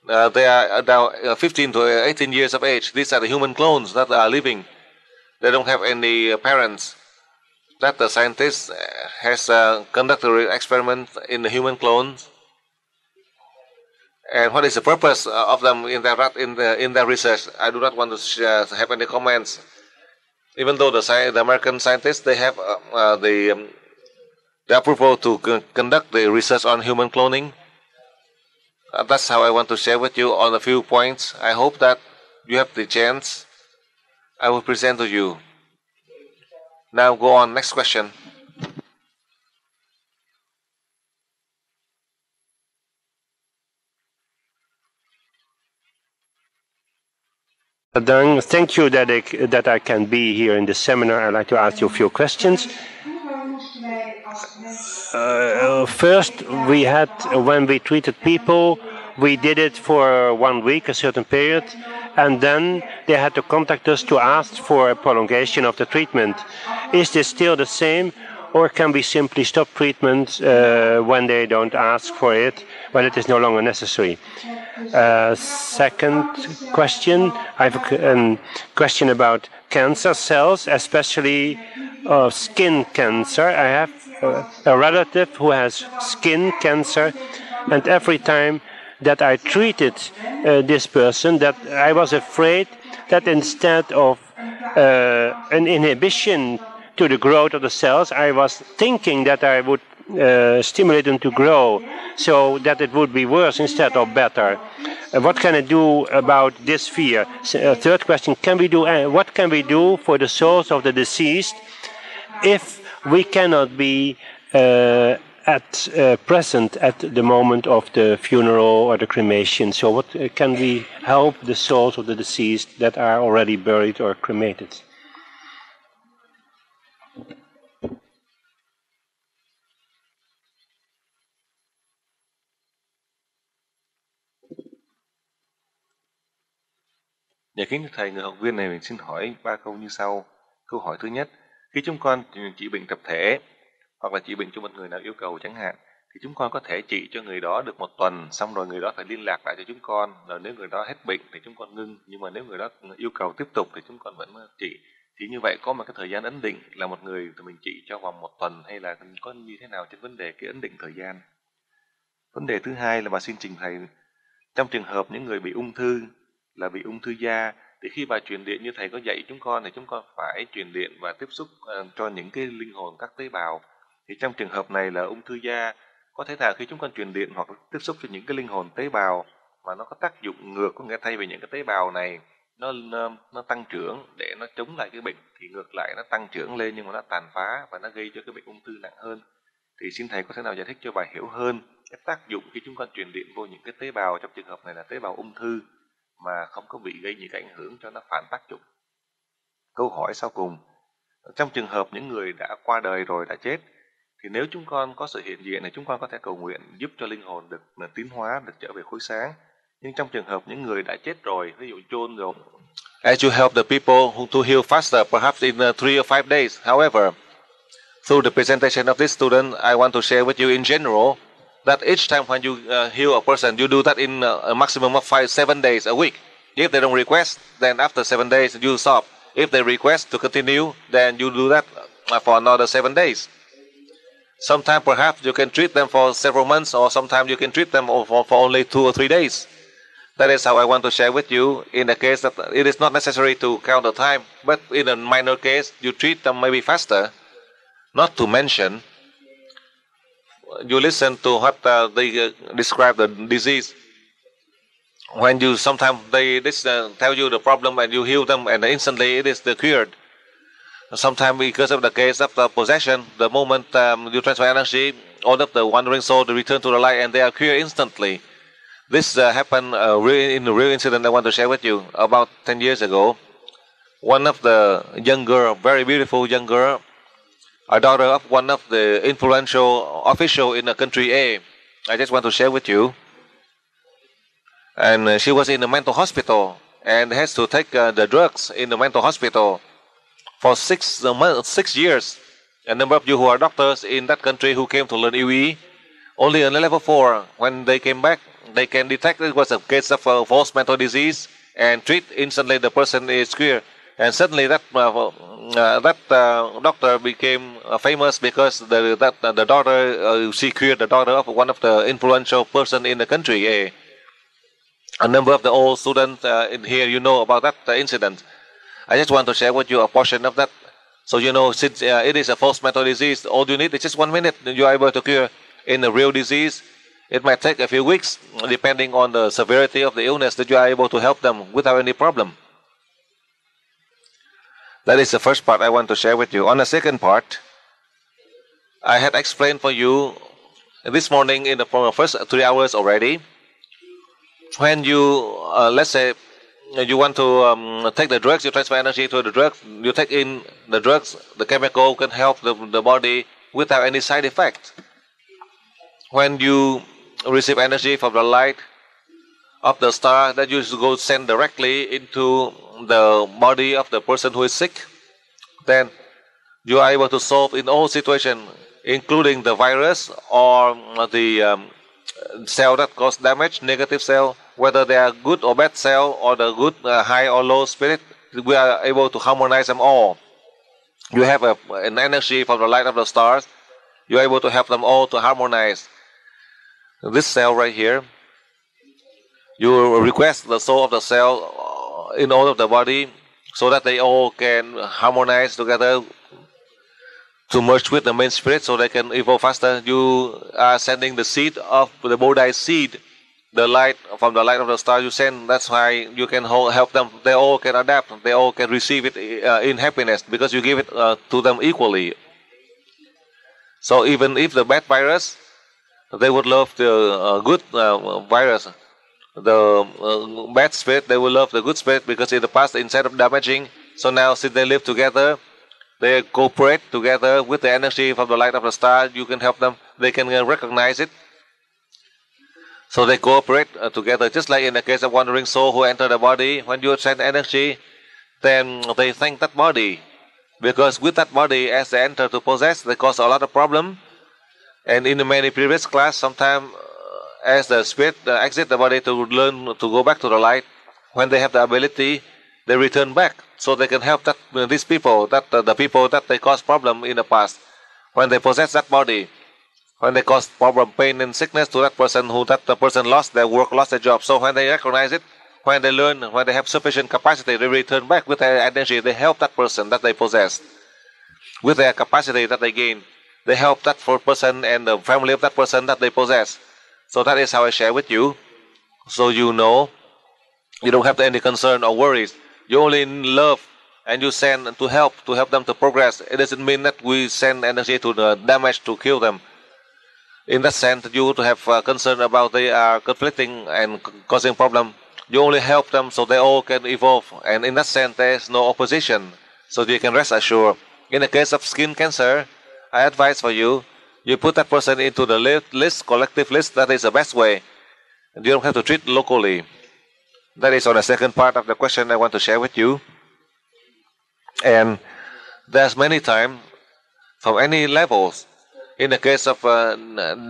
they are now 15 to 18 years of age. These are the human clones that are living. They don't have any parents. That the scientist has conducted an experiment in the human clones. And what is the purpose of them in their research? I do not want to have any comments. Even though the American scientists, they have the approval to conduct the research on human cloning. That's how I want to share with you on a few points. I hope that you have the chance. I will present to you. Now go on, next question. Dang, thank you that I can be here in the seminar. I'd like to ask you a few questions. First, when we treated people, we did it for 1 week, a certain period, and then they had to contact us to ask for a prolongation of the treatment. Is this still the same, or can we simply stop treatment when they don't ask for it, when it is no longer necessary? Second question, I have a question about cancer cells, especially skin cancer. I have a relative who has skin cancer, and every time that I treated this person, that I was afraid that instead of an inhibition to the growth of the cells, I was thinking that I would stimulate them to grow, so that it would be worse instead of better. What can I do about this fear? Third question: what can we do for the souls of the deceased if we cannot be present at the moment of the funeral or the cremation? So what can we help the souls of the deceased that are already buried or cremated? Dạ kính thưa Thầy, người học viên này mình xin hỏi 3 câu như sau. Câu hỏi thứ nhất: khi chúng con trị bệnh tập thể hoặc là trị bệnh cho một người nào yêu cầu chẳng hạn, thì chúng con có thể trị cho người đó được 1 tuần, xong rồi người đó phải liên lạc lại cho chúng con, rồi nếu người đó hết bệnh thì chúng con ngưng, nhưng mà nếu người đó yêu cầu tiếp tục thì chúng con vẫn trị. Thì như vậy có một cái thời gian ấn định là một người thì mình trị cho vòng 1 tuần, hay là có như thế nào trên vấn đề cái ấn định thời gian? Vấn đề thứ hai là bà xin trình Thầy, trong trường hợp những người bị ung thư, là bị ung thư da, thì khi bà truyền điện như Thầy có dạy chúng con thì chúng con phải truyền điện và tiếp xúc cho những cái linh hồn, các tế bào. Thì trong trường hợp này là ung thư da, có thể là khi chúng con truyền điện hoặc tiếp xúc cho những cái linh hồn tế bào mà nó có tác dụng ngược, có nghĩa thay vì những cái tế bào này nó tăng trưởng để nó chống lại cái bệnh, thì ngược lại nó tăng trưởng lên nhưng mà nó tàn phá và nó gây cho cái bệnh ung thư nặng hơn. Thì xin Thầy có thể nào giải thích cho bà hiểu hơn cái tác dụng khi chúng con truyền điện vô những cái tế bào, trong trường hợp này là tế bào ung thư, mà không có bị gây những cái ảnh hưởng cho nó phản tác dụng. Câu hỏi sau cùng: trong trường hợp những người đã qua đời rồi, đã chết, thì nếu chúng con có sự hiện diện này, chúng con có thể cầu nguyện giúp cho linh hồn được tiến hóa, được trở về khối sáng. Nhưng trong trường hợp những người đã chết rồi, ví dụ chôn rồi, As you help the people who to heal faster, perhaps in 3 or 5 days. However, through the presentation of this student, I want to share with you in general that each time when you heal a person, you do that in a maximum of 7 days a week. If they don't request, then after 7 days you stop. If they request to continue, then you do that for another 7 days. Sometimes perhaps you can treat them for several months, or sometimes you can treat them for only 2 or 3 days. That is how I want to share with you, in the case that it is not necessary to count the time, but in a minor case, you treat them maybe faster. Not to mention, you listen to what they describe the disease. When you sometimes they tell you the problem and you heal them, and instantly it is cured. Sometimes because of the case of the possession, the moment you transfer energy, all of the wandering soul they return to the light and they are cured instantly. This happened in a real incident I want to share with you. About 10 years ago, one of the young girl, very beautiful young girl, a daughter of one of the influential official in the country A, I just want to share with you. And she was in a mental hospital and has to take the drugs in the mental hospital for 6 years. A number of you who are doctors in that country who came to learn UE, only on level 4, when they came back, they can detect it was a case of false mental disease and treat instantly, the person is cured. And suddenly that doctor became famous because the daughter, she cured the daughter of one of the influential person in the country. A number of the old students in here, you know about that incident. I just want to share with you a portion of that. So you know, since it is a false mental disease, all you need is just 1 minute, you are able to cure. In a real disease, it might take a few weeks, depending on the severity of the illness, that you are able to help them without any problem. That is the first part I want to share with you. On the second part, I had explained for you this morning in the first 3 hours already. When you, let's say, you want to take the drugs, you transfer energy to the drugs, you take in the drugs, the chemical can help the body without any side effect. When you receive energy from the light of the star, that you go send directly into the body of the person who is sick, then You are able to solve in all situations, including the virus or the cell that cause damage, negative cell, whether they are good or bad cell, or the good high or low spirit. We are able to harmonize them all. You have an energy from the light of the stars. You are able to help them all to harmonize. This cell right here, you request the soul of the cell in all of the body so that they all can harmonize together to merge with the main spirit so they can evolve faster. You are sending the seed of the Bodhi seed, the light from the light of the star you send. That's why you can help them. They all can adapt. They all can receive it in happiness because you give it to them equally. So even if the bad virus, they would love the good virus. The bad spirit, they will love the good spirit because in the past, instead of damaging, so now since they live together, they cooperate together with the energy from the light of the star. You can help them. They can recognize it. So they cooperate together. Just like in the case of wandering soul who enter the body, when you send energy, then they thank that body. Because with that body, as they enter to possess, they cause a lot of problem. And in the many previous class, sometimes as the spirit exit the body to learn to go back to the light, when they have the ability, they return back. So they can help that these people, that the people that they caused problem in the past, when they possess that body, when they cause problem, pain and sickness to that person, the person lost their work, lost their job. So when they recognize it, when they learn, when they have sufficient capacity, they return back with their energy. They help that person that they possess with their capacity that they gain. They help that person and the family of that person that they possess. So that is how I share with you. So you know, you don't have any concern or worries. You only love and you send to help them to progress. It doesn't mean that we send energy to the damage to kill them. In that sense, you to have concern about they are conflicting and causing problem. You only help them so they all can evolve. And in that sense, there is no opposition. So you can rest assured. In the case of skin cancer, I advise for you, you put that person into the list, collective list. That is the best way. And you don't have to treat locally. That is on the second part of the question I want to share with you. And there's many times, from any levels, in the case of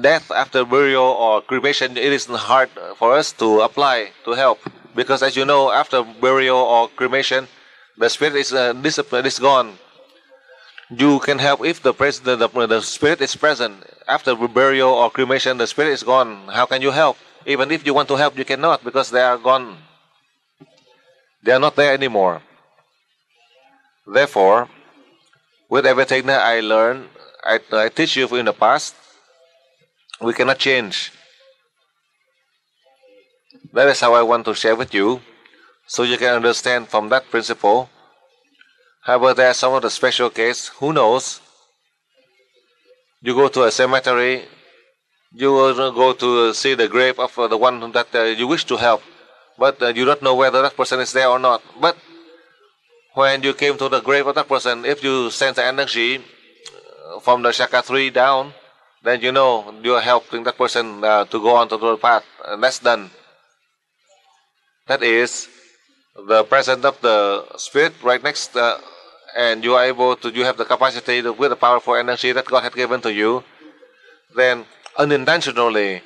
death after burial or cremation, it is hard for us to apply to help. Because as you know, after burial or cremation, the spirit is disciplined, is gone. You can help if the spirit is present. After burial or cremation, the spirit is gone. How can you help? Even if you want to help, you cannot because they are gone. They are not there anymore. Therefore, with everything that I learned, I teach you in the past, we cannot change. That is how I want to share with you, so you can understand from that principle. However, there are some of the special case. Who knows? You go to a cemetery, you will go to see the grave of the one that you wish to help, but you don't know whether that person is there or not. But when you came to the grave of that person, if you send the energy from the chakra 3 down, then you know you are helping that person to go on to the path. And that's done. That is the presence of the spirit right next, and you are able to, you have the capacity with the powerful energy that God had given to you. Then unintentionally,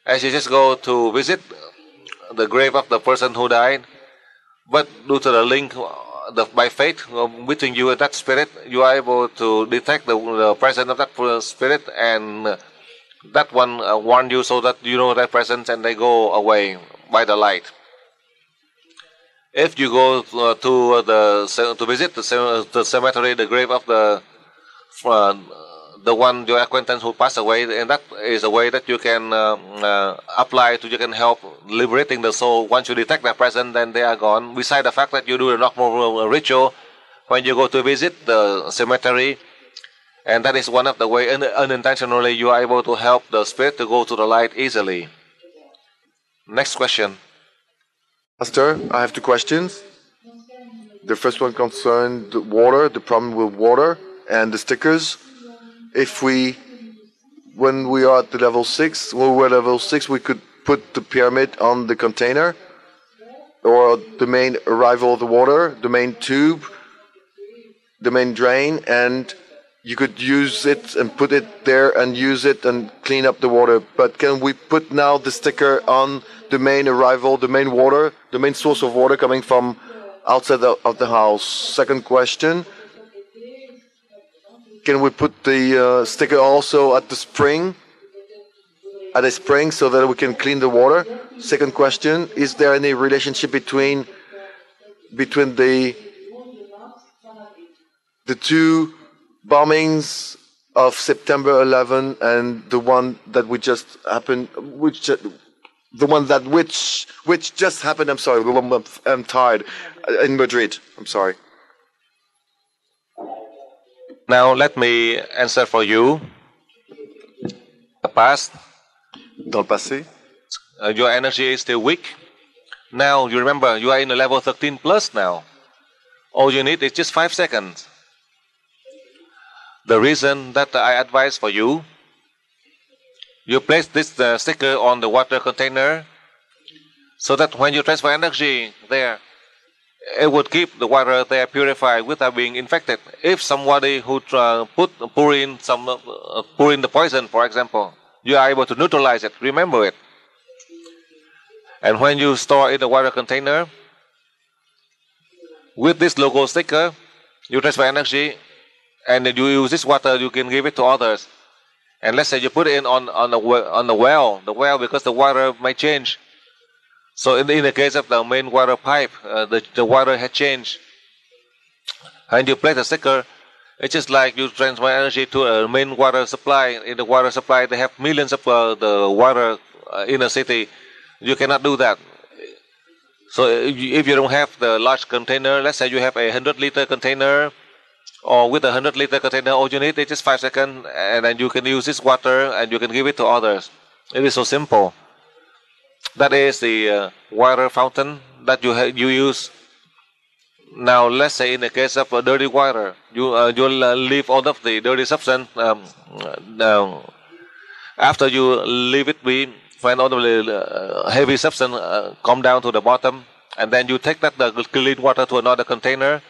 as you just go to visit the grave of the person who died, but due to the link by faith between you and that spirit, you are able to detect the presence of that spirit, and that one warn you so that you know their presence and they go away by the light. If you go to visit the cemetery, the grave of the one your acquaintance who passed away, and that is a way that you can apply to, you can help liberating the soul. Once you detect their presence, then they are gone. Besides the fact that you do a normal ritual when you go to visit the cemetery, and that is one of the way unintentionally you are able to help the spirit to go to the light easily. Next question. Master, I have 2 questions. The first one concerned the water, the problem with water and the stickers. When we are at the level 6, when we're at level 6, we could put the pyramid on the container or the main arrival of the water, the main tube. the main drain, and you could use it and put it there and use it and clean up the water. But can we put now the sticker on the main arrival, the main water, the main source of water coming from outside of the house? Second question, can we put the sticker also at the spring, so that we can clean the water? Second question, is there any relationship between the two bombings of September 11 and the one that we just happened, which just happened? I'm sorry, I'm tired. In Madrid. I'm sorry. Now let me answer for you. The past. Dans le passé. Your energy is still weak. Now you remember you are in a level 13 plus now. All you need is just 5 seconds. The reason that I advise for you, you place this sticker on the water container so that when you transfer energy there, it would keep the water there purified without being infected. If somebody who pour in the poison, for example, you are able to neutralize it. Remember it. And when you store in the water container, with this logo sticker, you transfer energy, and you use this water, you can give it to others. And let's say you put it in on the well, because the water may change. So in the case of the main water pipe, the water had changed. And you place a sticker, it's just like you transfer energy to a main water supply. In the water supply, they have millions of the water in a city. You cannot do that. So if you don't have the large container, let's say you have a 100-liter container, or with a 100-liter container, all you need is just 5 seconds, and then you can use this water and you can give it to others. It is so simple. That is the water fountain that you use. Now, let's say in the case of dirty water, you'll leave all of the dirty substance. After you leave it be, when all the heavy substance come down to the bottom, and then you take that the clean water to another container,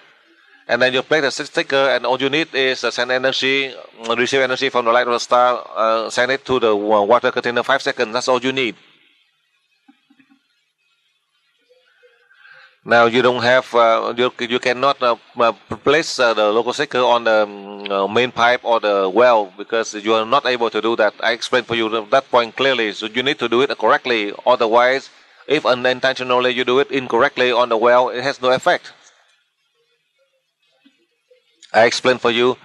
and then you place the sticker, and all you need is send energy, receive energy from the light of the star, send it to the water container 5 seconds. That's all you need. Now you don't have, you cannot place the logo sticker on the main pipe or the well, because you are not able to do that. I explained for you that point clearly. So you need to do it correctly. Otherwise, if unintentionally you do it incorrectly on the well, it has no effect. I explained for you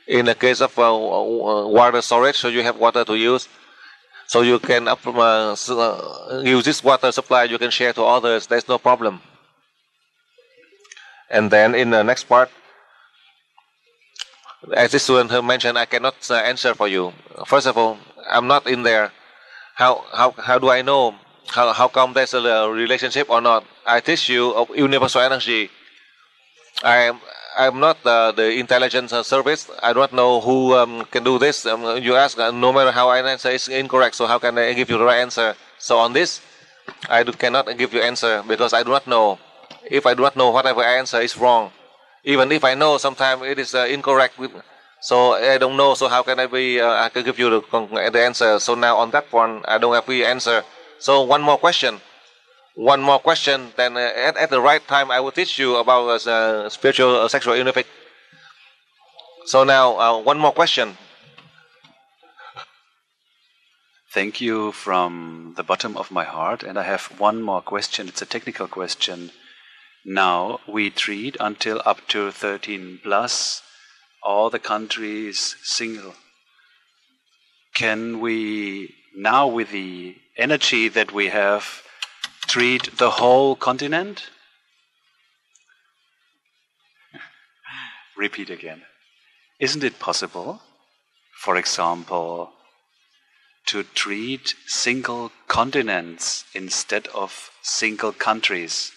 in the case of water storage, so you have water to use. So you can use this water supply, you can share to others. There's no problem. And then in the next part, as this student mentioned, I cannot answer for you. First of all, I'm not in there. How do I know? How come there's a relationship or not? I teach you of universal energy. I'm not the intelligence service. I don't know who can do this. You ask, no matter how I answer, it's incorrect. So how can I give you the right answer? So on this, I cannot give you answer because I do not know. If I do not know, whatever I answer is wrong. Even if I know, sometimes it is incorrect. So I don't know. So how can I can give you the answer? So now on that one, I don't have the answer. So one more question. Then at the right time, I will teach you about spiritual sexual unific. So now one more question. Thank you from the bottom of my heart. And I have one more question. It's a technical question. Now we treat until up to 13 plus all the countries single. Can we now, with the energy that we have, treat the whole continent? Repeat again. Isn't it possible, for example, to treat single continents instead of single countries?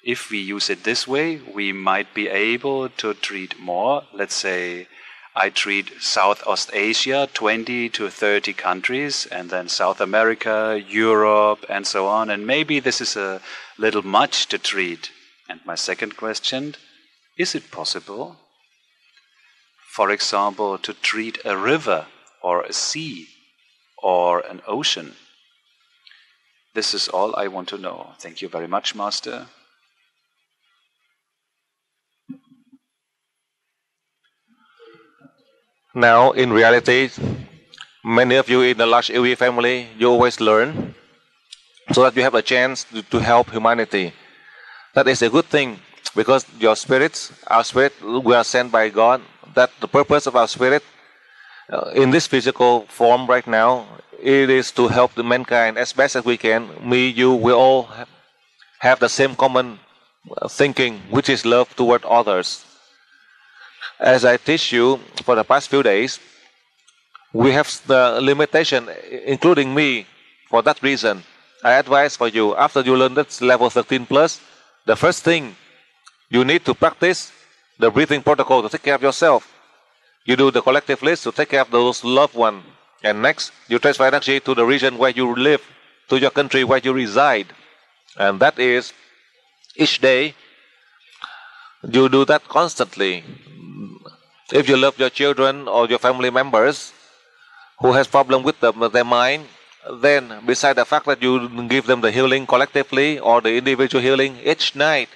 If we use it this way, we might be able to treat more. Let's say I treat Southeast Asia, 20 to 30 countries, and then South America, Europe, and so on. And maybe this is a little much to treat. And my second question, Is it possible, for example, to treat a river or a sea or an ocean? This is all I want to know. Thank you very much, Master. Now, in reality, many of you in the large LUE family, you always learn so that you have a chance to help humanity. That is a good thing because your spirits, our spirit, we are sent by God. That the purpose of our spirit in this physical form right now, it is to help the mankind as best as we can. Me, you, we all have the same common thinking, which is love toward others. As I teach you for the past few days, we have the limitation, including me, for that reason. I advise for you, after you learn that level 13 plus, the first thing you need to practice the breathing protocol to take care of yourself. You do the collective list to take care of those loved ones. And next, you transfer energy to the region where you live, to your country where you reside. And that is, each day, you do that constantly. If you love your children or your family members who has problem with their mind, then beside the fact that you give them the healing collectively or the individual healing, each night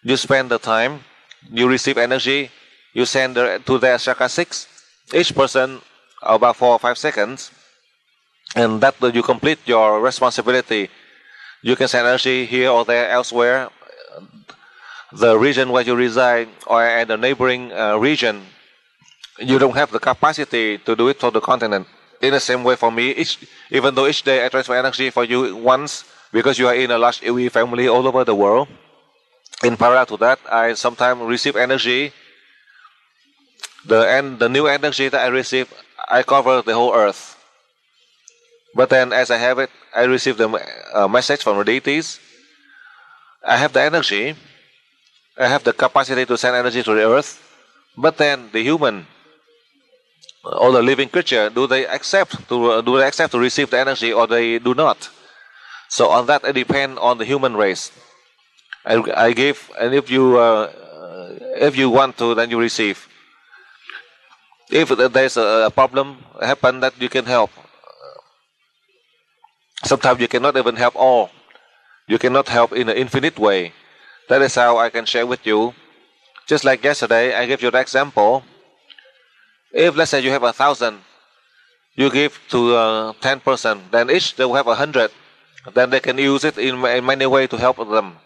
you spend the time, you receive energy, you send to their chakra 6, each person about 4 or 5 seconds, and that you complete your responsibility. You can send energy here or there, elsewhere. The region where you reside or in the neighboring region, you don't have the capacity to do it for the continent. In the same way for me, even though each day I transfer energy for you once, because you are in a large LUE family all over the world, in parallel to that, I sometimes receive energy. The new energy that I receive, I cover the whole earth. But then as I have it, I receive the message from the deities. I have the energy. I have the capacity to send energy to the earth. But then the human, or the living creature, do they accept to receive the energy or they do not? So on that, it depends on the human race. I give, and if you want to, then you receive. If there's a problem happen that you can help. Sometimes you cannot even help all. You cannot help in an infinite way. That is how I can share with you. Just like yesterday, I gave you the example. If let's say you have 1,000, you give to 10%, then each they will have 100. Then they can use it in many ways to help them.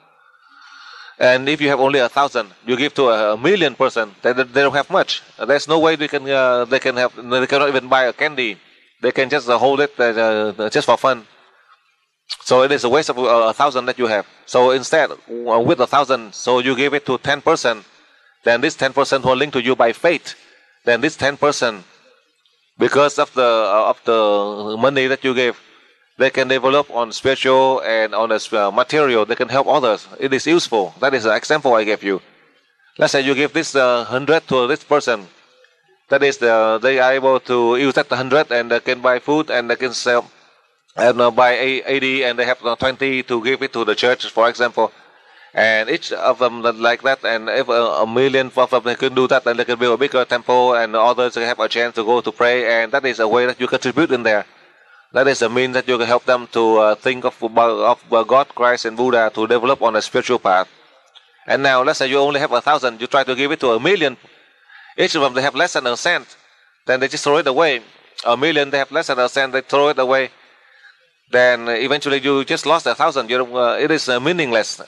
And if you have only 1,000, you give to 1,000,000 person, then they don't have much. There's no way they cannot even buy a candy. They can just hold it just for fun. So it is a waste of 1,000 that you have. So instead, with 1,000, so you give it to 10%. Then this 10% will link to you by faith. Then this 10%, because of the money that you gave, they can develop on spiritual and on the material. They can help others. It is useful. That is the example I gave you. Let's say you give this 100 to this person. That is, they are able to use that 100 and they can buy food and they can sell and buy 80 and they have 20 to give it to the church, for example. And each of them like that, and if 1,000,000 of them they can do that, then they can build a bigger temple and others have a chance to go to pray, and that is a way that you contribute in there. That is a means that you can help them to think of God, Christ, and Buddha to develop on a spiritual path. And now, let's say you only have 1,000, you try to give it to 1,000,000. Each of them, they have less than a cent. Then they just throw it away. 1,000,000, they have less than a cent, they throw it away. Then eventually you just lost 1,000. It is meaningless.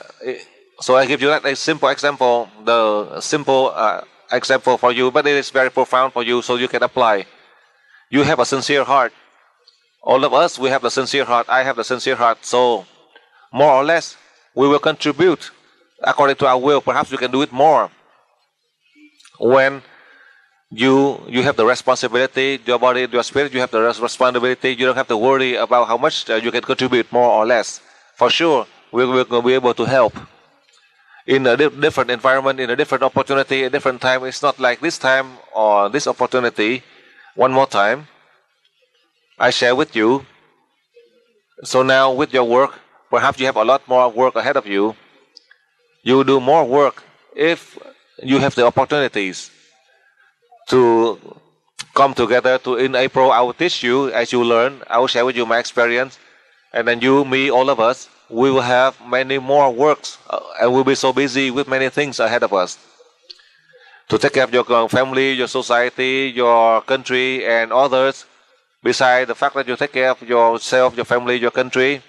So I give you that a simple example, the simple example for you, but it is very profound for you so you can apply. You have a sincere heart. All of us, we have the sincere heart. I have the sincere heart. So, more or less, we will contribute according to our will. Perhaps we can do it more. When you have the responsibility, your body, your spirit, you have the responsibility. You don't have to worry about how much you can contribute more or less. For sure, we will be able to help. In a different environment, in a different opportunity, a different time. It's not like this time or this opportunity. One more time, I share with you. So now with your work, perhaps you have a lot more work ahead of you. You do more work. If you have the opportunities to come together. In April, I will teach you as you learn. I will share with you my experience. And then you, me, all of us, we will have many more works and we'll be so busy with many things ahead of us to take care of your family, your society, your country, and others. Besides the fact that you take care of yourself, your family, your country,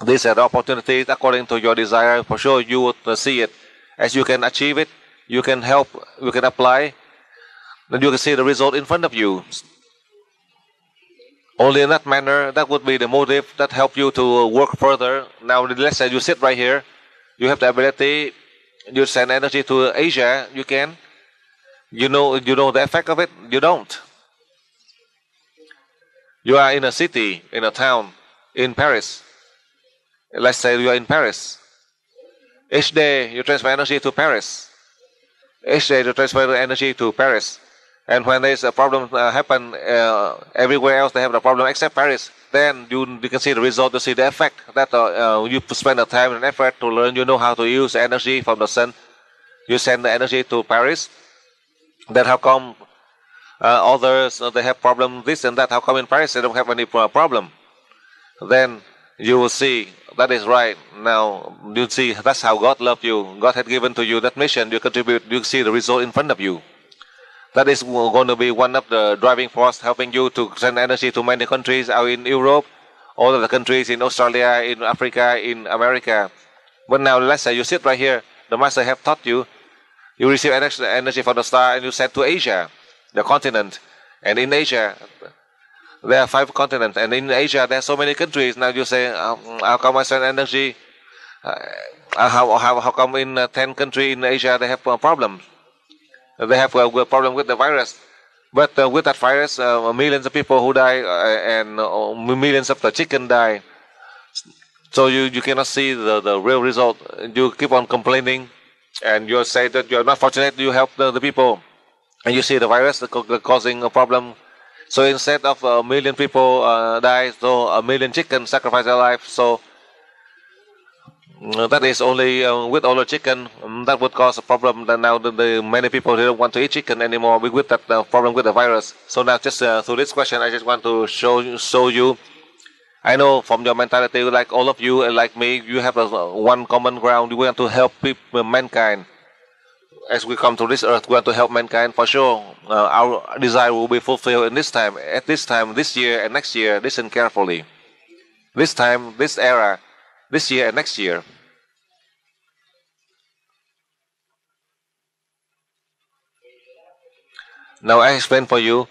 these are the opportunities according to your desire. For sure, you would see it. As you can achieve it, you can help, you can apply, then you can see the result in front of you. Only in that manner, that would be the motive that help you to work further. Now, let's say you sit right here, you have the ability, you send energy to Asia, you can. You know the effect of it? You don't. You are in a city, in a town, in Paris. Let's say you are in Paris. Each day you transfer energy to Paris. Each day you transfer energy to Paris. And when there's a problem happen everywhere else, they have the problem except Paris. Then you can see the result, you see the effect that you spend the time and effort to learn. You know how to use energy from the sun. You send the energy to Paris. Then how come others they have problem this and that? How come in Paris they don't have any problem? Then you will see that is right. Now you see that's how God loved you. God had given to you that mission. You contribute. You see the result in front of you. That is going to be one of the driving force helping you to send energy to many countries out in Europe, all of the countries in Australia, in Africa, in America. But now let's say you sit right here. The Master have taught you. You receive energy from the star and you send to Asia, the continent. And in Asia, there are 5 continents. And in Asia, there are so many countries. Now you say, how come I send energy? How come in 10 countries in Asia they have problems? They have a problem with the virus. But with that virus, millions of people who die and millions of the chicken die. So you cannot see the real result. You keep on complaining. And you say that you're not fortunate, you help the people. And you see the virus causing a problem. So instead of a million people die, so a million chickens sacrifice their life. So that is only with all the chicken, that would cause a problem. That now the many people they don't want to eat chicken anymore with that problem with the virus. So now just through this question, I just want to show you. I know from your mentality, like all of you and like me, you have one common ground. You want to help people, mankind. As we come to this earth, we want to help mankind for sure. Our desire will be fulfilled in this time, at this time, this year and next year. Listen carefully. This time, this era, this year and next year. Now I explain for you.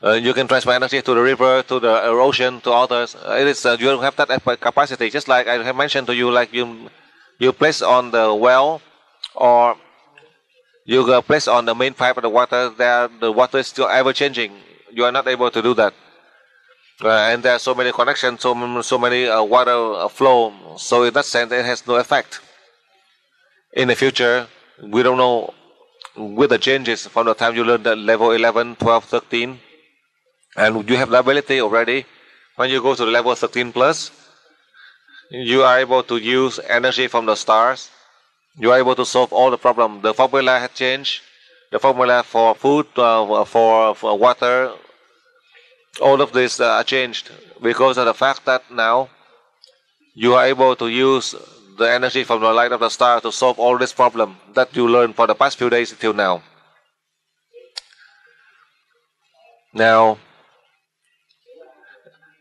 You can transfer energy to the river, to the ocean, to others. It is you don't have that capacity. Just like I have mentioned to you, like you place on the well, or you place on the main pipe of the water. There, the water is still ever changing. You are not able to do that, and there are so many connections, so many water flow. So in that sense, it has no effect. In the future, we don't know with the changes from the time you learn the level 11, 12, 13. And you have the ability already. When you go to the level 13 plus, you are able to use energy from the stars. You are able to solve all the problems. The formula has changed. The formula for food, for water, all of this are changed because of the fact that now you are able to use the energy from the light of the star to solve all this problem that you learned for the past few days until now.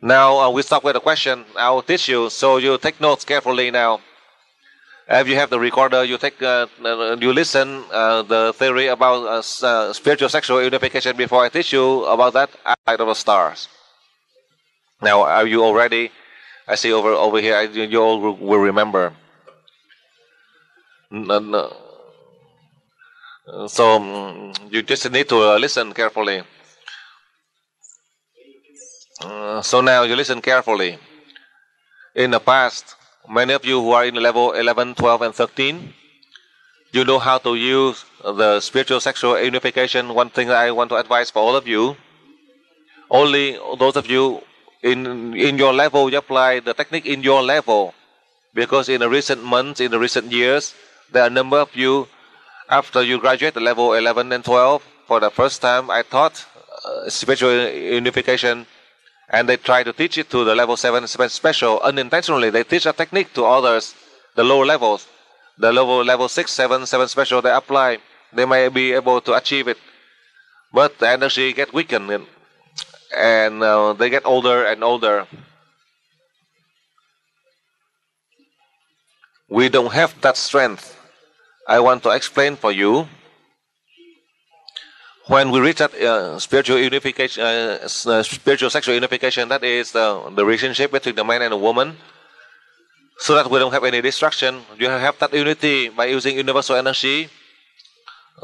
Now we start with a question. I will teach you, so you take notes carefully now. If you have the recorder, you take, you listen the theory about spiritual sexual unification before I teach you about that light of the stars. Now, are you all ready? I see over here. You all will remember. So you just need to listen carefully. So now you listen carefully. In the past, many of you who are in level 11, 12, and 13, you know how to use the spiritual sexual unification. One thing I want to advise for all of you, only those of you in your level, you apply the technique in your level. Because in the recent months, in the recent years, there are a number of you After you graduate the level 11 and 12, for the first time I taught spiritual unification, and they try to teach it to the level 7 special. Unintentionally, they teach a technique to others, the lower levels. The level 6, 7 special, they apply. They may be able to achieve it. But the energy get weakened, and they get older and older. We don't have that strength. I want to explain for you. When we reach that spiritual unification, spiritual sexual unification, that is the relationship between the man and the woman, so that we don't have any destruction. You have that unity by using universal energy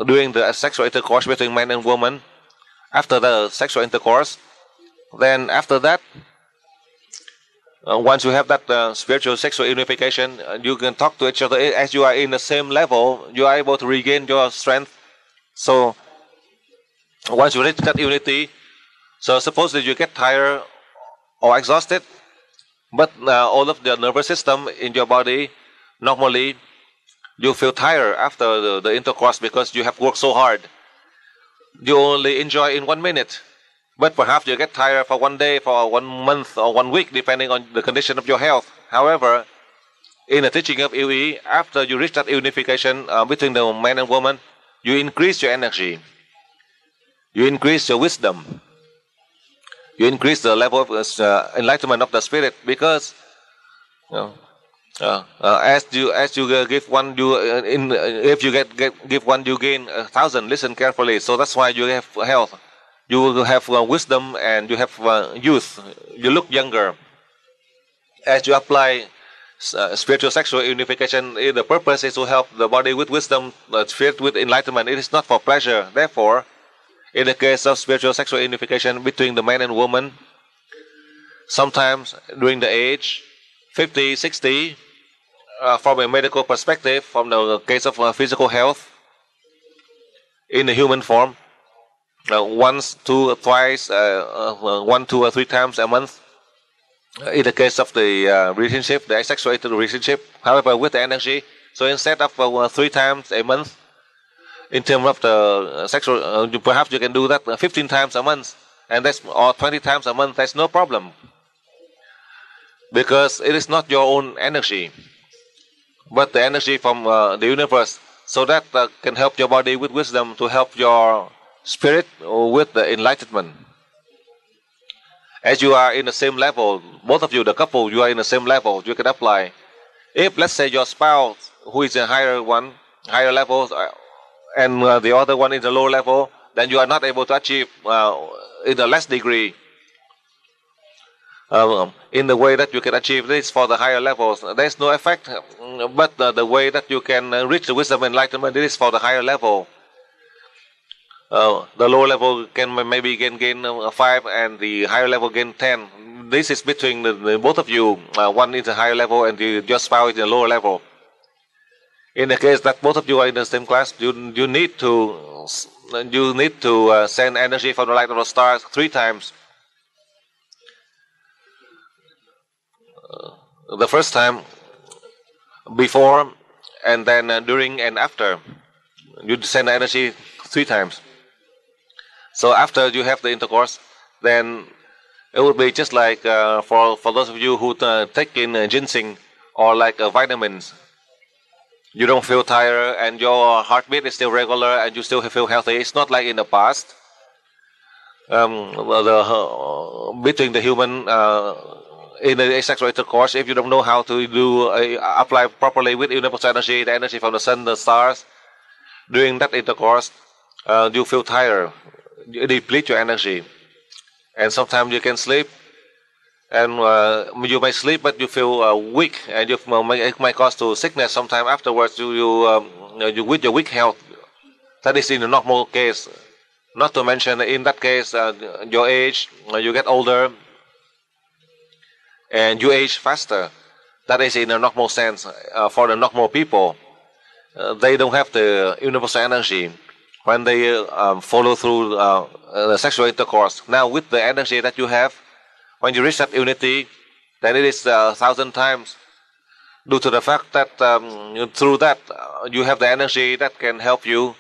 during the sexual intercourse between man and woman. After the sexual intercourse, then after that, once you have that spiritual sexual unification, you can talk to each other as you are in the same level. You are able to regain your strength. So once you reach that unity, so suppose that you get tired or exhausted, but all of the nervous system in your body, normally you feel tired after the intercourse because you have worked so hard. You only enjoy in 1 minute, but perhaps you get tired for 1 day, for 1 month, or 1 week, depending on the condition of your health. However, in the teaching of UE, after you reach that unification between the man and woman, you increase your energy. You increase your wisdom. You increase the level of enlightenment of the spirit, because as you give one, if you give one, you gain 1,000. Listen carefully. So that's why you have health. You will have wisdom, and you have youth. You look younger. As you apply spiritual sexual unification, the purpose is to help the body with wisdom, the spirit with enlightenment. It is not for pleasure. Therefore, in the case of spiritual sexual unification between the man and woman, sometimes during the age 50, 60, from a medical perspective, from the case of physical health, in the human form, once, twice, 1, 2, or 3 times a month. In the case of the relationship, the sexual relationship, however, with the energy, so instead of 3 times a month, in terms of the sexual, perhaps you can do that 15 times a month, and or 20 times a month. That's no problem, because it is not your own energy, but the energy from the universe. So that can help your body with wisdom to help your spirit with the enlightenment. As you are in the same level, both of you, the couple, you are in the same level, you can apply. If, let's say, your spouse, who is a higher level, and the other one is a lower level, then you are not able to achieve in a less degree. In the way that you can achieve this for the higher levels, there is no effect, but the way that you can reach the wisdom and enlightenment, it is for the higher level. The lower level can maybe gain 5, and the higher level gain 10. This is between the both of you. One is a higher level, and your spouse is a lower level. In the case that both of you are in the same class, you need to send energy from the light of the stars 3 times. The first time, before, and then during and after, you send energy 3 times. So after you have the intercourse, then it will be just like for those of you who take in ginseng or like vitamins. You don't feel tired, and your heartbeat is still regular, and you still feel healthy. It's not like in the past. Between the human in the asexual intercourse, if you don't know how to apply properly with universal energy, the energy from the sun, the stars, during that intercourse, you feel tired. You deplete your energy, and sometimes you can sleep, and you may sleep, but you feel weak, and it might cause to sickness. Sometime afterwards, you with your weak health. That is in the normal case. Not to mention, in that case, your age, you get older, and you age faster. That is in a normal sense. For the normal people, they don't have the universal energy when they follow through the sexual intercourse. Now, with the energy that you have, when you reach that unity, then it is 1,000 times. due to the fact that through that you have the energy that can help you.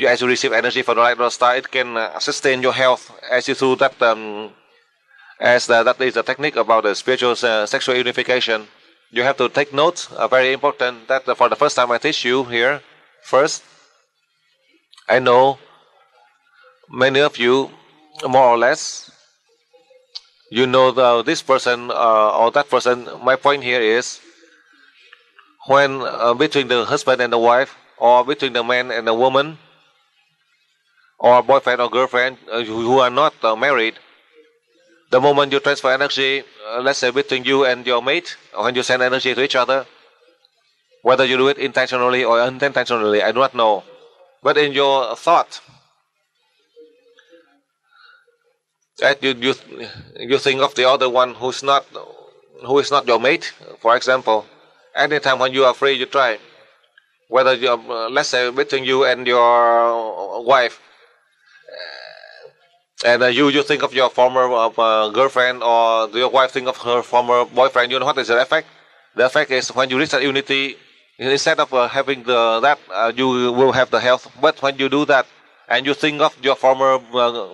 As you receive energy from the light of the star, it can sustain your health. As you through that, that is a technique about the spiritual sexual unification. You have to take note. Very important that for the first time I teach you here. First, I know many of you, more or less, you know this person or that person. My point here is when between the husband and the wife, or between the man and the woman, or boyfriend or girlfriend who are not married, the moment you transfer energy, let's say between you and your mate, or when you send energy to each other, whether you do it intentionally or unintentionally, I do not know. But in your thought, that you think of the other one who is not your mate. For example, anytime when you are free, you try. Whether you, let's say between you and your wife, and you think of your former girlfriend, or your wife think of her former boyfriend, you know what is the effect? The effect is when you reach that unity, instead of having that, you will have the health. But when you do that, and you think of your former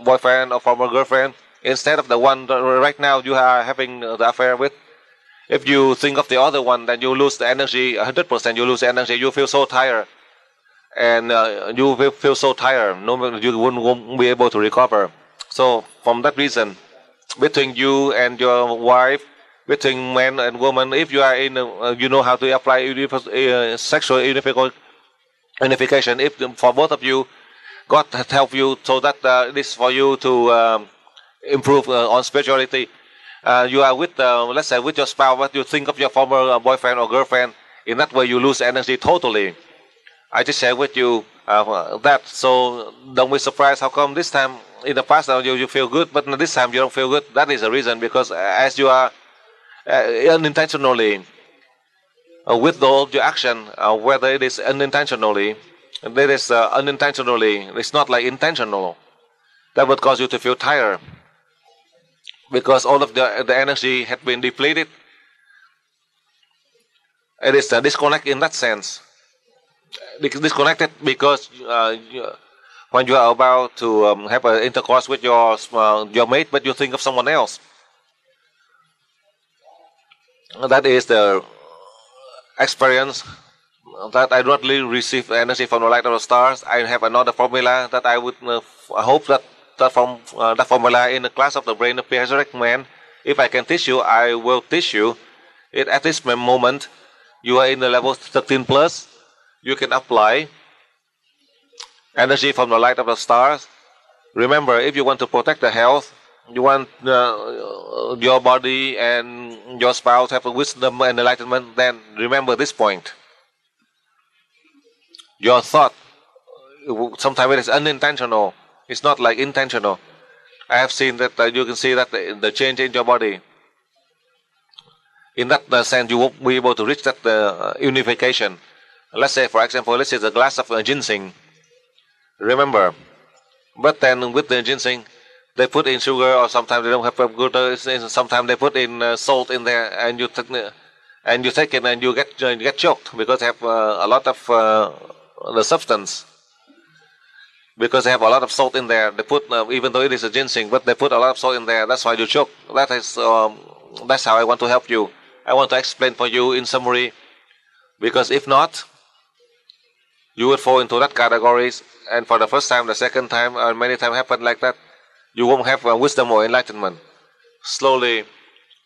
boyfriend or former girlfriend, instead of the one right now you are having the affair with, if you think of the other one, then you lose the energy, 100%, you lose the energy, you feel so tired. And you will feel so tired, you won't be able to recover. So, from that reason, between you and your wife, between man and woman, if you are in, you know how to apply sexual unification, if for both of you, God has helped you so that it is for you to improve on spirituality. You are with, let's say, with your spouse, but you think of your former boyfriend or girlfriend, in that way you lose energy totally. I just share with you that, so don't be surprised how come this time, in the past you feel good, but this time you don't feel good. That is the reason, because as you are unintentionally with all your action, whether it is unintentionally, it's not like intentional, that would cause you to feel tired, because all of the energy had been depleted. It is a disconnect in that sense. Disconnected because when you are about to have an intercourse with your mate, but you think of someone else. That is the experience that I do not really receive energy from the light of the stars. I have another formula that I would hope that that formula in the class of the brain of THspodRect, if I can teach you, I will teach you it at this moment. You are in the level 13 plus. You can apply energy from the light of the stars. Remember, if you want to protect the health, you want your body and your spouse have a wisdom and enlightenment, then remember this point. Your thought, sometimes it is unintentional. It's not like intentional. I have seen that you can see that the change in your body. In that sense, you won't be able to reach that unification. Let's say, for example, let's say the glass of ginseng. Remember, but then with the ginseng, they put in sugar, or sometimes they don't have good. Sometimes they put in salt in there, and you take it, and you get choked because they have a lot of the substance. Because they have a lot of salt in there. They put, even though it is a ginseng, but they put a lot of salt in there. That's why you choke. That's how I want to help you. I want to explain for you in summary, because if not, you would fall into that categories, and for the first time, the second time, and many times happen like that, you won't have wisdom or enlightenment. Slowly,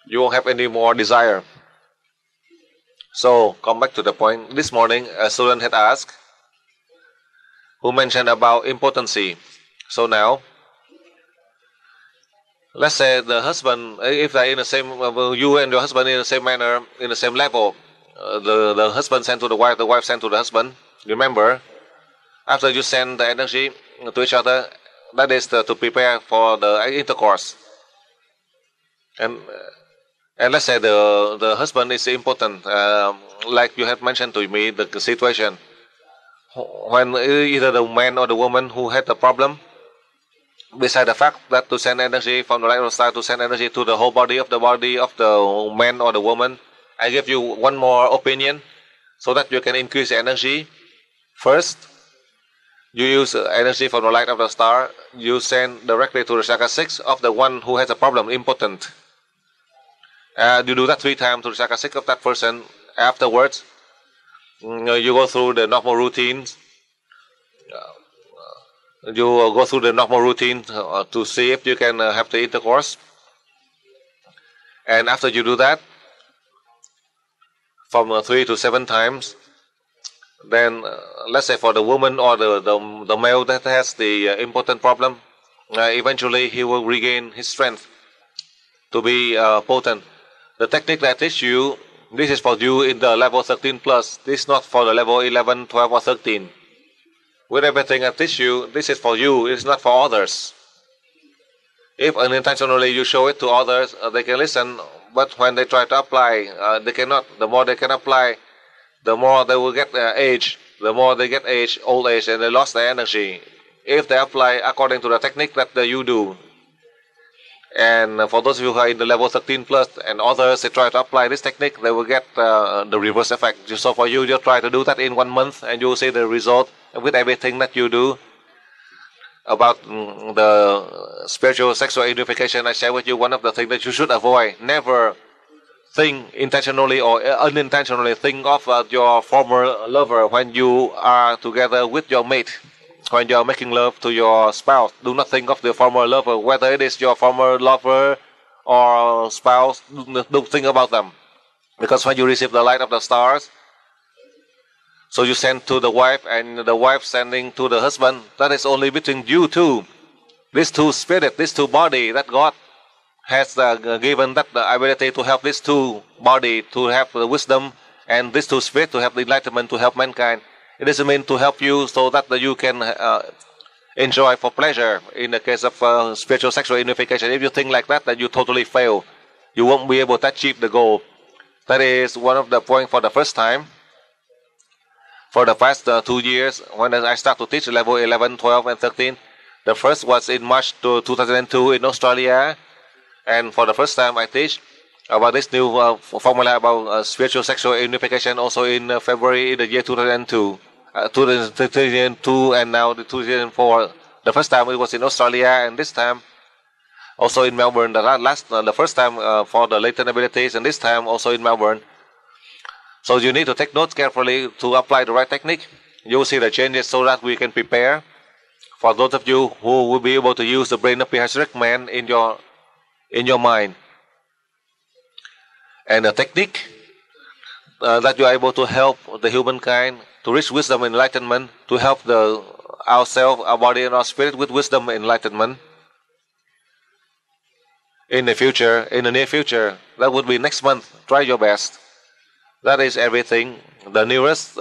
you won't have any more desire. So, come back to the point. This morning, a student had asked, who mentioned about impotency. So now, let's say the husband, if they're in the same, you and your husband in the same manner, in the same level, the husband sent to the wife sent to the husband. Remember, after you send the energy to each other, that is to prepare for the intercourse. And let's say the husband is impotent, like you have mentioned to me, the situation. When either the man or the woman who had the problem, beside the fact that to send energy from the light of the star, to send energy to the whole body of the man or the woman, I give you one more opinion so that you can increase the energy. First, you use energy from the light of the star. You send directly to the chakra 6 of the one who has a problem, impotent. You do that 3 times to the chakra 6 of that person. Afterwards, you go through the normal routines. You go through the normal routine to see if you can have the intercourse. And after you do that, from 3 to 7 times, then let's say for the woman or the male that has the impotent problem, eventually he will regain his strength to be potent. The technique that I teach you, this is for you in the level 13 plus. This is not for the level 11, 12 or 13. With everything I teach you, this is for you, it's not for others. If unintentionally you show it to others, they can listen, but when they try to apply, they cannot. The more they can apply, the more they will get age. The more they get age, old age, and they lost their energy. If they apply according to the technique that you do. And for those of you who are in the level 13 plus and others, they try to apply this technique, they will get the reverse effect. So for you, just try to do that in 1 month and you will see the result with everything that you do. About the spiritual sexual unification, I share with you one of the things that you should avoid. Never think intentionally or unintentionally think of your former lover when you are together with your mate. When you are making love to your spouse, do not think of the former lover, whether it is your former lover or spouse. Don't think about them, because when you receive the light of the stars, so you send to the wife and the wife sending to the husband, that is only between you two. These two spirits, these two body that God has given that the ability to help these two body to have the wisdom, and these two spirits to have the enlightenment to help mankind. It doesn't mean to help you so that you can enjoy for pleasure. In the case of spiritual sexual unification, if you think like that, then you totally fail. You won't be able to achieve the goal. That is one of the points for the first time. For the past 2 years, when I start to teach level 11, 12 and 13, the first was in March 2002 in Australia. And for the first time I teach about this new formula about spiritual sexual unification also in February in the year 2002. 2002 and now 2004. The first time it was in Australia, and this time also in Melbourne. The first time for the latent abilities, and this time also in Melbourne. So you need to take notes carefully to apply the right technique. You will see the changes so that we can prepare. For those of you who will be able to use the brain of THspodC man in your mind. And the technique that you are able to help the humankind to reach wisdom and enlightenment, to help ourselves, our body and our spirit with wisdom and enlightenment. In the near future, that would be next month. Try your best. That is everything. The newest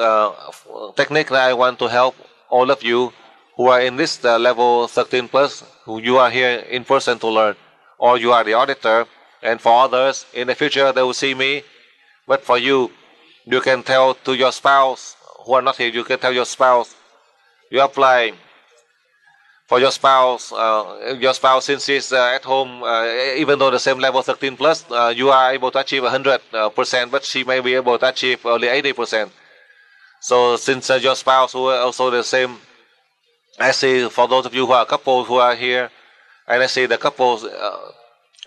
technique that I want to help all of you who are in this level 13 plus, who you are here in person to learn, or you are the auditor, and for others, in the future they will see me. But for you, you can tell to your spouse who are not here, you can tell your spouse, you apply for your spouse since she's at home, even though the same level 13 plus, you are able to achieve 100%, but she may be able to achieve only 80%. So since your spouse who are also the same, I see for those of you who are couples who are here, and I see the couples,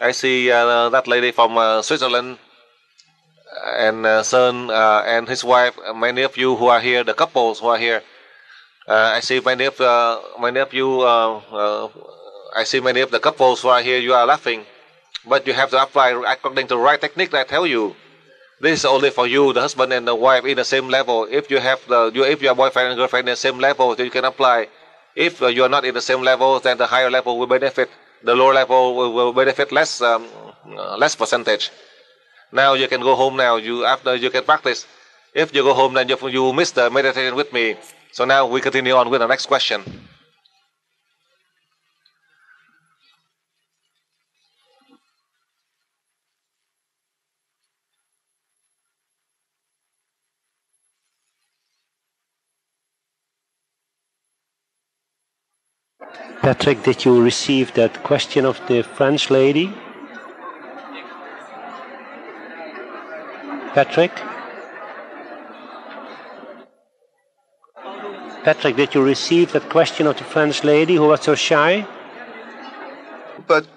I see that lady from Switzerland, and son and his wife, many of you who are here, the couples who are here. I see many of you. I see many of the couples who are here. You are laughing, but you have to apply according to the right technique that I tell you. This is only for you, the husband and the wife, in the same level. If you have if your boyfriend and girlfriend in the same level, then you can apply. If you are not in the same level, then the higher level will benefit. The lower level will benefit less percentage. Now you can go home. Now after you can practice. If you go home, then you miss the meditation with me. So now we continue on with the next question. Patrick, did you receive that question of the French lady? Patrick? Patrick, did you receive that question of the French lady who was so shy? But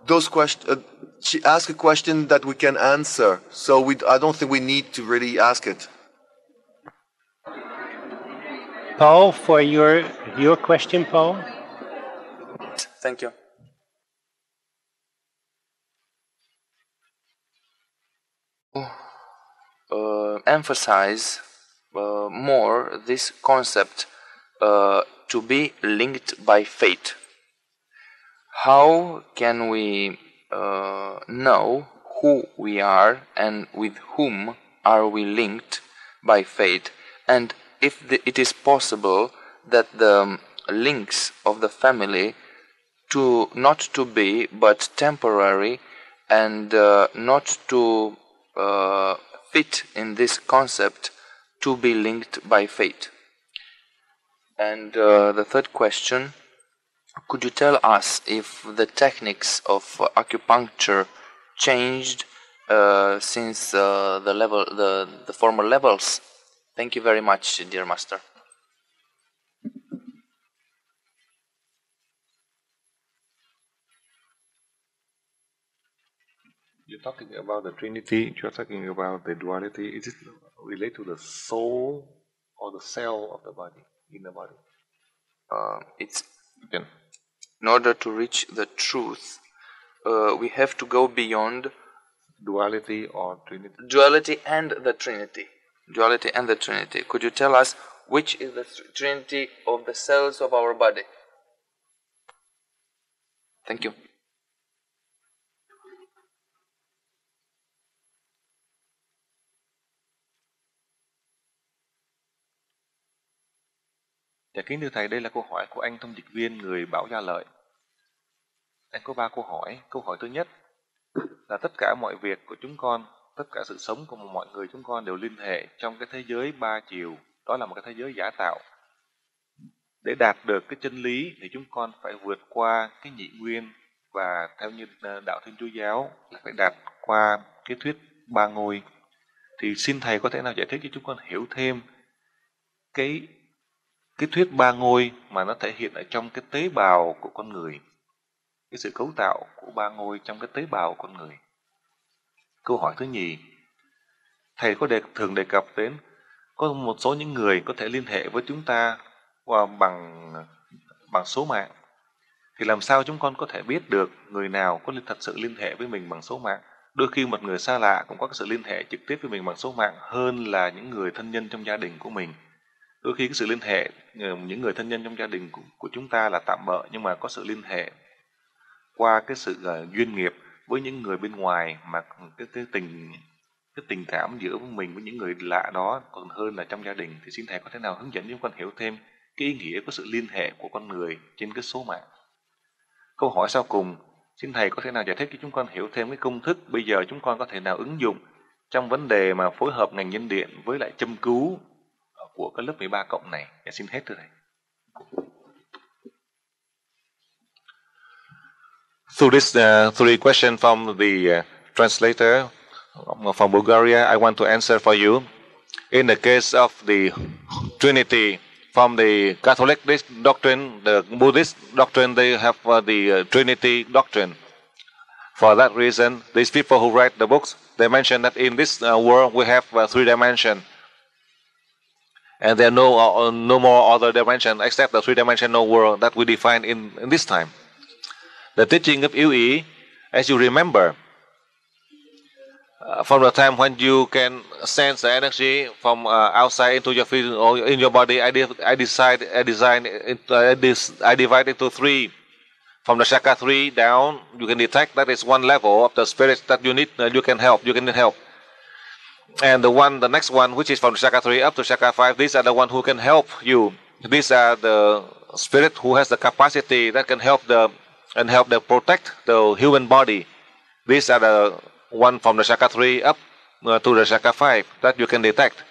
those questions, she asked a question that we can answer, so I don't think we need to really ask it. Paul, for your question, Paul? Thank you. Emphasize more this concept to be linked by fate. How can we know who we are and with whom are we linked by fate, and if it is possible that the links of the family not to be but temporary and not to fit in this concept to be linked by fate. And the third question, could you tell us if the techniques of acupuncture changed since the former levels? Thank you very much, dear master. You're talking about the Trinity, you're talking about the duality. Is it related to the soul or the cell of the body, in the body? It's in order to reach the truth, we have to go beyond duality or Trinity. Duality and the Trinity. Duality and the Trinity. Could you tell us which is the Trinity of the cells of our body? Thank you. Dạ kính thưa Thầy, đây là câu hỏi của anh thông dịch viên người Bảo Gia Lợi. Anh có 3 câu hỏi. Câu hỏi thứ nhất là tất cả mọi việc của chúng con, tất cả sự sống của mọi người chúng con đều liên hệ trong cái thế giới 3 chiều. Đó là một cái thế giới giả tạo. Để đạt được cái chân lý thì chúng con phải vượt qua cái nhị nguyên, và theo như đạo Thiên Chúa giáo là phải đạt qua cái thuyết 3 ngôi. Thì xin Thầy có thể nào giải thích cho chúng con hiểu thêm cái thuyết 3 ngôi mà nó thể hiện ở trong cái tế bào của con người, cái sự cấu tạo của 3 ngôi trong cái tế bào của con người. Câu hỏi thứ nhì, Thầy có thường đề cập đến có một số những người có thể liên hệ với chúng ta bằng số mạng. Thì làm sao chúng con có thể biết được người nào có thật sự liên hệ với mình bằng số mạng? Đôi khi một người xa lạ cũng có sự liên hệ trực tiếp với mình bằng số mạng hơn là những người thân nhân trong gia đình của mình. Đôi khi cái sự liên hệ những người thân nhân trong gia đình của chúng ta là tạm bợ, nhưng mà có sự liên hệ qua cái sự duyên nghiệp với những người bên ngoài, mà cái tình cảm giữa mình với những người lạ đó còn hơn là trong gia đình. Thì xin Thầy có thể nào hướng dẫn chúng con hiểu thêm cái ý nghĩa của sự liên hệ của con người trên cái số mạng. Câu hỏi sau cùng, xin Thầy có thể nào giải thích cho chúng con hiểu thêm cái công thức bây giờ chúng con có thể nào ứng dụng trong vấn đề mà phối hợp ngành nhân điện với lại châm cứu của cái lớp 13 cộng này. Dạ, xin hết thưa Thầy. Through this 3 questions from the translator from Bulgaria, I want to answer for you. In the case of the Trinity, from the Catholic doctrine, the Buddhist doctrine, they have the Trinity doctrine. For that reason, these people who write the books, they mention that in this world we have 3 dimensions. And there are no more other dimension except the 3-dimensional world that we define in this time. The teaching of Lảo üNG, as you remember, from the time when you can sense the energy from outside into your field or in your body, I divide into 3. From the chakra 3 down, you can detect that is one level of the spirit that you need help. And the next one, which is from chakra 3 up to chakra 5, these are the one who can help you. These are the spirit who has the capacity that can help protect the human body. These are the one from the chakra 3 up to the chakra 5 that you can detect.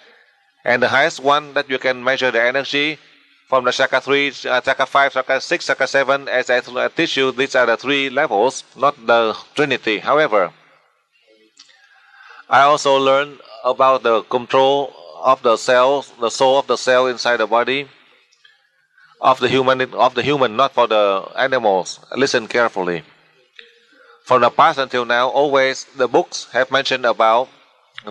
And the highest one that you can measure the energy from the chakra 3, chakra 5, chakra 6, chakra 7, as I teach you, these are the 3 levels, not the Trinity. However, I also learned about the control of the cells, the soul of the cell inside the body of the human, not for the animals. Listen carefully. From the past until now, always the books have mentioned about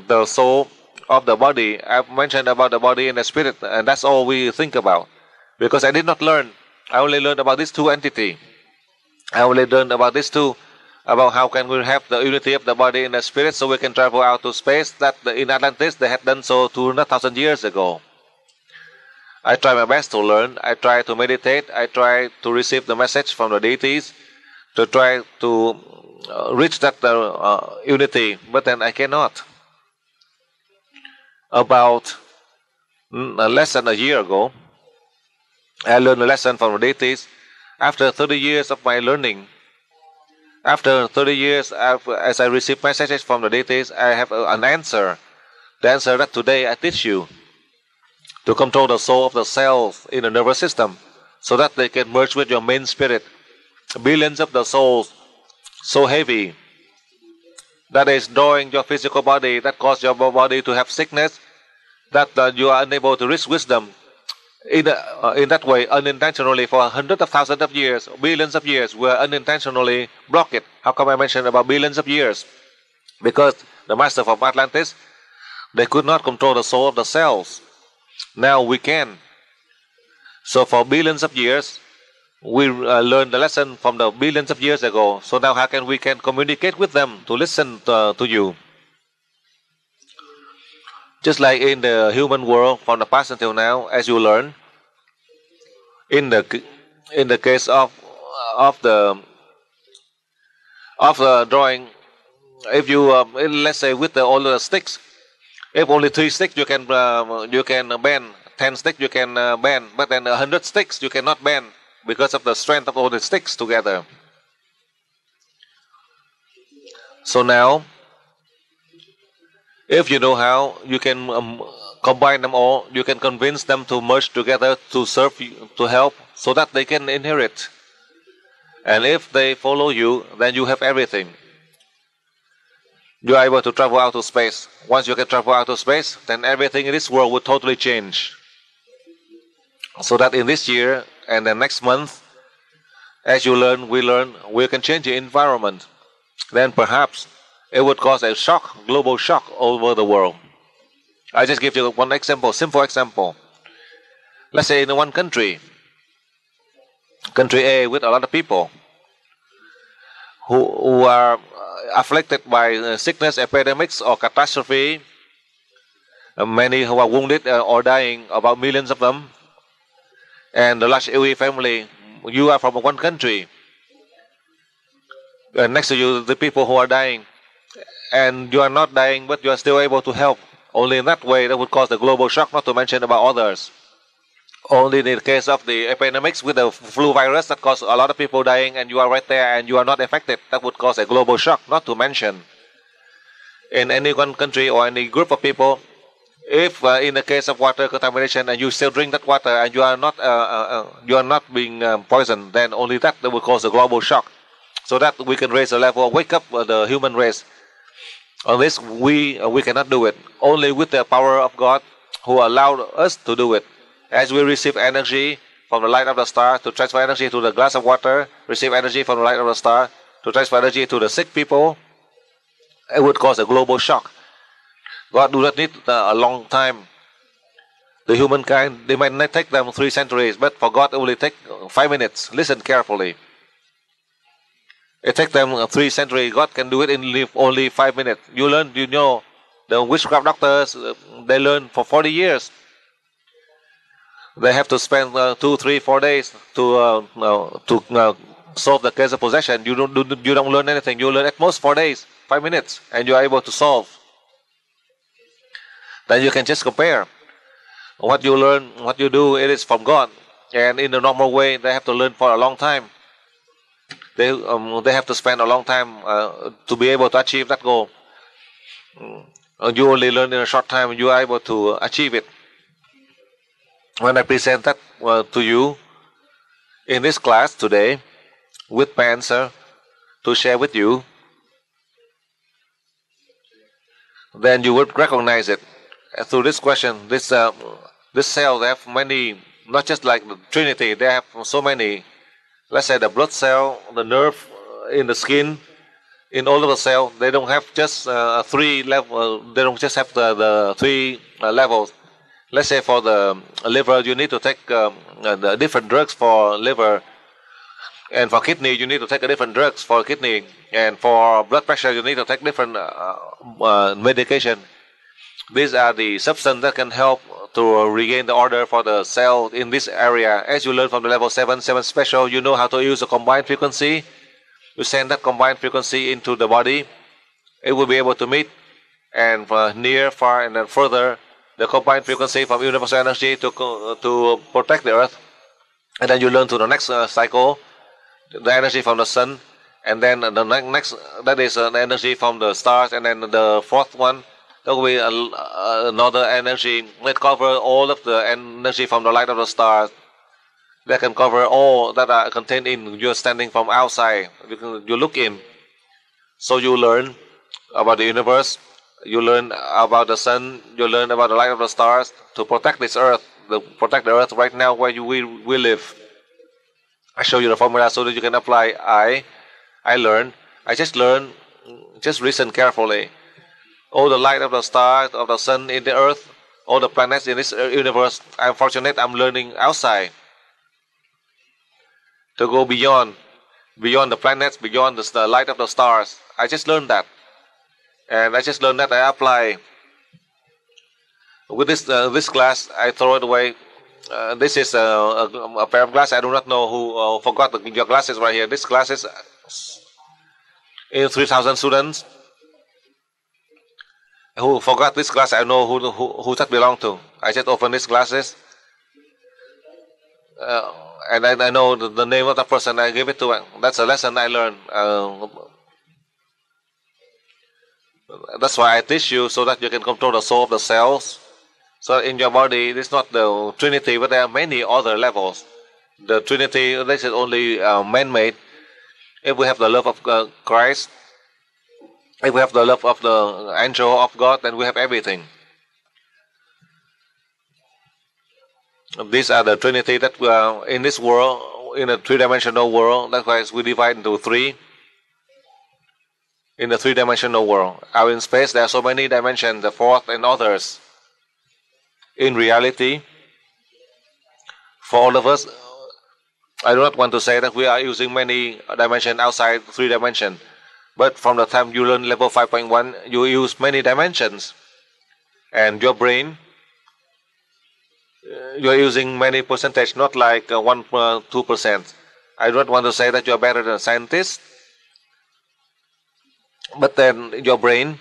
the soul of the body. I've mentioned about the body and the spirit, and that's all we think about. Because I did not learn. I only learned about these two entities. I only learned about these two, about how can we have the unity of the body and the spirit so we can travel out to space. That in Atlantis they had done so 200,000 years ago. I try my best to learn. I try to meditate. I try to receive the message from the deities to try to reach that unity, but then I cannot. About less than a year ago, I learned a lesson from the deities. After 30 years of my learning, after 30 years, as I receive messages from the deities, I have an answer. The answer that today I teach you. To control the soul of the cells in the nervous system, so that they can merge with your main spirit. Billions of the souls, so heavy, that is drawing your physical body, that cause your body to have sickness, that you are unable to reach wisdom. In that way, unintentionally, for hundreds of thousands of years, billions of years, we are unintentionally block it. How come I mentioned about billions of years? Because the master from Atlantis, they could not control the soul of the cells. Now we can. So for billions of years, we learned the lesson from the billions of years ago. So now how can we communicate with them to listen to you? Just like in the human world from the past until now, as you learn, in the case of the drawing, if you let's say with all the sticks, if only 3 sticks you can bend, 10 sticks you can bend, but then 100 sticks you cannot bend because of the strength of all the sticks together. So now, if you know how, you can combine them all. You can convince them to merge together to serve, to help, so that they can inherit. And if they follow you, then you have everything. You are able to travel out to space. Once you can travel out to space, then everything in this world will totally change. So that in this year and the next month, as you learn, we can change the environment. Then perhaps it would cause a shock, global shock over the world. I just give you one example, simple example. Let's say in one country A with a lot of people who are afflicted by sickness, epidemics, or catastrophe. Many who are wounded or dying, about millions of them. And the large AOE family, you are from one country. Next to you, the people who are dying. And you are not dying, but you are still able to help. Only in that way, that would cause the global shock, not to mention about others. Only in the case of the epidemics with the flu virus that caused a lot of people dying, and you are right there and you are not affected, that would cause a global shock, not to mention. In any one country or any group of people, if in the case of water contamination and you still drink that water and you are not being poisoned, then only that would cause a global shock. So that we can raise the level, wake up the human race. On this, we cannot do it. Only with the power of God who allowed us to do it. As we receive energy from the light of the star to transfer energy to the glass of water, receive energy from the light of the star to transfer energy to the sick people, it would cause a global shock. God do not need a long time. The humankind, they might not take them 3 centuries, but for God it will take 5 minutes. Listen carefully. It takes them 3 centuries. God can do it in only 5 minutes. You know, the witchcraft doctors, they learn for 40 years. They have to spend 2, 3, 4 days to solve the case of possession. You don't learn anything. You learn at most 4 days, 5 minutes, and you are able to solve. Then you can just compare. What you learn, what you do, it is from God. And in the normal way, they have to learn for a long time. They have to spend a long time to be able to achieve that goal. You only learn in a short time, and you are able to achieve it. When I present that to you in this class today, with my answer to share with you, then you would recognize it. Through this question, this cell, they have many, not just like the Trinity, they have so many. Let's say the blood cell, the nerve in the skin, in all of the cell, they don't have just three level. They don't just have the three levels. Let's say for the liver, you need to take the different drugs for liver, and for kidney, you need to take a different drugs for kidney, and for blood pressure, you need to take different medication. These are the substances that can help to regain the order for the cell in this area. As you learn from the level 7 special, you know how to use the combined frequency. You send that combined frequency into the body. It will be able to meet and near, far, and then further the combined frequency from universal energy to protect the earth. And then you learn to the next cycle, the energy from the sun, and then the next, that is the energy from the stars, and then the fourth one, there will be another energy that cover all of the energy from the light of the stars. That can cover all that are contained in you're standing from outside. You look in. So you learn about the universe. You learn about the sun. You learn about the light of the stars to protect this earth. To protect the earth right now where we live. I show you the formula so that you can apply. I learned. I just learned. Just listen carefully. All the light of the stars, of the sun in the earth, all the planets in this universe. I'm fortunate I'm learning outside. To go beyond the planets, beyond the light of the stars. I just learned that. And I just learned that I apply. With this glass, I throw it away. This is a pair of glasses. I do not know who forgot your glasses right here. This glasses in 3,000 students. Who forgot this glass? I know who that belong to. I just open these glasses. And I know the name of the person I give it to. That's a lesson I learned. That's why I teach you, so that you can control the soul of the cells. So in your body, it's not the Trinity, but there are many other levels. The Trinity, this is only man-made. If we have the love of Christ, if we have the love of the angel of God, then we have everything. These are the Trinity that we are in this world, in a three-dimensional world. That's why we divide into three. In the three-dimensional world, out in space, there are so many dimensions, the fourth and others. In reality, for all of us, I do not want to say that we are using many dimensions outside three dimensions. But from the time you learn level 5.1, you use many dimensions. And your brain, you are using many percentage, not like 1 2%. I don't want to say that you are better than a scientist. But then your brain,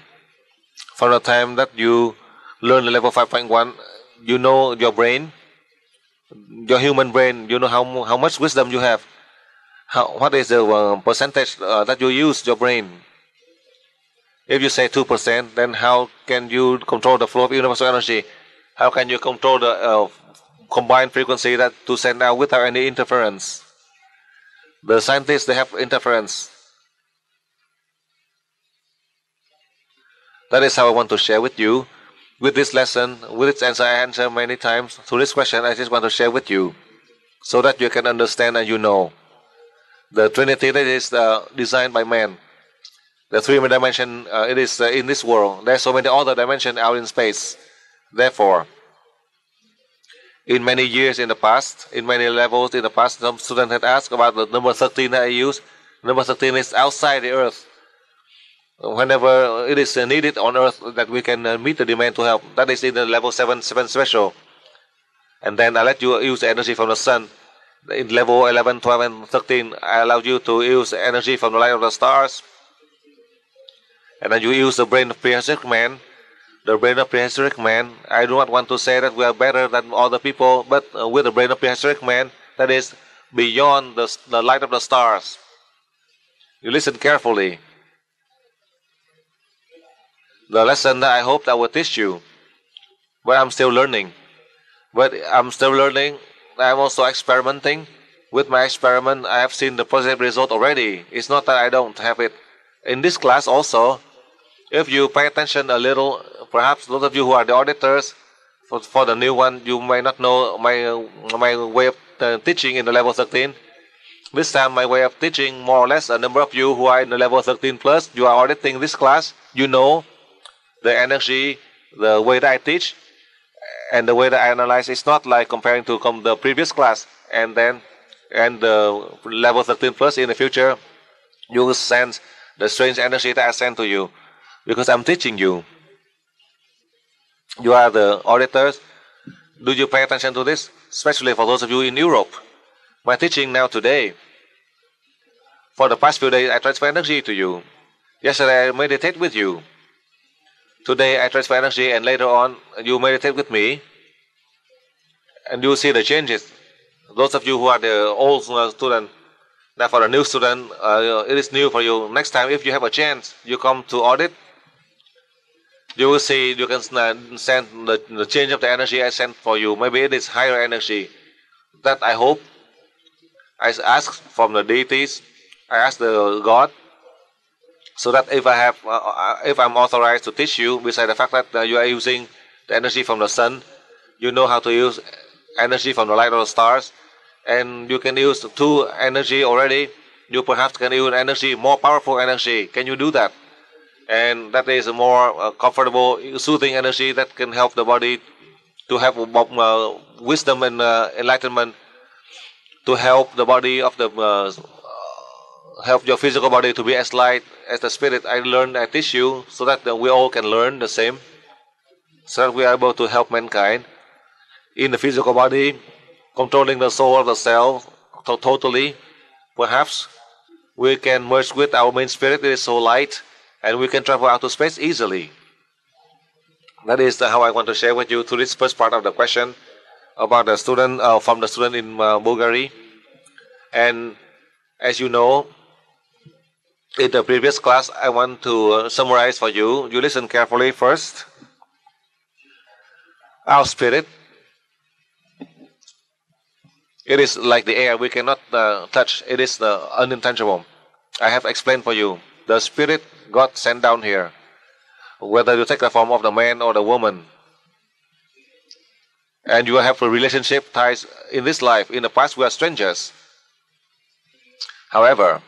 from the time that you learn the level 5.1, you know your brain, your human brain, you know how much wisdom you have. What is the percentage that you use your brain? If you say 2%, then how can you control the flow of universal energy? How can you control the combined frequency that to send out without any interference? The scientists, they have interference. That is how I want to share with you. With this lesson, with its answer, I answer many times. Through this question, I just want to share with you, so that you can understand and you know. The Trinity that is designed by man. The three dimension, it is in this world. There are so many other dimensions out in space. Therefore, in many years in the past, in many levels in the past, some students had asked about the number 13 that I use. Number 13 is outside the earth. Whenever it is needed on earth that we can meet the demand to help. That is in the level 7 special. And then I let you use the energy from the sun. In level 11, 12, and 13, I allow you to use energy from the light of the stars. And then you use the brain of prehistoric man. The brain of prehistoric man, I do not want to say that we are better than other people, but with the brain of prehistoric man, that is beyond the light of the stars. You listen carefully. The lesson that I hope that will teach you, but I'm still learning. I'm also experimenting. With my experiment, I have seen the positive result already. It's not that I don't have it. In this class also, If you pay attention a little, perhaps those of you who are the auditors, for the new one, you may not know my way of teaching in the level 13. This time my way of teaching, more or less, a number of you who are in the level 13 plus, you are auditing this class, you know the energy, the way that I teach, and the way that I analyze. It's not like comparing to the previous class and the level 13 plus in the future. You will sense the strange energy that I send to you because I'm teaching you. You are the auditors. Do you pay attention to this? Especially for those of you in Europe. My teaching now today, for the past few days, I transfer energy to you. Yesterday I meditate with you. Today I transfer energy, and later on you meditate with me. And you see the changes. Those of you who are the old student, now for the new student, it is new for you. Next time, if you have a chance, you come to audit, you will see, you can send the change of the energy I sent for you. Maybe it is higher energy. That I hope. I ask from the deities, I ask the God, so that if I'm authorized to teach you, besides the fact that you are using the energy from the sun, you know how to use energy from the light of the stars, and you can use 2 energy already. You perhaps can use energy, more powerful energy. Can you do that? And that is a more comfortable, soothing energy that can help the body to have wisdom and enlightenment, to help the body of the help your physical body to be as light as the spirit I teach you, so that we all can learn the same, so that we are able to help mankind in the physical body, controlling the soul of the cell totally. Perhaps we can merge with our main spirit. It is so light, and we can travel out to space easily. That is how I want to share with you through this first part of the question about the student from the student in Bulgaria. And as you know, in the previous class, I want to summarize for you. You listen carefully first. Our spirit, it is like the air we cannot touch. It is the unintangible. I have explained for you. The spirit God sent down here, whether you take the form of the man or the woman, and you have a relationship ties in this life. In the past, we are strangers. However,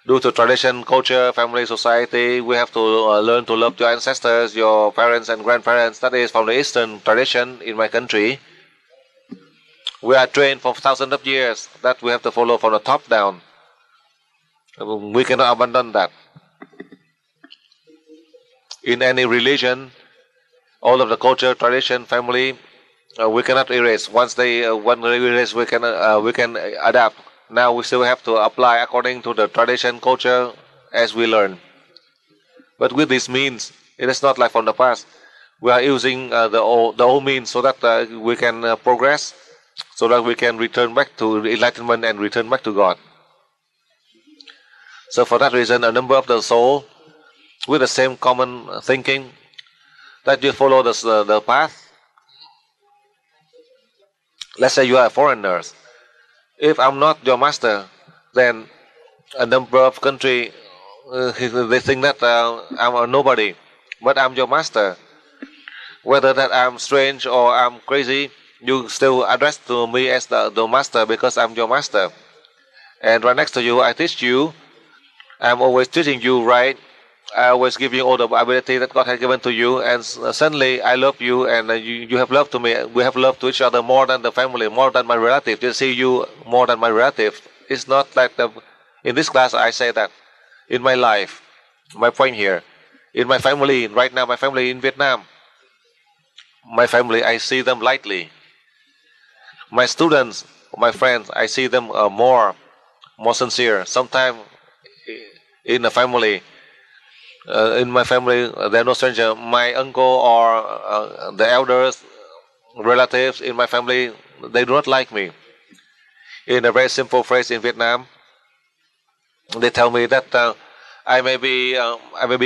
due to tradition, culture, family, society, we have to learn to love your ancestors, your parents and grandparents. That is from the Eastern tradition in my country. We are trained for thousands of years that we have to follow from the top down. We cannot abandon that. In any religion, all of the culture, tradition, family, we cannot erase. Once they erase, we can adapt. Now we still have to apply according to the tradition, culture, as we learn. But with this means, it is not like from the past. We are using the old means so that we can progress, so that we can return back to enlightenment and return back to God. So for that reason, a number of the soul with the same common thinking, that you follow the path. Let's say you are foreigners. If I'm not your master, then a number of countries, they think that I'm a nobody, but I'm your master. Whether that I'm strange or I'm crazy, you still address to me as the master, because I'm your master. And right next to you, I teach you. I'm always teaching you right. I always give you all the ability that God has given to you, and suddenly I love you, and you have love to me. We have love to each other more than the family, more than my relative. They see you more than my relative. It's not like in this class I say that. In my life, my point here, in my family, right now my family in Vietnam, my family, I see them lightly. My students, my friends, I see them more sincere. Sometimes in the family, in my family, there are no stranger. My uncle or the elders, relatives in my family, they do not like me. In a very simple phrase in Vietnam, they tell me that I may be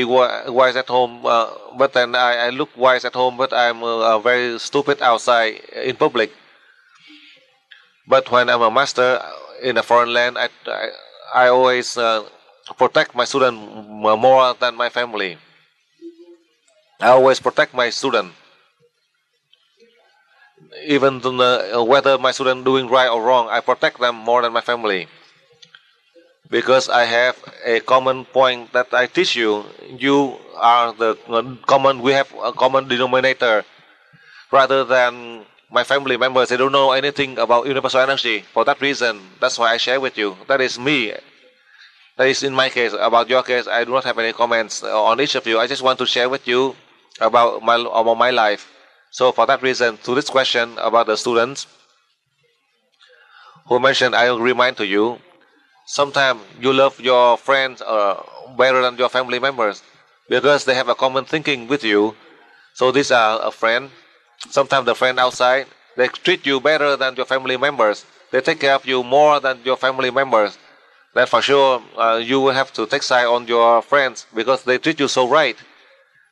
wise at home, but then I look wise at home, but I'm very stupid outside in public. But when I'm a master in a foreign land, I always protect my student more than my family. I always protect my student. Even whether my student doing right or wrong, I protect them more than my family. Because I have a common point that I teach you. You are the common, we have a common denominator. Rather than my family members, they don't know anything about universal energy. For that reason, that's why I share with you. That is me. That is in my case. About your case, I do not have any comments on each of you. I just want to share with you about my life. So for that reason, to this question about the students who mentioned, I will remind to you, sometimes you love your friends better than your family members because they have a common thinking with you. So these are a friend. Sometimes the friend outside, they treat you better than your family members. They take care of you more than your family members. Then for sure, you will have to take side on your friends because they treat you so right.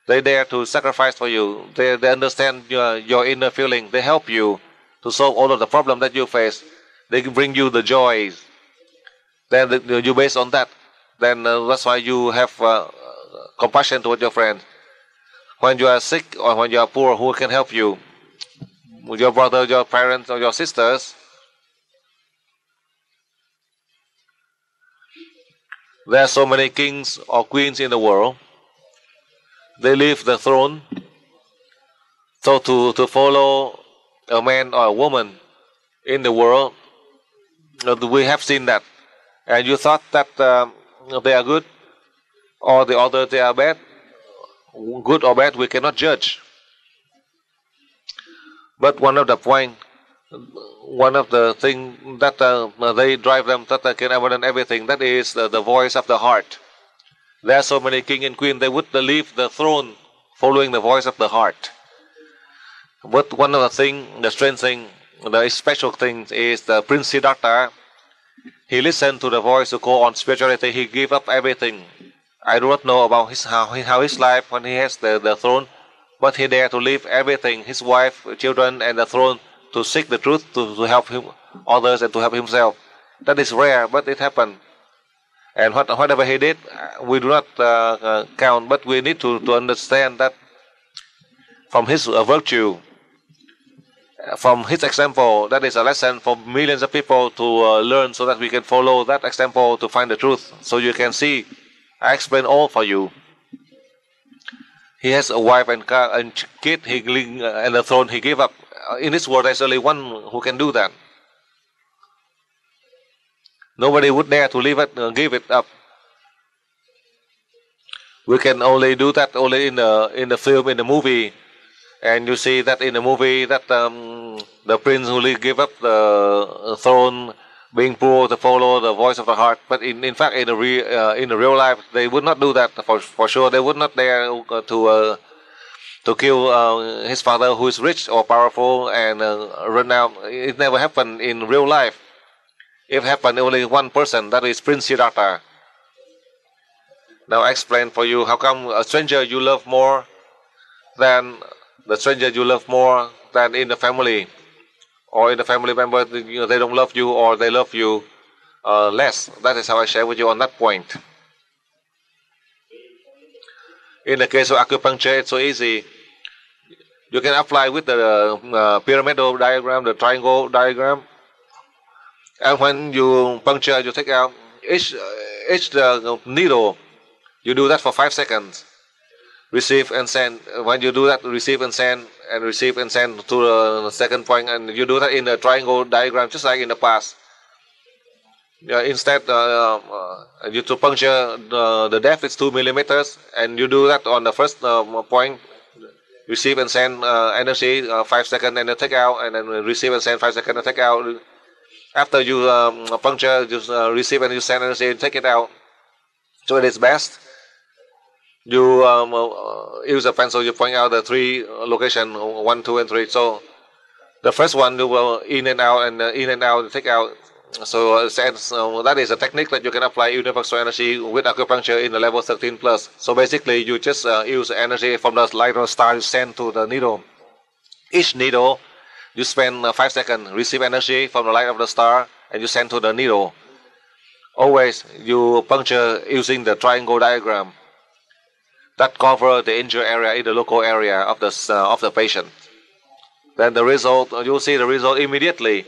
They dare to sacrifice for you. They understand your inner feeling. They help you to solve all of the problems that you face. They bring you the joys. Then you based on that. Then that's why you have compassion towards your friends. When you are sick or when you are poor, who can help you? Your brother, your parents, or your sisters. There are so many kings or queens in the world. They leave the throne. So to follow a man or a woman in the world, we have seen that. And you thought that they are good or the other they are bad. Good or bad, we cannot judge. But one of the point, one of the things that they drive them, that they can abandon everything, that is the voice of the heart. There are so many king and queen, they would leave the throne following the voice of the heart. But one of the things, the strange thing, the special thing is the Prince Siddhartha. He listened to the voice to go on spirituality. He gave up everything. I do not know about how his life when he has the throne, but he dared to leave everything, his wife, children, and the throne to seek the truth, to help him, others, and to help himself. That is rare, but it happened. And whatever he did, we do not count, but we need to understand that from his virtue, from his example, that is a lesson for millions of people to learn, so that we can follow that example to find the truth. So you can see, I explain all for you. He has a wife and kid, and the throne he gave up. In this world, there's only one who can do that. Nobody would dare to leave it, give it up. We can only do that only in the film, in the movie. And you see that in the movie that the prince who gave up the throne, being poor, to follow the voice of the heart. But in fact, in the real life, they would not do that. For sure, they would not dare to kill his father, who is rich or powerful and run out. It never happened in real life. It happened only one person, that is Prince Siddhartha. Now I explain for you how come a stranger you love more than the stranger you love more than in the family, or in the family member they don't love you or they love you less. That is how I share with you on that point. In the case of acupuncture, it's so easy. You can apply with the pyramidal diagram, the triangle diagram, and when you puncture, you take out each needle. You do that for 5 seconds. Receive and send. When you do that, receive and send, and receive and send to the second point, and you do that in the triangle diagram, just like in the past. Instead, you to puncture the depth is 2 millimeters, and you do that on the first point. Receive and send energy 5 seconds, and then take out, and then receive and send 5 seconds and take out. After you puncture, you receive and you send energy and take it out. So it is best. You use a pencil, you point out the 3 locations, 1, 2, and 3. So the first one you will in and out, and in and out, take out. So that is a technique that you can apply universal energy with acupuncture in the level 13 plus. So basically, you just use energy from the light of the star, you send to the needle. Each needle, you spend 5 seconds, receive energy from the light of the star, and you send to the needle. Always you puncture using the triangle diagram. that cover the injured area in the local area of the patient. Then the result, you'll see the result immediately.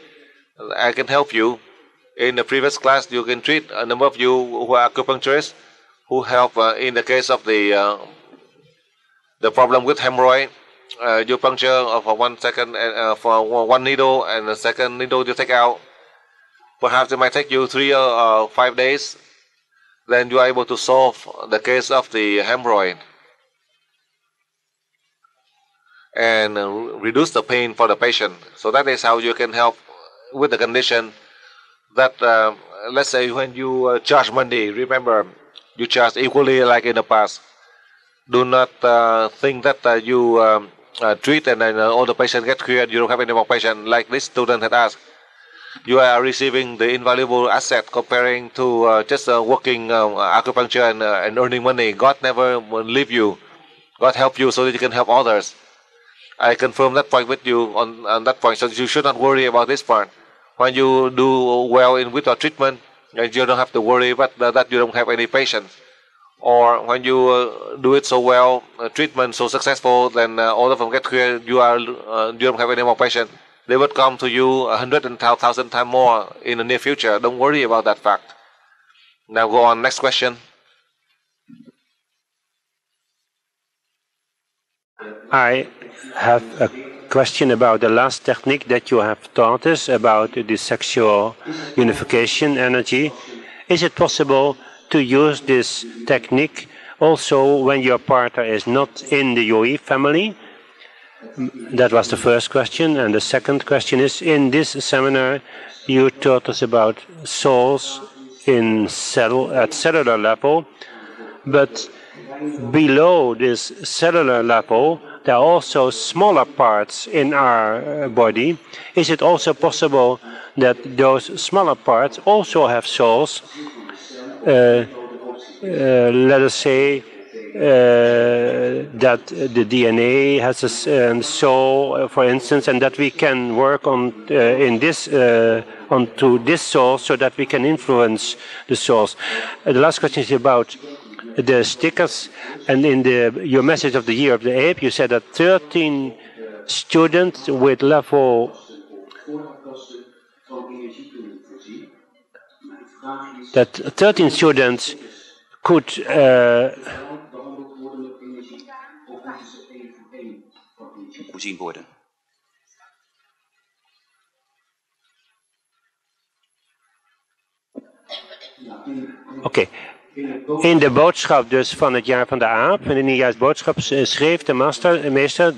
I can help you. In the previous class, you can treat a number of you who are acupuncturists who help in the case of the problem with hemorrhoid. You puncture for 1 second for one needle, and the second needle you take out. Perhaps it might take you 3 or 5 days. Then you are able to solve the case of the hemorrhoid and reduce the pain for the patient. So that is how you can help with the condition that, let's say, when you charge money, remember, you charge equally like in the past. Do not think that you treat and then all the patient get cured, you don't have any more patient, like this student had asked. You are receiving the invaluable asset comparing to just working acupuncture and earning money. God never will leave you. God help you so that you can help others. I confirm that point with you on that point, so you should not worry about this part. When you do well with your treatment, you don't have to worry that you don't have any patients. Or when you do it so well, treatment so successful, then all of them get cured, you don't have any more patients. They would come to you 100 and 1,000 times more in the near future. Don't worry about that fact. Now go on, next question. I have a question about the last technique that you have taught us about the sexual unification energy. Is it possible to use this technique also when your partner is not in the Yoi family? That was the first question. And the second question is, in this seminar you taught us about souls at cellular level, but below this cellular level there are also smaller parts in our body. Is it also possible that those smaller parts also have souls? Let us say that the DNA has a soul, for instance, and that we can work on onto this soul so that we can influence the souls. The last question is about the stickers, and in your message of the Year of the Ape, you said that 13 students with level that 13 students could okay. In de boodschap dus van het jaar van de aap, in de nieuwjaarsboodschap, schreef de meester,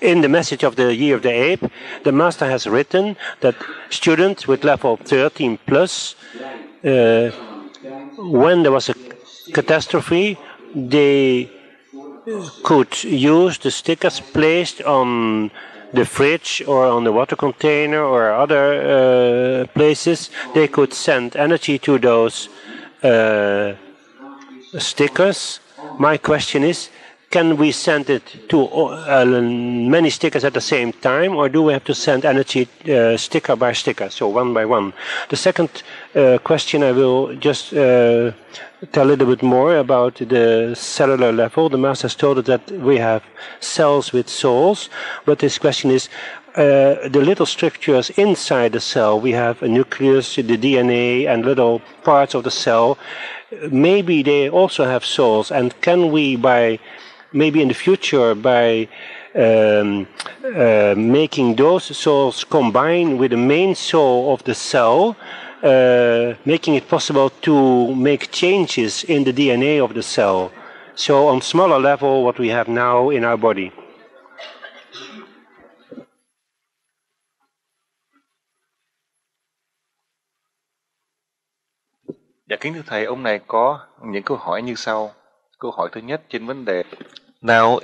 in the message of the Year of the Ape, the master has written that students with level 13 plus, when there was a catastrophe, they could use the stickers placed on the fridge or on the water container or other places. They could send energy to those stickers. My question is, can we send it to many stickers at the same time, or do we have to send energy sticker by sticker, so one by one? The second question, I will just tell a little bit more about the cellular level. The master has told us that we have cells with souls, but this question is, the little structures inside the cell, we have a nucleus, the DNA, and little parts of the cell. Maybe they also have souls, and can we, maybe in the future, by making those souls combine with the main soul of the cell, making it possible to make changes in the DNA of the cell? So on smaller level, what we have now in our body. Dạ kính thưa thầy, ông này có những câu hỏi như sau. Câu hỏi thứ nhất trên vấn đề. Now,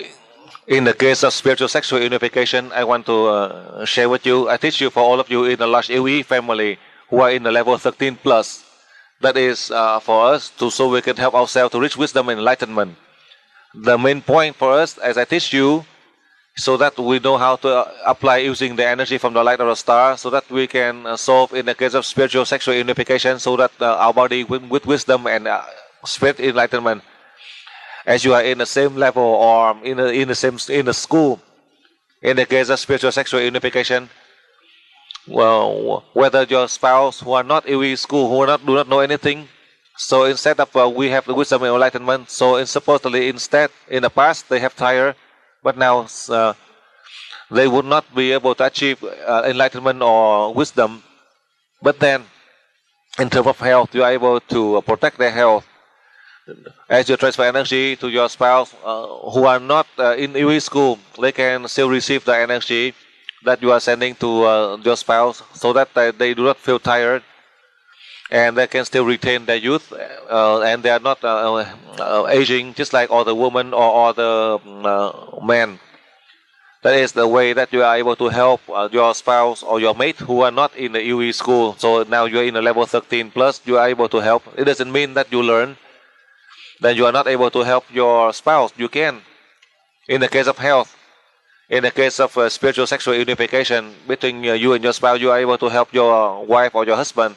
in the case of spiritual sexual unification, I want to share with you, I teach you for all of you in the large LE family who are in the level 13 plus. That is for us so we can help ourselves to reach wisdom and enlightenment. The main point for us, as I teach you, so that we know how to apply using the energy from the light of the star, so that we can solve in the case of spiritual sexual unification, so that our body with wisdom and spirit enlightenment. as you are in the same level or in the school. In the case of spiritual sexual unification, well, whether your spouse who are not in school, do not know anything, so instead of we have the wisdom and enlightenment, so supposedly instead in the past they have tired, but now they would not be able to achieve enlightenment or wisdom. But then, in terms of health, you are able to protect their health. As you transfer energy to your spouse who are not in EV school, they can still receive the energy that you are sending to your spouse, so that they do not feel tired, and they can still retain their youth, and they are not aging just like all the women or the men. That is the way that you are able to help your spouse or your mate who are not in the EV school. So now you are in the level 13 plus, you are able to help. It doesn't mean that you learn then you are not able to help your spouse. You can. In the case of health, in the case of spiritual sexual unification between you and your spouse, you are able to help your wife or your husband.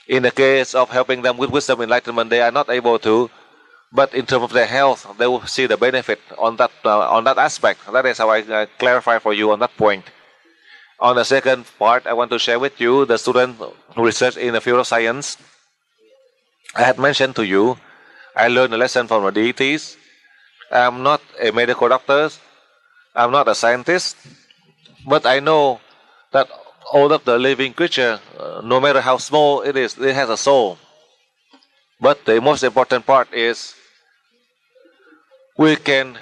In the case of helping them with wisdom enlightenment, they are not able to. But in terms of their health, they will see the benefit on that aspect. That is how I clarify for you on that point. On the second part, I want to share with you the student who research in the field of science. I had mentioned to you, I learned a lesson from the deities. I'm not a medical doctor. I'm not a scientist. But I know that all of the living creature, no matter how small it is, it has a soul. But the most important part is we can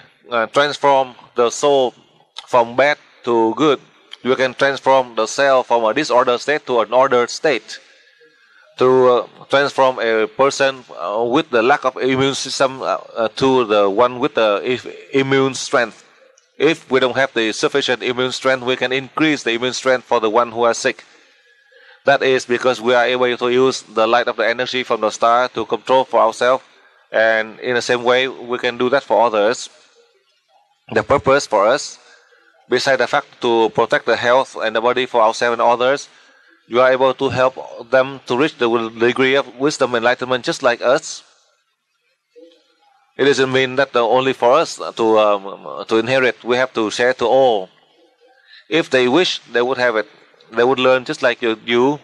transform the soul from bad to good. You can transform the cell from a disordered state to an ordered state. To transform a person with the lack of immune system to the one with the immune strength. If we don't have the sufficient immune strength, we can increase the immune strength for the one who are sick. That is because we are able to use the light of the energy from the star to control for ourselves, and in the same way we can do that for others. The purpose for us, besides the fact to protect the health and the body for ourselves and others, you are able to help them to reach the degree of wisdom and enlightenment just like us. It doesn't mean that only for us to inherit. We have to share to all. If they wish, they would have it. They would learn just like you.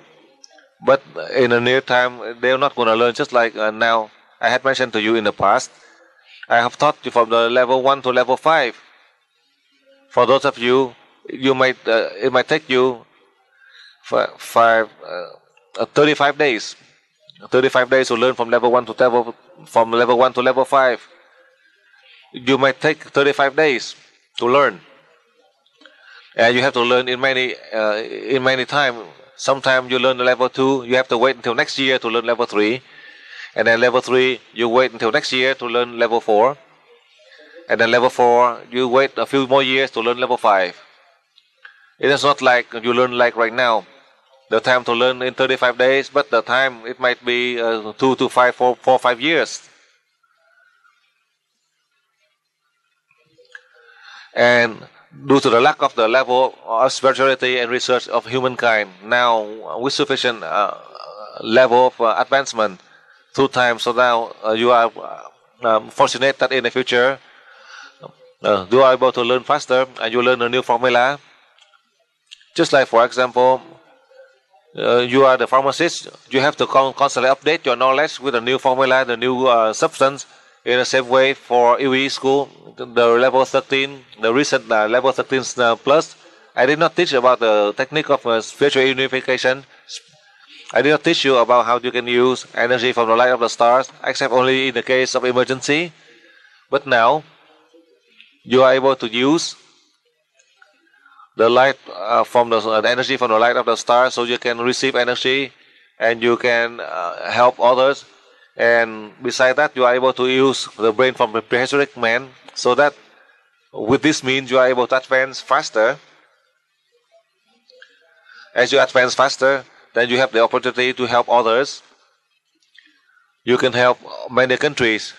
But in the near time, they're not going to learn just like now. I had mentioned to you in the past, I have taught you from the level 1 to level 5. For those of you, it might take you 35 days. 35 days to learn from level 1 to level 5. You might take 35 days to learn, and you have to learn in many time. Sometimes you learn the level 2, you have to wait until next year to learn level 3, and then level 3 you wait until next year to learn level 4, and then level 4 you wait a few more years to learn level 5. It is not like you learn like right now. The time to learn in 35 days, but the time it might be 2 to 4 or 5 years. And due to the lack of the level of spirituality and research of humankind, now with sufficient level of advancement through time, so now you are fortunate that in the future you are able to learn faster and you learn a new formula. Just like, for example, you are the pharmacist, you have to constantly update your knowledge with a new formula, the new substance. In the same way for EV school, the level 13, the recent level 13 plus, I did not teach about the technique of spiritual unification. I did not teach you about how you can use energy from the light of the stars, except only in the case of emergency. But now, you are able to use the light from the energy from the light of the stars, so you can receive energy and you can help others. And besides that, you are able to use the brain from the prehistoric man, so that with this means you are able to advance faster. As you advance faster, then you have the opportunity to help others. You can help many countries,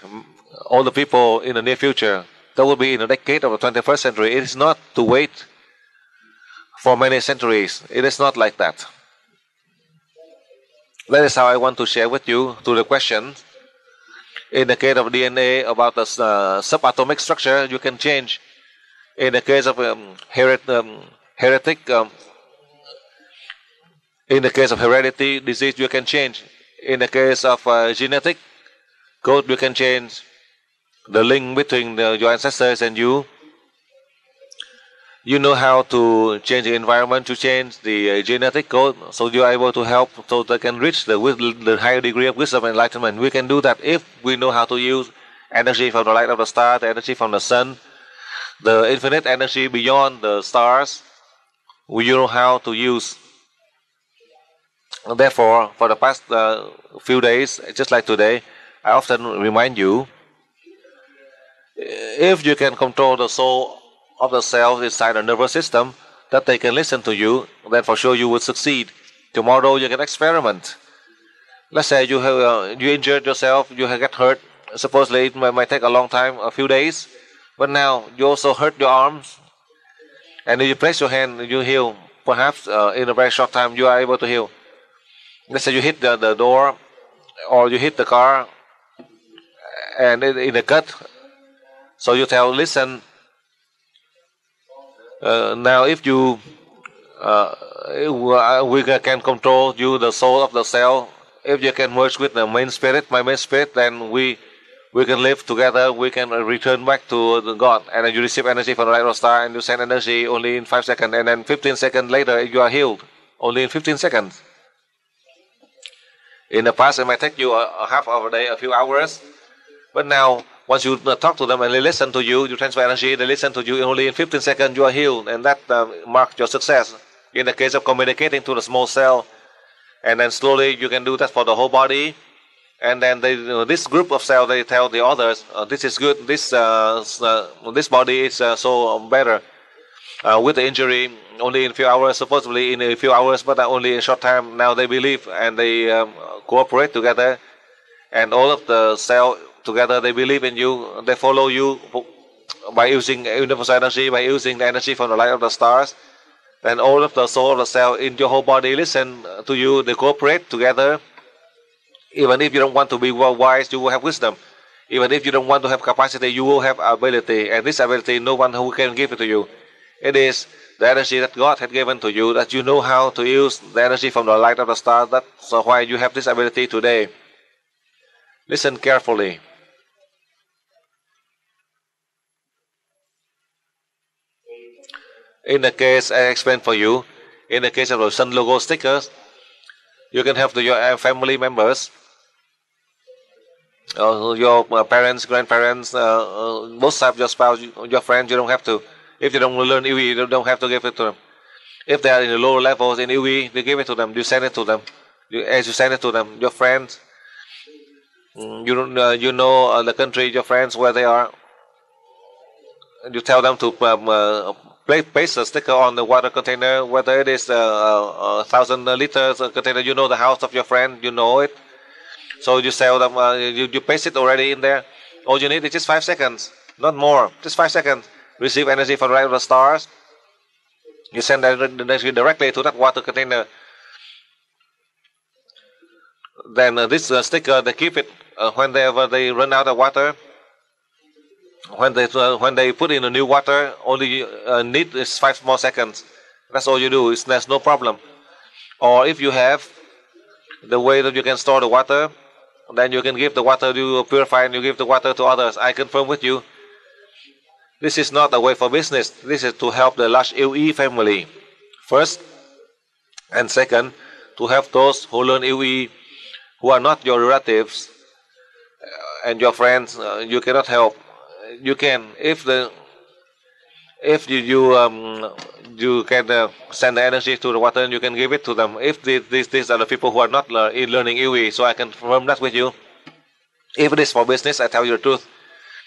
all the people in the near future. That will be in the decade of the 21st century. It is not to wait for many centuries. It is not like that. That is how I want to share with you to the question. In the case of DNA, about the subatomic structure, you can change. In the case of in the case of heredity disease, you can change. In the case of genetic code, you can change the link between your ancestors and you. You know how to change the environment, to change the genetic code, so you are able to help, so they can reach the higher degree of wisdom and enlightenment. We can do that if we know how to use energy from the light of the star, the energy from the sun, the infinite energy beyond the stars. We know how to use. Therefore, for the past few days, just like today, I often remind you, if you can control the soul of the cells inside the nervous system, that they can listen to you, then for sure you will succeed. Tomorrow you can experiment. Let's say you have you injured yourself, you have got hurt. Supposedly it might take a long time, a few days, but now you also hurt your arms, and if you place your hand, you heal. Perhaps in a very short time you are able to heal. Let's say you hit the door, or you hit the car, and in a cut. So you tell, listen, now if you we can control you, the soul of the cell. If you can merge with the main spirit, my main spirit, then we can live together. We can return back to the God, and then you receive energy from the light of the star, and you send energy only in 5 seconds, and then 15 seconds later you are healed. Only in 15 seconds. In the past, it might take you a half of a day, a few hours, but now once you talk to them and they listen to you, you transfer energy, they listen to you, only in 15 seconds you are healed, and that marks your success. In the case of communicating to the small cell, and then slowly you can do that for the whole body, and then this group of cells, they tell the others, this is good, this body is so better. With the injury, only in a few hours, supposedly in a few hours, but only in a short time, now they believe and they cooperate together, and all of the cells together, they believe in you, they follow you by using universal energy, by using the energy from the light of the stars. Then all of the soul of the cell in your whole body listen to you, they cooperate together. Even if you don't want to be wise, you will have wisdom. Even if you don't want to have capacity, you will have ability, and this ability, no one who can give it to you. It is the energy that God had given to you, that you know how to use the energy from the light of the stars. That's why you have this ability today. Listen carefully. In the case I explained for you, in the case of the sun logo stickers, you can have your family members, your parents, grandparents, both sides, your spouse, your friends. You don't have to. If you don't learn EWE, you don't have to give it to them. If they are in the lower levels in EWE, you give it to them. You send it to them. As you send it to them, your friends, you know the country, your friends, where they are. You tell them to paste a sticker on the water container, whether it is 1,000 liters container. You know the house of your friend, you know it. So you tell them, you paste it already in there. All you need is just 5 seconds, not more, just 5 seconds. Receive energy from the light of the stars. You send the energy directly to that water container. Then this sticker, they keep it whenever they run out of water. When they put in the new water, only need is 5 more seconds. That's all you do. There's no problem. Or if you have the way that you can store the water, then you can give the water, you purify and you give the water to others. I confirm with you, this is not a way for business. This is to help the large LE family. First, and second, to help those who learn LE who are not your relatives and your friends. You cannot help. You can, if you can send the energy to the water, and you can give it to them. If these are the people who are not learning EWE, so I can confirm that with you. If it is for business, I tell you the truth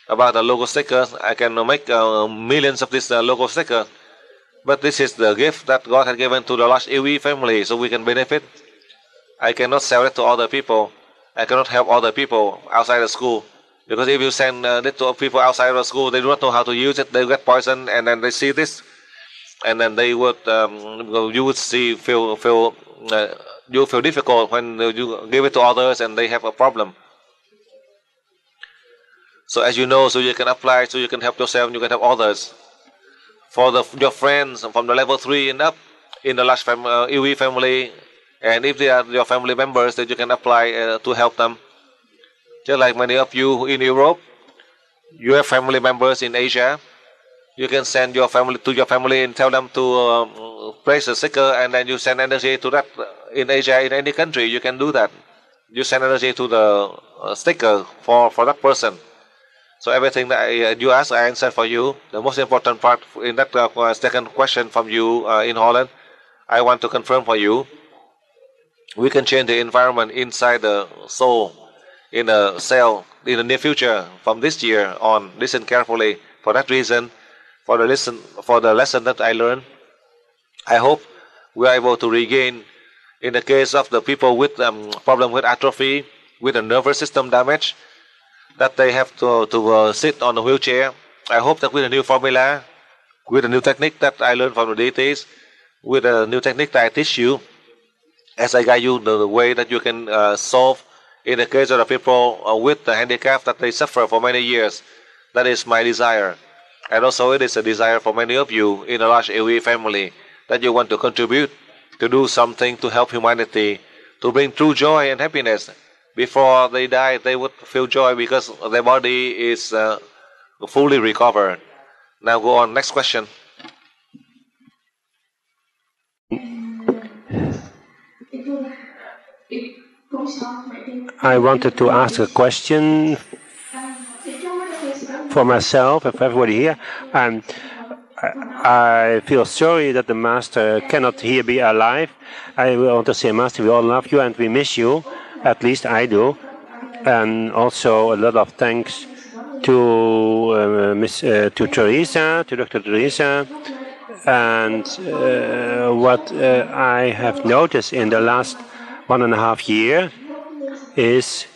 about the logo stickers. I can make millions of these logo stickers, but this is the gift that God had given to the large EWE family, so we can benefit. I cannot sell it to other people. I cannot help other people outside the school. Because if you send it to people outside of school, they do not know how to use it. They get poisoned, and then they see this, and then they would you would feel difficult when you give it to others and they have a problem. So as you know, so you can apply, so you can help yourself and you can help others. For your friends from the level 3 and up in the large UE family, and if they are your family members, that you can apply to help them. Just like many of you in Europe, you have family members in Asia. You can send your family to your family and tell them to place a sticker, and then you send energy to that in Asia, in any country. You can do that. You send energy to the sticker for that person. So everything that you ask, I answer for you. The most important part in that second question from you in Holland, I want to confirm for you. We can change the environment inside the soul, in a cell, in the near future, from this year on. Listen carefully. For that reason, for the lesson that I learned, I hope we are able to regain. In the case of the people with problem with atrophy, with a nervous system damage, that they have to sit on a wheelchair. I hope that with a new formula, with a new technique that I learned from the deities, with a new technique that I teach you, as I guide you the way that you can solve in the case of the people with the handicap that they suffer for many years. That is my desire. And also it is a desire for many of you in a large AOE family that you want to contribute, to do something to help humanity, to bring true joy and happiness. Before they die, they would feel joy because their body is fully recovered. Now go on, next question. I wanted to ask a question for myself and for everybody here. I feel sorry that the Master cannot here be alive. I want to say, Master, we all love you and we miss you. At least I do. And also a lot of thanks to Teresa, to Dr. Teresa. And what I have noticed in the last 1.5 years is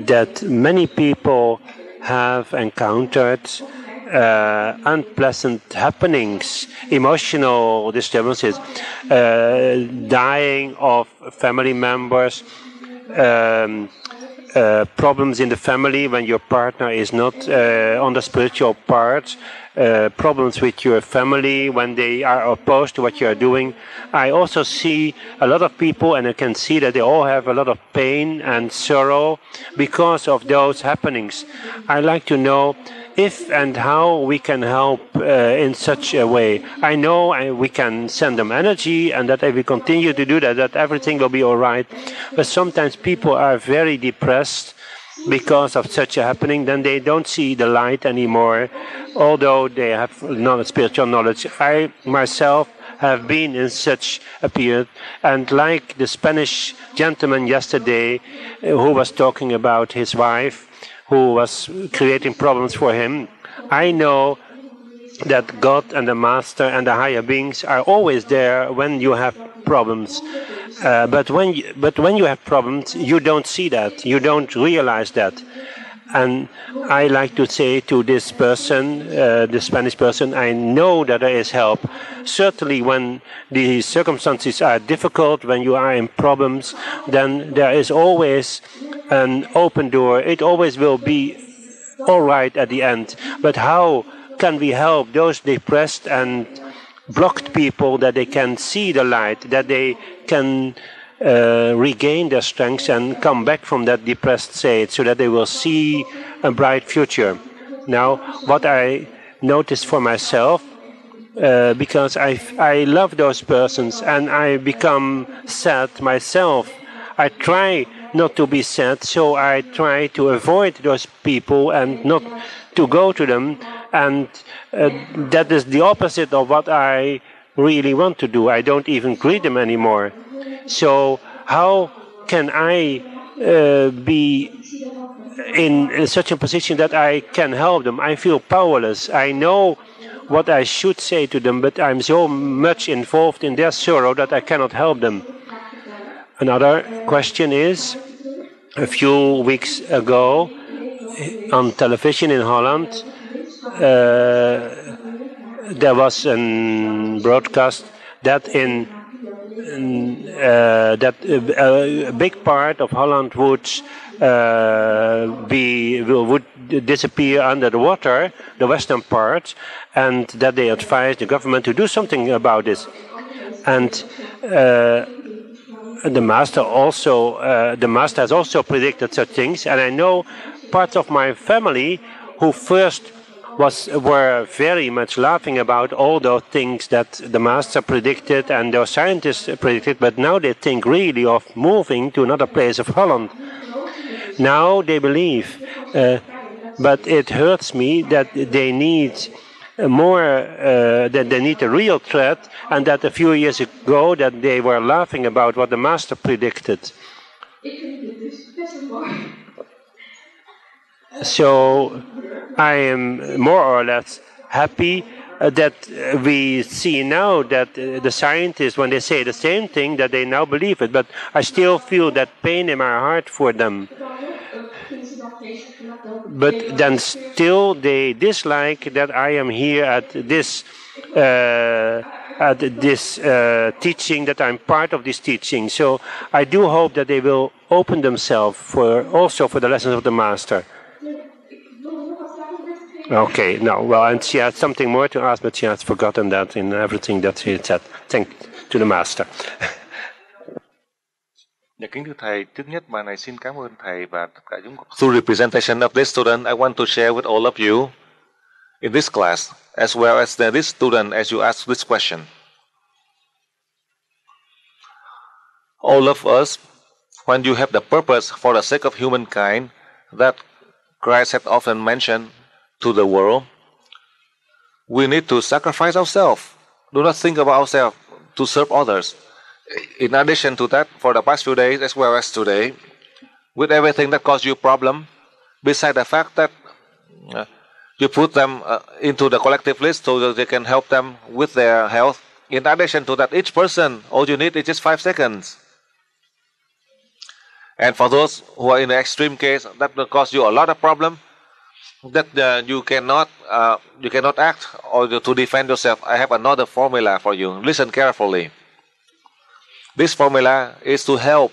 that many people have encountered unpleasant happenings, emotional disturbances, dying of family members, problems in the family when your partner is not on the spiritual part, problems with your family when they are opposed to what you are doing. I also see a lot of people, and I can see that they all have a lot of pain and sorrow because of those happenings. I like to know if and how we can help in such a way. I know we can send them energy, and that if we continue to do that, that everything will be all right. But sometimes people are very depressed because of such a happening, then they don't see the light anymore, although they have spiritual knowledge. I myself have been in such a period, and like the Spanish gentleman yesterday who was talking about his wife who was creating problems for him, I know that God and the Master and the higher beings are always there when you have problems. But when you have problems, you don't see that, you don't realize that. And I like to say to this person, the Spanish person, I know that there is help. Certainly when the circumstances are difficult, when you are in problems, then there is always an open door. It always will be all right at the end. But how can we help those depressed and blocked people that they can see the light, that they can regain their strength and come back from that depressed state so that they will see a bright future? Now, what I noticed for myself, because I love those persons and I become sad myself, I try not to be sad, so I try to avoid those people and not to go to them, and that is the opposite of what I really want to do. I don't even greet them anymore. So how can I be in such a position that I can help them? I feel powerless. I know what I should say to them, but I'm so much involved in their sorrow that I cannot help them. Another question is, a few weeks ago on television in Holland, there was a broadcast that that a big part of Holland would would disappear under the water, the western part, and that they advised the government to do something about this. And the master has also predicted such things, and I know parts of my family who first were very much laughing about all those things that the master predicted and those scientists predicted, but now they think really of moving to another place of Holland. Now they believe, but it hurts me that they need that they need a real threat, and that a few years ago that they were laughing about what the master predicted. So I am more or less happy that we see now that the scientists, when they say the same thing, that they now believe it. But I still feel that pain in my heart for them. But then still they dislike that I am here at this teaching, that I'm part of this teaching. So I do hope that they will open themselves also for the lessons of the master. Okay, no, well, and she had something more to ask, but she has forgotten that in everything that she said. Thank to the master. Dạ kính thưa thầy, trước nhất bài này xin cảm ơn thầy và tất cả chúng con. Through representation of this student, I want to share with all of you in this class, as well as this student, as you ask this question. All of us, when you have the purpose for the sake of humankind that Christ had often mentioned to the world, we need to sacrifice ourselves. Do not think about ourselves to serve others. In addition to that, for the past few days as well as today, with everything that caused you problem, beside the fact that you put them into the collective list so that they can help them with their health, in addition to that, each person, all you need is just 5 seconds. And for those who are in the extreme case, that will cause you a lot of problem, that you cannot act or to defend yourself. I have another formula for you. Listen carefully. This formula is to help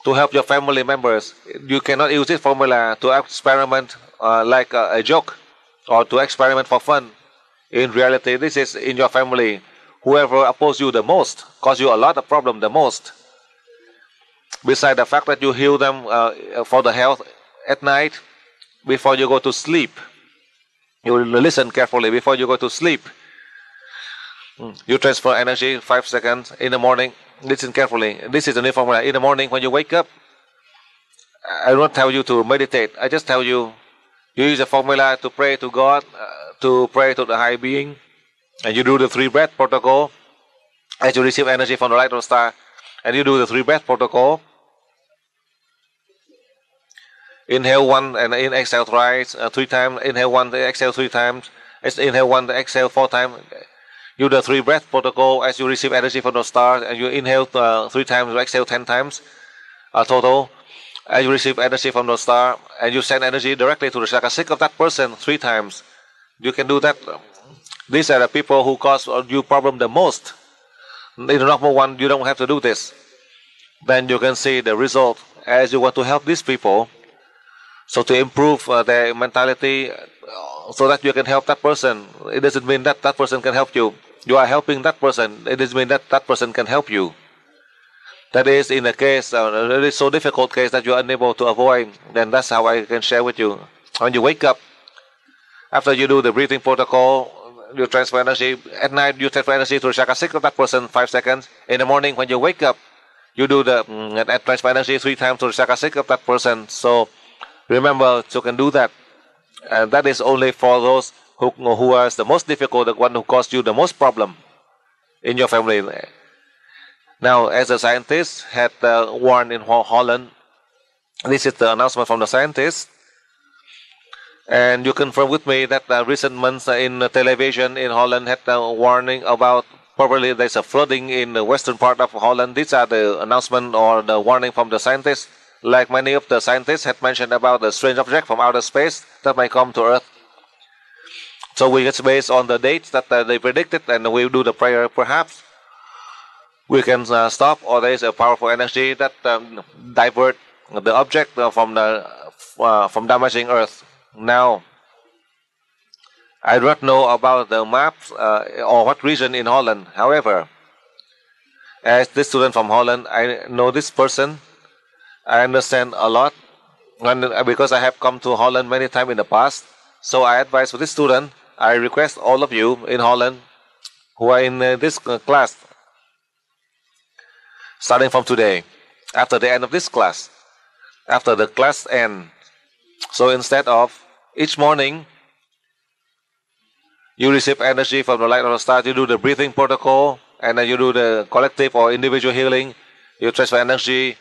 your family members. You cannot use this formula to experiment like a joke or to experiment for fun. In reality, this is in your family. Whoever opposes you the most, cause you a lot of problem the most. Besides the fact that you heal them for the health at night, before you go to sleep, you listen carefully before you go to sleep. You transfer energy 5 seconds in the morning. Listen carefully. This is the new formula. In the morning when you wake up, I don't tell you to meditate. I just tell you, you use the formula to pray to God, to pray to the high being, and you do the 3 breath protocol as you receive energy from the light of the star, and you do the 3 breath protocol. Inhale 1 and exhale thrice, 3 times. Inhale 1, exhale 3 times. Inhale 1, exhale 4 times. You do the 3 breath protocol as you receive energy from the stars, and you inhale 3 times, you exhale 10 times total. As you receive energy from the star, and you send energy directly to the chakra six of that person 3 times. You can do that. These are the people who cause you problem the most. In the normal one, you don't have to do this. Then you can see the result as you want to help these people. So to improve their mentality, so that you can help that person. It doesn't mean that that person can help you. You are helping that person. It doesn't mean that that person can help you. That is in a case, it is so difficult case that you are unable to avoid. Then that's how I can share with you. When you wake up, after you do the breathing protocol, you transfer energy. At night, you transfer energy to the chakra six of that person 5 seconds. In the morning, when you wake up, you do the transfer energy 3 times to the chakra six of that person. So remember, you can do that. And that is only for those who are the most difficult, the one who caused you the most problem in your family. Now, as the scientists had warned in Holland, this is the announcement from the scientists. And you confirm with me that recent months in television in Holland had a warning about probably there's a flooding in the western part of Holland. These are the announcement or the warning from the scientists. Like many of the scientists had mentioned about the strange object from outer space that might come to Earth. So we get based on the dates that they predicted, and we do the prayer. Perhaps we can stop, or there is a powerful energy that divert the object from from damaging Earth. Now, I do not know about the maps or what region in Holland. However, as this student from Holland, I know this person. I understand a lot because I have come to Holland many times in the past. So I advise for this student, I request all of you in Holland who are in this class, starting from today, after the end of this class, after the class ends. So instead of each morning, you receive energy from the light of the stars, you do the breathing protocol, and then you do the collective or individual healing, you transfer energy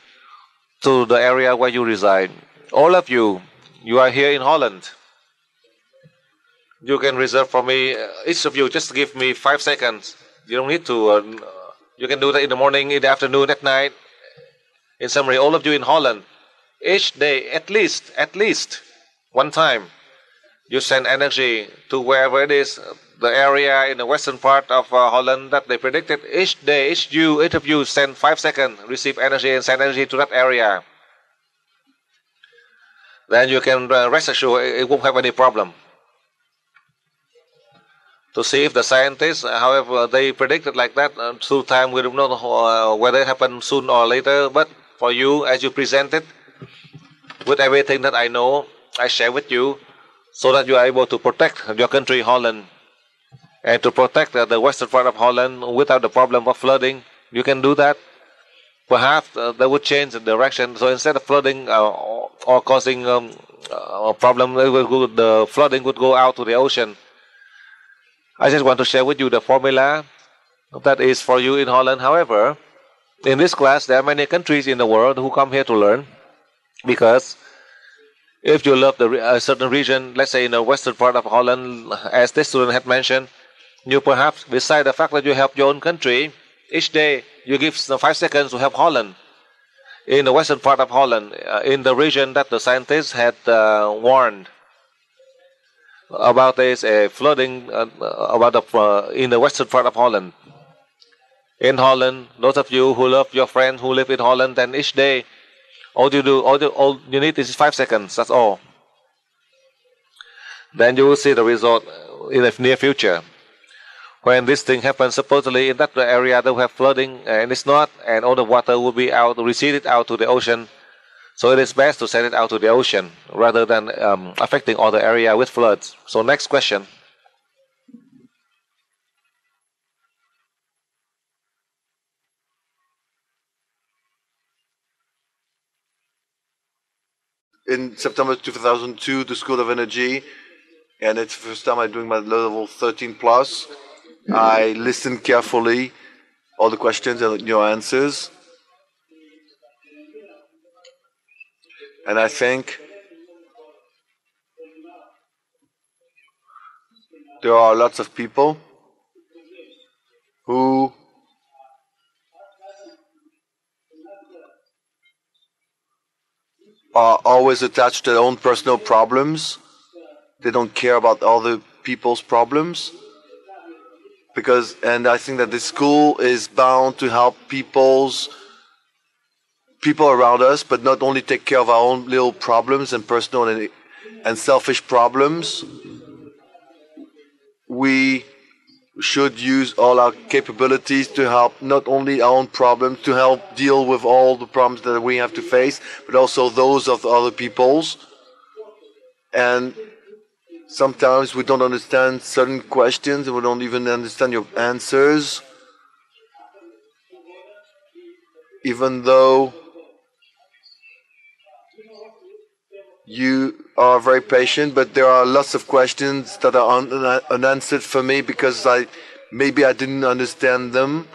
to the area where you reside. All of you, you are here in Holland. You can reserve for me, each of you, just give me 5 seconds. You don't need to, you can do that in the morning, in the afternoon, at night. In summary, all of you in Holland, each day, at least one time, you send energy to wherever it is, the area in the western part of Holland that they predicted. Each day, each of you send 5 seconds, receive energy and send energy to that area. Then you can rest assured it won't have any problem. To see if the scientists, however, they predicted like that, through time we don't know whether it happened soon or later, but for you, as you presented, with everything that I know, I share with you, so that you are able to protect your country, Holland, and to protect the western part of Holland without the problem of flooding. You can do that. Perhaps they would change the direction. So instead of flooding or causing a problem, the flooding would go out to the ocean. I just want to share with you the formula that is for you in Holland. However, in this class, there are many countries in the world who come here to learn, because if you love a certain region, let's say in the western part of Holland, as this student had mentioned, you perhaps, beside the fact that you help your own country, each day you give 5 seconds to help Holland. In the western part of Holland, in the region that the scientists had warned about, this flooding in the western part of Holland. In Holland, those of you who love your friends who live in Holland, then each day, all you need is 5 seconds, that's all. Then you will see the result in the near future. When this thing happens, supposedly in that area they will have flooding, and it's not, and all the water will be out, receded out to the ocean. So it is best to send it out to the ocean rather than affecting other area with floods. So next question. In September 2002, the School of Energy, and it's the first time I'm doing my level 13 plus. I listened carefully, all the questions and your answers. And I think there are lots of people who are always attached to their own personal problems. They don't care about other people's problems. And I think that this school is bound to help people around us, but not only take care of our own little problems and personal and selfish problems. We should use all our capabilities to help not only our own problems, to help deal with all the problems that we have to face, but also those of other people's. And sometimes we don't understand certain questions, and we don't even understand your answers, even though you are very patient. But there are lots of questions that are unanswered for me because maybe I didn't understand them,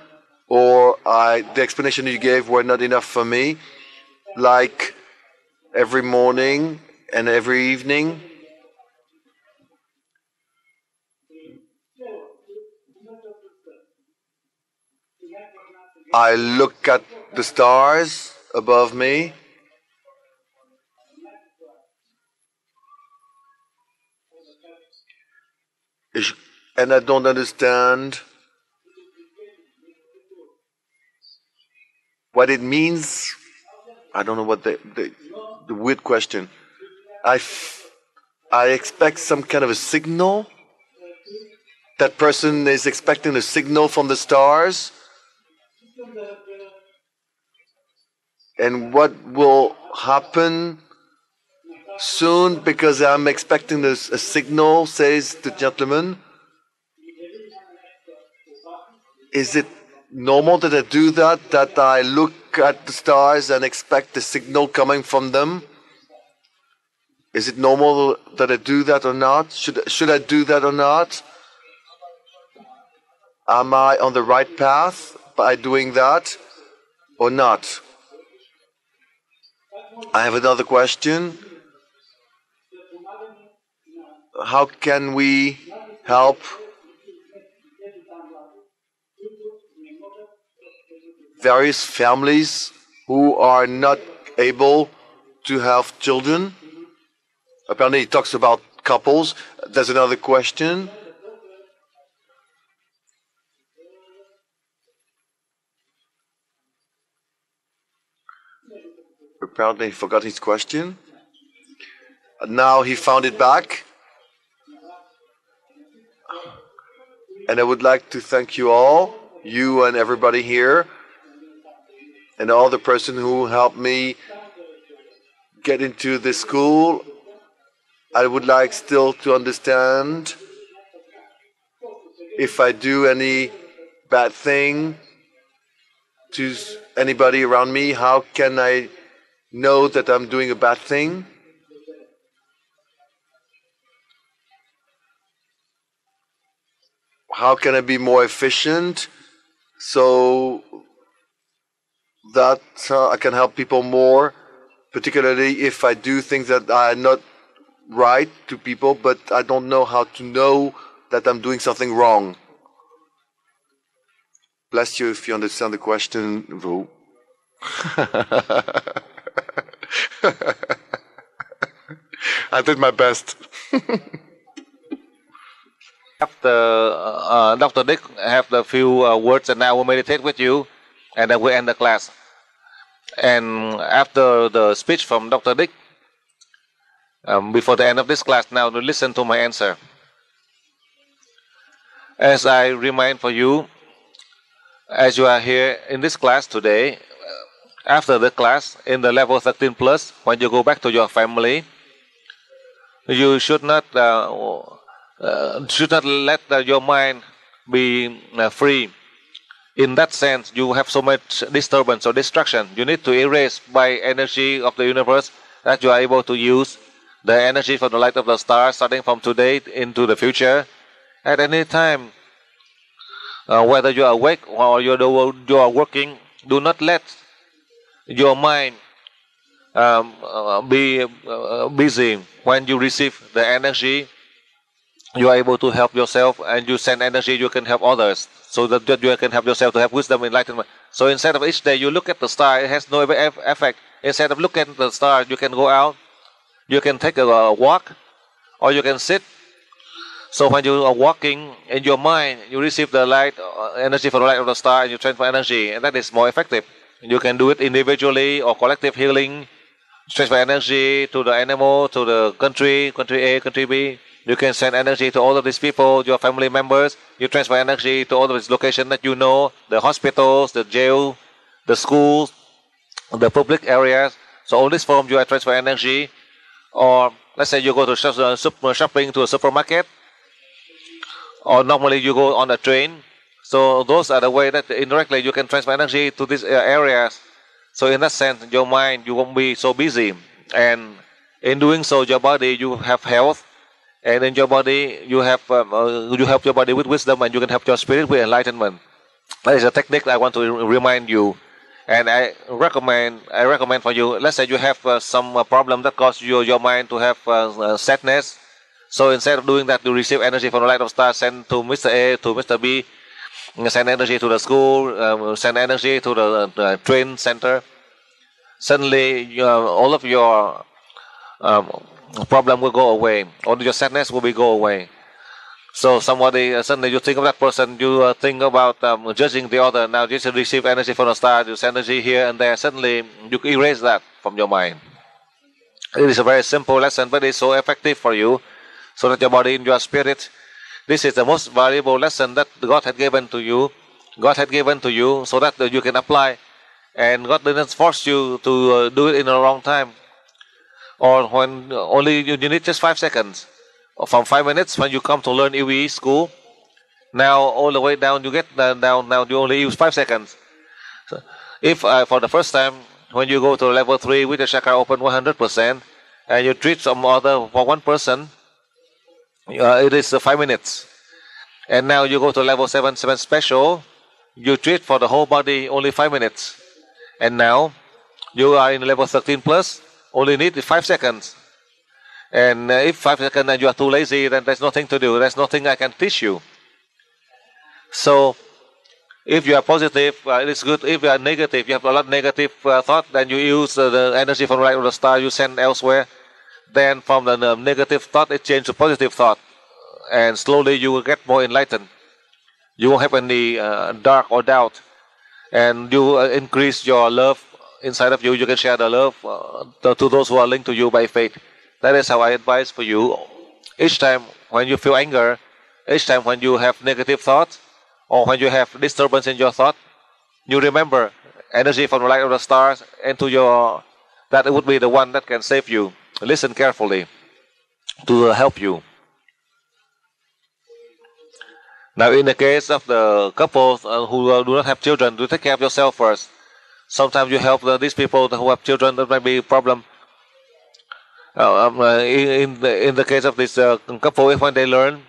or the explanation you gave were not enough for me. Like every morning and every evening, I look at the stars above me, and I don't understand what it means. I don't know what the weird question. I expect some kind of a signal. That person is expecting a signal from the stars. And what will happen soon, because I'm expecting a signal, says the gentleman. Is it normal that I do that? That I look at the stars and expect a signal coming from them? Is it normal that I do that or not? Should I do that or not? Am I on the right path by doing that or not? I have another question. How can we help various families who are not able to have children? Apparently, he talks about couples. There's another question. Apparently, he forgot his question. Now he found it back. And I would like to thank you all, you and everybody here, and all the person who helped me get into this school. I would like still to understand if I do any bad thing to anybody around me, how can I know that I'm doing a bad thing? How can I be more efficient so that I can help people more, particularly if I do things that are not right to people, but I don't know how to know that I'm doing something wrong. Bless you if you understand the question, Vu. I did my best. After Dr. Dick have the few words, and now we'll meditate with you, and then we'll end the class. And after the speech from Dr. Dick, before the end of this class, now to listen to my answer. As I remind for you, as you are here in this class today, after the class, in the level 13 plus, when you go back to your family, you should not let your mind be free. In that sense, you have so much disturbance or distraction. You need to erase by energy of the universe that you are able to use the energy from the light of the stars starting from today into the future. At any time, whether you are awake or you are working, do not let your mind be busy. When you receive the energy, you are able to help yourself, and you send energy, you can help others, so that you can help yourself to have wisdom, enlightenment. So instead of each day you look at the star, it has no effect. Instead of looking at the star, you can go out, you can take a walk, or you can sit. So when you are walking in your mind, you receive the light, energy from the light of the star, and you transfer energy, and that is more effective. You can do it individually or collective healing, transfer energy to the animal, to the country A, country B. You can send energy to all of these people, your family members. You transfer energy to all of these locations that you know, the hospitals, the jail, the schools, the public areas. So all these forms you transfer energy. Or let's say you go to shopping to a supermarket, or normally you go on a train. So those are the way that indirectly you can transfer energy to these areas. So in that sense, your mind, you won't be so busy. And in doing so, your body, you have health. And in your body, you help your body with wisdom, and you can help your spirit with enlightenment. That is a technique I want to remind you. And I recommend for you, let's say you have some problem that causes your mind to have sadness. So instead of doing that, you receive energy from the light of stars, send to Mr. A, to Mr. B, send energy to the school, send energy to the train center. Suddenly, all of your problem will go away. All your sadness will go away. So somebody, suddenly you think of that person, you think about judging the other. Now you should receive energy from the star, you send energy here and there. Suddenly you erase that from your mind. It is a very simple lesson, but it's so effective for you, so that your body and your spirit. This is the most valuable lesson that God had given to you. God had given to you so that you can apply, and God didn't force you to do it in a wrong time, or when only you need just 5 seconds, or from 5 minutes when you come to learn UE school. Now all the way down you get down. Now you only use 5 seconds. So if for the first time, when you go to level 3 with the chakra open 100%, and you treat some other for one person, it is 5 minutes. And now you go to level 7 special, you treat for the whole body only 5 minutes. And now you are in level 13 plus, only need 5 seconds. And if 5 seconds and you are too lazy, then there's nothing to do. There's nothing I can teach you. So if you are positive, it is good. If you are negative, you have a lot of negative thought, then you use the energy from the light of the star, you send elsewhere. Then from the negative thought, it changes to positive thought. And slowly you will get more enlightened. You won't have any dark or doubt. And you increase your love inside of you. You can share the love to those who are linked to you by faith. That is how I advise for you. Each time when you feel anger, each time when you have negative thoughts, or when you have disturbance in your thought, you remember energy from the light of the stars into your, that it would be the one that can save you. Listen carefully to help you. Now in the case of the couples who do not have children, do take care of yourself first. Sometimes you help these people who have children, that might be a problem. In the case of this couple, if when they learn,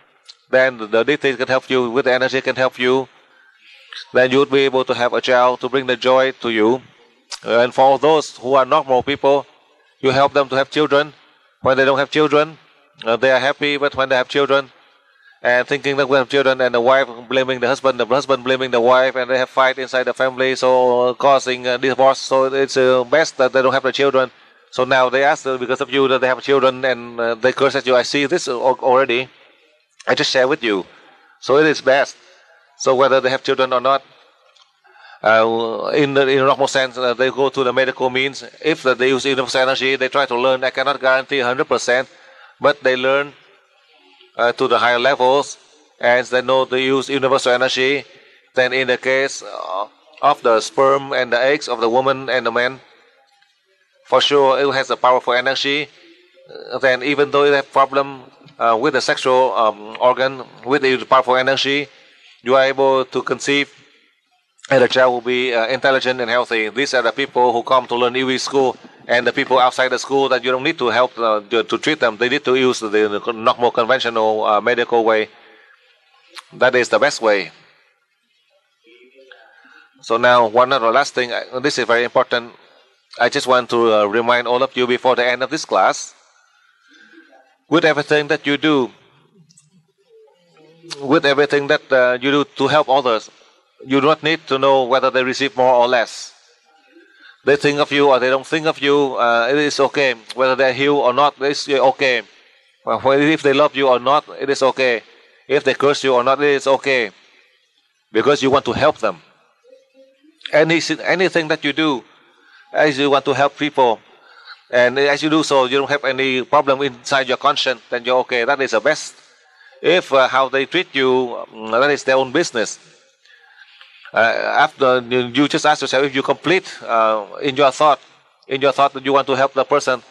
then the deity can help you, with the energy can help you. Then you would be able to have a child to bring the joy to you. And for those who are normal people, you help them to have children. When they don't have children, they are happy, but when they have children, and thinking that we have children, and the wife blaming the husband blaming the wife, and they have fight inside the family, so causing divorce. So it's best that they don't have the children. So now they ask because of you that they have children, and they curse at you. I see this already. I just share with you. So it is best. So whether they have children or not, in a normal sense, they go to the medical means. If they use universal energy, they try to learn. I cannot guarantee 100%, but they learn to the higher levels, and they know they use universal energy. Then in the case of the sperm and the eggs of the woman and the man, for sure it has a powerful energy. Then even though you have problem with the sexual organ, with the powerful energy, you are able to conceive, and the child will be intelligent and healthy. These are the people who come to learn UE school, and the people outside the school that you don't need to help to treat them. They need to use the normal conventional medical way. That is the best way. So now one other last thing, this is very important. I just want to remind all of you before the end of this class, with everything that you do, to help others, you do not need to know whether they receive more or less. They think of you or they don't think of you, it is okay. Whether they heal or not, it is okay. If they love you or not, it is okay. If they curse you or not, it is okay. Because you want to help them. Anything that you do, as you want to help people, and as you do so, you don't have any problem inside your conscience, then you're okay. That is the best. If how they treat you, that is their own business. After you just ask yourself, if you complete in your thought that you want to help the person,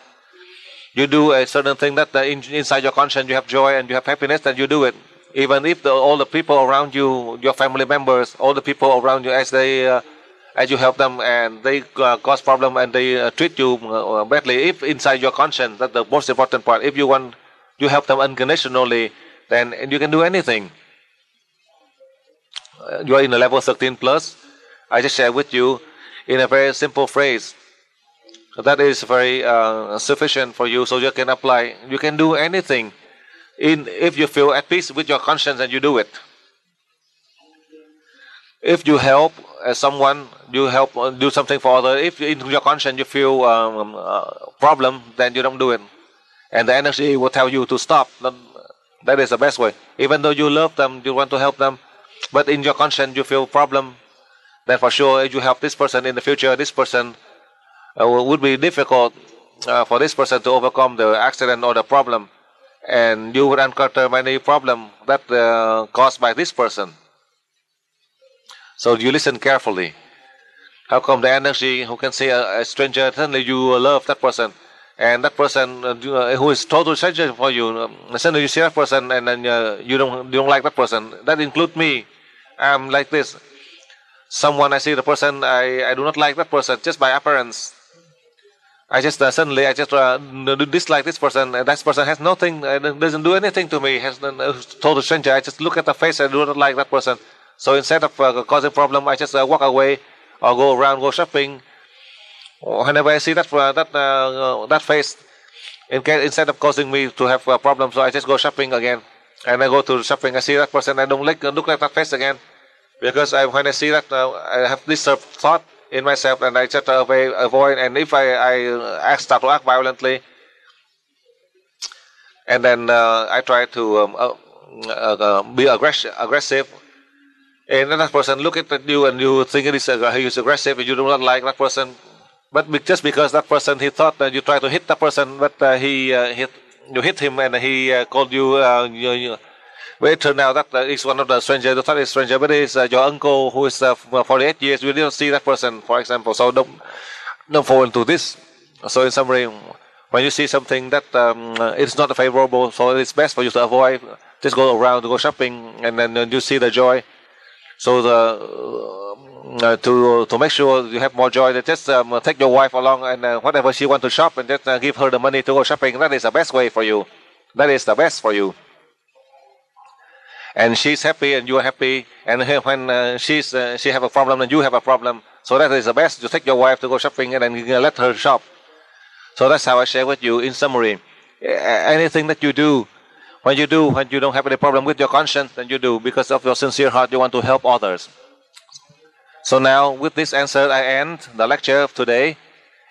you do a certain thing that inside your conscience you have joy and you have happiness, then you do it. Even if all the people around you, your family members, all the people around you, as you help them and they cause problem and they treat you badly, if inside your conscience, that's the most important part. If you help them unconditionally, then you can do anything. You are in the level 13 plus. I just share with you in a very simple phrase. That is very sufficient for you, so you can apply. You can do anything. If you feel at peace with your conscience, and you do it. If you help someone, you help do something for others. If in your conscience you feel problem, then you don't do it, and the energy will tell you to stop. That is the best way. Even though you love them, you want to help them, but in your conscience you feel problem, then for sure if you help this person in the future, this person would be difficult for this person to overcome the accident or the problem, and you would encounter many problems that caused by this person. So you listen carefully. How come the energy who can see a stranger, suddenly you love that person, and that person who is total stranger for you, suddenly you see that person and then you don't like that person. That includes me. I'm like this. Someone I see the person, I do not like that person just by appearance. I just suddenly dislike this person, and that person has nothing, doesn't do anything to me. Has total stranger. I just look at the face. I do not like that person. So instead of causing problem, I just walk away or go around, go shopping. Whenever I see that face, instead of causing me to have a problem, so I just go shopping again. And I go to shopping. I see that person. I don't look at that face again, because when I see that, I have this thought in myself, and I just avoid. And if I start to act violently, and then I try to be aggressive, and then that person look at you and you think he is aggressive, and you do not like that person. But just because that person, he thought that you try to hit that person, but you hit him, and he called you. But it turned out that it's one of the strangers. You thought it's stranger, but it's your uncle who is 48 years. You didn't see that person, for example. So don't fall into this. So in summary, when you see something that it's not favorable, so it's best for you to avoid. Just go around to go shopping, and then you see the joy. So to make sure you have more joy, just take your wife along, and whatever she wants to shop, and just give her the money to go shopping. That is the best way for you. That is the best for you. And she's happy, and you are happy. And when she have a problem, and you have a problem, so that is the best. You take your wife to go shopping, and then let her shop. So that's how I share with you. In summary, anything that you do, when you don't have any problem with your conscience, then you do because of your sincere heart. You want to help others. So now, with this answer, I end the lecture of today.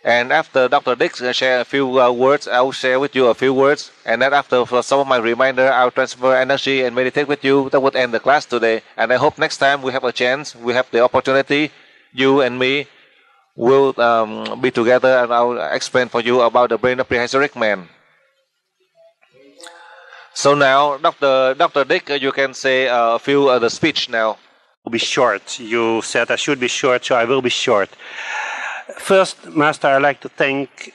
And after Dr. Dick share a few words, I will share with you a few words. And then after, for some of my reminder, I will transfer energy and meditate with you. That would end the class today. And I hope next time we have a chance, we have the opportunity, you and me will be together, and I will explain for you about the brain of prehistoric man. So now, Dr. Dick, you can say a few of the speech now. Will be short. You said I should be short, so I will be short. First, Master, I'd like to thank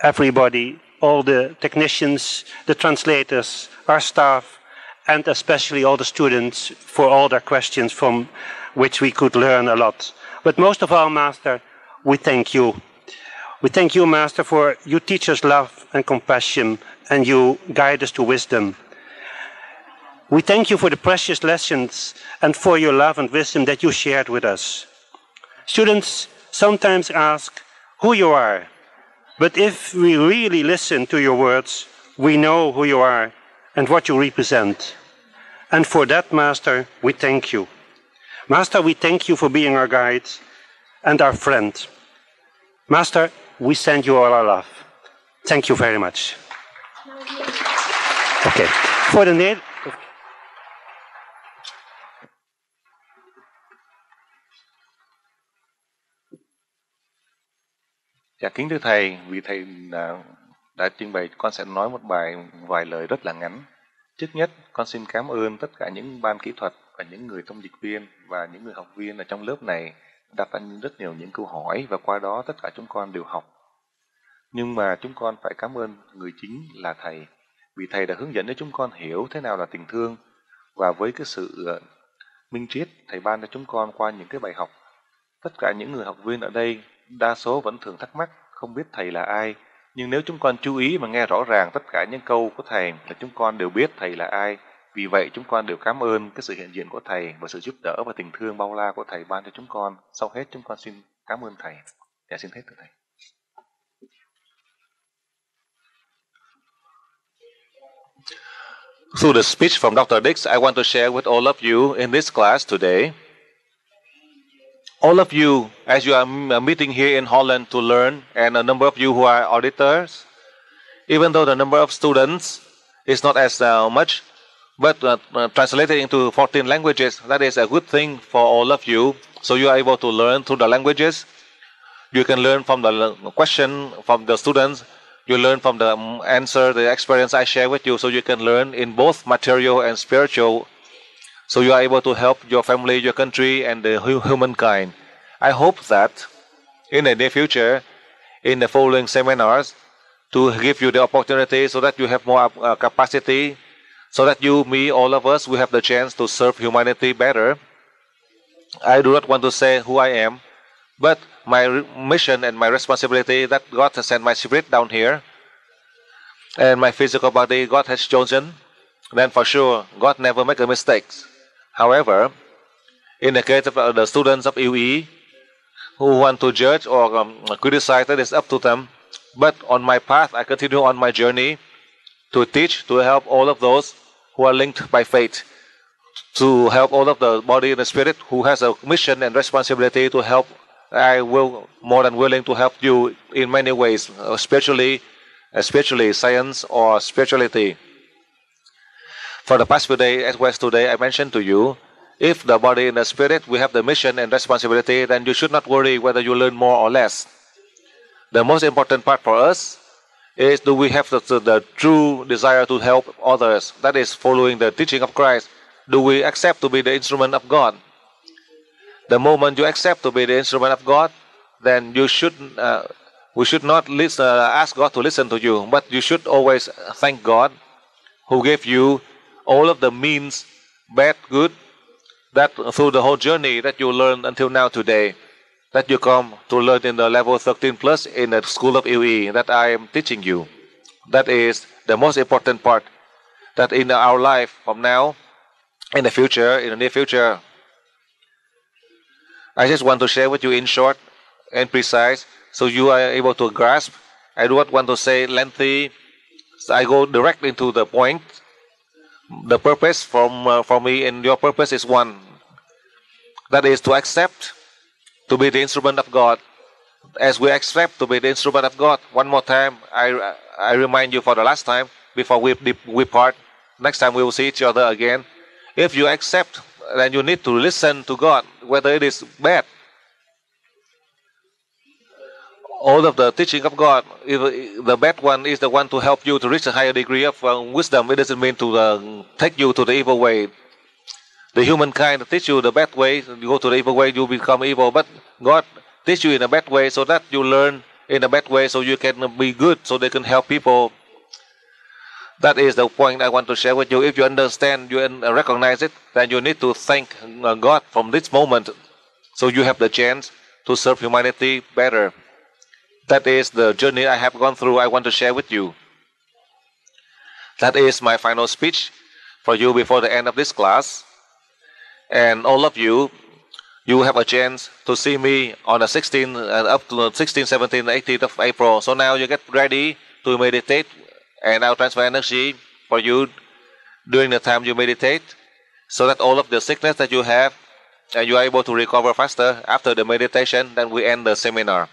everybody, all the technicians, the translators, our staff, and especially all the students for all their questions from which we could learn a lot. But most of all, Master, we thank you. We thank you, Master, for you teach us love and compassion, and you guide us to wisdom. We thank you for the precious lessons and for your love and wisdom that you shared with us. Students sometimes ask who you are, but if we really listen to your words, we know who you are and what you represent. And for that, Master, we thank you. Master, we thank you for being our guide and our friend. Master, we send you all our love. Thank you very much. Okay. For the native. Dạ, kính thưa Thầy, vì Thầy đã trưng bày, con sẽ nói một vài lời rất là ngắn. Trước nhất, con xin cảm ơn tất cả những ban kỹ thuật và những người thông dịch viên và những người học viên ở trong lớp này đặt ra rất nhiều những câu hỏi, và qua đó tất cả chúng con đều học. Nhưng mà chúng con phải cảm ơn người chính là Thầy, vì Thầy đã hướng dẫn cho chúng con hiểu thế nào là tình thương, và với cái sự minh triết Thầy ban cho chúng con qua những cái bài học. Tất cả những người học viên ở đây đa số vẫn thường thắc mắc không biết Thầy là ai, nhưng nếu chúng con chú ý mà nghe rõ ràng tất cả những câu của Thầy là chúng con đều biết Thầy là ai. Vì vậy chúng con đều cảm ơn cái sự hiện diện của Thầy và sự giúp đỡ và tình thương bao la của Thầy ban cho chúng con. Sau hết chúng con xin cảm ơn Thầy. Dạ, xin hết từ Thầy. Through the speech from Dr. Dix, I want to share with all of you in this class today. All of you, as you are meeting here in Holland to learn, and a number of you who are auditors, even though the number of students is not as much, but translated into 14 languages, that is a good thing for all of you. So you are able to learn through the languages. You can learn from the question from the students. You learn from the answer, the experience I share with you, so you can learn in both material and spiritual. So you are able to help your family, your country, and the humankind. I hope that in the near future, in the following seminars, to give you the opportunity so that you have more capacity, so that you, me, all of us, we have the chance to serve humanity better. I do not want to say who I am, but my mission and my responsibility that God has sent my spirit down here, and my physical body God has chosen, then for sure God never make a mistake. However, in the case of the students of UE who want to judge or criticize, that is up to them. But on my path, I continue on my journey to teach, to help all of those who are linked by faith, to help all of the body and the spirit who has a mission and responsibility to help. I will more than willing to help you in many ways, especially science or spirituality. For the past few days, as well as today, I mentioned to you, if the body and the spirit, we have the mission and responsibility, then you should not worry whether you learn more or less. The most important part for us is, do we have the true desire to help others? That is following the teaching of Christ. Do we accept to be the instrument of God? The moment you accept to be the instrument of God, then you should we should not ask God to listen to you, but you should always thank God who gave you all of the means, bad, good, that through the whole journey that you learned until now today, that you come to learn in the level 13 plus in the school of UE that I am teaching you. That is the most important part, that in our life from now, in the future, in the near future, I just want to share with you in short and precise so you are able to grasp. I do not want to say lengthy, so I go directly into the point. The purpose for me and your purpose is one. That is to accept to be the instrument of God. As we accept to be the instrument of God, one more time, I remind you for the last time before we part. Next time we will see each other again. If you accept, then you need to listen to God, whether it is bad. All of the teaching of God, if the bad one is the one to help you to reach a higher degree of wisdom. It doesn't mean to take you to the evil way. The humankind teach you the bad way, you go to the evil way, you become evil. But God teach you in a bad way so that you learn in a bad way so you can be good, so they can help people. That is the point I want to share with you. If you understand, you recognize it, then you need to thank God from this moment so you have the chance to serve humanity better. That is the journey I have gone through, I want to share with you. That is my final speech for you before the end of this class. And all of you, you have a chance to see me on the 16th, up to the 16th, 17th, 18th of April. So now you get ready to meditate, and I'll transfer energy for you during the time you meditate, so that all of the sickness that you have, and you are able to recover faster after the meditation. Then we end the seminar.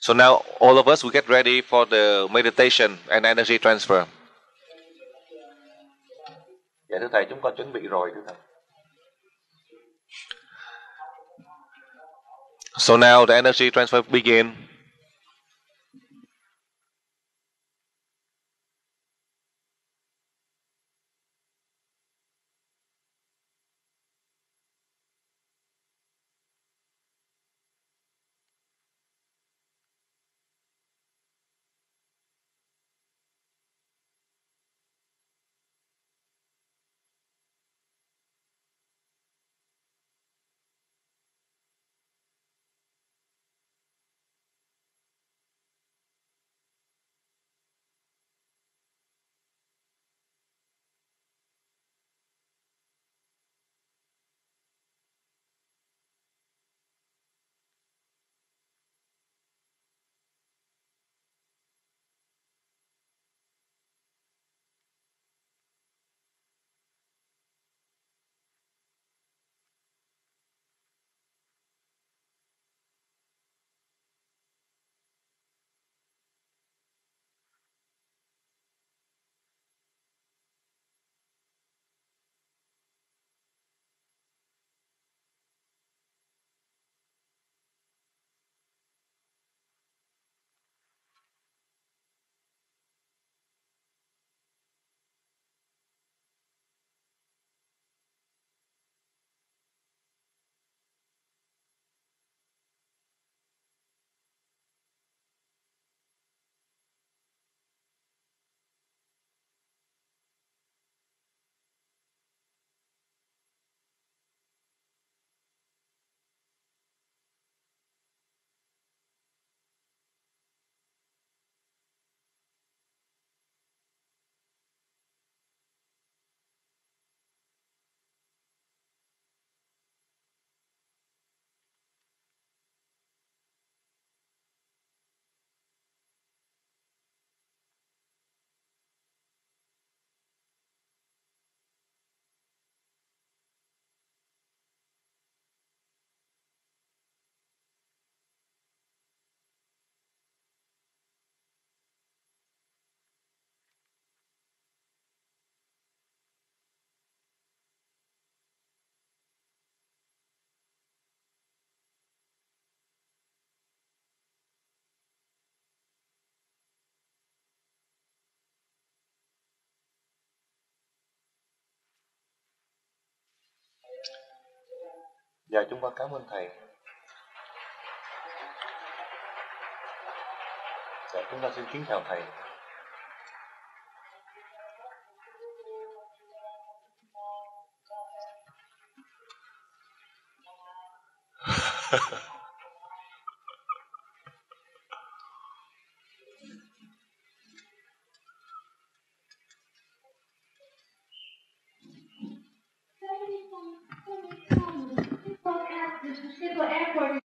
So now all of us, we get ready for the meditation and energy transfer. Dạ thưa thầy, chúng con chuẩn bị rồi thưa thầy. So now the energy transfer begin. Dạ, chúng con cảm ơn thầy. Dạ, chúng ta xin kính chào thầy. Airport